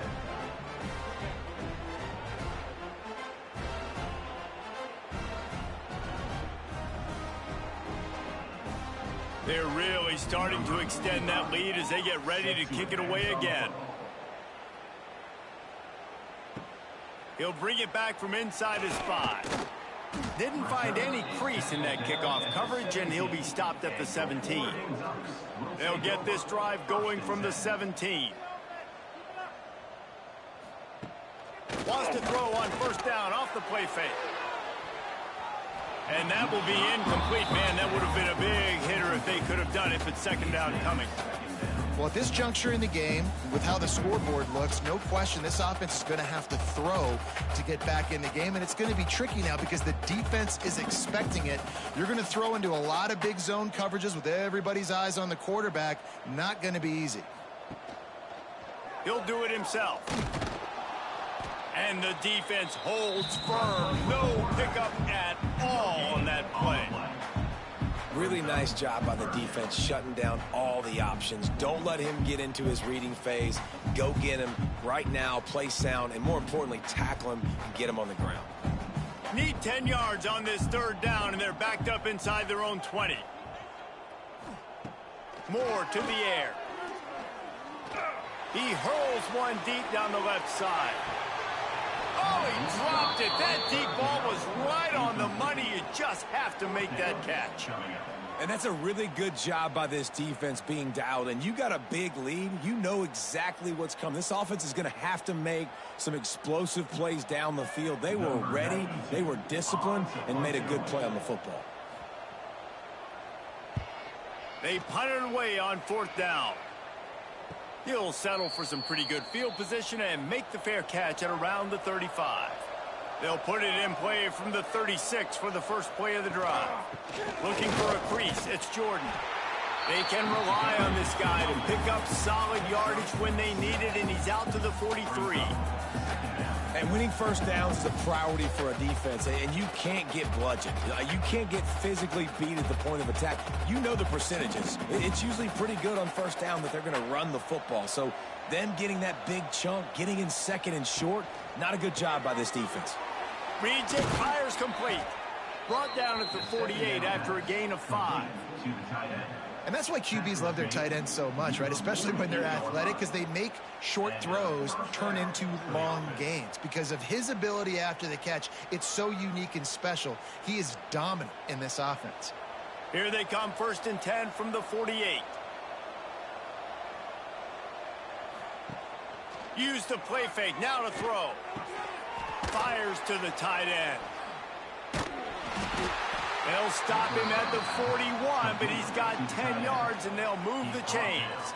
They're really starting to extend that lead as they get ready to kick it away again. He'll bring it back from inside his 5. Didn't find any crease in that kickoff coverage, and he'll be stopped at the 17. They'll get this drive going from the 17. Wants to throw on 1st down off the play fake. And that will be incomplete. Man, that would have been a big hitter if they could have done it, but 2nd down coming. Well, at this juncture in the game, with how the scoreboard looks, no question this offense is going to have to throw to get back in the game, and it's going to be tricky now because the defense is expecting it. You're going to throw into a lot of big zone coverages with everybody's eyes on the quarterback. Not going to be easy. He'll do it himself. And the defense holds firm. No pickup at all on that play. Really nice job by the defense shutting down all the options. Don't let him get into his reading phase. Go get him right now, play sound, and more importantly, tackle him and get him on the ground. Need 10 yards on this third down, and they're backed up inside their own 20. Moore to the air. He hurls one deep down the left side. Oh, he dropped it. That deep ball was right on the money. You just have to make that catch. And that's a really good job by this defense being dialed in. You got a big lead. You know exactly what's coming. This offense is going to have to make some explosive plays down the field. They were ready, they were disciplined, and made a good play on the football. They punted away on fourth down. He'll settle for some pretty good field position and make the fair catch at around the 35. They'll put it in play from the 36 for the first play of the drive. Looking for a crease, it's Jordan. They can rely on this guy to pick up solid yardage when they need it, and he's out to the 43. And winning first downs is a priority for a defense, and you can't get bludgeoned. You can't get physically beat at the point of attack. You know the percentages. It's usually pretty good on first down that they're going to run the football. So them getting that big chunk, getting in second and short, not a good job by this defense. Reject fires complete. Brought down at the 48 after a gain of 5. And that's why QBs love their tight ends so much, right? Especially when they're athletic, because they make short throws turn into long gains. Because of his ability after the catch, it's so unique and special. He is dominant in this offense. Here they come, 1st and 10 from the 48. Use the play fake, now to throw. Fires to the tight end. They'll stop him at the 41, but he's got 10 yards, and they'll move the chains.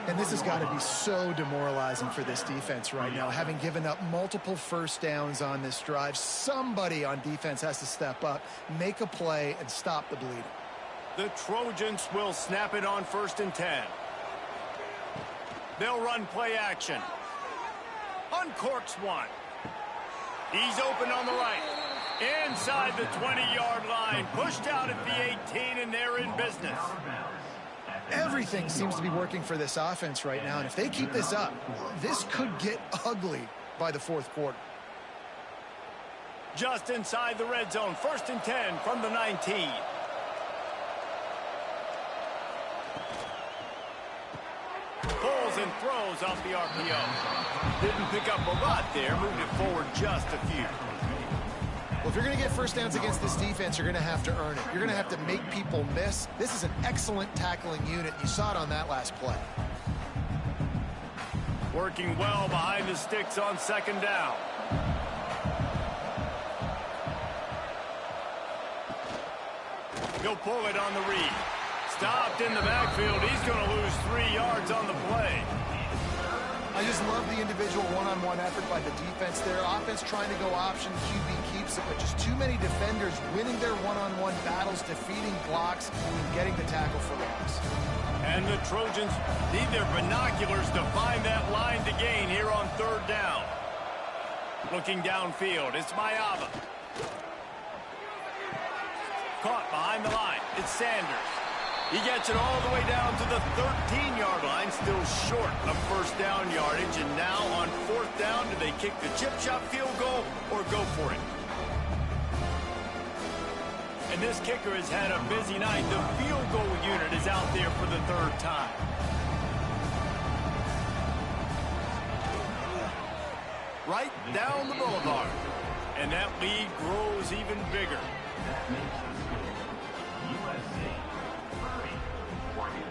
And this has got to be so demoralizing for this defense right now. Having given up multiple first downs on this drive, somebody on defense has to step up, make a play, and stop the bleeding. The Trojans will snap it on 1st and 10. They'll run play action. Uncorks one. He's open on the right. Inside the 20-yard line. Pushed out at the 18, and they're in business. Everything seems to be working for this offense right now, and if they keep this up, this could get ugly by the 4th quarter. Just inside the red zone. 1st and 10 from the 19. Pulls and throws off the RPO. Didn't pick up a lot there. Moved it forward just a few. Well, if you're going to get first downs against this defense, you're going to have to earn it. You're going to have to make people miss. This is an excellent tackling unit. You saw it on that last play. Working well behind the sticks on 2nd down. He'll pull it on the read. Stopped in the backfield. He's going to lose 3 yards on the play. I just love the individual one-on-one effort by the defense there. Offense trying to go option, QB keeps it, but just too many defenders winning their one-on-one battles, defeating blocks, and getting the tackle for loss. And the Trojans need their binoculars to find that line to gain here on 3rd down. Looking downfield, it's Mayaba. Caught behind the line, it's Sanders. He gets it all the way down to the 13-yard line, still short of first down yardage. And now on 4th down, do they kick the chip shot field goal or go for it? And this kicker has had a busy night. The field goal unit is out there for the 3rd time. Right down the boulevard. And that lead grows even bigger. That makes the score USC 30-47.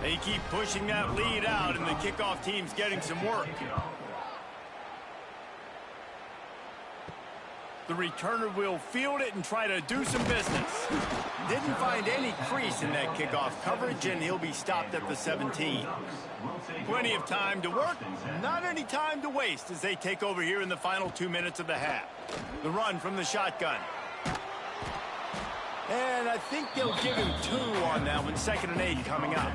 They keep pushing that lead out, and the kickoff team's getting some work. The returner will field it and try to do some business. Didn't find any crease in that kickoff coverage, and he'll be stopped at the 17. Plenty of time to work, not any time to waste as they take over here in the final 2 minutes of the half. The run from the shotgun. And I think they'll give him 2 on that one. 2nd and 8 coming up.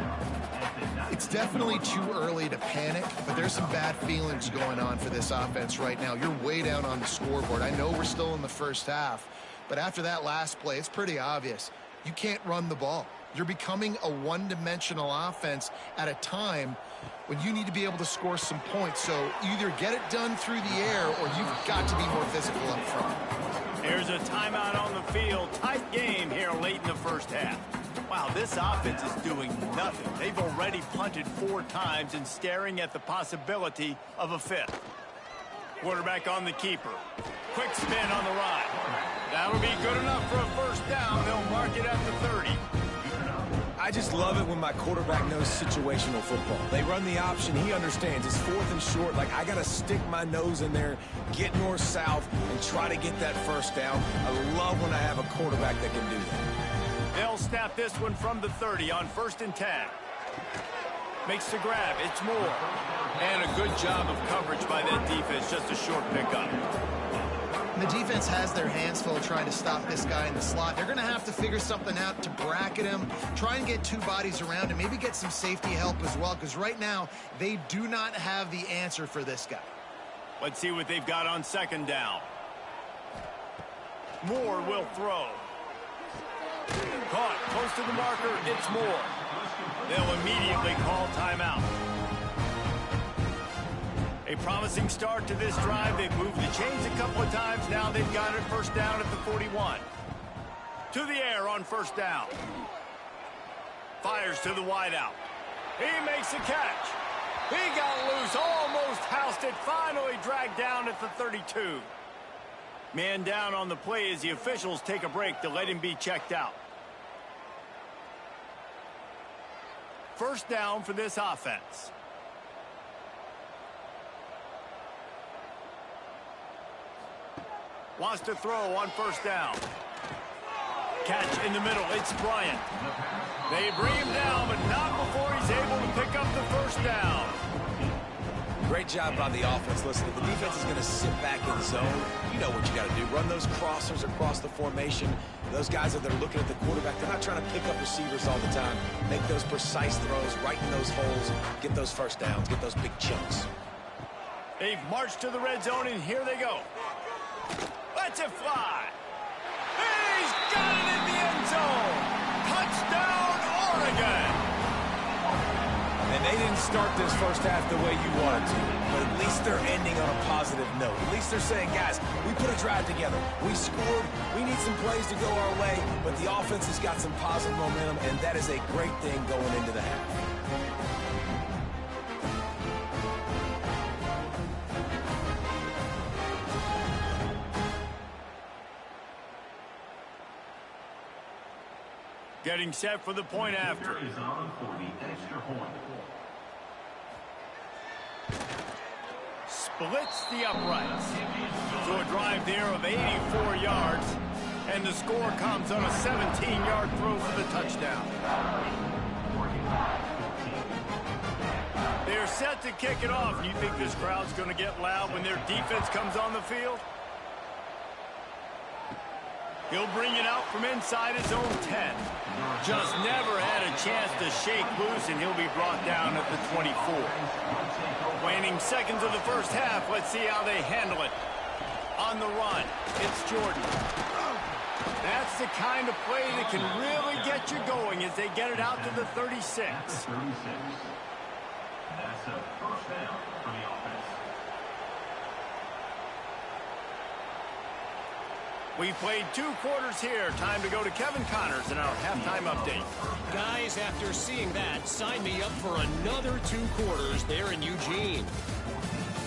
It's definitely too early to panic, but there's some bad feelings going on for this offense right now. You're way down on the scoreboard. I know we're still in the first half, but after that last play, it's pretty obvious. You can't run the ball. You're becoming a one-dimensional offense at a time when you need to be able to score some points. So either get it done through the air or you've got to be more physical up front. Here's a timeout on the field. Tight game here late in the first half. Wow, this offense is doing nothing. They've already punted 4 times and staring at the possibility of a 5th. Quarterback on the keeper. Quick spin on the ride. That'll be good enough for a first down. They'll mark it at the 30. I just love it when my quarterback knows situational football. They run the option. He understands. It's 4th and short. Like, I got to stick my nose in there, get north-south, and try to get that first down. I love when I have a quarterback that can do that. They'll snap this one from the 30 on 1st and 10. Makes the grab. It's Moore. And a good job of coverage by that defense. Just a short pickup. The defense has their hands full trying to stop this guy in the slot. They're going to have to figure something out to bracket him, try and get 2 bodies around him, maybe get some safety help as well, because right now they do not have the answer for this guy. Let's see what they've got on 2nd down. Moore will throw. Caught close to the marker. It's Moore. They'll immediately call timeout. A promising start to this drive. They've moved the chains a couple of times. Now they've got it first down at the 41. To the air on 1st down. Fires to the wideout. He makes a catch. He got loose, almost housed it, finally dragged down at the 32. Man down on the play as the officials take a break to let him be checked out. First down for this offense. Wants to throw on 1st down. Catch in the middle. It's Bryant. They bring him down, but not before he's able to pick up the first down. Great job by the offense. Listen, if the defense is going to sit back in zone, you know what you got to do. Run those crossers across the formation. Those guys that are looking at the quarterback, they're not trying to pick up receivers all the time. Make those precise throws, right in those holes, get those first downs, get those big chunks. They've marched to the red zone, and here they go. Let's it fly. He's got it in the end zone. Touchdown, Oregon. And they didn't start this first half the way you wanted to, but at least they're ending on a positive note. At least they're saying, guys, we put a drive together. We scored. We need some plays to go our way, but the offense has got some positive momentum, and that is a great thing going into the half. Getting set for the point after. Is on for the extra point. Splits the uprights. So a drive there of 84 yards. And the score comes on a 17-yard throw for the touchdown. They're set to kick it off. You think this crowd's going to get loud when their defense comes on the field? He'll bring it out from inside his own 10. Just never had a chance to shake loose, and he'll be brought down at the 24. Waning seconds of the first half. Let's see how they handle it. On the run, it's Jordan. That's the kind of play that can really get you going as they get it out to the 36. That's a first down for the offense. We played 2 quarters here. Time to go to Kevin Connors in our halftime update. Guys, after seeing that, sign me up for another 2 quarters there in Eugene.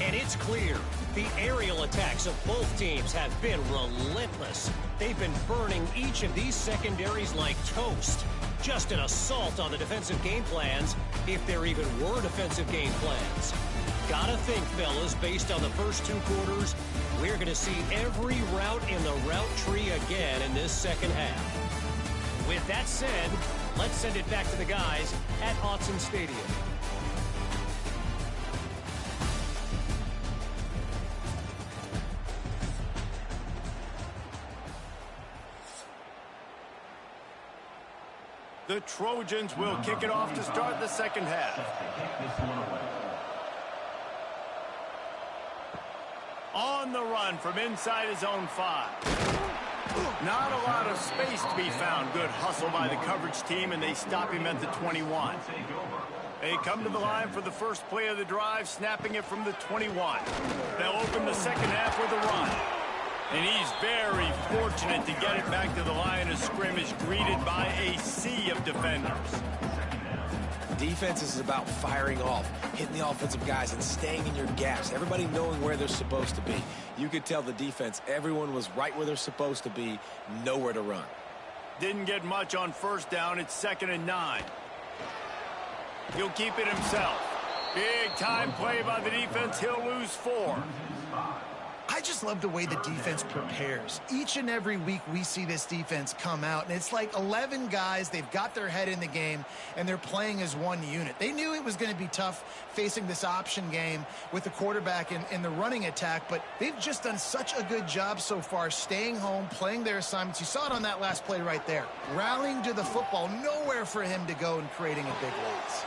And it's clear, the aerial attacks of both teams have been relentless. They've been burning each of these secondaries like toast. Just an assault on the defensive game plans, if there even were defensive game plans. Gotta think, fellas, based on the first 2 quarters, we're going to see every route in the route tree again in this second half. With that said, let's send it back to the guys at Autzen Stadium. The Trojans will kick it off to start the second half. On the run from inside his own 5. Not a lot of space to be found. Good hustle by the coverage team, and they stop him at the 21. They come to the line for the first play of the drive, snapping it from the 21. They'll open the second half with a run. And he's very fortunate to get it back to the line of scrimmage, greeted by a sea of defenders. Defense is about firing off, hitting the offensive guys, and staying in your gaps. Everybody knowing where they're supposed to be. You could tell the defense, everyone was right where they're supposed to be, nowhere to run. Didn't get much on first down. It's 2nd and 9. He'll keep it himself. Big time play by the defense. He'll lose 4. I just love the way the defense prepares. Each and every week we see this defense come out, and it's like 11 guys. They've got their head in the game, and they're playing as one unit. They knew it was going to be tough facing this option game with the quarterback in the running attack, but they've just done such a good job so far staying home, playing their assignments. You saw it on that last play right there. Rallying to the football, nowhere for him to go and creating a big loss.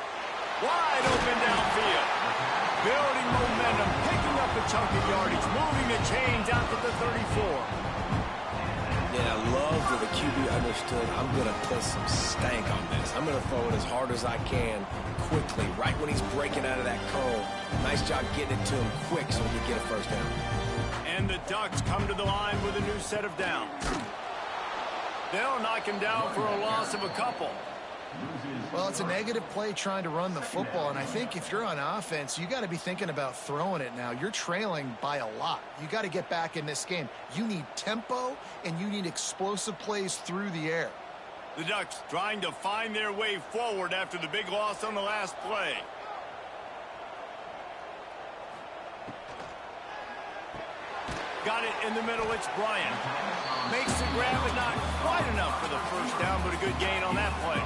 Wide open downfield. Building momentum, picking up a chunk of yardage, moving the chains out to the 34. Yeah, I love that the QB understood I'm going to put some stank on this. I'm going to throw it as hard as I can quickly, right when he's breaking out of that curl. Nice job getting it to him quick so he can get a first down. And the Ducks come to the line with a new set of downs. They'll knock him down for a loss of a couple. Well, it's a negative play trying to run the football, and I think if you're on offense, you got to be thinking about throwing it now. You're trailing by a lot. You got to get back in this game. You need tempo, and you need explosive plays through the air. The Ducks trying to find their way forward after the big loss on the last play. Got it in the middle. It's Bryant. Makes the grab, but not quite enough for the first down, but a good gain on that play.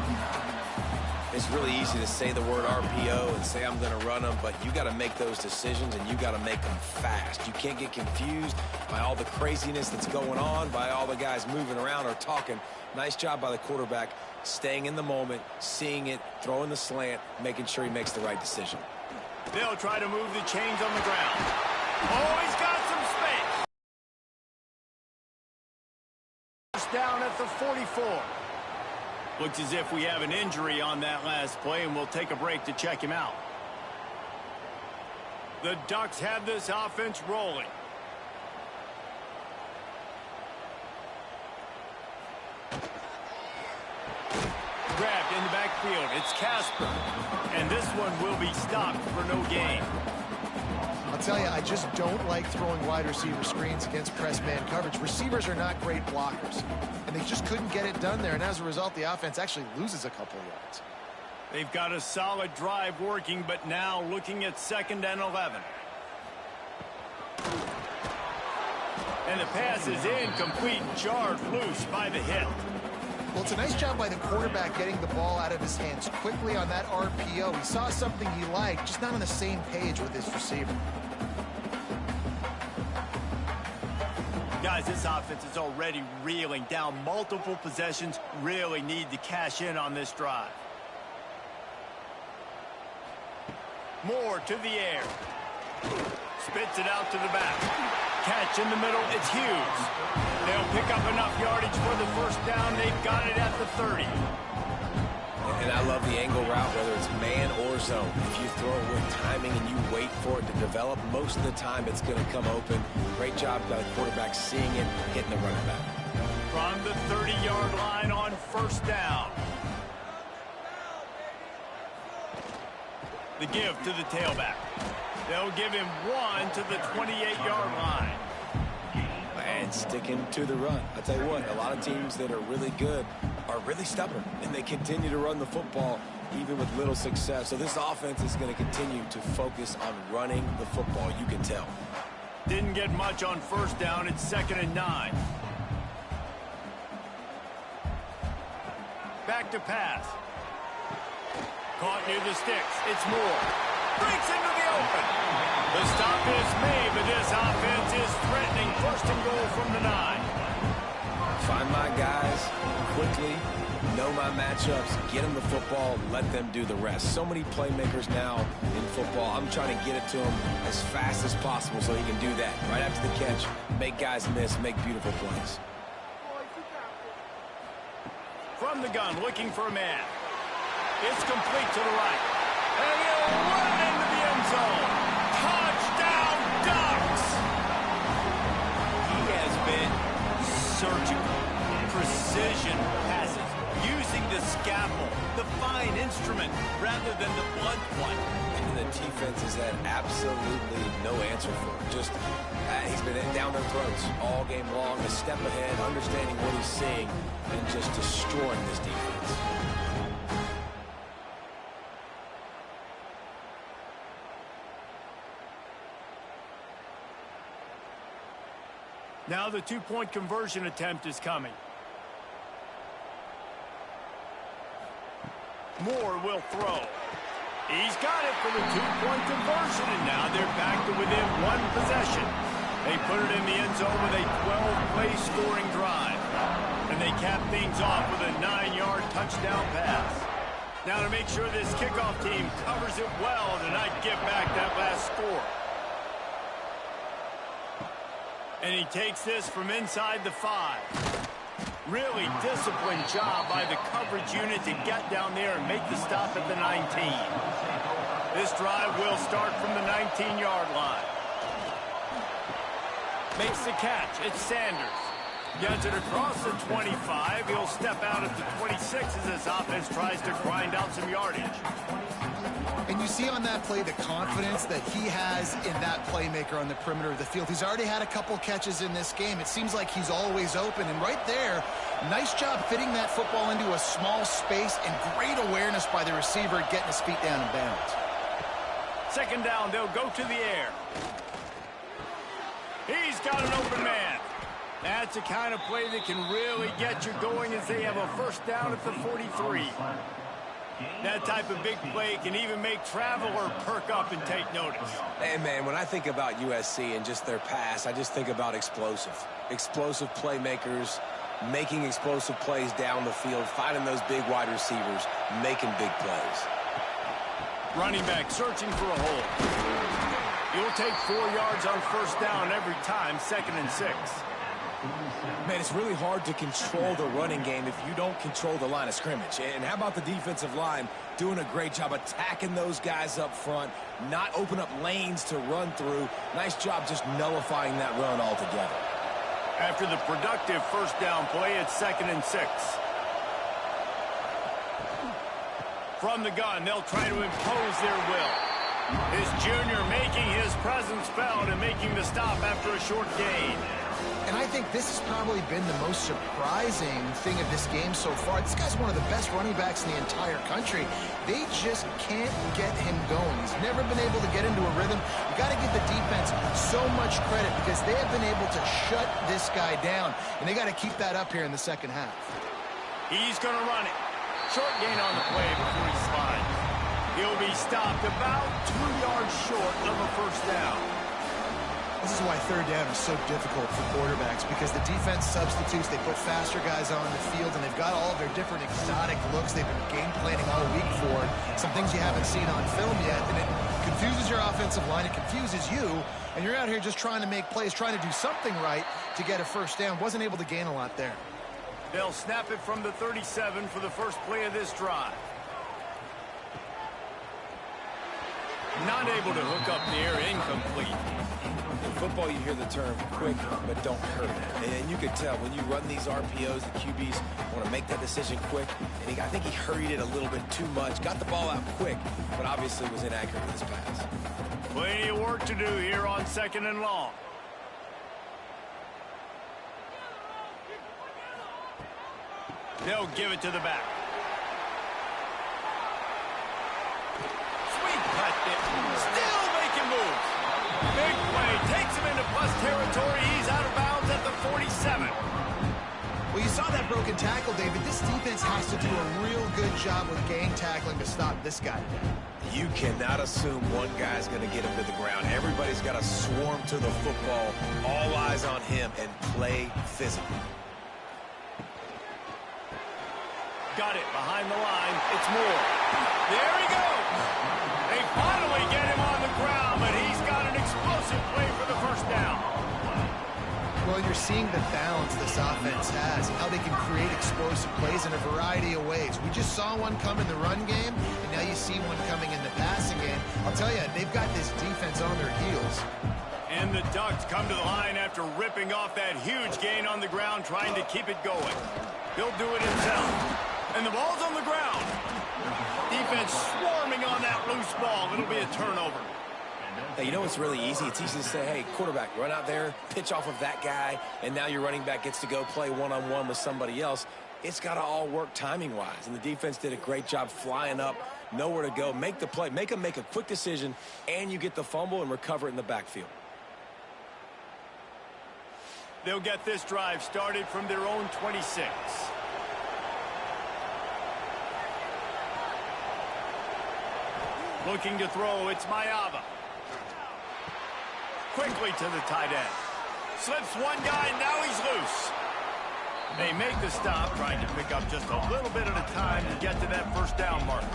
It's really easy to say the word RPO and say I'm going to run them, but you got to make those decisions, and you got to make them fast. You can't get confused by all the craziness that's going on, by all the guys moving around or talking. Nice job by the quarterback, staying in the moment, seeing it, throwing the slant, making sure he makes the right decision. They'll try to move the chains on the ground. Oh, he's got some space. Down at the 44. Looks as if we have an injury on that last play, and we'll take a break to check him out. The Ducks have this offense rolling. Grabbed in the backfield. It's Casper. And this one will be stopped for no gain. I'll tell you, I just don't like throwing wide receiver screens against press man coverage. Receivers are not great blockers, and they just couldn't get it done there, and as a result, the offense actually loses a couple of yards. They've got a solid drive working, but now looking at 2nd and 11. And the pass is incomplete, jarred loose by the hit. Well, it's a nice job by the quarterback getting the ball out of his hands quickly on that RPO. He saw something he liked, just not on the same page with his receiver. Guys, this offense is already reeling down multiple possessions. Really need to cash in on this drive. Moore to the air. Spits it out to the back. Catch in the middle. It's Hughes. They'll pick up enough yardage for the first down. They've got it at the 30. And I love the angle route, whether it's man or zone. If you throw it with timing and you wait for it to develop, most of the time it's going to come open. Great job by the quarterback seeing it, hitting the running back. From the 30-yard line on first down. The give to the tailback. They'll give him one to the 28-yard line. And sticking to the run. I'll tell you what, a lot of teams that are really good are really stubborn, and they continue to run the football even with little success. So this offense is going to continue to focus on running the football, you can tell. Didn't get much on first down. It's 2nd and 9. Back to pass. Caught near the sticks. It's Moore. Breaks into the open. The stop is made, but this offense is threatening 1st and goal from the 9. find my guys quickly, know my matchups, get them the football, let them do the rest. So many playmakers now in football. I'm trying to get it to him as fast as possible so he can do that right after the catch, make guys miss, make beautiful plays. From the gun, looking for a man. It's complete to the right. And he'll run into the end zone. Touchdown, Ducks! He has been surgical, precision passes, using the scalpel, the fine instrument, rather than the blunt one. And the defense has had absolutely no answer for him. Just, he's been down their throats all game long, a step ahead, understanding what he's seeing, and just destroying this defense. Now the two-point conversion attempt is coming. Moore will throw. He's got it for the two-point conversion, and now they're back to within one possession. They put it in the end zone with a 12-play scoring drive. And they cap things off with a 9-yard touchdown pass. Now to make sure this kickoff team covers it well to not give back that last score. And he takes this from inside the 5. Really disciplined job by the coverage unit to get down there and make the stop at the 19. This drive will start from the 19-yard line. Makes the catch. It's Sanders. Gets it across the 25. He'll step out at the 26 as this offense tries to grind out some yardage. And you see on that play the confidence that he has in that playmaker on the perimeter of the field. He's already had a couple catches in this game. It seems like he's always open. And right there, nice job fitting that football into a small space and great awareness by the receiver getting his feet down in bounds. Second down, they'll go to the air. He's got an open man. That's the kind of play that can really get you going as they have a first down at the 43. That type of big play can even make Traveler perk up and take notice. Hey, man, when I think about USC and just their pass, I just think about explosive. Explosive playmakers, making explosive plays down the field, finding those big wide receivers, making big plays. Running back searching for a hole. You'll take 4 yards on first down every time, 2nd and 6. Man, it's really hard to control the running game if you don't control the line of scrimmage. And how about the defensive line doing a great job attacking those guys up front, not open up lanes to run through. Nice job just nullifying that run altogether. After the productive first down play, it's 2nd and 6. From the gun, they'll try to impose their will. His junior making his presence felt and making the stop after a short gain. And I think this has probably been the most surprising thing of this game so far. This guy's one of the best running backs in the entire country. They just can't get him going. He's never been able to get into a rhythm. You got to give the defense so much credit because they have been able to shut this guy down. And they got to keep that up here in the second half. He's going to run it. Short gain on the play before he slides. He'll be stopped about 2 yards short of a first down. This is why third down is so difficult for quarterbacks because the defense substitutes. They put faster guys on the field, and they've got all of their different exotic looks they've been game planning all week for. Some things you haven't seen on film yet, and it confuses your offensive line. It confuses you, and you're out here just trying to make plays, trying to do something right to get a first down. Wasn't able to gain a lot there. They'll snap it from the 37 for the first play of this drive. Not able to hook up the air, incomplete. In football, you hear the term quick, but don't hurt. And you can tell when you run these RPOs, the QBs want to make that decision quick. And I think he hurried it a little bit too much. Got the ball out quick, but obviously was inaccurate with his pass. Plenty of work to do here on 2nd and long. They'll give it to the back. Sweet cut there. Still making moves. Big play. Takes him into plus territory. He's out of bounds at the 47. Well, you saw that broken tackle, David. This defense has to do a real good job with gang tackling to stop this guy. You cannot assume one guy's going to get him to the ground. Everybody's got to swarm to the football. All eyes on him and play physical. got it behind the line. It's Moore. There he goes. They finally get him on the ground, but he's got an explosive play for the first down. Well, you're seeing the balance this offense has, how they can create explosive plays in a variety of ways. We just saw one come in the run game, and now you see one coming in the passing game. I'll tell you, they've got this defense on their heels. And the Ducks come to the line after ripping off that huge gain on the ground, trying to keep it going. He'll do it himself. And the ball's on the ground. Defense swarming on that loose ball. It'll be a turnover. Hey, you know what's really easy? It's easy to say, hey, quarterback, run out there, pitch off of that guy, and now your running back gets to go play one-on-one with somebody else. It's got to all work timing-wise, and the defense did a great job flying up, nowhere to go, make the play, make them make a quick decision, and you get the fumble and recover it in the backfield. They'll get this drive started from their own 26. Looking to throw, it's Mayava. Quickly to the tight end. Slips one guy, now he's loose. They make the stop, trying to pick up just a little bit at a time to get to that first down marker.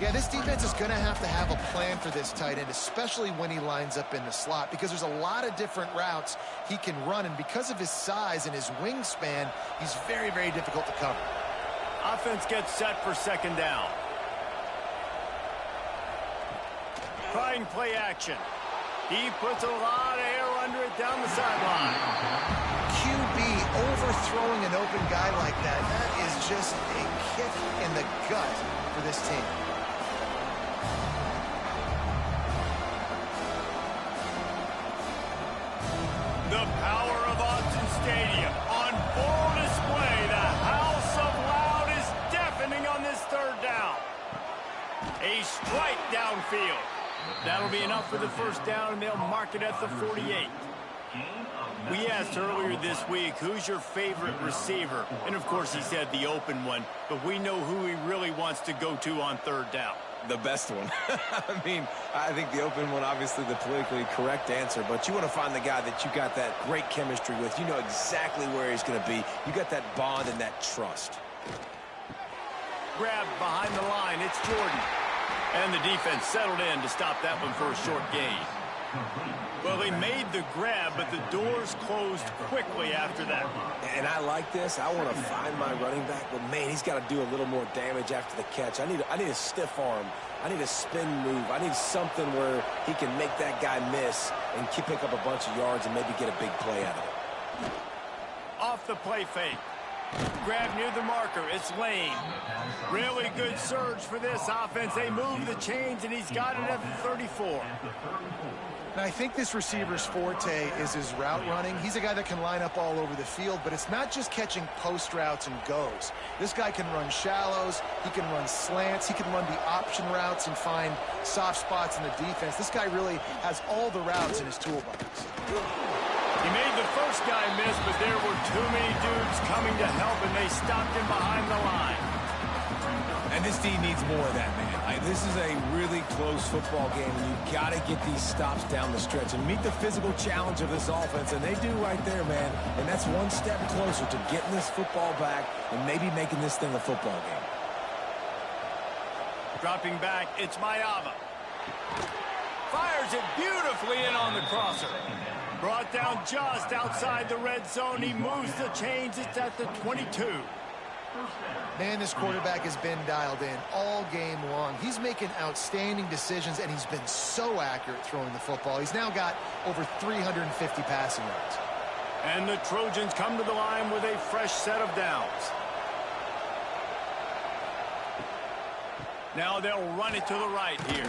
Yeah, this defense is going to have a plan for this tight end, especially when he lines up in the slot, because there's a lot of different routes he can run, and because of his size and his wingspan, he's very, very difficult to cover. Offense gets set for second down. Trying play action. He puts a lot of air under it down the sideline. QB overthrowing an open guy like that, that is just a kick in the gut for this team. The power of Autzen Stadium on full display. The house of loud is deafening on this third down. A strike downfield. That'll be enough for the first down, and they'll mark it at the 48. We asked earlier this week, who's your favorite receiver? And, of course, he said the open one, but we know who he really wants to go to on third down. The best one. I mean, I think the open one, obviously the politically correct answer, but you want to find the guy that you got that great chemistry with. You know exactly where he's going to be. You got that bond and that trust. Grabbed behind the line, it's Jordan. And the defense settled in to stop that one for a short gain. Well, they made the grab, but the doors closed quickly after that. And I like this. I want to find my running back, but, man, he's got to do a little more damage after the catch. I need a stiff arm. I need a spin move. I need something where he can make that guy miss and pick up a bunch of yards and maybe get a big play out of it. Off the play fake. Grab near the marker. It's Lane. Really good surge for this offense. They move the chains, and he's got it at the 34. And I think this receiver's forte is his route running. He's a guy that can line up all over the field, but it's not just catching post routes and goes. This guy can run shallows. He can run slants. He can run the option routes and find soft spots in the defense. This guy really has all the routes in his toolbox. He made the first guy miss, but there were too many dudes coming to help, and they stopped him behind the line. And this team needs more of that, man. This is a really close football game, and you've got to get these stops down the stretch and meet the physical challenge of this offense, and they do right there, man. And that's one step closer to getting this football back and maybe making this thing a football game. Dropping back, it's Mayava. Fires it beautifully in on the crosser. Brought down just outside the red zone. He moves the chains. It's at the 22. Man, this quarterback has been dialed in all game long. He's making outstanding decisions, and he's been so accurate throwing the football. He's now got over 350 passing yards. And the Trojans come to the line with a fresh set of downs. Now they'll run it to the right here.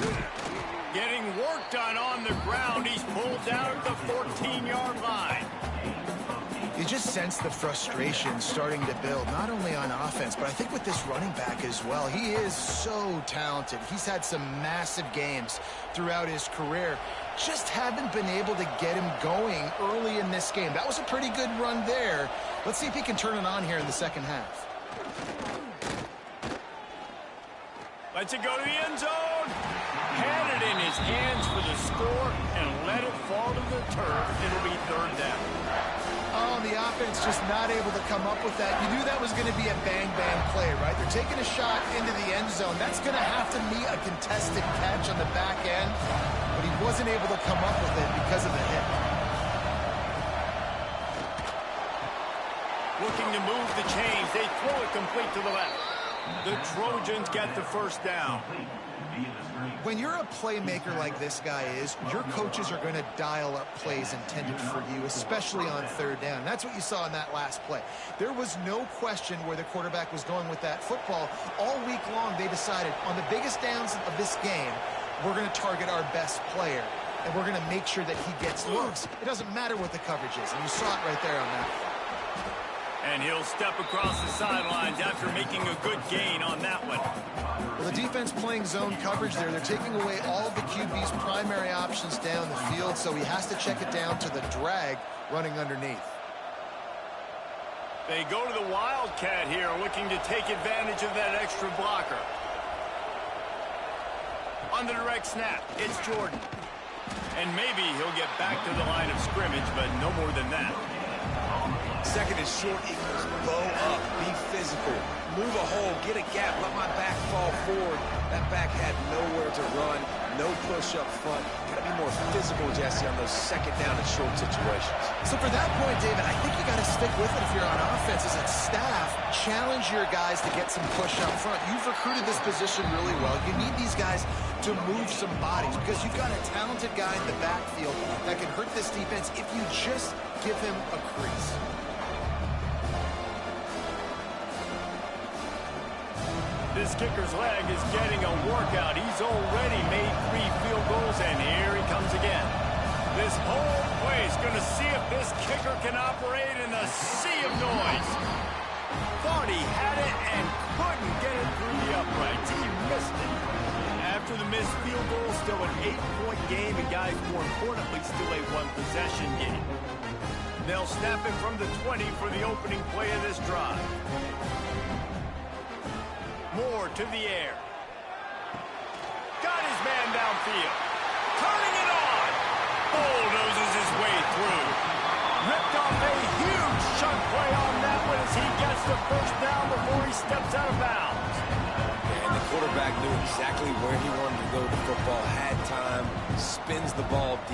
Getting work done on the ground. He's pulled down at the 14-yard line. You just sense the frustration starting to build, not only on offense, but I think with this running back as well. He is so talented. He's had some massive games throughout his career. Just haven't been able to get him going early in this game. That was a pretty good run there. Let's see if he can turn it on here in the second half. Lets it go to the end zone. Had it in his hands for the score and let it fall to the turf. It'll be third down. Oh, on the offense just not able to come up with that. You knew that was going to be a bang-bang play, right? They're taking a shot into the end zone. That's going to have to be a contested catch on the back end, but he wasn't able to come up with it because of the hit. Looking to move the chains. They throw it complete to the left. The Trojans get the first down. When you're a playmaker like this guy is, your coaches are going to dial up plays intended for you, especially on third down. That's what you saw in that last play. There was no question where the quarterback was going with that football. All week long, they decided on the biggest downs of this game, we're going to target our best player, and we're going to make sure that he gets looks. It doesn't matter what the coverage is, and you saw it right there on that. And he'll step across the sidelines after making a good gain on that one. Well, the defense playing zone coverage there. They're taking away all of the QB's primary options down the field, so he has to check it down to the drag running underneath. They go to the Wildcat here, looking to take advantage of that extra blocker. On the direct snap, it's Jordan. And maybe he'll get back to the line of scrimmage, but no more than that. Second and short equals bow up, be physical, move a hole, get a gap, let my back fall forward. That back had nowhere to run, no push up front. Got to be more physical, Jesse, on those second down and short situations. So for that point, David, I think you got to stick with it if you're on offense as a staff. Challenge your guys to get some push up front. You've recruited this position really well. You need these guys to move some bodies because you've got a talented guy in the backfield that can hurt this defense if you just give him a crease. This kicker's leg is getting a workout. He's already made 3 field goals, and here he comes again. This whole place going to see if this kicker can operate in a sea of noise. Thought he had it and couldn't get it through the uprights. He missed it. After the missed field goal, still an 8-point game, and guys, more importantly, still a 1-possession game. They'll snap it from the 20 for the opening play of this drive. Moore to the air. Got his man downfield. Turning it on. Bulldozes his way through. Ripped off a huge chunk play on that one as he gets the first down before he steps out of bounds. And the quarterback knew exactly where he wanted to go with the football, had time, spins the ball deep.